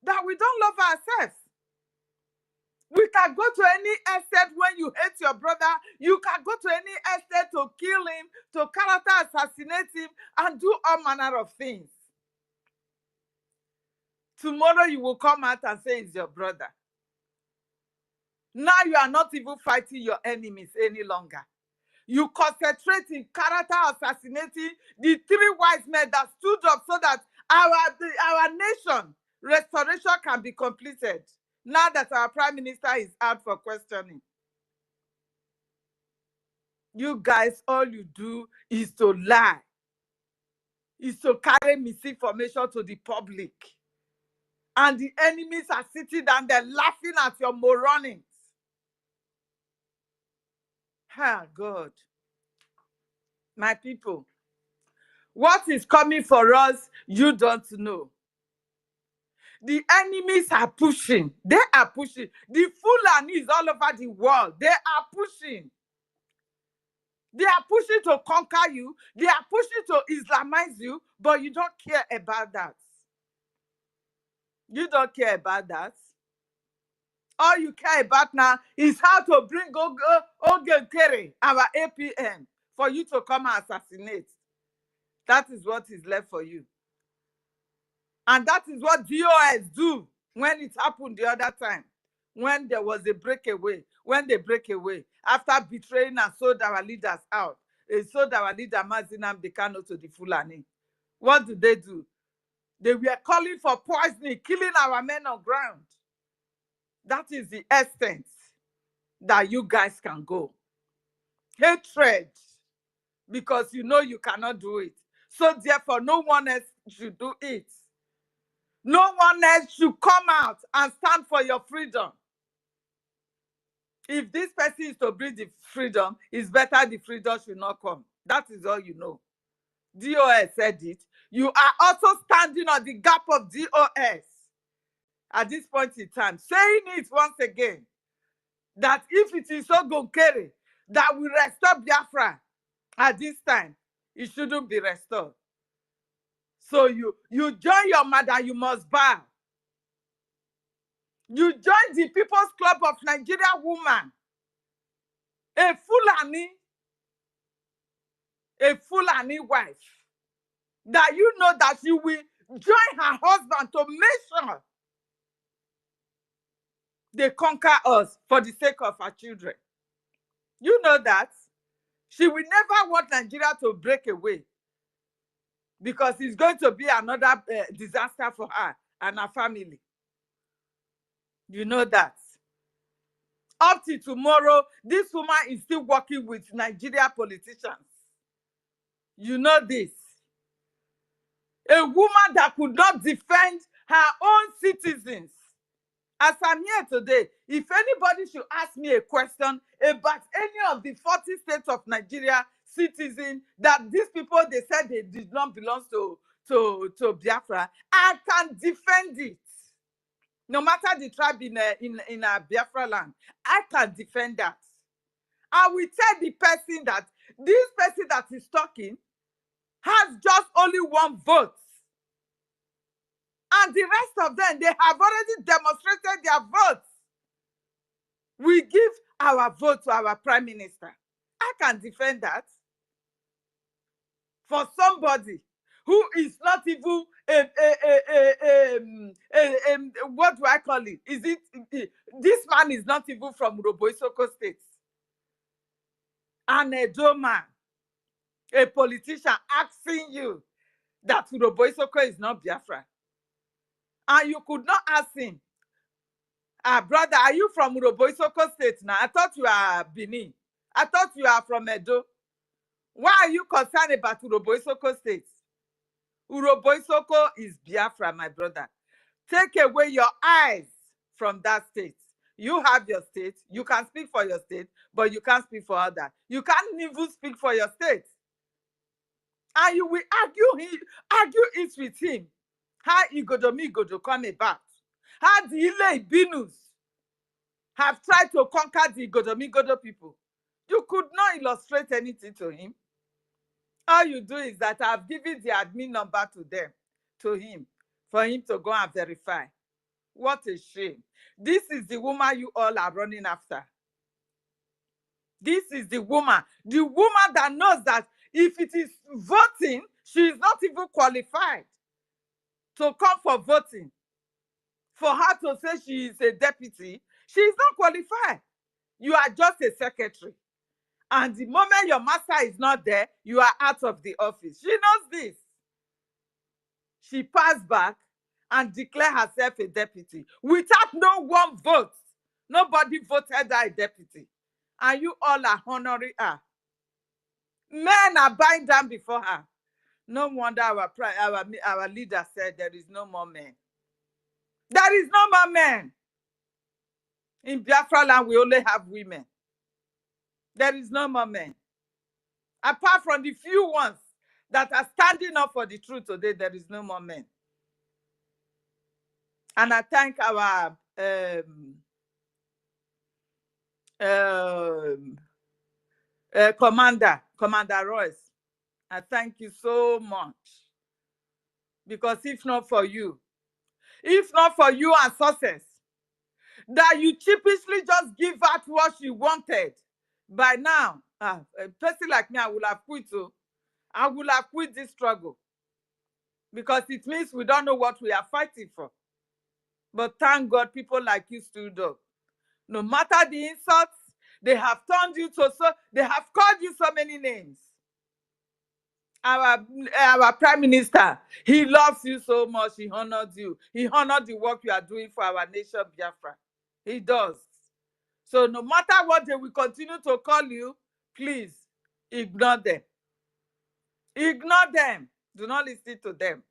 That we don't love ourselves. We can go to any extent when you hate your brother. You can go to any extent to kill him, to character assassinate him, and do all manner of things. Tomorrow you will come out and say it's your brother. Now you are not even fighting your enemies any longer. You concentrate in character assassinating the three wise men that stood up so that our nation restoration can be completed. Now that our prime minister is out for questioning. You guys, all you do is to lie. Is to carry misinformation to the public. And the enemies are sitting down there laughing at your moronings. Ah, God. My people, what is coming for us, you don't know. The enemies are pushing. They are pushing. The Fulanis all over the world, they are pushing. They are pushing to conquer you. They are pushing to Islamize you, but you don't care about that. You don't care about that. All you care about now is how to bring Ogenkere, our APM, for you to come and assassinate. That is what is left for you. And that is what DOS do when it happened the other time. When there was a breakaway, when they break away, after betraying and sold our leaders out, they sold our leader Mazinam Dekano to the Fulani. What do? They were calling for poisoning, killing our men on ground. That is the extent that you guys can go. Hatred, because you know you cannot do it. So therefore, no one else should do it. No one else should come out and stand for your freedom. If this person is to bring the freedom, it's better the freedom should not come. That is all you know. DOS said it. You are also standing on the gap of DOS at this point in time, saying it once again, that if it is Ogonkere that will restore Biafra at this time, it shouldn't be restored. So you join your mother, you must bow. You join the People's Club of Nigeria woman, a Fulani wife, that you know that you will join her husband to make sure they conquer us for the sake of our children. You know that. She will never want Nigeria to break away because it's going to be another disaster for her and her family. You know that. Up to tomorrow, this woman is still working with Nigeria politicians. You know this. A woman that could not defend her own citizens. As I'm here today, if anybody should ask me a question about any of the 40 states of Nigeria citizens that these people, they said they did not belong to Biafra, I can defend it. No matter the tribe in our Biafra land, I can defend that. I will tell the person that this person that is talking has just only one vote. And the rest of them, they have already demonstrated their votes. We give our vote to our prime minister. I can defend that. For somebody who is not even what do I call it? Is it this man is not even from Roboisoko State? And a Doma, a politician asking you that Roboisoko is not Biafra. And you could not ask him, brother, are you from Roboisoko State now? I thought you are Benin. I thought you are from Edo. Why are you concerned about Uroboisoko State? Uroboisoko is Biafra, my brother. Take away your eyes from that state. You have your state. You can speak for your state, but you can't speak for others. You can't even speak for your state. And you will argue it with him. How Igodomi Igodo come about? How the Ile Binus? have tried to conquer the Godomigodo people. You could not illustrate anything to him. All you do is that I've given the admin number to him, for him to go and verify. What a shame. This is the woman you all are running after. This is the woman that knows that if it is voting, she is not even qualified to come for voting. For her to say she is a deputy, she is not qualified. You are just a secretary. And the moment your master is not there, you are out of the office. She knows this. She passed back and declared herself a deputy without no one vote. Nobody voted her a deputy. And you all are honoring her. Men are bowing down before her. No wonder our leader said there is no more men. There is no more men. In Biafra land, we only have women. There is no more men. Apart from the few ones that are standing up for the truth today, there is no more men. And I thank our Commander Royce. I thank you so much. Because if not for you and success, that you cheapishly just give out what you wanted, by now, a person like me, I will have quit. I will have quit this struggle. Because it means we don't know what we are fighting for. But thank God people like you stood up. No matter the insults, they have turned you to they have called you so many names. Our Prime Minister, he loves you so much, he honors you. He honored the work you are doing for our nation, Biafra. He does. So no matter what they will continue to call you, please ignore them. Ignore them. Do not listen to them.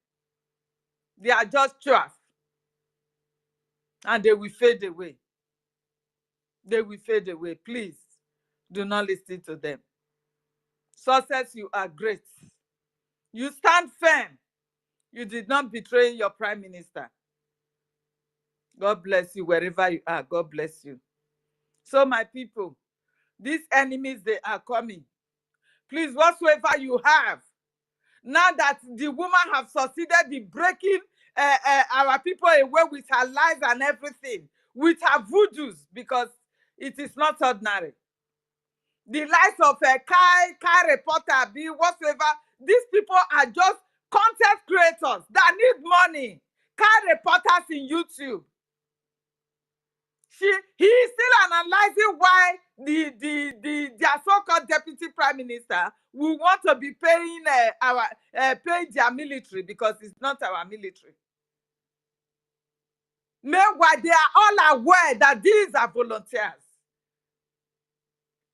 They are just chaff. And they will fade away. They will fade away. Please do not listen to them. Success, you are great. You stand firm. You did not betray your Prime Minister. God bless you wherever you are. God bless you. So my people, these enemies, they are coming. Please, whatsoever you have, now that the woman have succeeded in breaking our people away with her lies and everything, with her voodoos, because it is not ordinary. The lies of a Kai reporter, be whatsoever, these people are just content creators that need money. Kai reporters in YouTube. He is still analyzing why their so-called deputy prime minister will want to be paying pay their military, because it's not our military. Meanwhile, they are all aware that these are volunteers.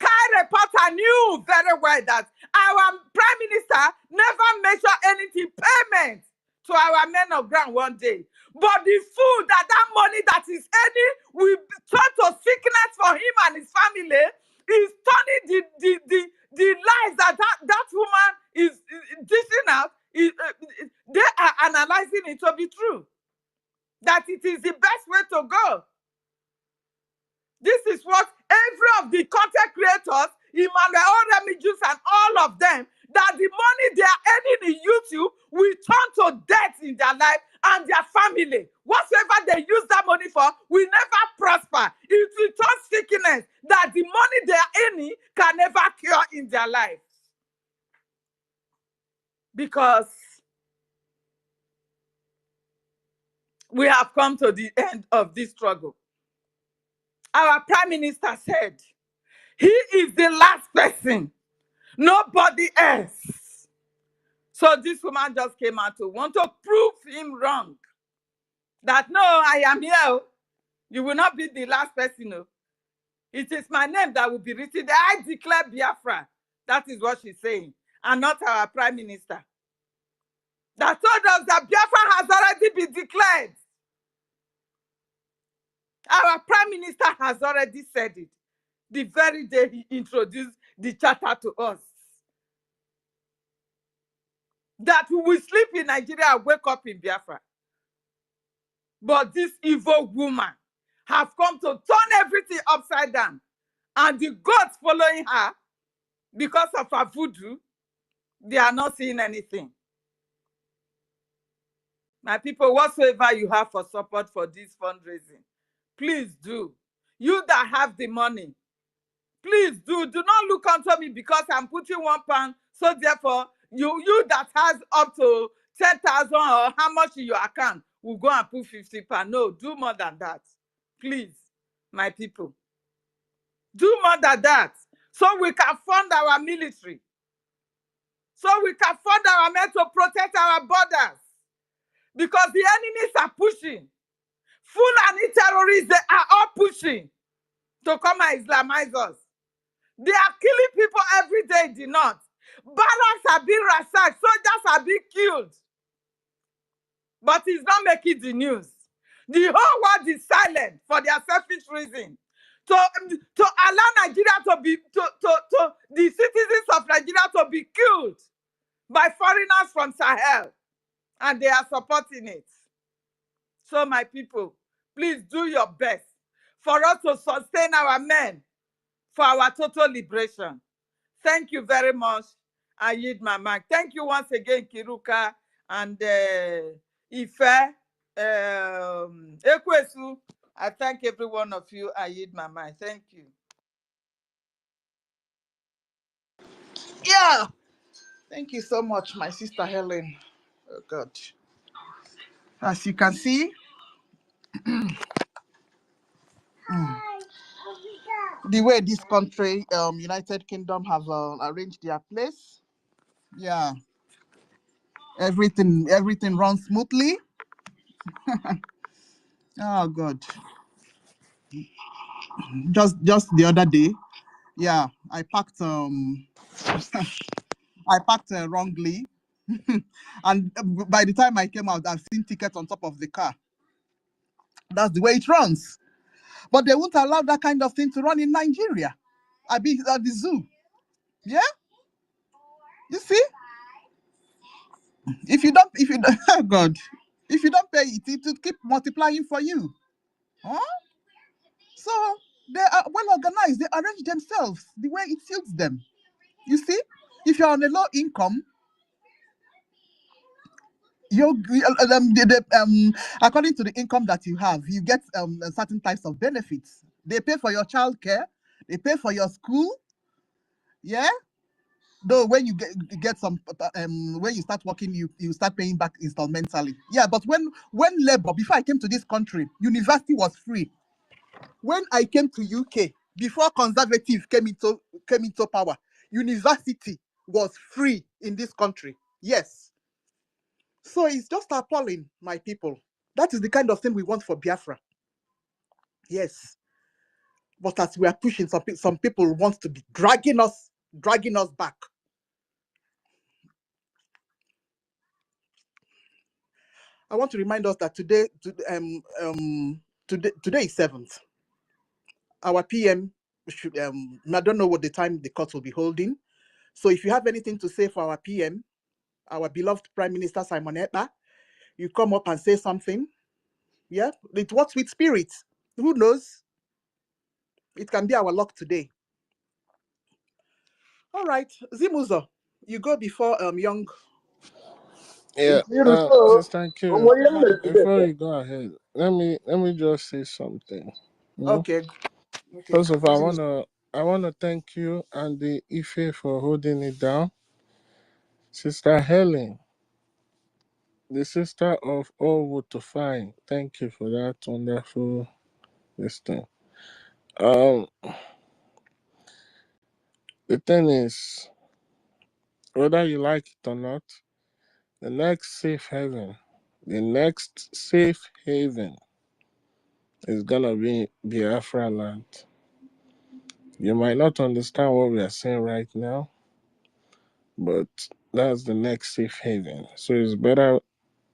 Kai reporter knew very well that our prime minister never measured anything payment to our men of ground one day. But the food that money that is earning will turn to sickness for him and his family is turning the lies that woman is dishing out. They are analyzing it to be true. That it is the best way to go. This is what every of the content creators, Emmanuel Remedios and all of them, that the money they are earning in YouTube will turn to death in their life and their family. Whatsoever they use that money for will never prosper. It will turn sickness that the money they are earning can never cure in their life. Because we have come to the end of this struggle. Our Prime Minister said, he is the last person, nobody else. So this woman just came out to want to prove him wrong. That no, I am here. You will not be the last person. No. It is my name that will be written there. I declare Biafra. That is what she's saying. And not our Prime Minister. That told us that Biafra has already been declared. Our Prime Minister has already said it. The very day he introduced the charter to us. That we will sleep in Nigeria and wake up in Biafra. But this evil woman have come to turn everything upside down. And the gods following her, because of her voodoo, they are not seeing anything. My people, whatsoever you have for support for this fundraising, please do. You that have the money, please do. Do not look unto me because I'm putting £1. So therefore, you that has up to 10,000 or how much in your account will go and put £50. No, do more than that. Please, my people. Do more than that. So we can fund our military. So we can fund our men to protect our borders. Because the enemies are pushing. Fulani terrorists, they are all pushing to come and Islamize us. They are killing people every day in the north. Barracks are being ransacked. Soldiers are being killed. But it's not making the news. The whole world is silent for their selfish reason. To allow Nigeria to be, to the citizens of Nigeria to be killed by foreigners from Sahel. And they are supporting it. So my people, please do your best for us to sustain our men for our total liberation. Thank you very much. I yield my mic. Thank you once again, Kiruka and Ife, Ekwesu. I thank every one of you. I yield my mic. Thank you. Yeah. Thank you so much, my sister Helen. Oh God. As you can see, the way this country, United Kingdom, have arranged their place. Yeah. Everything runs smoothly. Oh God. Just the other day, yeah, I parked wrongly. And by the time I came out, I've seen tickets on top of the car. That's the way it runs. But they won't allow that kind of thing to run in Nigeria. I be at the zoo. Yeah, you see, if you don't, oh God, if you don't pay it, it will keep multiplying for you. Huh? So they are well organized. They arrange themselves the way it suits them. You see, if you're on a low income, according to the income that you have, you get certain types of benefits. They pay for your child care, they pay for your school. Yeah, though when you get some when you start working, you start paying back installmentally. Yeah, but when labor, before I came to this country, university was free. When I came to UK, before conservative came into power, university was free in this country. Yes. So it's just appalling, my people. That is the kind of thing we want for Biafra. Yes. But as we are pushing, some people want to be dragging us back. I want to remind us that today is 7th. Our PM should I don't know what the time the court will be holding. So if you have anything to say for our PM, our beloved Prime Minister Simon Ekpa, you come up and say something. Yeah, it works with spirit. Who knows? It can be our luck today. All right, Zimuzo, you go before young. Yeah. Nkiru, Sister Kira, onwe ihe m mere today, before sir. you go ahead, let me just say something. Hmm? Okay, okay. First of all, I wanna thank you and the Ife for holding it down. Sister Helen, the sister of all to find. Thank you for that wonderful listening. Um, the thing is, whether you like it or not, the next safe haven is gonna be Biafra land. You might not understand what we are saying right now, but that's the next safe haven. So it's better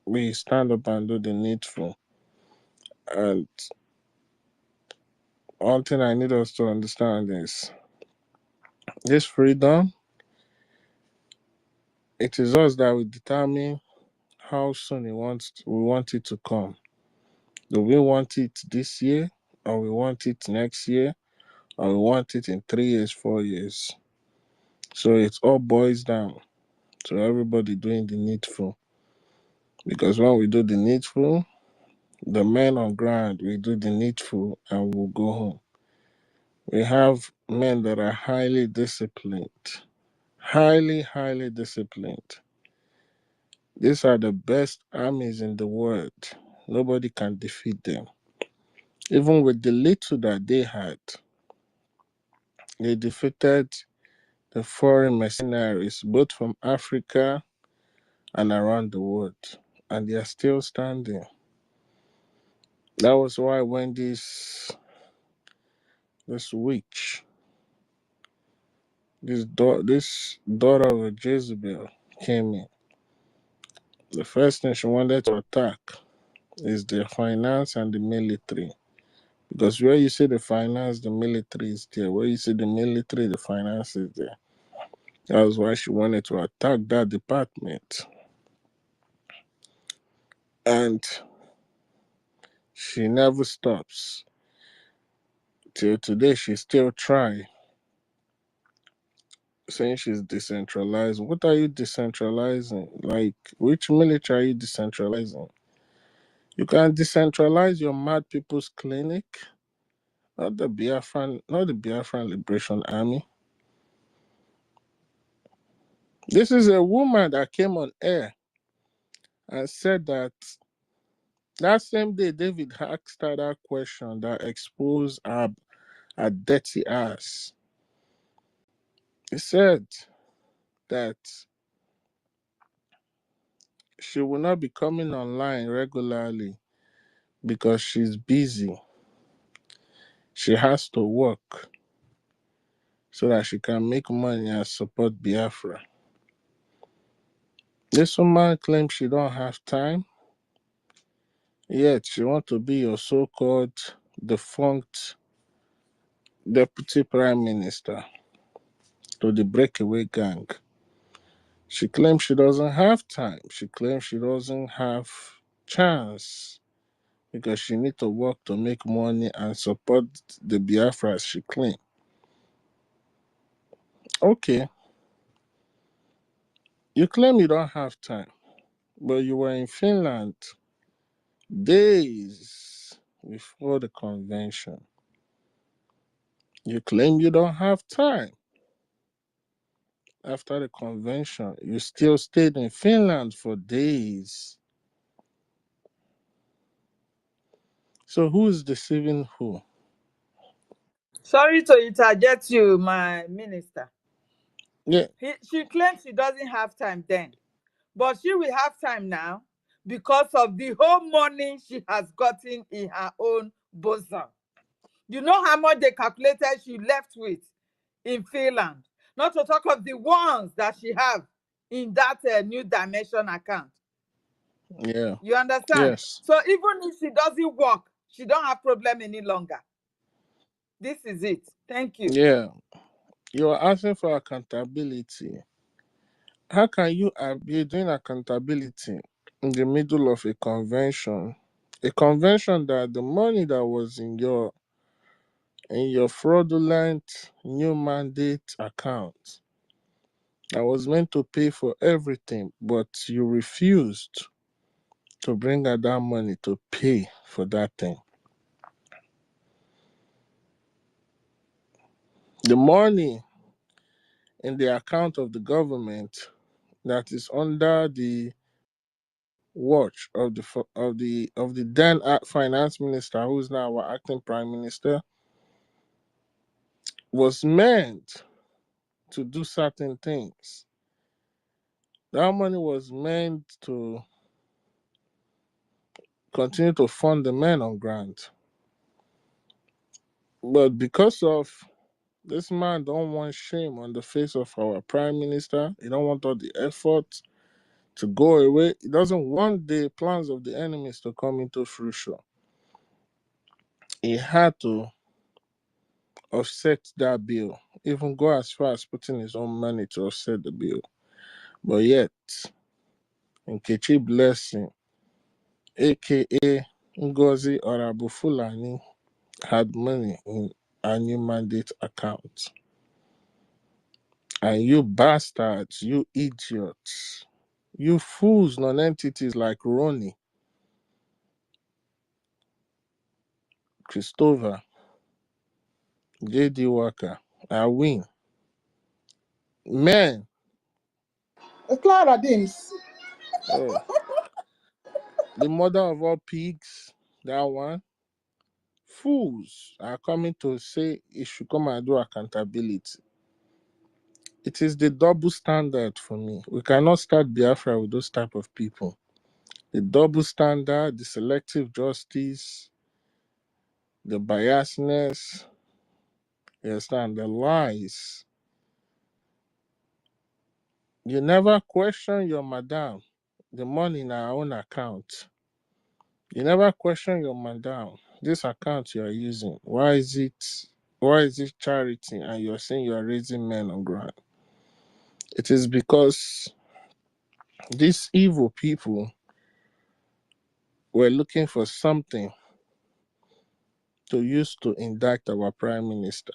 we stand up and do the needful. And one thing I need us to understand is this freedom, it is us that will determine how soon we want it to come. Do we want it this year or we want it next year, or we want it in 3 years, 4 years. So it all boils down to everybody doing the needful. Because when we do the needful, the men on ground will do the needful and we'll go home. We have men that are highly disciplined, highly disciplined. These are the best armies in the world. Nobody can defeat them. Even with the little that they had, they defeated the foreign mercenaries, both from Africa and around the world. And they are still standing. That was why when this witch, this daughter of Jezebel came in, the first thing she wanted to attack is the finance and the military. Because where you see the finance, the military is there. Where you see the military, the finance is there. That was why she wanted to attack that department. And she never stops. Till today, she still trying, saying she's decentralized. What are you decentralizing? Like, which military are you decentralizing? You can decentralize your mad people's clinic, not the Biafran Liberation Army. This is a woman that came on air and said that same day David asked her that question that exposed her dirty ass. He said that she will not be coming online regularly because she's busy. She has to work so that she can make money and support Biafra. This woman claims she don't have time, yet she wants to be your so-called defunct deputy prime minister to the breakaway gang. She claims she doesn't have time. She claims she doesn't have chance because she needs to work to make money and support the Biafras she claims. Okay, you claim you don't have time, but you were in Finland days before the convention. You claim you don't have time. After the convention, you still stayed in Finland for days. So who's deceiving who? Sorry to interject you, my minister. Yeah, She claims she doesn't have time then, but she will have time now because of the whole money she has gotten in her own bosom. You know how much they calculated she left with in Finland, not to talk of the ones that she have in that new dimension account. yeah, You understand? yes, So even if she doesn't work, she don't have problem any longer. This is it. Thank you. yeah. You're asking for accountability. How can you be doing accountability in the middle of a convention? A convention that the money that was in your fraudulent new mandate account that was meant to pay for everything, but you refused to bring out that money to pay for that thing. The money in the account of the government that is under the watch of the then finance minister, who is now our acting prime minister, was meant to do certain things. That money was meant to continue to fund the men on grant. But because of this man don't want shame on the face of our prime minister, he don't want all the effort to go away. He doesn't want the plans of the enemies to come into fruition. He had to offset that bill, even go as far as putting his own money to offset the bill. But yet, Nkechi Blessing, aka NGOZI or Abu Fulani, had money in our new mandate account. And you bastards, you idiots, you fools, non-entities like Ronnie, Christopher, JD Walker, Awin, man, Clara Dims. eh, the mother of all pigs, that one, fools are coming to say it should come and do accountability. It is the double standard for me. We cannot start Biafra with those type of people. The double standard, the selective justice, the biasness, you understand, the lies. You never question your madam, the money in our own account. You never question your madam, this account you are using. Why is it charity and you're saying you are raising men on ground? It is because these evil people were looking for something to use to indict our prime minister.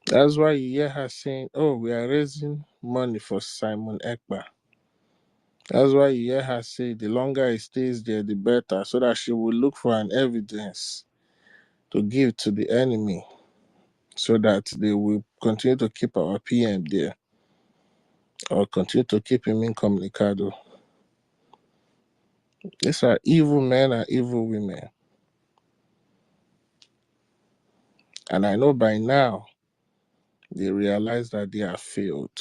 That's why you hear her saying, oh, we are raising money for Simon Ekpa. That's why you hear her say the longer it stays there, the better, so that she will look for an evidence to give to the enemy so that they will continue to keep our PM there or continue to keep him incommunicado. These are evil men and evil women. And I know by now they realize that they have failed.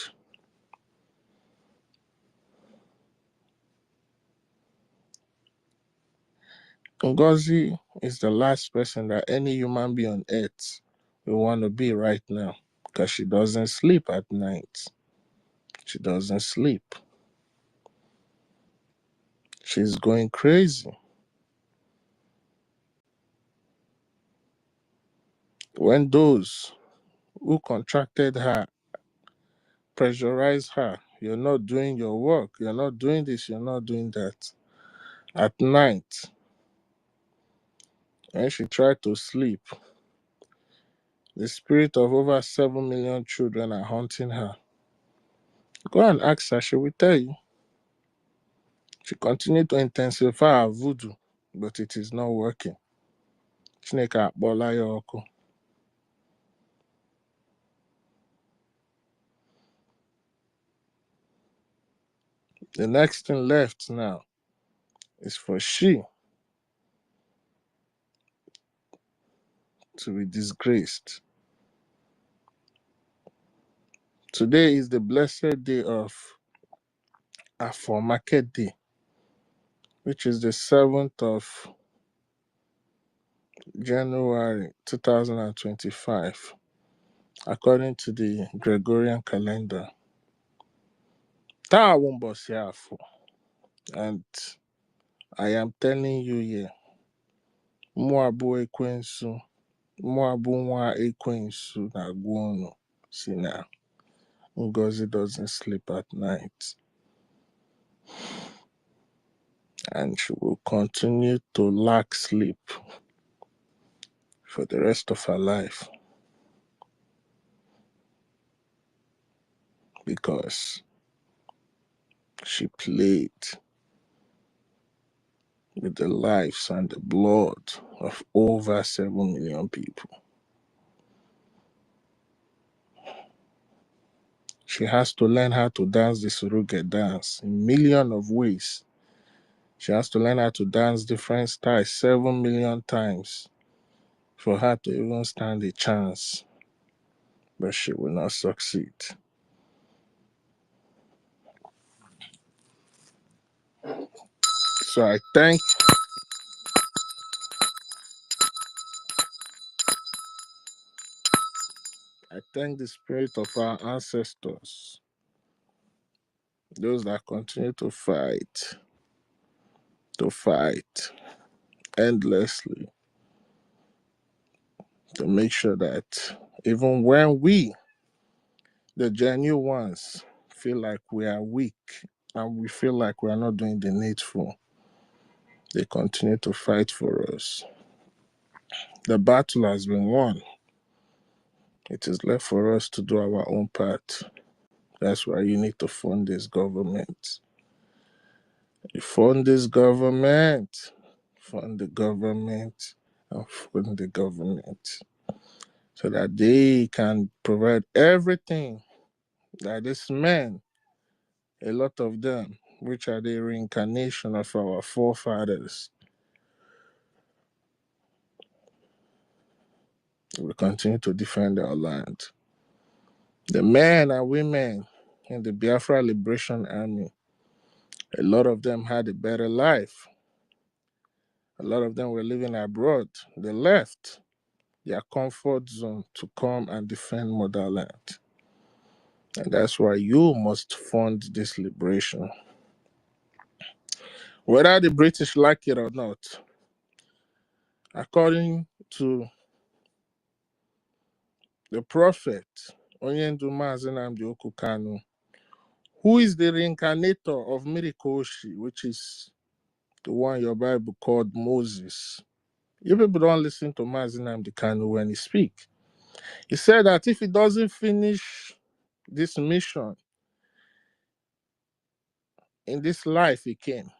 NGOZI is the last person that any human being on earth will want to be right now because she doesn't sleep at night. She doesn't sleep. She's going crazy. When those who contracted her pressurize her, you're not doing your work, you're not doing this, you're not doing that. At night, when she tried to sleep, the spirit of over 7 million children are haunting her. Go and ask her, she will tell you. She continued to intensify her voodoo, but it is not working. Chineke akpọla ya ọkụ. The next thing left now is for she to be disgraced. Today is the blessed day of Afọ Market Day, which is the 7th of January 2025, according to the Gregorian calendar. Taa wụ ụbọchị Afọ, and I am telling you here, mụ abụ ekwensu, mụ abụ nwa ekwensu na-agwa unu si na Ngozi doesn't sleep at night, and she will continue to lack sleep for the rest of her life because she played with the lives and the blood of over 7 million people. She has to learn how to dance the surrogate dance in millions of ways. She has to learn how to dance different styles 7 million times for her to even stand a chance, but she will not succeed. So I thank the spirit of our ancestors, those that continue to fight endlessly to make sure that even when we, the genuine ones, feel like we are weak and we feel like we are not doing the needful, they continue to fight for us. The battle has been won. It is left for us to do our own part. That's why you need to fund this government. You fund this government, fund the government, and fund the government so that they can provide everything that these men, a lot of them, which are the reincarnation of our forefathers, will continue to defend our land. The men and women in the Biafra Liberation Army, a lot of them had a better life. A lot of them were living abroad. They left their comfort zone to come and defend motherland. And that's why you must fund this liberation. Whether the British like it or not, according to the prophet, Onyendu Mazi Nnamdi Okukanu, who is the reincarnator of Mirikoshi, which is the one your Bible called Moses. You people don't listen to Mazi Nnamdi Kanu when he speaks. He said that if he doesn't finish this mission in this life he came,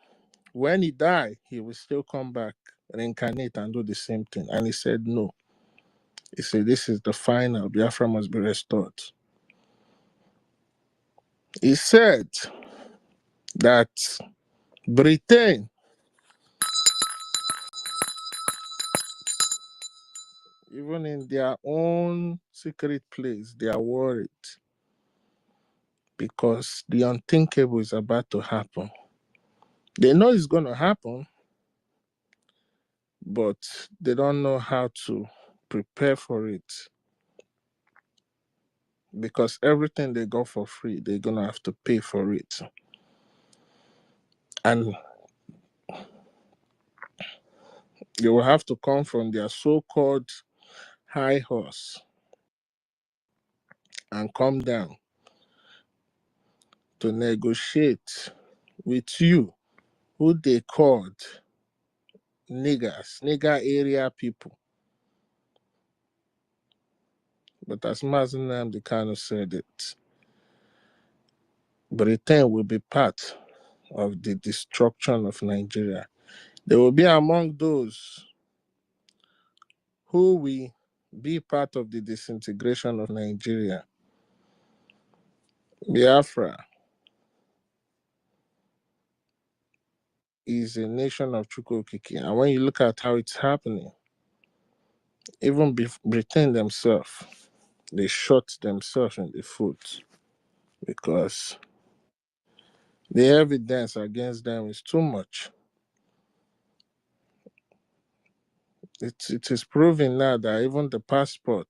when he died, he will still come back, reincarnate, and do the same thing. And he said no. He said this is the final. Biafra must be restored. He said that Britain, even in their own secret place, they are worried because the unthinkable is about to happen. They know it's going to happen, but they don't know how to prepare for it because everything they got for free, they're going to have to pay for it. And they will have to come from their so-called high horse and come down to negotiate with you, who they called niggers, nigger area people. But as Mazi Nnamdi Kanu said it, Britain will be part of the destruction of Nigeria. They will be among those who will be part of the disintegration of Nigeria. Biafra is a nation of Chukwokiki. And when you look at how it's happening, even Britain themselves, they shot themselves in the foot because the evidence against them is too much. It is proven now that even the passport,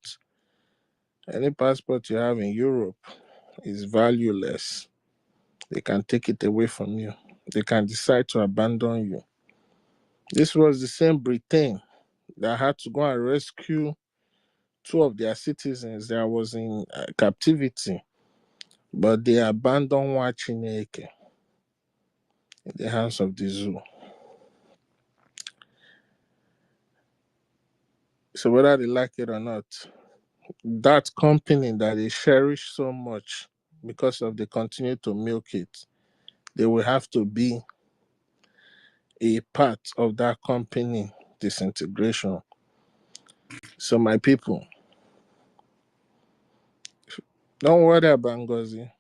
any passport you have in Europe, is valueless. They can take it away from you. They can decide to abandon you. This was the same Britain that had to go and rescue two of their citizens that was in captivity, but they abandoned Wachineke in the hands of the zoo. So whether they like it or not, that company that they cherish so much because of they continue to milk it, they will have to be a part of that company disintegration. So my people, don't worry about NGOZI.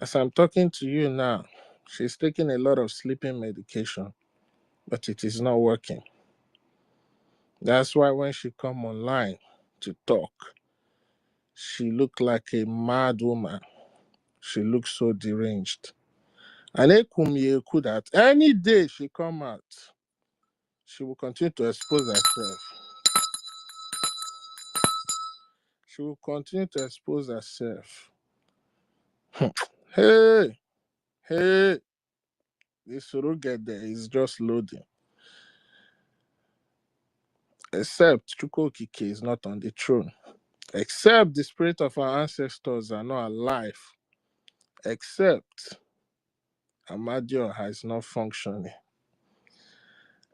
As I'm talking to you now, she's taking a lot of sleeping medication, but it is not working. That's why when she come online to talk, she looked like a mad woman. She looks so deranged. And Ekumyeku that any day she come out, she will continue to expose herself. She will continue to expose herself. Hey, hey, this get there is just loading. Except Chukwokike is not on the throne. Except the spirit of our ancestors are not alive. Except Amadioha is not functioning.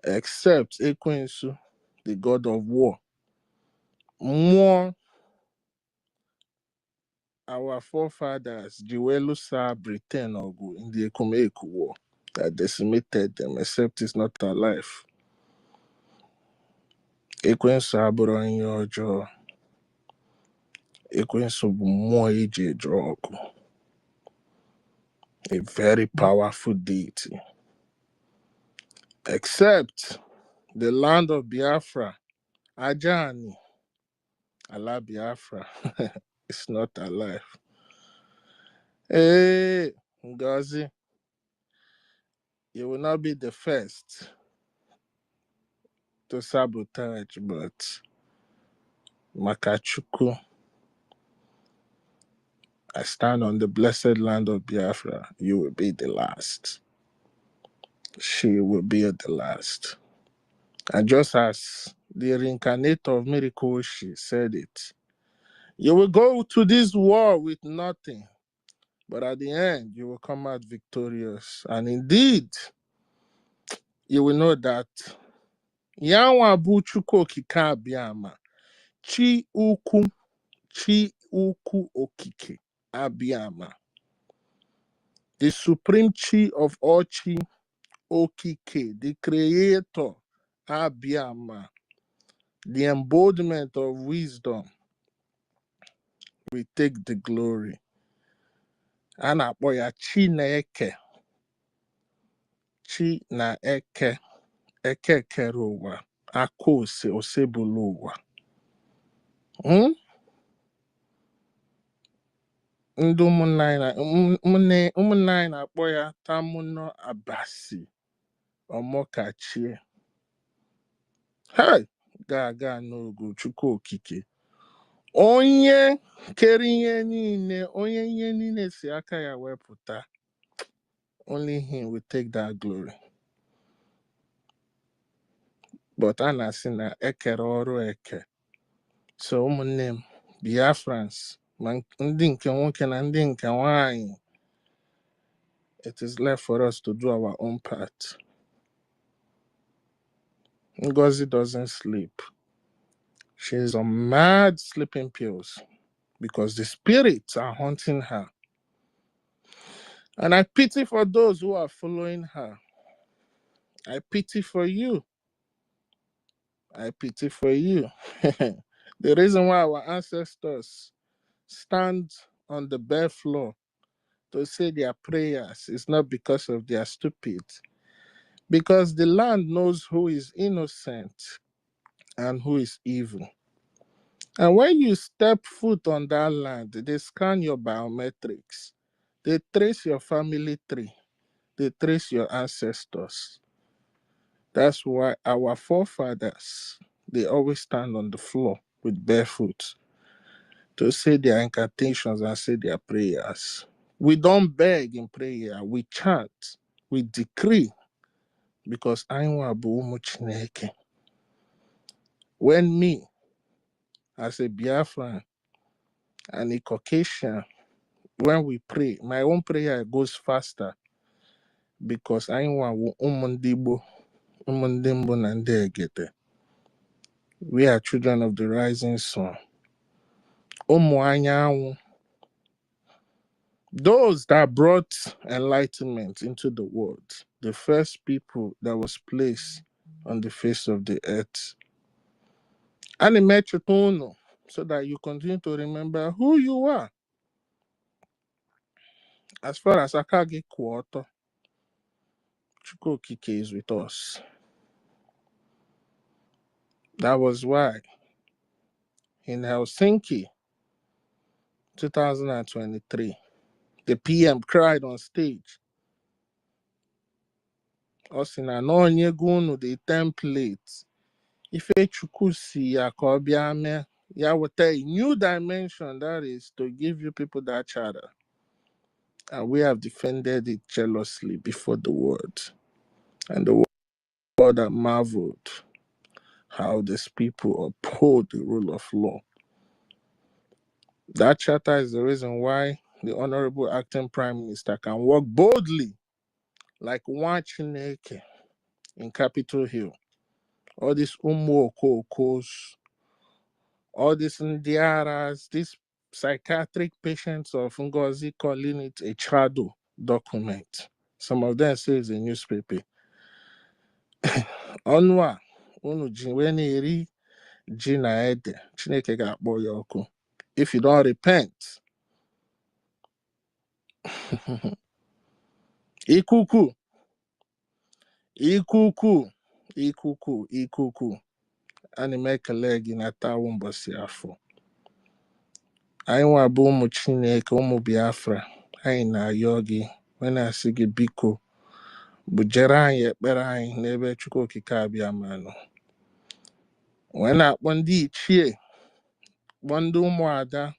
Except Ekwensu the god of war. More our forefathers, Jiwelusa, Britain, Ogu, in the Ekumeku War that decimated them, except it's not alive. Ekwensu abụrụ onye ọjọọ. Ekwensu bụ mmụọ eji eje ọgụ. A very powerful deity. Except the land of Biafra, Ajani, Allah Biafra, is not alive. Hey, Ngozi, you will not be the first to sabotage, but Makachuku, I stand on the blessed land of Biafra. You will be the last. She will be the last. And just as the reincarnator of Miracle, she said it, you will go to this war with nothing, but at the end, you will come out victorious. And indeed, you will know that Yanwa Buchuko Kikabiama, Chi Uku Okike Abiama, the supreme chi of all chi Okike, the creator Abiama, the embodiment of wisdom, we take the glory. Ana boya chi na eke, chi na eke, eke kerowa, akose osebuluwa. Ndị ụmụnne anyị na-akpọ ya Tamuno Abasi Omokachie. Hey, ga-aga n'ogo Chukwu Okike. Onye kere ihe niile, onye ihe niile si aka ya wepụta. Only him will take that glory. But a na-asị na ekere ọrụ eke. So ụmụnne m, Biafrans, ma ndị nke nwoke na ndị nke nwanyị, it is left for us to do our own part. Ngozi doesn't sleep. She's on mad sleeping pills because the spirits are haunting her. And I pity for those who are following her. I pity for you. I pity for you. The reason why our ancestors stand on the bare floor to say their prayers is not because of they are stupid. Because the land knows who is innocent and who is evil. And when you step foot on that land, they scan your biometrics. They trace your family tree. They trace your ancestors. That's why our forefathers, they always stand on the floor with barefoot to say their incantations and say their prayers. We don't beg in prayer. We chant. We decree. Because when me, as a Biafran and a Caucasian, when we pray, my own prayer goes faster because we are children of the rising sun. Those that brought enlightenment into the world, the first people that was placed on the face of the earth. And so that you continue to remember who you are. As far as Akagi Kuoto, Chukwokike is with us. That was why in Helsinki, 2023, the PM cried on stage, Osina no nyegunu the template. If Chukusi Yakobiame, ya will tell a new dimension, that is to give you people that charter. And we have defended it jealously before the world. And the world that marveled how these people uphold the rule of law. That charter is the reason why the Honorable Acting Prime Minister can walk boldly like one Chineke in Capitol Hill all these Okokos, all these Ndiaras, these psychiatric patients of Ngozi calling it a Chado document. Some of them say it's a newspaper. Onwa, unu jinweni eri jina ede, chineke ga-akpọ ya ọkụ. If you don't repent, ikuku, ikuku, ikuku, ikuku. Ana m ekele gị na taa ụbọchị afọ. Anyị nwa bụ ụmụ Chineke, ụmụ Biafra. Anyị na-ayọ gị, wee na-asị gị biko, bujere anyị ekpere anyị n'ebe Chukwu Okike abịa manụ. Wee na-akpọ ndị ichie, kpọọ ndị ụmụada.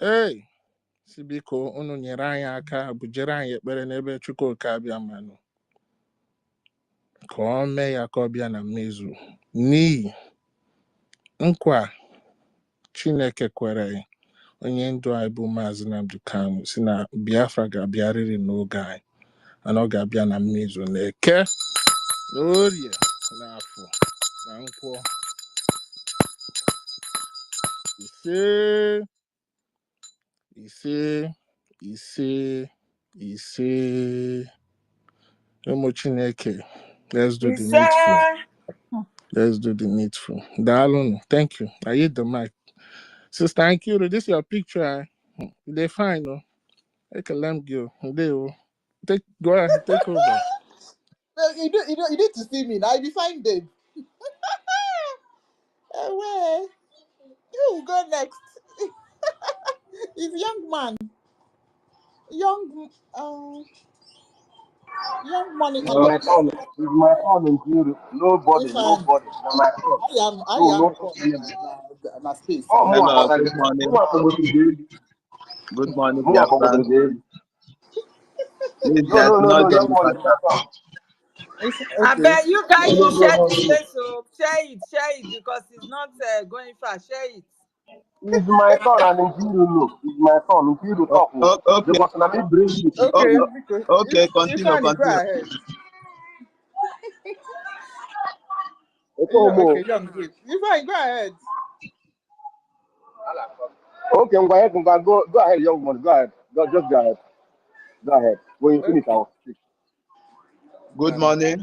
Ee, si biko unu nyere anyị aka, bujere anyị ekpere n'ebe Chukwu Okike abịa manụ. Ka ọ mee ya ka ọ bịa na mmezu. N'ihi nkwa Chineke kwere onye ndu anyị bụ Maazị Nnamdi Kanu si na Biafra ga-abịarịrị n'oge anyị, ana ọ ga-abịa na mmezu n'Eke, n'Orie, n'Afọ, na Nkwọ. Ise, ise, ise, ise. Ụmụ Chineke, let's do the needful. Let's do the needful. Daalụnụ. Thank you. I hit the mic. Sister Ankiru, this is your picture. They fine, no? Ekele m gị o. Ndewo. Go ahead, take over. You need to see me now. You find them. Where? You go next. It's young man. Young money It's and my turn. It's my turn included. Nobody, if nobody. It's my turn. I No, am no called enemy. my space. Oh, more Hello, about good that. morning. More about the Good morning, More about Biafran. the Please, No, no, no, no, acknowledge young the one, it's my fact turn. It's I okay. bet you No, guys no, should no, share no, the no. space, so share it because it's not going far. Share it. It's my turn and Nkiru no. It's my turn. Nkiru talk. Okay, Because let me bring it. Okay, okay, because okay, if continue, I go continue. ahead. Okay, Okay, young good. If I go ahead. okay, go ahead, young man. Go ahead. Just go ahead. Go ahead. When you finish, Okay. I'll speak. Good morning,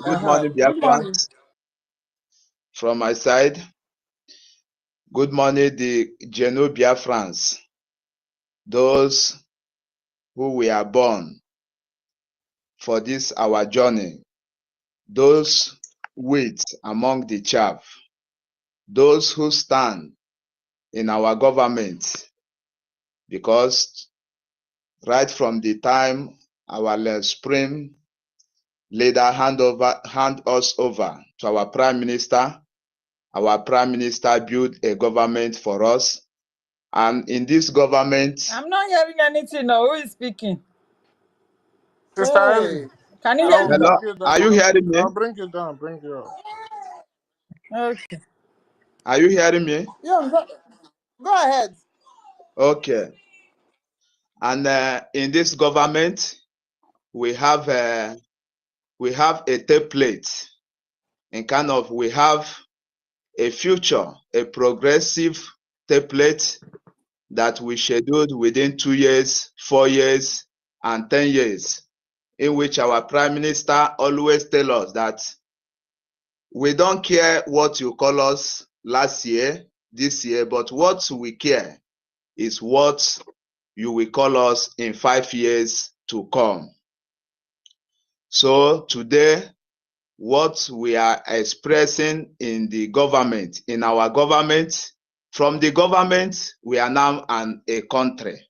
good morning, Good morning. Biafrans. From my side, good morning, the Geno Biafrans, those who were born for this our journey, those wheat among the chaff, those who stand in our government, because right from the time our supreme leader hand us over to our prime minister built a government for us, and in this government, I'm not hearing anything. No, who is speaking? Sister Irene, Hey, Can you hear I'll me? hello, bring bring you are down. you hearing me? I'll bring you down, bring you up. Okay. Are you hearing me? young go ahead. Okay. And in this government, we have a template, and kind of we have a future, a progressive template that we scheduled within 2 years, 4 years, and 10 years, in which our prime minister always tell us that we don't care what you call us last year, this year, but what we care is what you will call us in 5 years to come. So today, what we are expressing in the government, in our government, from the government, we are now a country.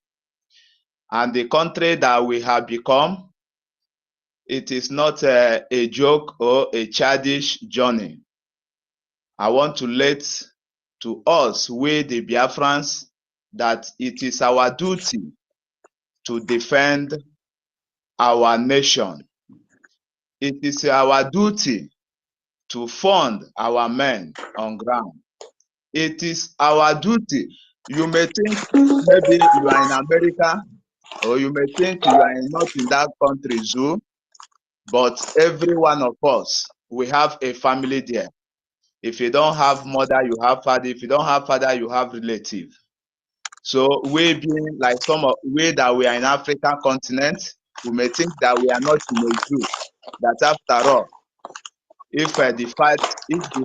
And the country that we have become, it is not a joke or a childish journey. I want to let to us, we the Biafrans, that it is our duty to defend our nation. It is our duty to fund our men on ground. It is our duty. You may think maybe you are in America, or you may think you are not in that country zoo, but every one of us, we have a family there. If you don't have mother, you have father. If you don't have father, you have relative. So we being like we that we are in African continent, we may think that we are not in a zoo. That after all, if the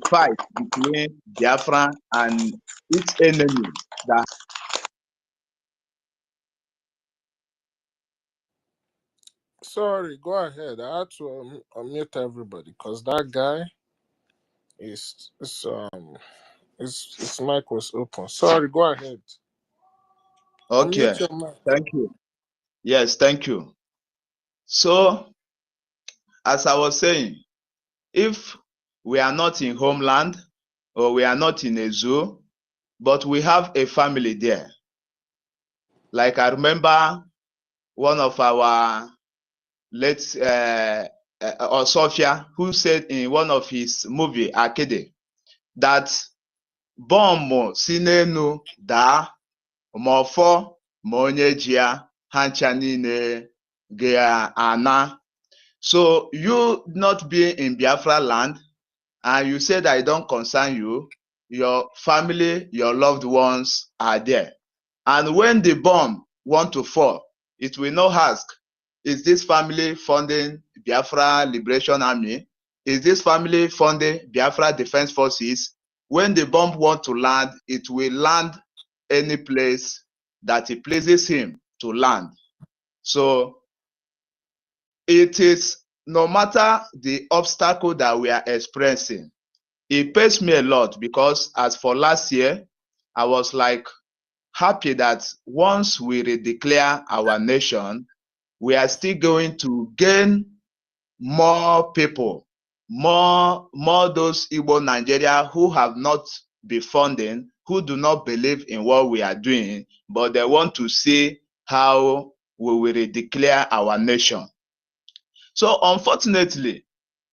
fight between Biafra and its enemy, that Sorry, go ahead. I had to unmute everybody because that guy is his mic was open. Sorry, go ahead. okay, Unmute your mic. thank you. Yes, thank you. So as I was saying, if we are not in homeland or we are not in a zoo, but we have a family there. Like I remember one of our late Sophia, who said in one of his movie EKID that bomb si n'enu daa ma ọfọ ma onye ji ya ha ncha niile ga-ana. So you not being in Biafra land and you say that it don't concern you, your family, your loved ones are there. And when the bomb want to fall, it will not ask, is this family funding Biafra Liberation Army? Is this family funding Biafra Defense Forces? When the bomb want to land, it will land any place that it pleases him to land. So it is no matter the obstacle that we are experiencing, it pains me a lot because as for last year, I was like happy that once we redeclare our nation, we are still going to gain more people, more those Igbo Nigeria who have not been funding, who do not believe in what we are doing, but they want to see how we will redeclare our nation. So unfortunately,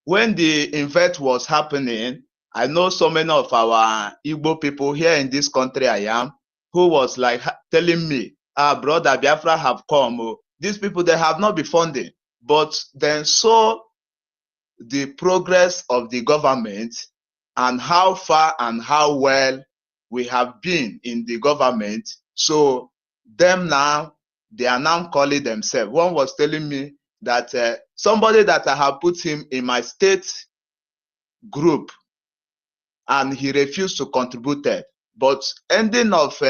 when the event was happening, I know so many of our Igbo people here in this country I am, who was like telling me, brother, Biafra have come. Oh, these people, they have not been funding. But then saw the progress of the government and how far and how well we have been in the government. So them now, they are now calling themselves. One was telling me that somebody that I have put him in my state group and he refused to contribute it. But ending of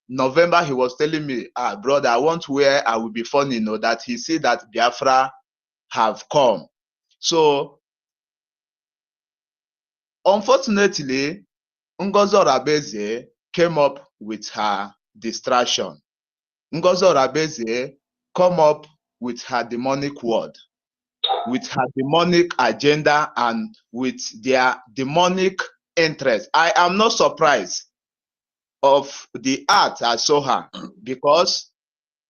November, he was telling me, brother, I want where I will be funny, that he see that Biafra have come. So unfortunately, Ngozi Orabeze came up with her distraction. Ngozi Orabeze come up with her demonic word, with her demonic agenda and with their demonic interest. I am not surprised of the art I saw her because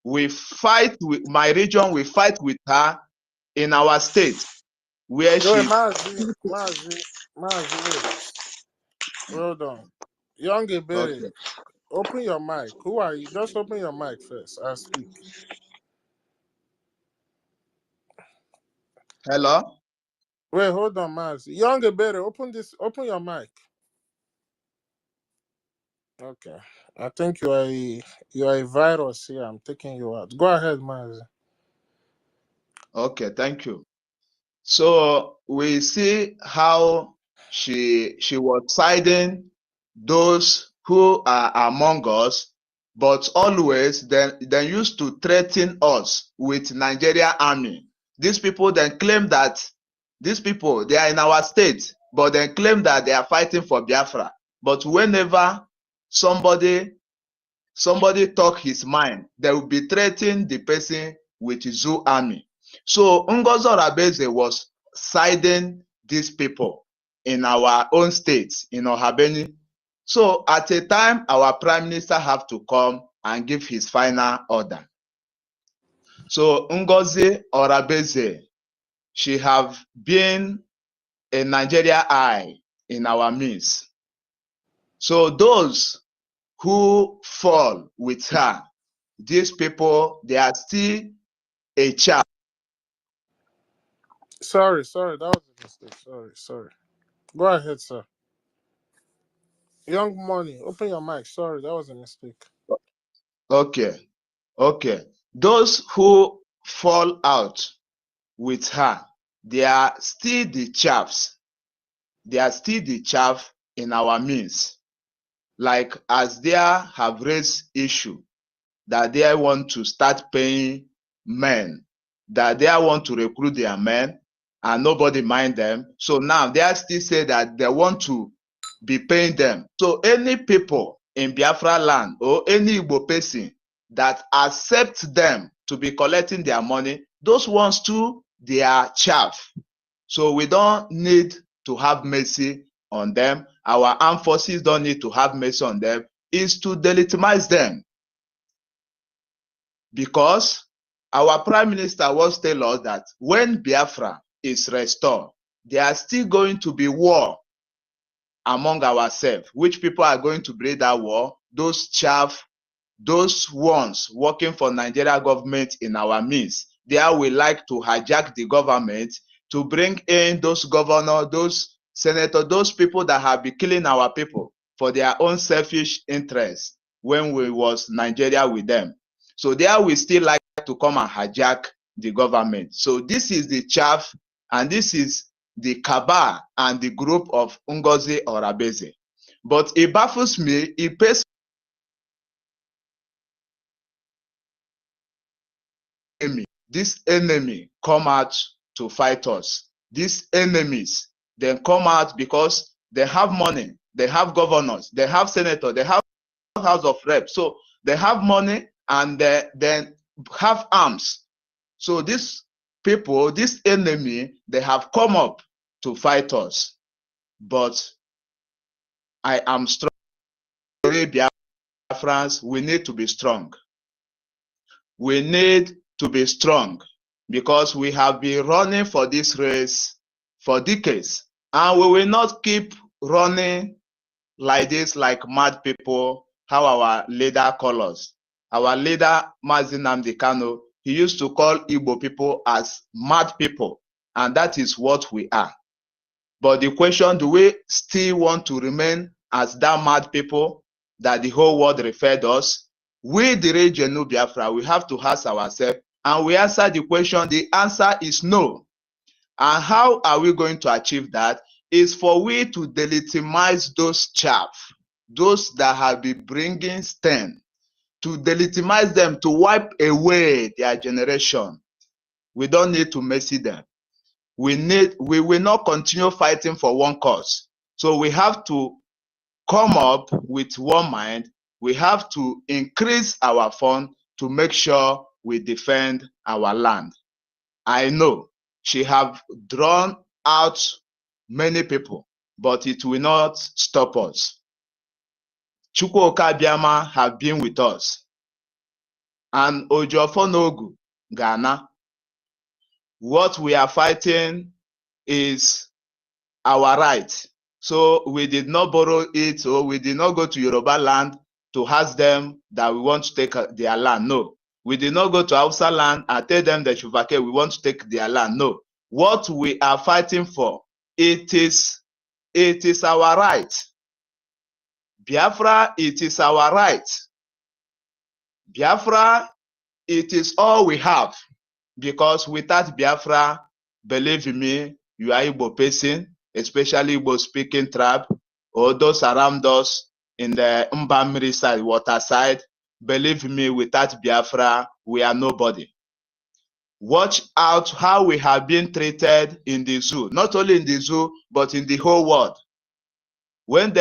we fight with my region, we fight with her in our state where Wait, she. Mazi, wait. Hold on. Young Iberi, Okay. open your mic. Who are you? Just open your mic first. I speak. Hello? Wait, hold on, Mazi. Young Iberi, open your mic. Okay. I think you are a virus here. I'm taking you out. Go ahead, Mazi. Okay, thank you. So we see how she was siding those who are among us, but always they used to threaten us with Nigeria army. These people then claim that these people, they are in our state, but they claim that they are fighting for Biafra. But whenever somebody talk his mind, they will be threatening the person with Zoo army. So Ngozi Orabeze was siding these people in our own states, in Ohabeni. So at a time, our prime minister have to come and give his final order. So Ngozi Orabeze, she have been a Nigeria eye in our midst. So those who fall with her, these people, they are still a child. Sorry, that was a mistake. Sorry. Go ahead, sir. Young Money, open your mic. Sorry, that was a mistake. Okay. Those who fall out with her, they are still the chaffs. They are still the chaff in our midst. Like as they have raised issue that they want to start paying men, that they want to recruit their men, and nobody mind them. So now they are still say that they want to be paying them. So any people in Biafra land or any Igbo person that accept them to be collecting their money, those ones too, they are chaff. So we don't need to have mercy on them. Our armed forces don't need to have mercy on them. Is to delegitimize them. Because our prime minister was tell us that when Biafra is restored, there are still going to be war among ourselves. Which people are going to breed that war? Those chaff, those ones working for Nigeria government in our midst. There we like to hijack the government to bring in those governors, those senators, those people that have been killing our people for their own selfish interests when we was Nigeria with them. So there we still like to come and hijack the government. So this is the chaff, and this is the cabal and the group of NGOZI or Abeze. But it baffles me, it pays me. This enemy come out to fight us. These enemies then come out because they have money, they have governors, they have senators, they have House of Reps. So they have money and they then have arms. So these people, this enemy, they have come up to fight us. But I am strong. BIAFRANS, we need to be strong. We need to be strong because we have been running for this race for decades, and we will not keep running like this, like mad people, how our leader call us. Our leader, Mazi Nnamdi Kanu, he used to call Igbo people as mad people, and that is what we are. But the question, do we still want to remain as that mad people that the whole world referred us? We, the region of Biafra, we have to ask ourselves, and we answer the question, the answer is no. And how are we going to achieve that? Is for we to delegitimize those chaff, those that have been bringing stain, to delegitimize them, to wipe away their generation. We don't need to mercy them. We will not continue fighting for one cause. So we have to come up with one mind. We have to increase our fund to make sure we defend our land. I know she have drawn out many people, but it will not stop us. Chukwuka Biama have been with us. And Ojofo Nogu, Ghana. What we are fighting is our right. So we did not borrow it, or we did not go to Yoruba land to ask them that we want to take their land. No. We did not go to Hausa land and tell them that we want to take their land. No. What we are fighting for, it is our right. Biafra, it is our right. Biafra, it is all we have. Because without Biafra, believe me, you are Igbo person, especially Igbo speaking tribe, or those around us in the Mbamiri side, water side. Believe me, without Biafra, we are nobody. Watch out how we have been treated in the zoo, not only in the zoo, but in the whole world. When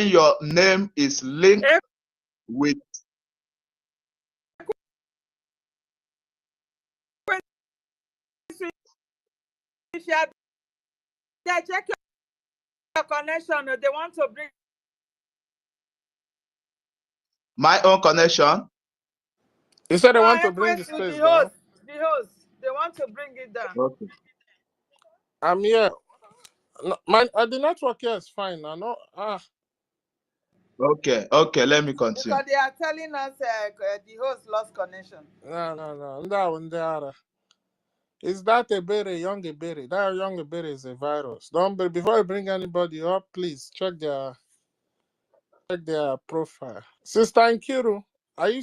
your name is linked with check your connection. They want to bring my own connection. You said they want to bring the space down. The host. They want to bring it down. Okay. I'm here. No, the network here is fine. I know. Okay, let me continue. Because they are telling us the host lost connection. No. Is that a berry, young a berry? That young a berry is a virus. Don't before you bring anybody up, please check their profile. Sister Nkiru, are you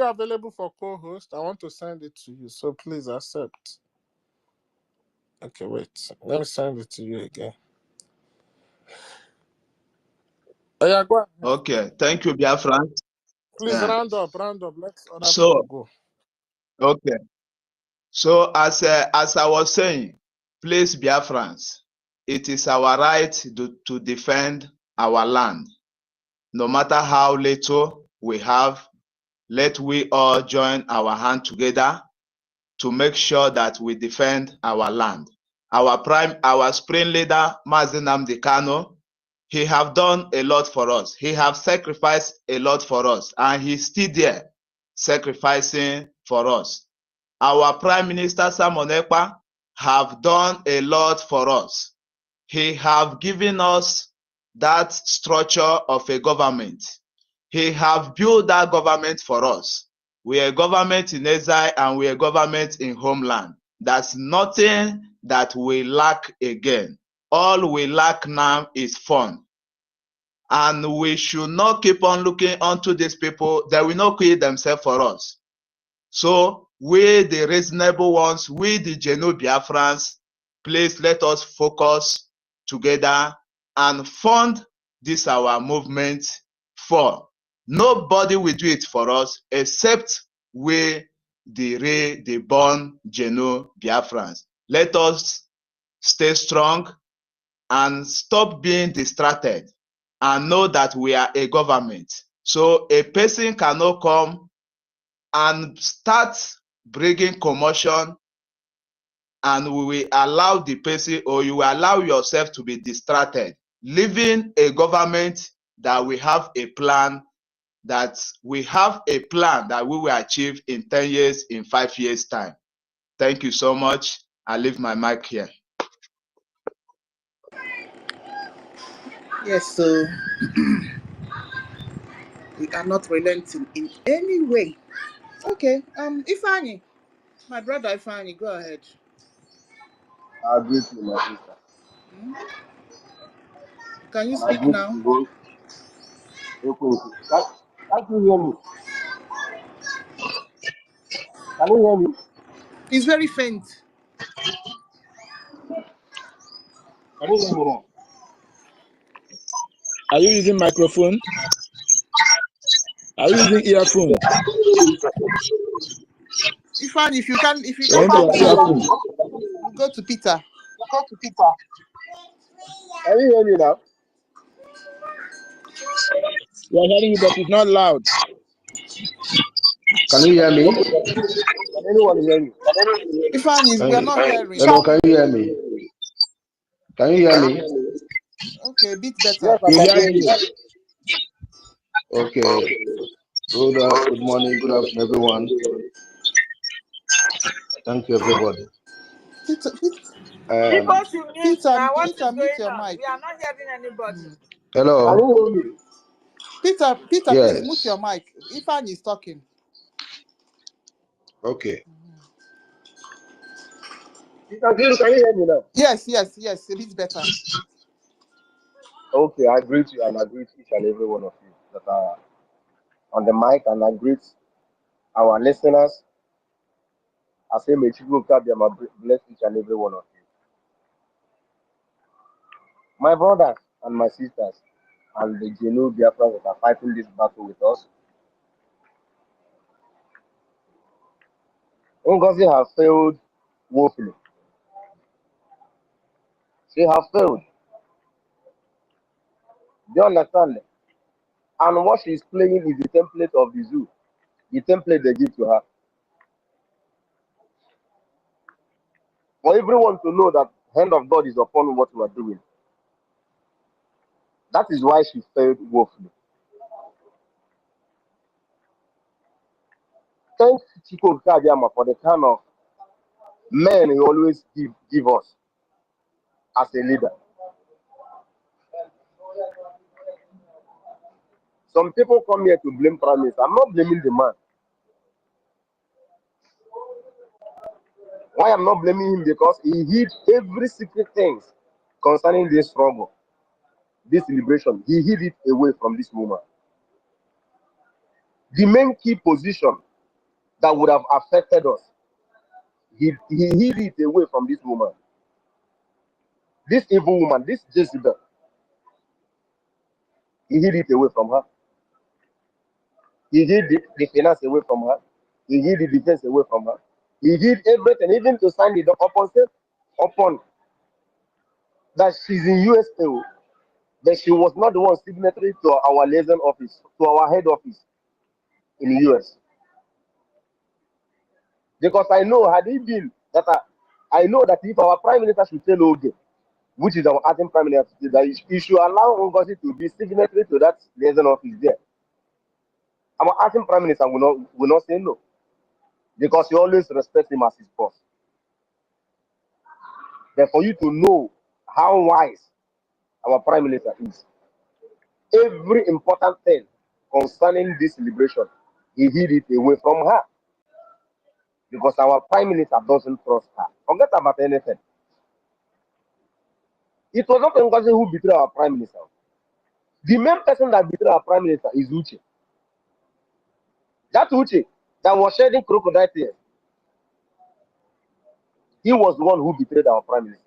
available for co-host? I want to send it to you, so please accept. Okay, wait. Let me send it to you again. Oh, yeah, go ahead. Okay, thank you, Biafran. Please round up. Let other people So, go. okay. So, as I was saying, please, Biafrans, it is our right to defend our land. No matter how little we have, let we all join our hand together to make sure that we defend our land. Our spring leader, Mazi Nnamdi Kanu, he have done a lot for us. He have sacrificed a lot for us, and he's still there sacrificing for us. Our Prime Minister Simon Ekpa have done a lot for us. He have given us that structure of a government. He have built that government for us. We are a government in exile and we are a government in homeland. That's nothing that we lack again. All we lack now is fun. And we should not keep on looking onto these people that will not kill themselves for us. So we, the reasonable ones, we, the genuine Biafrans, please let us focus together and fund this our movement for. Nobody will do it for us except we, the born genuine Biafrans. Let us stay strong and stop being distracted and know that we are a government. So a person cannot come and start bringing commotion, and we will allow the person, or you will allow yourself to be distracted, leaving a government that we have a plan, that we will achieve in 10 years, in 5 years time. Thank you so much. I leave my mic here. Yes, so we are not relenting in any way. Okay, Ifani, my brother Ifani, go ahead. I agree with you, my sister. Can you And I speak agree now? to both. Can't you hear me? Can you hear me? It's very faint. Can you hear me now? Are you using microphone? Are you using earphone? Ifani, if you On can't your talk now, earphone. you go to Peter. Can you hear me now? We are hearing you, but it's not loud. Can you hear me? Can anyone hear me? Ifani, we are not hearing. Hello, can you hear me? Can you hear me? Okay, a bit better. Yes, I We can hear hear you. you. Okay. Good morning, good afternoon, everyone. Thank you, everybody. Peter, People should mute now. What is Peter, mute going your on? mic. We are not hearing anybody. Hello. Can you hear me? Peter, please mute your Yes. mic. Ifani is talking. Okay. Can you hear me now? Yes, a bit better. Okay, I greet you and I greet each and every one of you that are on the mic, and I greet our listeners. I say, may you bless each and every one of you. My brothers and my sisters, and the genuine Biafrans that are fighting this battle with us. NGOZI has failed woefully. She has failed. Do you understand? And what she's playing is the template of the zoo, the template they give to her. For everyone to know that hand of God is upon what we are doing. That is why she failed woefully. Thank Chico Kadiama for the kind of men he always give us as a leader. Some people come here to blame Prime Minister. I'm not blaming the man. Why I'm not blaming him? Because he hid every secret things concerning this struggle, this liberation. He hid it away from this woman. The main key position that would have affected us, he hid it away from this woman. This evil woman, this Jezebel, he hid it away from her. He hid the finance away from her. He hid the defense away from her. He hid everything, even to sign the upon that she's in USA, but she was not the one signatory to our liaison office, to our head office in the US. Because I know, had it been that I know that if our prime minister should tell OJ, which is our acting prime minister, that he should allow NGOZI to be signatory to that liaison office there, our acting prime minister will not say no, because he always respects him as his boss. But for you to know how wise our prime minister is, every important thing concerning this liberation, he hid it away from her. Because our prime minister doesn't trust her. Forget about anything. It was not NGOZI who betrayed our prime minister. The main person that betrayed our prime minister is Uche. That Uche that was shedding crocodile tears, he was the one who betrayed our prime minister.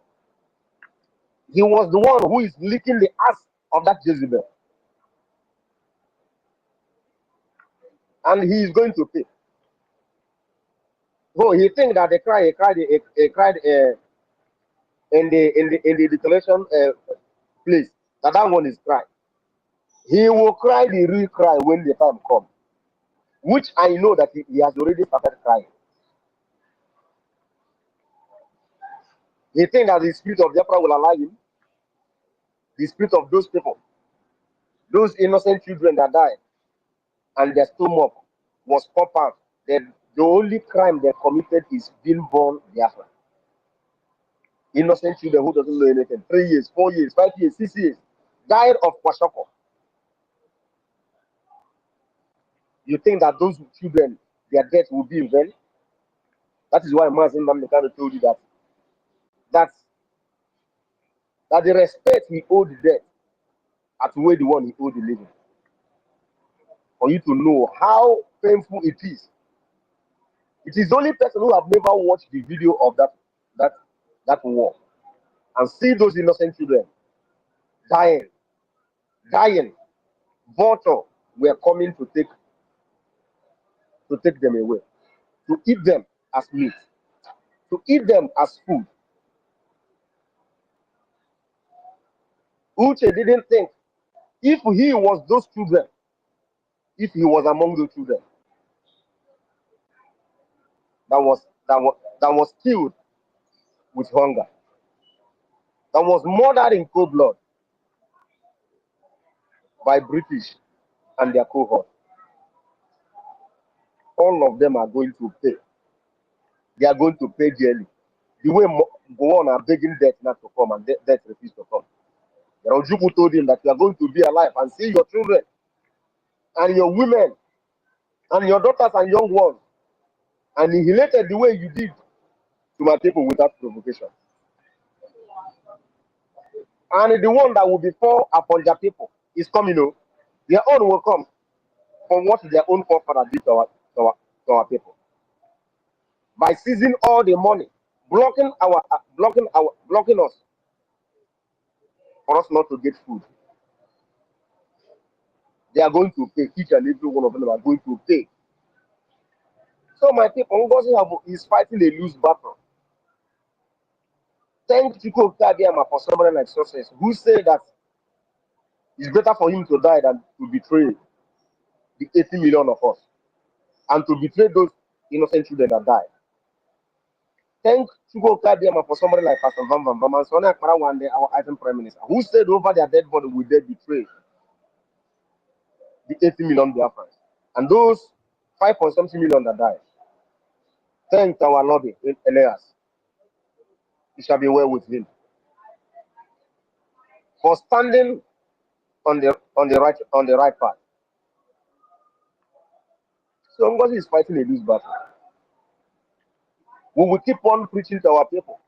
He was the one who is licking the ass of that Jezebel. And he is going to pay. Oh, he think that he cried in the declaration place. That one is cry. He will cry the real cry when the time comes. Which I know that he has already started crying. He think that the spirit of Biafra will allow him. The spirit of those people, those innocent children that died, and their stomach was popped out. The only crime they committed is being born Biafra. Innocent children who doesn't know anything. 3 years, 4 years, 5 years, 6 years, died of kwashoko. You think that those children, their death will be in vain? That is why Mazin Namdekano told you that the respect he owed the dead outweigh the one he owed the living. For you to know how painful it is. It is the only person who have never watched the video of that war and see those innocent children dying. Vulture were coming to take them away, to eat them as meat, to eat them as food. Uche didn't think if he was those children, if he was among those children that was killed with hunger, that was murdered in cold blood by British and their cohort. All of them are going to pay. They are going to pay dearly. The way Gowon are begging death not to come and death refused to come. Rajuku told him that you are going to be alive and see your children and your women and your daughters and young ones. And he related the way you did to my people without provocation. And the one that will be for upon their people is coming. Their own will come from what their own forefathers did to our people. By seizing all the money, blocking us for us not to get food. They are going to pay. Each and every one of them are going to pay. So my people, NGOZI is fighting a loose battle. Thank Chukwu Okadiama for somebody like Success, who said that it's better for him to die than to betray the 80 million of us and to betray those innocent children that died. Thank Chukwu Okadiama for somebody like Pastor Van Van Van and Sonia Karawande, our acting prime minister, who said over their dead body would they betray the 80 million Biafrans and those 5.something million that died. Thank our Lord Elias. It shall be well with him for standing on the right path. So NGOZI is fighting a loose battle. We will keep on preaching to our people.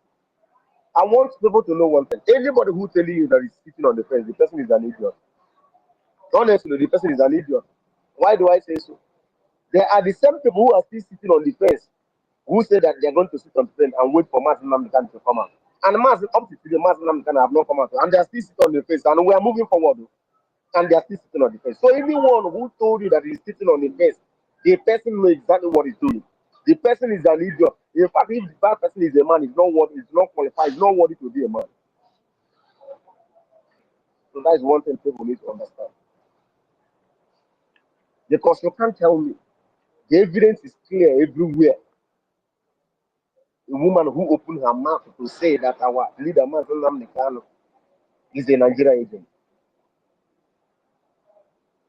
I want people to know one thing. Anybody who telling you that is sitting on the fence, the person is an idiot. Honestly, the person is an idiot. Why do I say so? There are the same people who are still sitting on the fence who say that they are going to sit on the fence and wait for Mazi Namdekan to come out. And up to today, Mazi Namdekan have not come out. And they are still sitting on the fence. And we are moving forward. And they are still sitting on the fence. So anyone who told you that he's sitting on the fence, the person knows exactly what he's doing. The person is an idiot. In fact, if that person is a man, he's not worthy, he's not qualified, he's not worthy to be a man. So that is one thing people need to understand. Because you can't tell me. The evidence is clear everywhere. A woman who opened her mouth to say that our leader, Mazi Namdekan, is a Nigerian agent.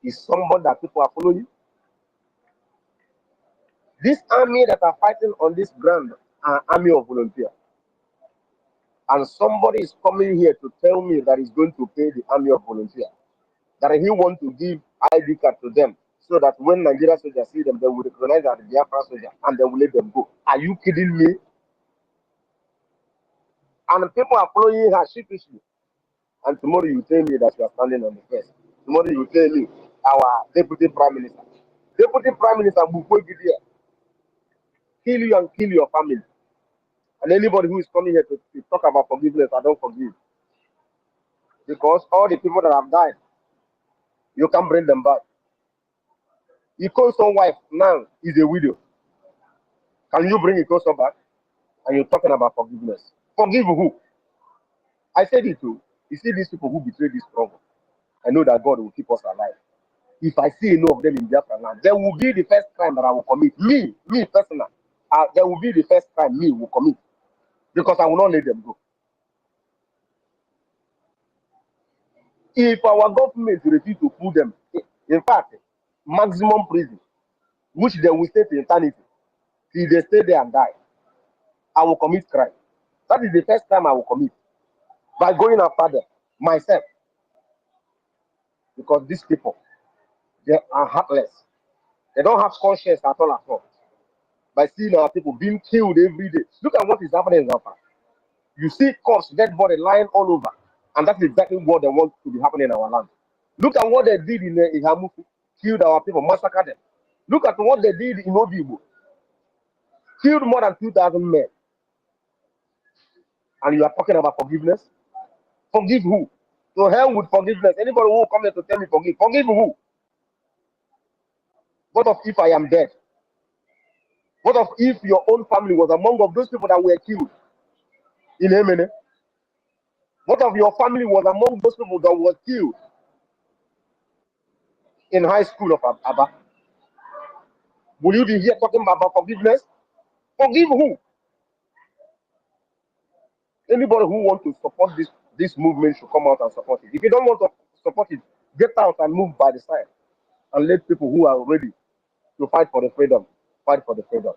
Is someone that people are following. This army that are fighting on this ground are army of volunteers. And somebody is coming here to tell me that he's going to pay the army of volunteers. That he wants to give ID card to them so that when Nigerian soldiers see them, they will recognize that they are Biafra soldiers and they will let them go. Are you kidding me? And people are following her sheepishly. And tomorrow you tell me that you are standing on the fence. Tomorrow you tell me our deputy prime minister. Deputy prime minister Bukwe kill you and kill your family. And anybody who is coming here to talk about forgiveness, I don't forgive. Because all the people that have died, you can bring them back. Iko's own wife now is a widow. Can you bring Iko's back? And you're talking about forgiveness. Forgive who? I said it too. You see these people who betray this struggle. I know that God will keep us alive. If I see any of them in BIAFRANS, there will be the first crime that I will commit. Me personally. There will be the first crime me will commit. Because I will not let them go. If our government refuse to put them, in fact, maximum prison, which they will stay to eternity, till they stay there and die, I will commit crime. That is the first time I will commit. By going after them, myself. Because these people, they are heartless. They don't have conscience at all. By seeing our people being killed every day. Look at what is happening in Zamfara. You see corpse, dead body lying all over. And that's exactly what they want to be happening in our land. Look at what they did in Ihamuku. Killed our people, massacred them. Look at what they did in Obibo. Killed more than 2,000 men. And you are talking about forgiveness? Forgive who? To hell with forgiveness. Anybody who will come here to tell me forgive. Forgive who? What of if I am dead? What of if your own family was among of those people that were killed in Emene? What of your family was among those people that were killed in high school of Abba? Will you be here talking about forgiveness? Forgive who? Anybody who wants to support this movement should come out and support it. If you don't want to support it, get out and move by the side and let people who are ready to fight for the freedom fight for the freedom.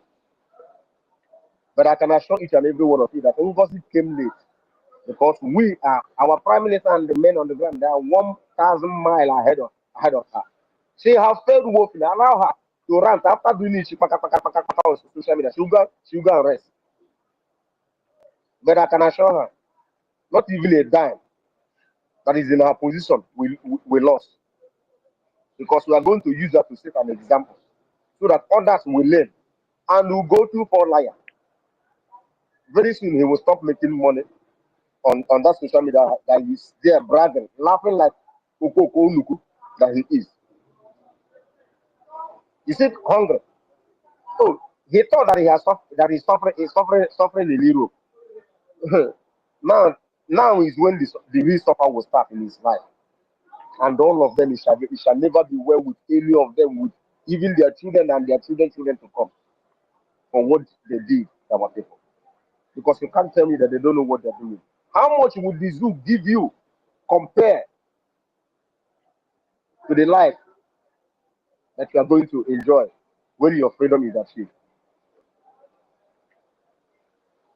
But I can assure each and every one of you that NGOZI came late because we are, our prime minister and the men on the ground, they are 1,000 miles ahead of her. She has failed woefully. Allow her to rant after doing it. She on social media. She'll go and rest. But I can assure her, not even a dime that is in her position, we lost. Because we are going to use that to set an example so that others will learn and will go to for liar. Very soon he will stop making money on that social media that he's there bragging, laughing like Okoko Nuku that he is. Is it hungry? Oh, he thought that he's suffering in Europe. now is when the real suffer will start in his life. And all of them, it shall never be well with any of them, with even their children and their children to come for what they did to our people. Because you can't tell me that they don't know what they're doing. How much would the zoo give you compared to the life that you are going to enjoy when your freedom is achieved?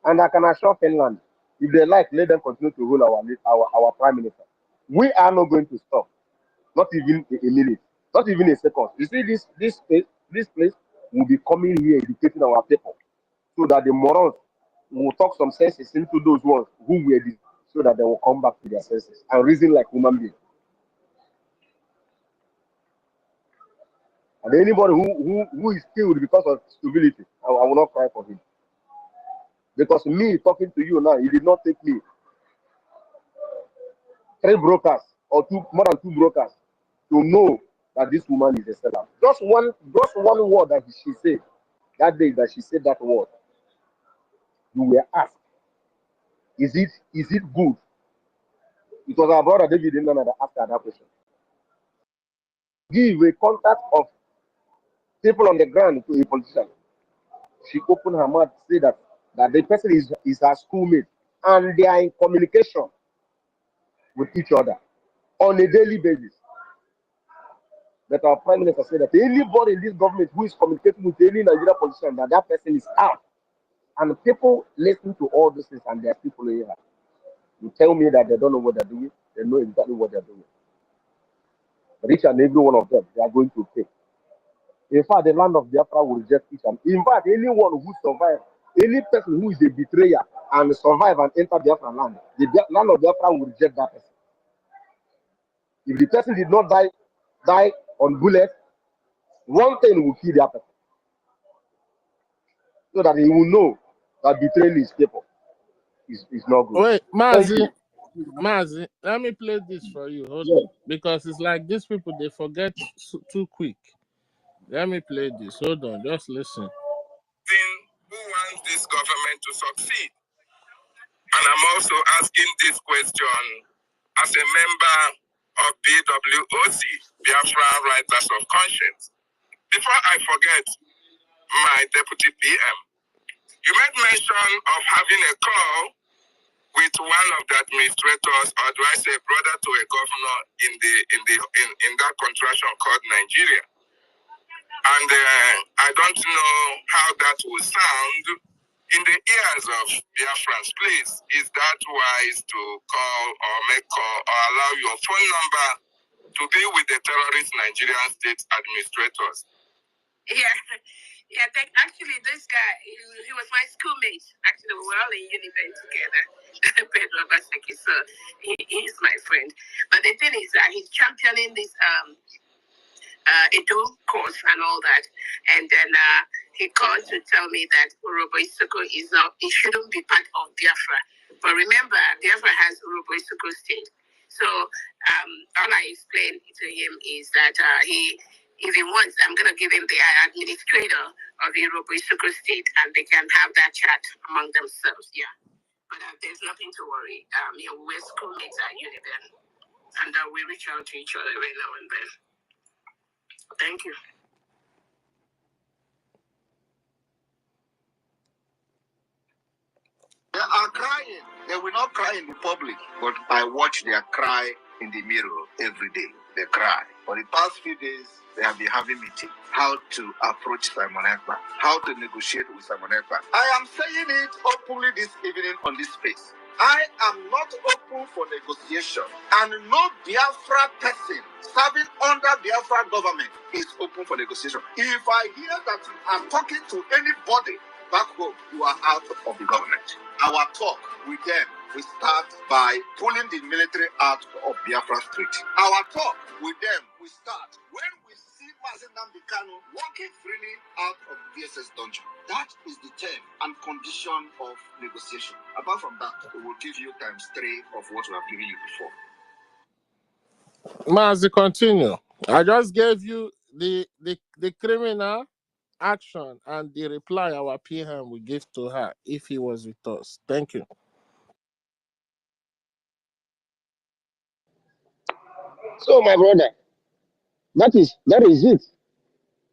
And I can assure Finland, if they like, let them continue to rule our prime minister. We are not going to stop, not even a minute, not even a second. You see, this place will be coming here educating our people, so that the morons will talk some senses into those ones who were this, so that they will come back to their senses and reason like human beings. And anybody who is killed because of stupidity, I will not cry for him. Because me talking to you now, it did not take me 3 brokers or more than 2 brokers to know that this woman is a seller. Just one word that she said that day, that she said that word. You were asked, is it good? It was our brother David in that asked her that question. Give a contact of people on the ground to a politician. She opened her mouth to say that the person is her schoolmate and they are in communication with each other on a daily basis. That our prime minister said that anybody in this government who is communicating with any Nigerian politician, that person is out. And people listen to all these things, and there are people here. You tell me that they don't know what they're doing, they know exactly what they're doing. But each and every one of them, they are going to pay. In fact, the land of Biafra will reject each and in fact, anyone who survives, any person who is a betrayer and survive and enter Biafra land, the land of Biafra will reject that person. If the person did not die on bullets, one thing will kill that person, so that he will know that betraying his people is not good. Wait, Thank you. Mazi, let me play this for you. Hold Yes. on. Because it's like these people, they forget too quick. Let me play this. Hold on, just listen. Who wants this government to succeed? And I'm also asking this question as a member of BWOC, Biafra Writers of Conscience. Before I forget, my deputy PM, you made mention of having a call with one of the administrators, or do I say brother to a governor in that contraction called Nigeria. And I don't know how that will sound in the ears of Biafrans. Please, is that wise to call or make call or allow your phone number to be with the terrorist Nigerian state administrators? Actually, this guy, he was my schoolmate. Actually, we were all in Univen together. Pedro Baseki, so he's my friend. But the thing is that he's championing this Edo course and all that. And then he called to tell me that Urobo Isoko it shouldn't be part of Biafra. But remember, Biafra has Urobo Isoko state. So all I explained to him is that if he wants, I'm going to give him the administrator of Urobo Isoko state, and they can have that chat among themselves. Yeah. But there's nothing to worry. We're schoolmates at Univen, and we reach out to each other every now and then. Thank you. They are crying. They will not cry in the public, but I watch their cry in the mirror every day. They cry. For the past few days, they have been having meetings. How to approach Simon Ekpa. How to negotiate with Simon Ekpa. I am saying it openly this evening on this space. I am not open for negotiation, and no Biafra person serving under Biafra government is open for negotiation. If I hear that you are talking to anybody back home, you are out of the government. Our talk with them will start by pulling the military out of Biafra Street. Our talk with them will start when we see Mazen Nnamdi Kanu walking freely out of VSS dungeon. That is the term and condition of negotiation. Apart from that, we will give you times 3 of what we have given you before. Mazi, continue. I just gave you the criminal action and the reply our PM will give to her if he was with us. Thank you. So, my brother, that is it.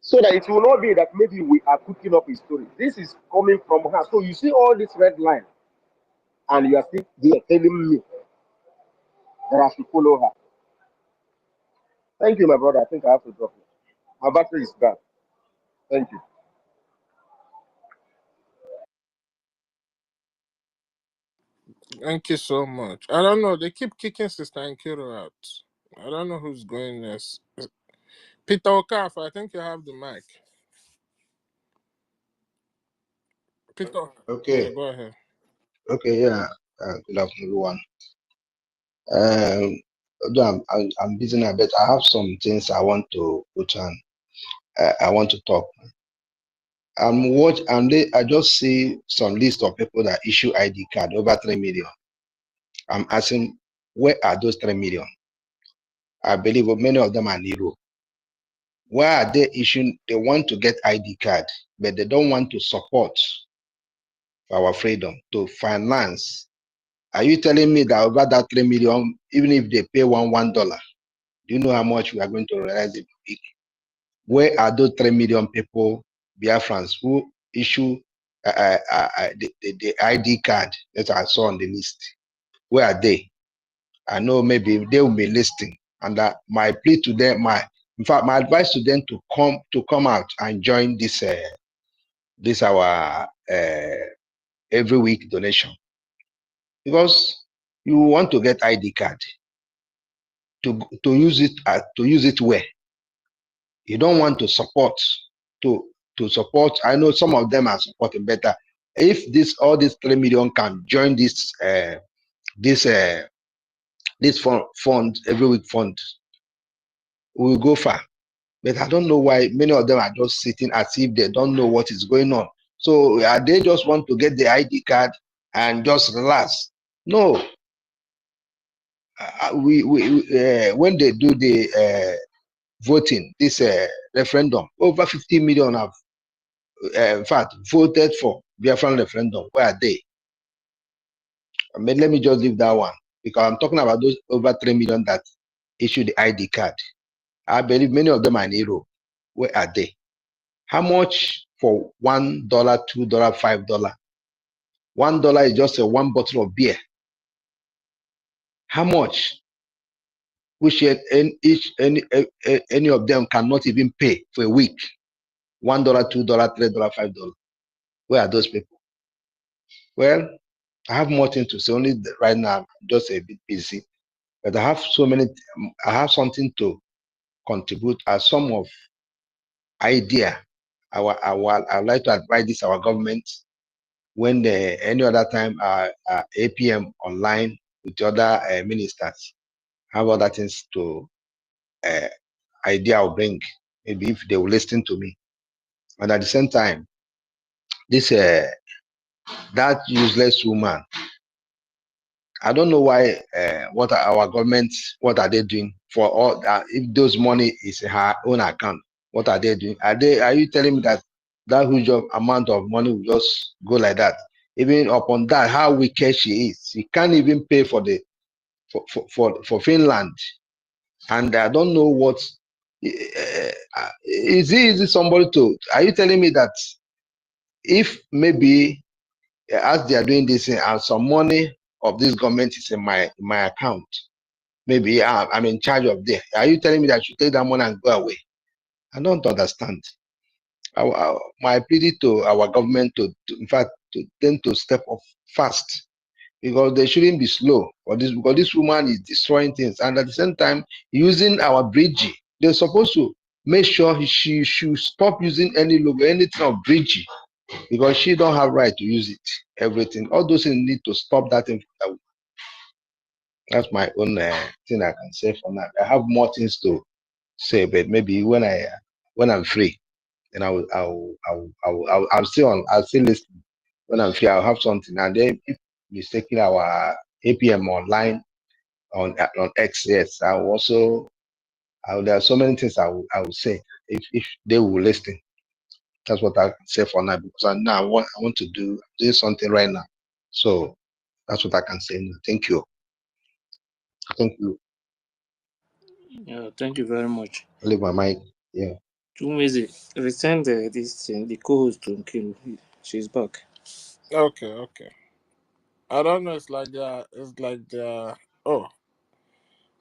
So that it will not be that maybe we are cooking up a story. This is coming from her. So you see all this red line, and you are still there telling me that I should follow her. Thank you, my brother. I think I have to drop it. My battery is bad. Thank you. Thank you so much. I don't know. They keep kicking Sister Nkiro out. I don't know who's going next. Peter Okaf, I think you have the mic. Peter. Yeah, Okay. go ahead. Okay. Yeah. Good afternoon, everyone. Although I'm busy now, but I have some things I want to put on. I want to talk. I just see some list of people that issue ID card over 3 million. I'm asking, where are those 3 million? I believe many of them are Nero. Why are they issuing? They want to get ID card, but they don't want to support our freedom to finance. Are you telling me that over that 3 million, even if they pay $1, do you know how much we are going to realize it? Where are those 3 million people, Biafrans, who issue the ID card that I saw on the list? Where are they? I know maybe they will be listening, and my plea to them, in fact, my advice to them to come out and join this our every week donation, because you want to get ID card to use it where you don't want to support to support. I know some of them are supporting better. If all these 3 million can join this fund every week fund, we will go far. But I don't know why many of them are just sitting as if they don't know what is going on. So they just want to get the ID card and just relax. No, when they do the voting, this referendum, over 50 million have in fact voted for Biafran referendum. Where are they? I mean, let me just leave that one, because I'm talking about those over 3 million that issued the ID card. I believe many of them are in Europe. Where are they? How much for $1, $2, $5? $1 is just one bottle of beer. How much? Which any of them cannot even pay for a week. $1, $2, $3, $5. Where are those people? Well, I have more things to say. Only right now, I'm just a bit busy. But I have I have something to contribute as some of idea. I would like to advise this our government when any other time APM online with the other ministers have other things to idea I'll bring, maybe if they will listen to me. And at the same time, this that useless woman, I don't know why what are our governments, what are they doing for all if those money is in her own account, what are they doing? Are you telling me that huge amount of money will just go like that? Even upon that, how wicked she is. She can't even pay for the for Finland. And I don't know what is it somebody to, are you telling me that if maybe as they are doing this and some money of this government is in my account, maybe I'm in charge of this, are you telling me that I should take that money and go away? I don't understand. My plea to our government in fact to them to step up fast, because they shouldn't be slow for this, because this woman is destroying things, and at the same time using our BRGIE. They're supposed to make sure she should stop using any logo, anything of BRGIE, because she don't have right to use it. Everything, all those things need to stop that thing. That's my own thing I can say for now. I have more things to say, but maybe when I'm free, then I'll still listen. When I'm free, I'll have something, and then if mistaking our APM online on X, yes, I will also. There are so many things I will say if they will listen. That's what I can say for now, because now I want to do something right now. So that's what I can say now. Thank you. Thank you. Yeah, thank you very much. I leave my mic. Yeah. Chumezi, resend this thing, the co-host to Nkiru. She's back. Okay. I don't know. Oh,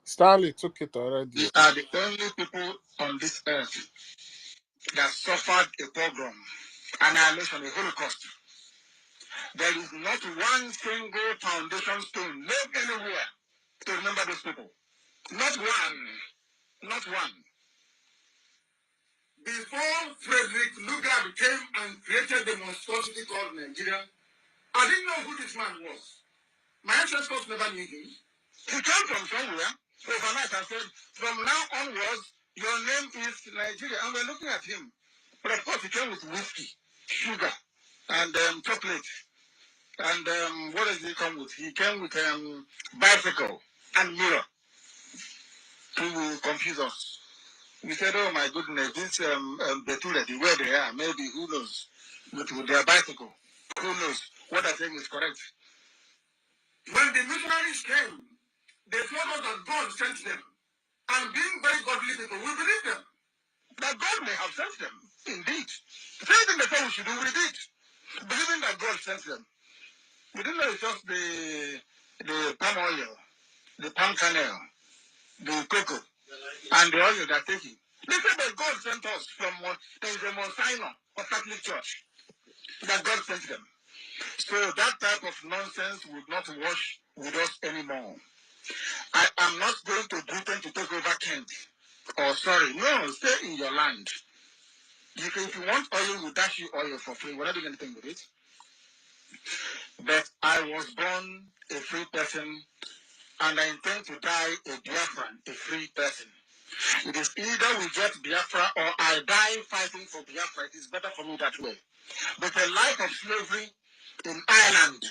Stanley took it already. We are the only people on this earth that suffered a pogrom, annihilation, a Holocaust. There is not one single foundation stone laid anywhere to remember those people. Not one. Not one. Before Frederick Lugard came and created the monstrosity called Nigeria, I didn't know who this man was. My ancestors never knew him. He came from somewhere. Overnight, I said, from now onwards, your name is Nigeria. And we're looking at him. But of course, he came with whiskey, sugar, and chocolate. And what does he come with? He came with bicycle and mirror to confuse us. We said, oh my goodness, this Betula, the way they are, maybe, who knows, with their bicycle. Who knows? What I think is correct. When the missionaries came, they told us that God sent them. And being very godly people, we believe them. That God may have sent them, indeed. The same thing they said we should do, we did. Believing that God sent them. We didn't know it's just the palm oil, the palm kernel, the cocoa, and the oil they're taking. They said that God sent us from there is a Mount Sinai of Catholic Church. That God sent them. So that type of nonsense would not wash with us anymore. I am not going to Britain to take over Kent. Oh, sorry. No, stay in your land. If you want oil, we'll dash you oil for free. We're not doing anything with it. But I was born a free person, and I intend to die a Biafran, a free person. It is either we get Biafra or I die fighting for Biafra. It is better for me that way. But a life of slavery in Ireland,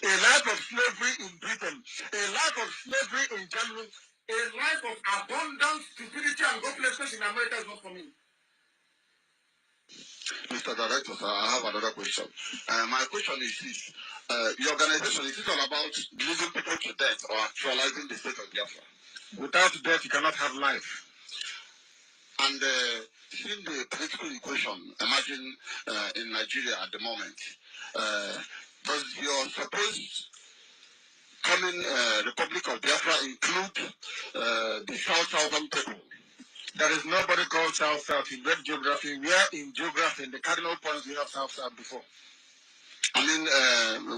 a life of slavery in Britain, a life of slavery in Germany, a life of abundance, stupidity, and hopelessness in America is not for me. Mr. Director, sir, I have another question. My question is this. Your organization, is it all about losing people to death or actualizing the state of Biafra? Without death, you cannot have life. And seeing the political equation emerging in Nigeria at the moment, does your supposed coming Republic of Biafra include the Southern people? There is nobody called South in red geography. We are in geography, in the cardinal points we have South before. I mean,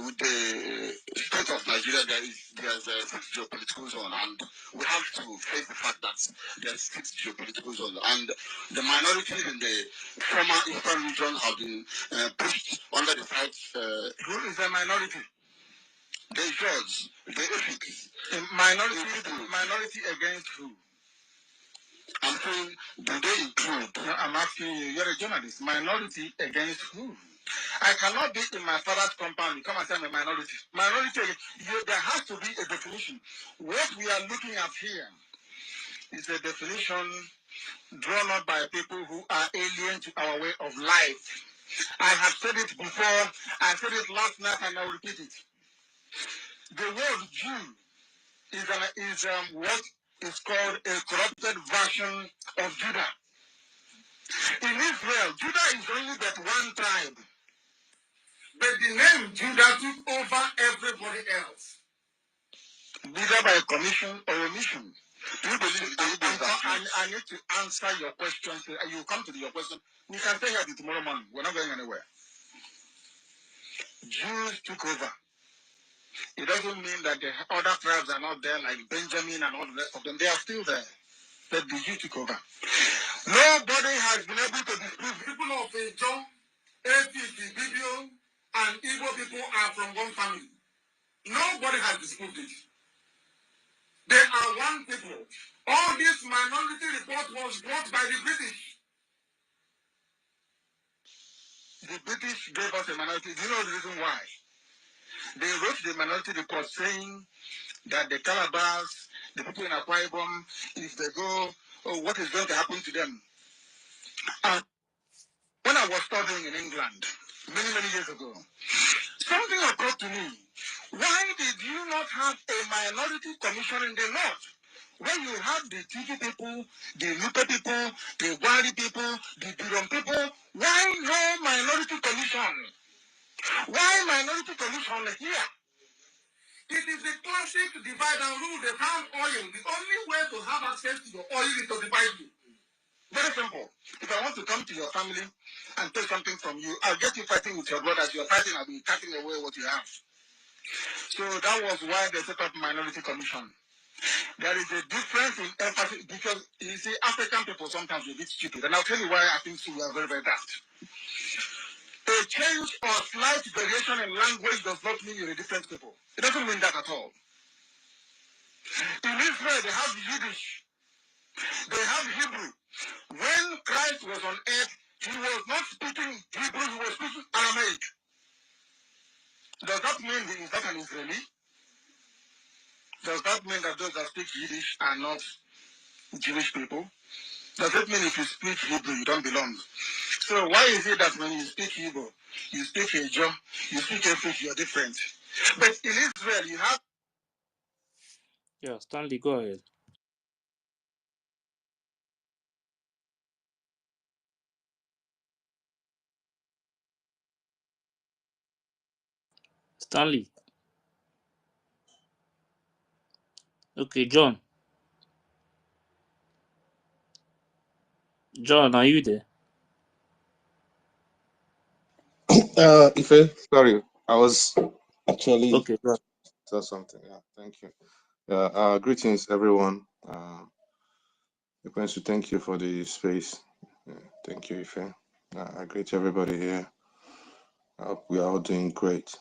with the state of Nigeria, there's a six geopolitical zone, and we have to face the fact that there's six geopolitical zones, and the minorities in the former eastern region have been pushed under the South. Who is a minority? The George, the EFIK. Minority against who? I'm saying, do they include? No, I'm asking you, you're a journalist. Minority against who? I cannot be in my father's compound. You come and say I'm a minority. Minority, there has to be a definition. What we are looking at here is a definition drawn up by people who are alien to our way of life. I have said it before. I said it last night, and I'll repeat it. The word Jew is what is called a corrupted version of Judah. In Israel, Judah is only but one tribe. But the name Judah took over everybody else. Either by commission or omission. Do you believe I need to answer your question. You come to your question. We can stay here tomorrow morning. We're not going anywhere. Jews took over. It doesn't mean that the other tribes are not there, like Benjamin and all the rest of them. They are still there. But the Jews took over. Nobody has been able to disprove. People of John, EFIK-IBIBIO, and Igbo people are from one family. Nobody has disproved it. They are one people. All this minority report was brought by the British. The British gave us a minority. Do you know the reason why? They wrote the minority report saying that the Calabars, the people in Akwa Ibom, if they go, what is going to happen to them? And when I was studying in England, many, many years ago, something occurred to me. Why did you not have a minority commission in the North? When you have the Tiki people, the Lupe people, the Wari people, the Biron people, why no minority commission? Why minority commission here? It is the classic divide and rule. They found oil. The only way to have access to your oil is to divide you. Very simple. If I want to come to your family and take something from you, I'll get you fighting with your brothers. You're fighting, I'll be cutting away what you have. So that was why they set up minority commission. There is a difference in empathy because you see, African people sometimes are a bit stupid, and I'll tell you why I think so. We are very, very daft. A change or slight variation in language does not mean you're a different people. It doesn't mean that at all. In Israel, they have Yiddish, they have Hebrew. When Christ was on earth, he was not speaking Hebrew, he was speaking Aramaic. Does that mean he is not an Israeli? Does that mean that those that speak Yiddish are not Jewish people? Does it mean if you speak Hebrew, you don't belong? So why is it that when you speak Hebrew, you speak Hebrew, you speak EFIK, you're different? But in Israel, you have... Yeah, Stanley, go ahead. Stanley. Okay, John. John, are you there? Ife, sorry, I was actually Okay, go ahead. saw something. Yeah, thank you. Greetings, everyone. I want to thank you for the space. Thank you, Ife. I greet everybody here. I hope we are all doing great.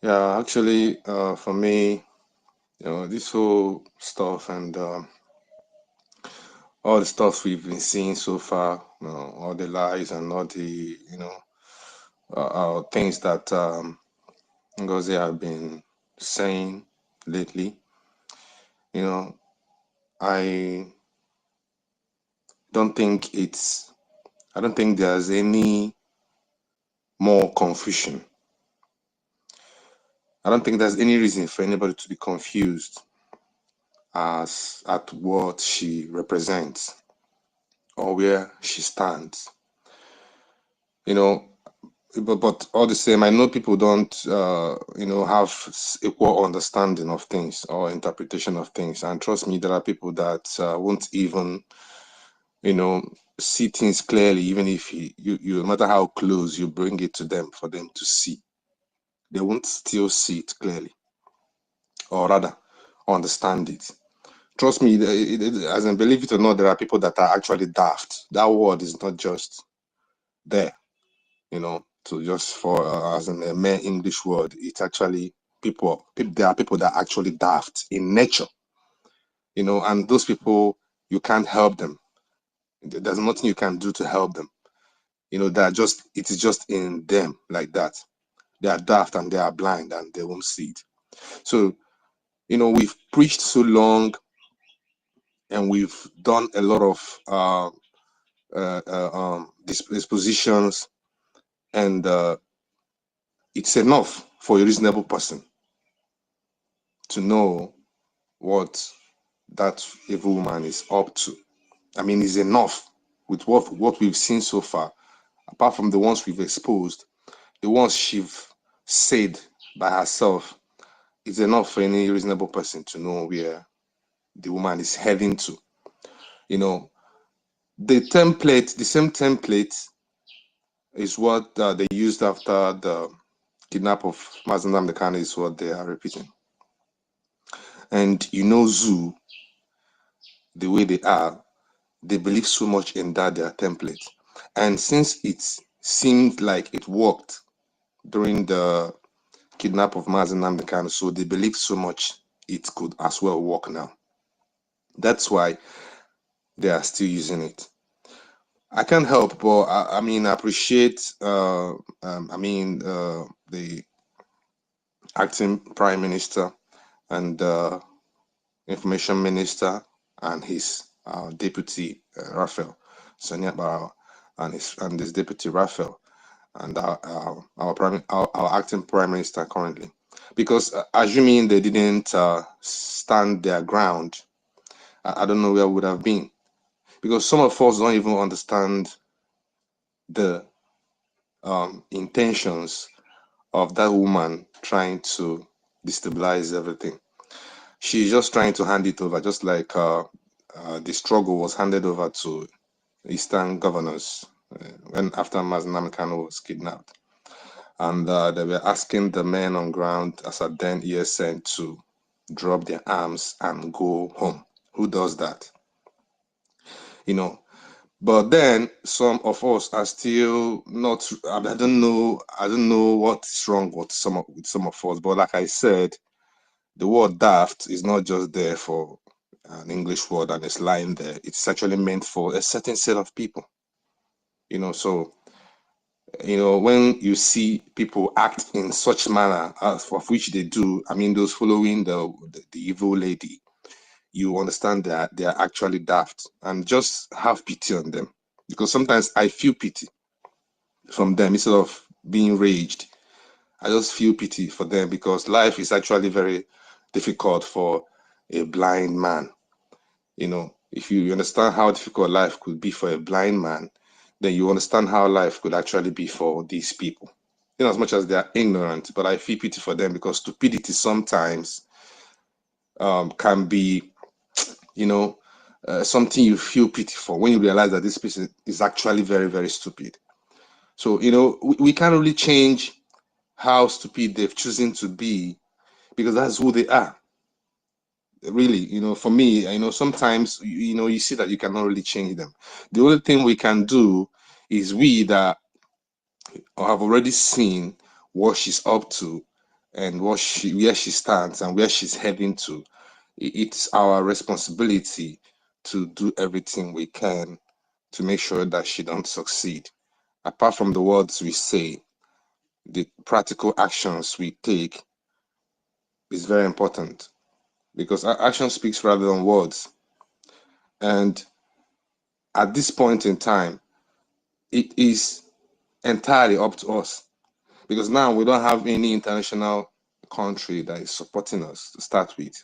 Yeah, actually, for me, this whole stuff and all the stuff we've been seeing so far, all the lies and all the, things that NGOZI have been saying lately, I don't think I don't think there's any more confusion. I don't think there's any reason for anybody to be confused as at what she represents or where she stands. But all the same, I know people don't have equal understanding of things or interpretation of things. And trust me, there are people that won't even see things clearly, even if you no matter how close you bring it to them for them to see, they won't still see it clearly, or rather understand it. Trust me, as I believe it or not, there are people that are actually daft. That word is not just there, to just for as in a mere English word. It's actually people. There are people that are actually daft in nature, and those people, you can't help them. There's nothing you can do to help them. It is just in them like that. They are daft and they are blind and they won't see it. So, we've preached so long and we've done a lot of dispositions, and it's enough for a reasonable person to know what that evil woman is up to. I mean, it's enough with what we've seen so far, apart from the ones we've exposed, the ones she's said by herself. It's enough for any reasonable person to know where the woman is heading to. The same template is what they used after the kidnap of Mazen Nnamdi Kanu is what they are repeating. And Zoo, the way they are, they believe so much in that their template. And since it seemed like it worked during the kidnap of Mazen Nnamdi Kanu, so they believe so much it could as well work now. That's why they are still using it. I can't help but I appreciate the acting prime minister and information minister and his deputy Raphael Sonia Barrow and his deputy Raphael and our acting prime minister currently, because assuming they didn't stand their ground, I don't know where we would have been, because some of us don't even understand the intentions of that woman trying to destabilize everything. She's just trying to hand it over, just like the struggle was handed over to Eastern governors when after Mazen Nnamdi Kanu was kidnapped. And they were asking the men on ground as at then ESN to drop their arms and go home. Who does that? You know, but then some of us are still not. I don't know. I don't know what's wrong with some of us. But like I said, the word daft is not just there for an English word and it's lying there. It's actually meant for a certain set of people. You know, so when you see people act in such manner as of which they do, I mean, those following the evil lady, you understand that they are actually daft, and just have pity on them, because sometimes I feel pity from them instead of being raged. I just feel pity for them, because life is actually very difficult for a blind man. If you understand how difficult life could be for a blind man, then you understand how life could actually be for these people. As much as they are ignorant, but I feel pity for them, because stupidity sometimes can be, something you feel pity for when you realize that this person is actually very, very stupid. So, we can't really change how stupid they've chosen to be, because that's who they are. Really, for me, sometimes, you see that you cannot really change them. The only thing we can do is we that have already seen what she's up to and where she stands and where she's heading to. It's our responsibility to do everything we can to make sure that she don't succeed. Apart from the words we say, the practical actions we take is very important, because action speaks rather than words. And at this point in time, it is entirely up to us, because now we don't have any international country that is supporting us to start with.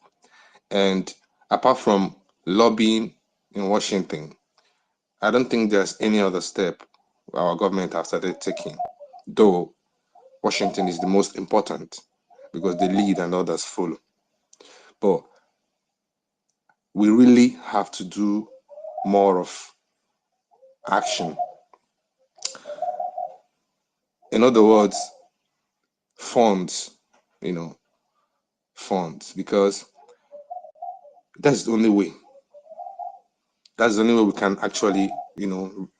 And apart from lobbying in Washington, I don't think there's any other step our government has started taking, though Washington is the most important because they lead and others follow. But we really have to do more of action. In other words, funds, because that's the only way. That's the only way we can actually,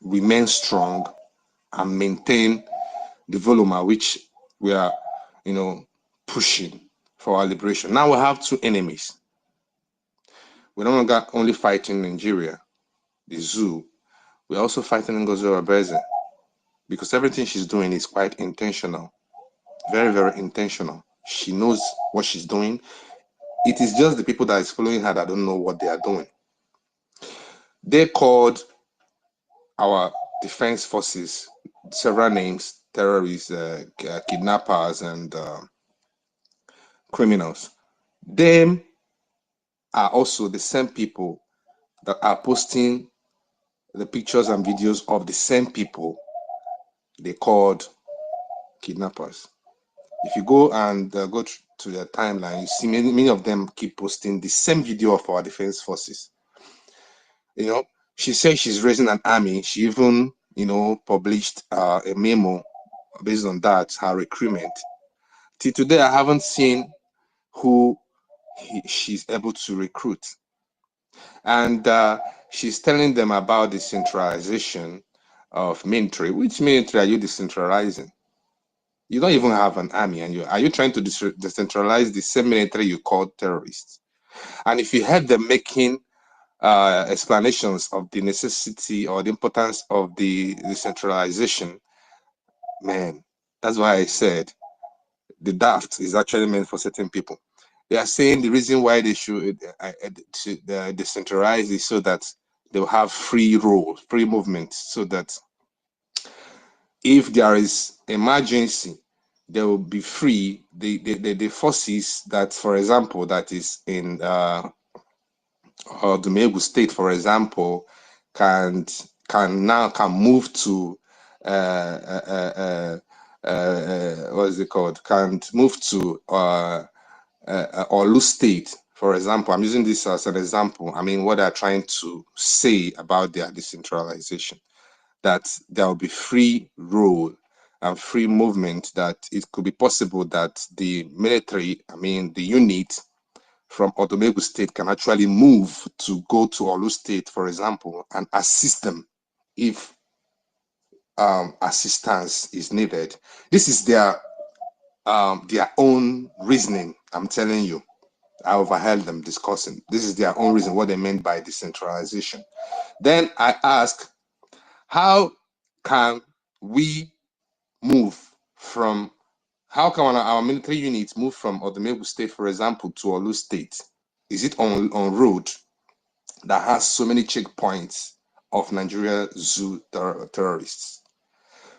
remain strong and maintain the volume at which we are, pushing for our liberation. Now we have two enemies. We're no longer only fighting Nigeria, the zoo. We're also fighting NGOZI, because everything she's doing is quite intentional. Very, very intentional. She knows what she's doing. It is just the people that is following her that don't know what they are doing. They called our defense forces several names: terrorists, kidnappers, and criminals. Them are also the same people that are posting the pictures and videos of the same people they called kidnappers. If you go and go to their timeline, you see many of them keep posting the same video of our defense forces. She says she's raising an army. She even, published a memo based on that, her recruitment. Till today, I haven't seen who she's able to recruit. And she's telling them about the centralization of military. Which military are you decentralizing? You don't even have an army, and are you trying to decentralize the same military you call terrorists? And if you had them making explanations of the necessity or the importance of the decentralization, man, that's why I said the daft is actually meant for certain people. They are saying the reason why they should decentralize is so that they'll have free role, free movement, so that if there is emergency, they will be free. The forces that, for example, that is in Dumegu State, for example, can move to what is it called? Can move to Olu State, for example. I'm using this as an example. I mean, what they're trying to say about their decentralization, that there will be free rule and free movement, that it could be possible that the military, I mean, the unit from Odomegu State can actually move to go to Olu State, for example, and assist them if assistance is needed. This is their own reasoning. I'm telling you, I overheard them discussing. This is their own reason, what they meant by decentralization. Then I ask, how can we move from, how can our military units move from Odomegu State, for example, to Olu State? Is it on road that has so many checkpoints of Nigeria zoo terrorists?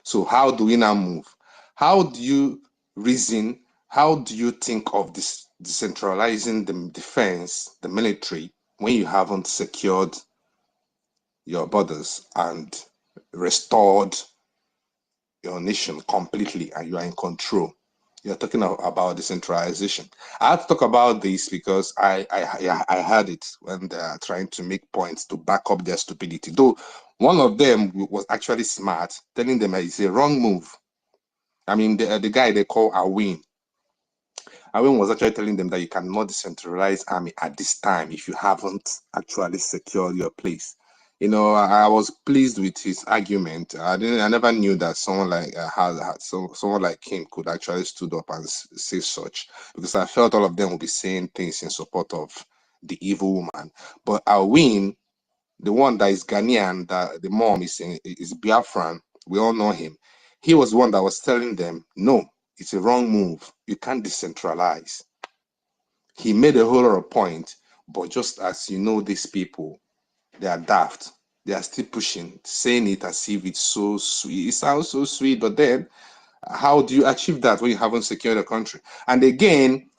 So how do we now move? How do you reason? How do you think of this decentralizing the defense, the military, when you haven't secured your borders and restored your nation completely and you are in control? You're talking about decentralization. I have to talk about this because I heard it when they are trying to make points to back up their stupidity. Though one of them was actually smart, telling them it's a wrong move. I mean, the guy they call Awin was actually telling them that you cannot decentralize army at this time if you haven't actually secured your place. You know, I was pleased with his argument. I never knew that someone like someone like him could actually stood up and say such, because I felt all of them would be saying things in support of the evil woman. But Awin, the one that is Ghanaian, that the mom is Biafran, we all know him. He was the one that was telling them, no, it's a wrong move. You can't decentralize. He made a whole lot of point, but just as you know, these people, they are daft. They are still pushing, saying it as if it's so sweet. It sounds so sweet, but then how do you achieve that when you haven't secured a country? And again,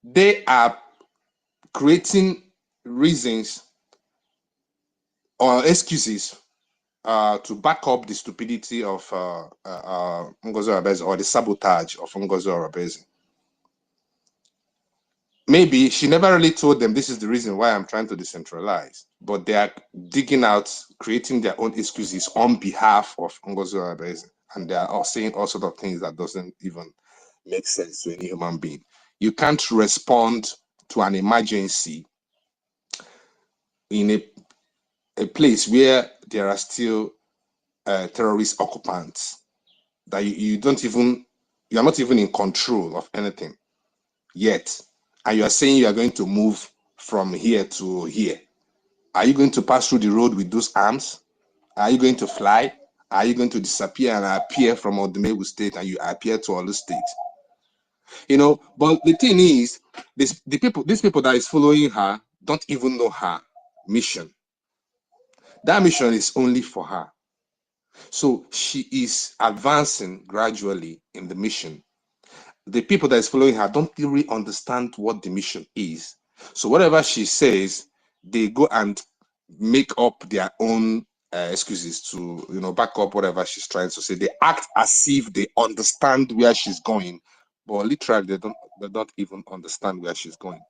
they are creating reasons or excuses to back up the stupidity of Ngozi Orebeze, or the sabotage of Ngozi Orebeze. Maybe she never really told them this is the reason why I'm trying to decentralize, but they are digging out, creating their own excuses on behalf of Ngozi Orebeze, and they are all saying all sorts of things that doesn't even make sense to any human being. You can't respond to an emergency in a place where there are still terrorist occupants, that you are not even in control of anything yet, and you are saying you are going to move from here to here. Are you going to pass through the road with those arms? Are you going to fly? Are you going to disappear and appear from Odumegu State and you appear to Olu State? You know, but the thing is, these people that is following her don't even know her mission. That mission is only for her. So she is advancing gradually in the mission. The people that is following her don't really understand what the mission is. So whatever she says, they go and make up their own excuses to, you know, back up whatever she's trying to say. They act as if they understand where she's going, but literally they don't even understand where she's going.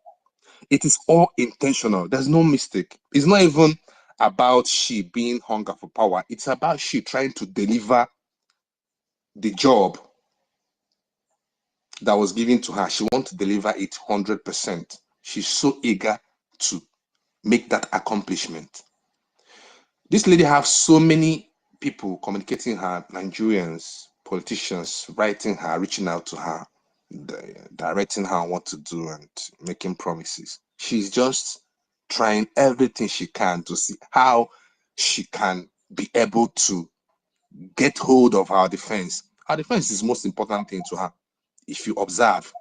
It is all intentional. There's no mistake. It's not even about she being hunger for power. It's about she trying to deliver the job that was given to her. She wants to deliver it 100%. She's so eager to make that accomplishment. This lady has so many people communicating her, Nigerians, politicians, writing her, reaching out to her, directing her on what to do and making promises. She's just trying everything she can to see how she can be able to get hold of our defense. Our defense is the most important thing to her. If you observe,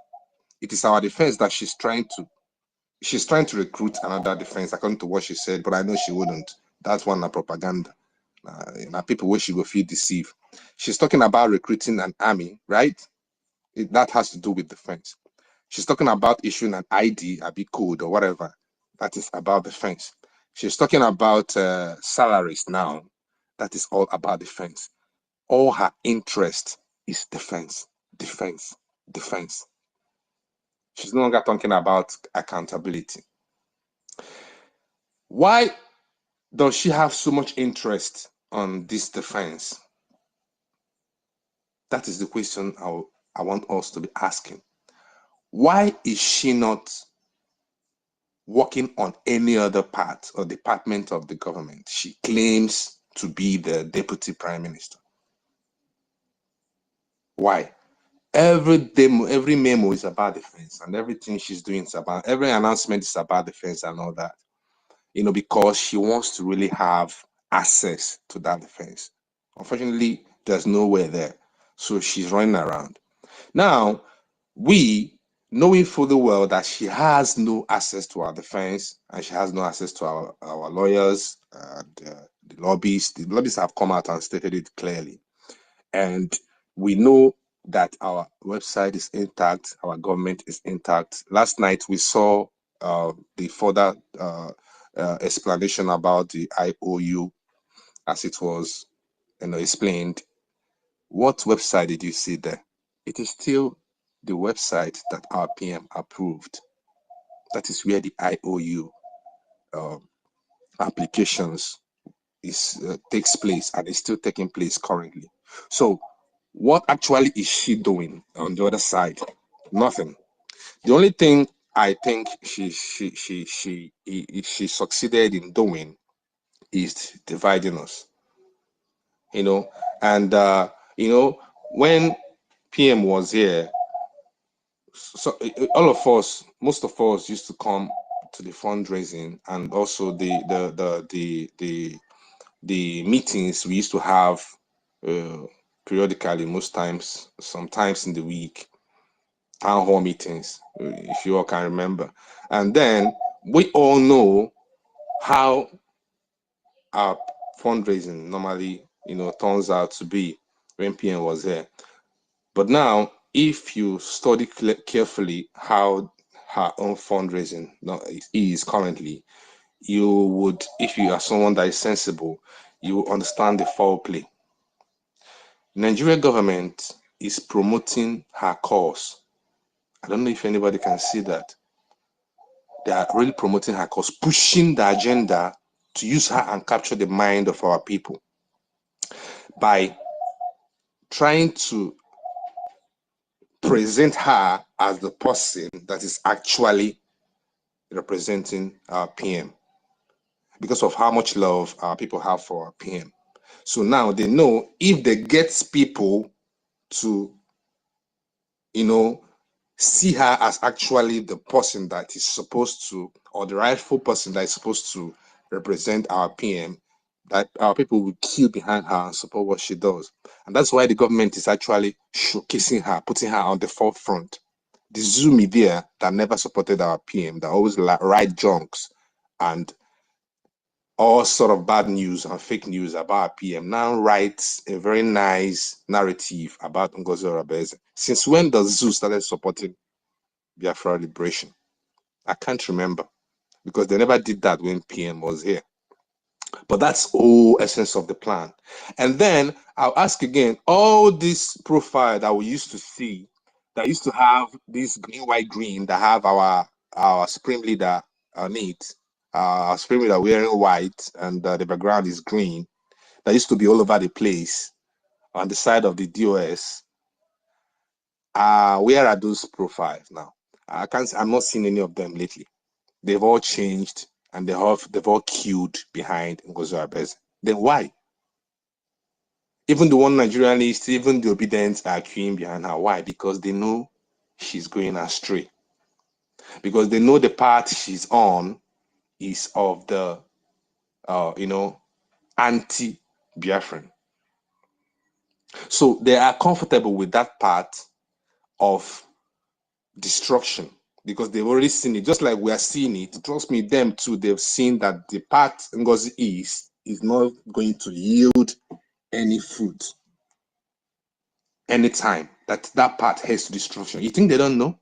it is our defense that she's trying to recruit another defense, according to what she said, but I know she wouldn't. That's one propaganda. People where she will feel deceived. She's talking about recruiting an army, right? That has to do with defense. She's talking about issuing an ID, a B code, or whatever. That is about defense. She's talking about salaries now. That is all about defense. All her interest is defense, defense, defense. She's no longer talking about accountability. Why does she have so much interest on this defense? That is the question I want us to be asking. Why is she not working on any other part or department of the government. She claims to be the deputy prime minister. Why? Every memo is about defense, and everything she's doing is about, every announcement is about defense and all that, you know, because she wants to really have access to that defense. Unfortunately, there's nowhere there. So she's running around. Now, we, knowing fully well that she has no access to our defense and she has no access to our lawyers, the lobbyists have come out and stated it clearly. And we know that our website is intact, our government is intact. Last night we saw the further explanation about the IOU as it was, you know, explained. What website did you see there? It is still the website that our PM approved. That is where the IOU applications takes place, and is still taking place currently. So what actually is she doing on the other side? Nothing. The only thing I think she succeeded in doing is dividing us. You know, and you know, when PM was here, so all of us, most of us used to come to the fundraising and also the meetings we used to have periodically, most times, sometimes in the week, town hall meetings, if you all can remember. And then we all know how our fundraising normally, you know, turns out to be when PM was there. But now, if you study carefully how her own fundraising is currently, you would, if you are someone that is sensible, you will understand the foul play. Nigerian government is promoting her cause. I don't know if anybody can see that. They are really promoting her cause, pushing the agenda to use her and capture the mind of our people by trying to present her as the person that is actually representing our PM because of how much love our people have for our PM. So now they know if they get people to, you know, see her as actually the person that is supposed to, or the rightful person that is supposed to represent our PM, that our people will queue behind her and support what she does. And that's why the government is actually showcasing her, putting her on the forefront. The Zoo media that never supported our PM, that always write junks and all sort of bad news and fake news about our PM, now writes a very nice narrative about NGOZI Orabeze. Since when the Zoo started supporting Biafra liberation? I can't remember, because they never did that when PM was here. But that's all essence of the plan. And then I'll ask again, all this profile that we used to see, that used to have this green, white, green, that have our supreme leader on it, our supreme leader wearing white and the background is green, that used to be all over the place on the side of the DOS. Where are those profiles now? I'm not seeing any of them lately. They've all changed and they've all queued behind NGOZI Orabeze. Then why? Even the one Nigerianists, even the obedient are queuing behind her. Why? Because they know she's going astray. Because they know the path she's on is of the, you know, anti-Biafran. So they are comfortable with that part of destruction because they've already seen it. Just like we are seeing it, trust me, them too, they've seen that the path NGOZI is not going to yield any fruit anytime. That path heads to destruction. You think they don't know?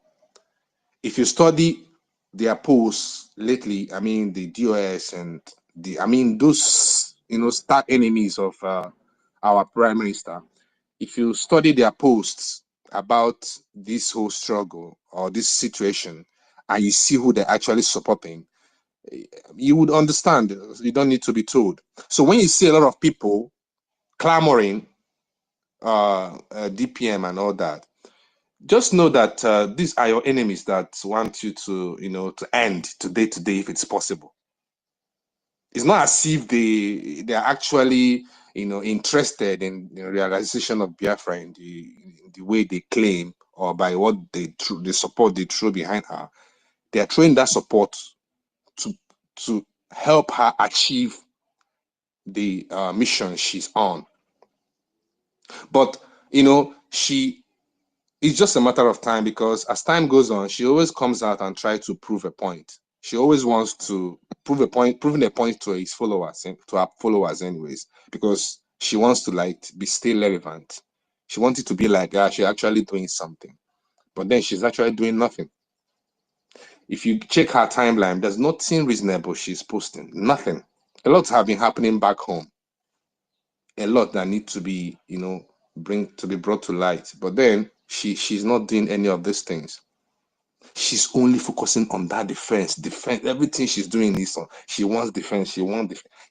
If you study their posts lately, I mean the DOS and those, you know, stark enemies of our prime minister. If you study their posts about this whole struggle or this situation, and you see who they're actually supporting, you would understand. You don't need to be told. So when you see a lot of people clamoring DPM and all that, just know that these are your enemies that want you to, to end today if it's possible. It's not as if they are actually, interested in the realization of Biafra in the way they claim, or by what the support they throw behind her. They are throwing that support to help her achieve the mission she's on. But it's just a matter of time, because as time goes on, she always comes out and tries to prove a point. She always wants to proving a point to his followers, to her followers anyways, because she wants to be still relevant. She wanted to be like, she's actually doing something. But then she's actually doing nothing. If you check her timeline, there's nothing reasonable she's posting. Nothing. A lot have been happening back home. A lot that need to be, brought to light. But then she's not doing any of these things. She's only focusing on that defense. Everything she's doing is on. She wants defense.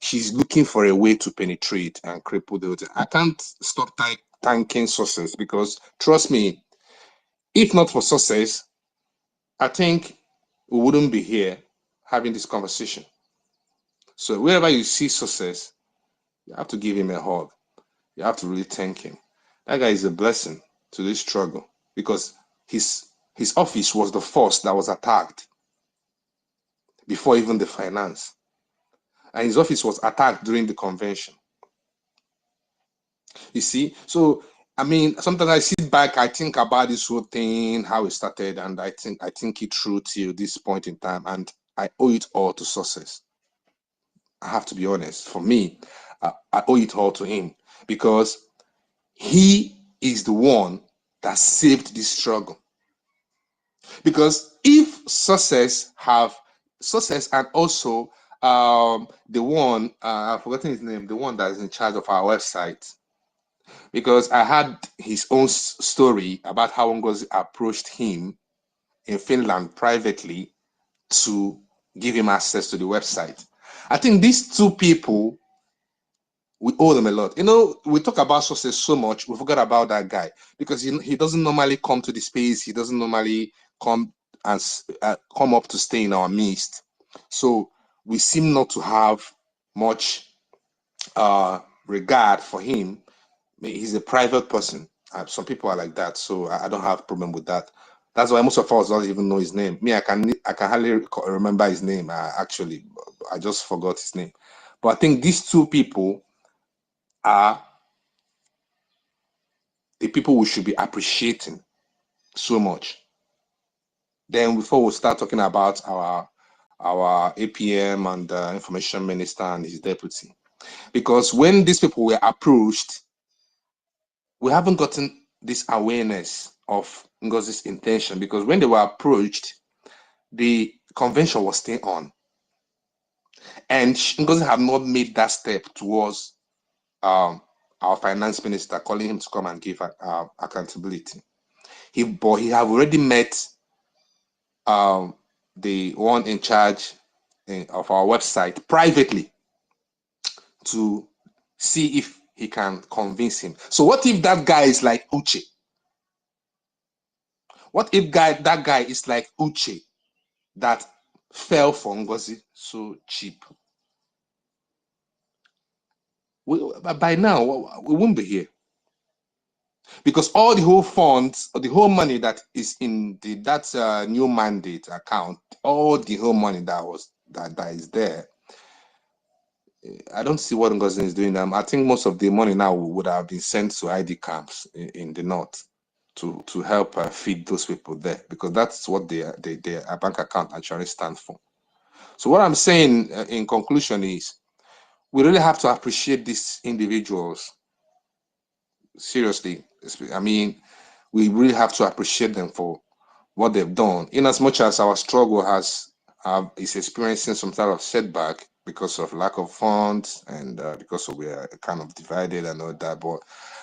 She's looking for a way to penetrate and cripple the other. I can't stop thanking success, because trust me, if not for success, I think we wouldn't be here having this conversation. So wherever you see success, you have to give him a hug. You have to really thank him. That guy is a blessing to this struggle, because his office was the first that was attacked before even the finance. And his office was attacked during the convention. You see? So, I mean, sometimes I sit back, I think about this whole thing, how it started, and I think it through till this point in time, and I owe it all to success. I have to be honest. For me, I owe it all to him, because he is the one that saved this struggle. Because if success and also the one, I've forgotten his name, the one that is in charge of our website, because I had his own story about how NGOZI approached him in Finland privately to give him access to the website. I think these two people, we owe them a lot. We talk about success so much, we forgot about that guy, because he doesn't normally come to the space. He doesn't normally come up to stay in our midst. So we seem not to have much regard for him. He's a private person. Some people are like that, so I don't have a problem with that. That's why most of us don't even know his name. Me, I can hardly remember his name. Actually, I just forgot his name. But I think these two people are the people we should be appreciating so much. Then before we start talking about our APM and information minister and his deputy, because when these people were approached, we haven't gotten this awareness of NGOZI's intention, because when they were approached, the convention was still on, and NGOZI had not made that step towards our finance minister, calling him to come and give accountability. But he have already met the one in charge of our website privately to see if he can convince him. So what if that guy is like Uche? What if that guy is like Uche, that fell for NGOZI so cheap? By now, we won't be here. Because all the whole funds, or the whole money that is in that new mandate account, all the whole money that is there, I don't see what NGOZI is doing. I think most of the money now would have been sent to ID camps in the north to help feed those people there, because that's what their bank account actually stands for. So what I'm saying in conclusion is, we really have to appreciate these individuals. Seriously, I mean, we really have to appreciate them for what they've done. In as much as our struggle is experiencing some sort of setback because of lack of funds and because we are kind of divided and all that, but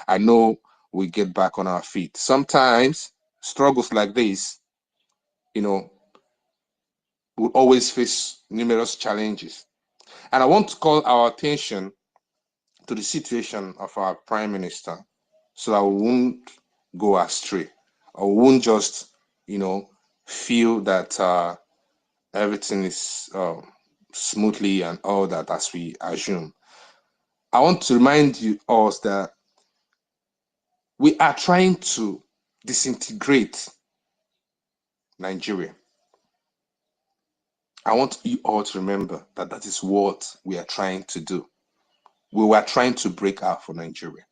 I know we get back on our feet. Sometimes struggles like this, we'll always face numerous challenges. And I want to call our attention to the situation of our prime minister, so that we won't go astray or won't just, feel that everything is smoothly and all that as we assume. I want to remind us that we are trying to disintegrate Nigeria. I want you all to remember that that is what we are trying to do. We were trying to break out for Nigeria.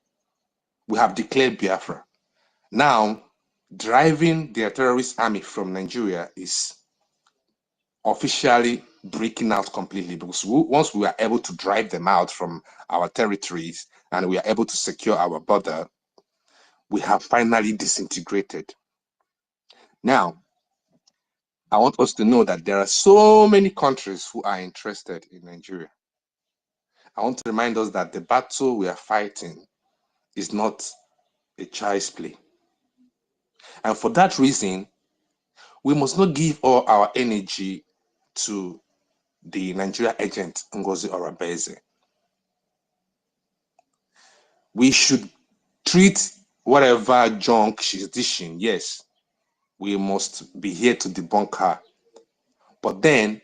We have declared Biafra. Now, driving their terrorist army from Nigeria is officially breaking out completely, because once we are able to drive them out from our territories and we are able to secure our border, we have finally disintegrated. Now, I want us to know that there are so many countries who are interested in Nigeria. I want to remind us that the battle we are fighting is not a child's play. And for that reason, we must not give all our energy to the Nigeria agent, NGOZI Orabeze. We should treat whatever junk she's dishing. Yes, we must be here to debunk her. But then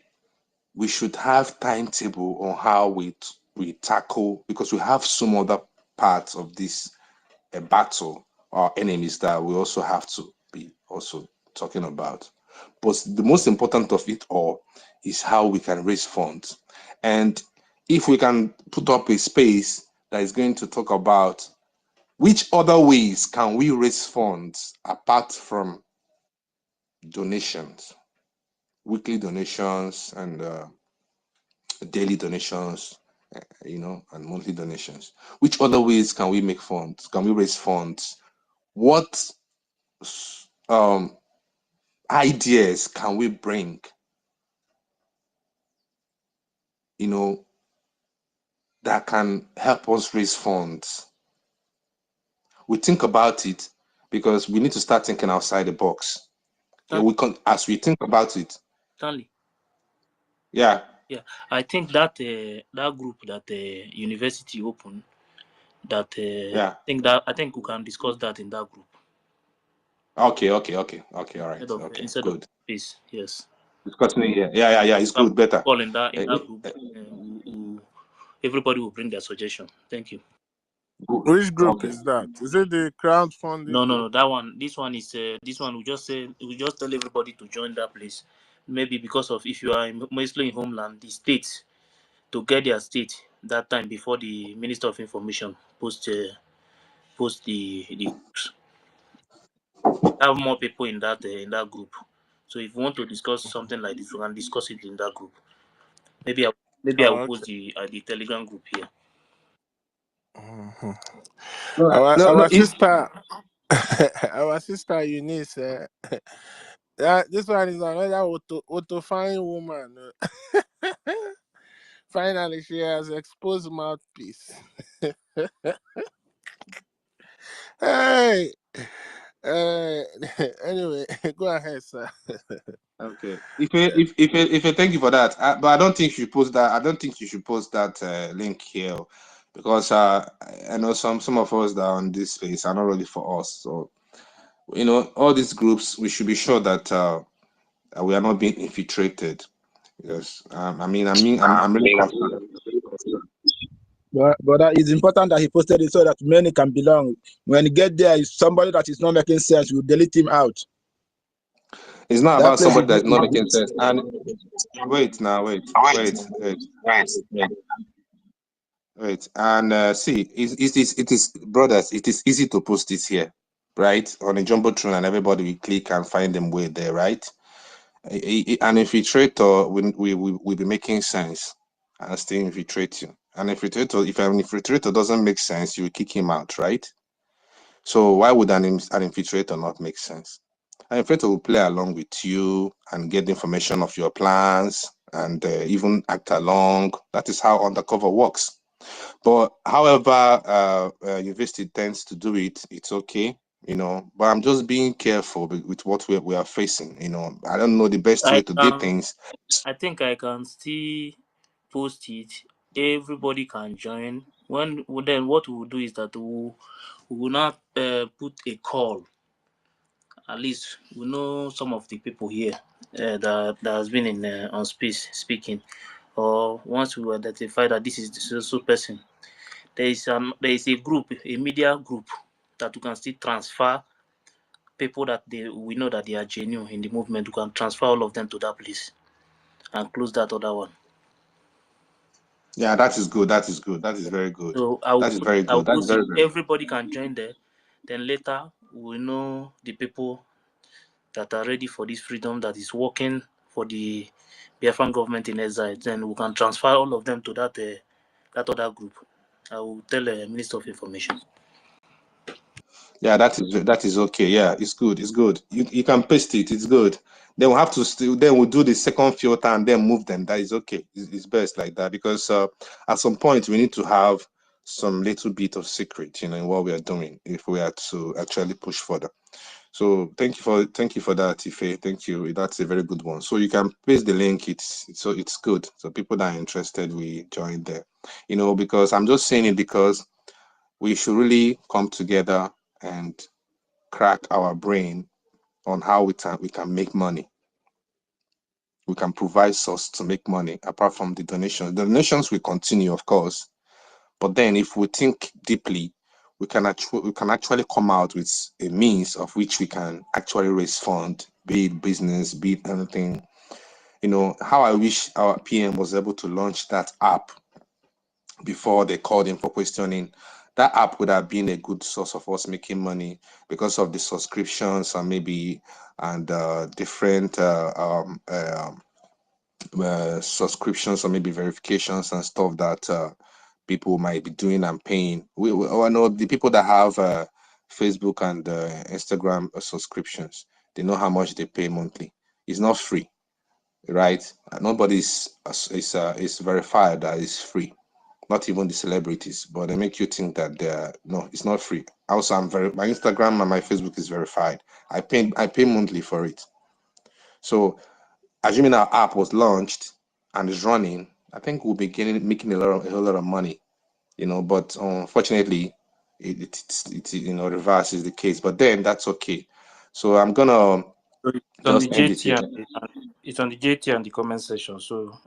we should have timetable on how we tackle, because we have some other parts of this battle, our enemies, that we also have to be also talking about. But the most important of it all is how we can raise funds. And if we can put up a space that is going to talk about which other ways can we raise funds apart from donations, weekly donations and daily donations, and monthly donations. Which other ways can we make funds? Can we raise funds? What ideas can we bring, that can help us raise funds? We think about it because we need to start thinking outside the box. As we think about it. Stanley. Yeah. Yeah, I think that that group that university opened, that yeah. I think we can discuss that in that group. Okay. All right. Instead good. of space, yes. Discussing it here. Yeah. It's good. Better. All in that group. Everybody will bring their suggestion. Thank you. Good. Which group is that? Is it the crowdfunding? No. That one. This one is. This one we just tell everybody to join that place. Maybe because of, if you are mostly in homeland, the states, to get their state that time before the Minister of Information post the groups. Have more people in that group. So if you want to discuss something like this, we can discuss it in that group. Maybe I'll post the Telegram group here. Our sister, our sister Eunice. This one is another auto fine woman. Finally, she has exposed mouthpiece. Hey, anyway, go ahead, sir. Okay. If thank you for that. But I don't think you should post that. I don't think you should post that link here, because I know some of us that are on this space are not really for us. So, all these groups, we should be sure that we are not being infiltrated. Yes. I'm really concerned. But it's important that he posted it so that many can belong. When you get there, if somebody that is not making sense, you delete him out. It's not about somebody that's not making sense. And wait. And see, it is, brothers, it is easy to post this here, right? On a jumbotron, and everybody will click and find them way there, right? An infiltrator will be making sense and still infiltrate you. If an infiltrator doesn't make sense, you will kick him out, right? So why would an infiltrator not make sense? An infiltrator will play along with you and get information of your plans and even act along. That is how undercover works. But however university tends to do it, it's okay, but I'm just being careful with what we are facing. I don't know the best way to do things. I think I can still post it. Everybody can join. Then what we will do is that we will not put a call At least we know some of the people here that has been in on space speaking, or once we identify that this is the social person, there is a group, a media group that we can still transfer people that we know that they are genuine in the movement. We can transfer all of them to that place and close that other one. Yeah, that is good. That is good. That is very good. So That is very good. That's very, very everybody can join there. Then later we know the people that are ready for this freedom, that is working for the Biafran government in exile. Then we can transfer all of them to that that other group. I will tell the Minister of Information. Yeah, that is okay. Yeah, it's good. It's good. You can paste it. It's good. Then we'll have to still. Then we'll do the second filter and then move them. That is okay. It's best like that because at some point we need to have some little bit of secret, in what we are doing if we are to actually push further. So thank you for that, Ife. Thank you. That's a very good one. So you can paste the link. It's good. So people that are interested, we join there. Because I'm just saying it because we should really come together and crack our brain on how we can make money. We can provide source to make money apart from the donations. The donations will continue, of course, but then if we think deeply, we can actually come out with a means of which we can actually raise funds, be it business, be it anything. How I wish our PM was able to launch that app before they called him for questioning. That app would have been a good source of us making money because of the subscriptions and different subscriptions or maybe verifications and stuff that people might be doing and paying. I know the people that have Facebook and Instagram subscriptions, they know how much they pay monthly. It's not free, right? Nobody is verified that it's free. Not even the celebrities, but they make you think that no, it's not free. Also, my Instagram and my Facebook is verified. I pay monthly for it. So, assuming our app was launched and is running, I think we'll be making a whole lot of money. But unfortunately, it's reverse is the case. But then that's okay. So I'm gonna just end it again. It's on the JT and the comment section, so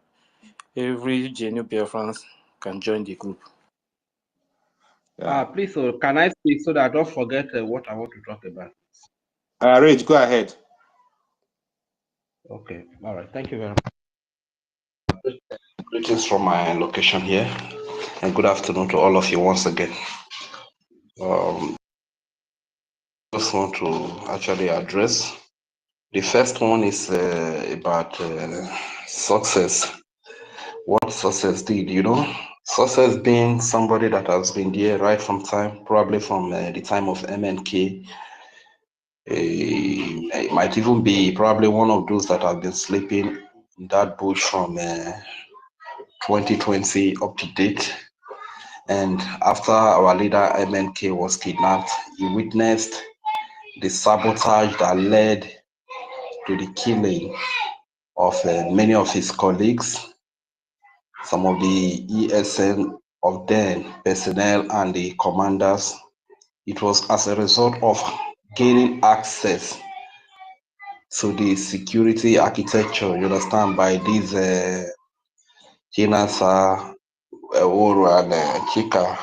every genuine Biafrans can join the group. Yeah. Please, can I speak so that I don't forget what I want to talk about? Rage, go ahead. Okay, all right. Thank you very much. Greetings from my location here, and good afternoon to all of you once again. Just want to actually address. The first one is about success. What success did, Success being somebody that has been there right from time, probably from the time of MNK. It might even be probably one of those that have been sleeping in that bush from 2020 up to date. And after our leader MNK was kidnapped, he witnessed the sabotage that led to the killing of many of his colleagues, some of the ESN of then personnel and the commanders. It was as a result of gaining access to the security architecture, you understand, by these Chinasa, Uru and Chika,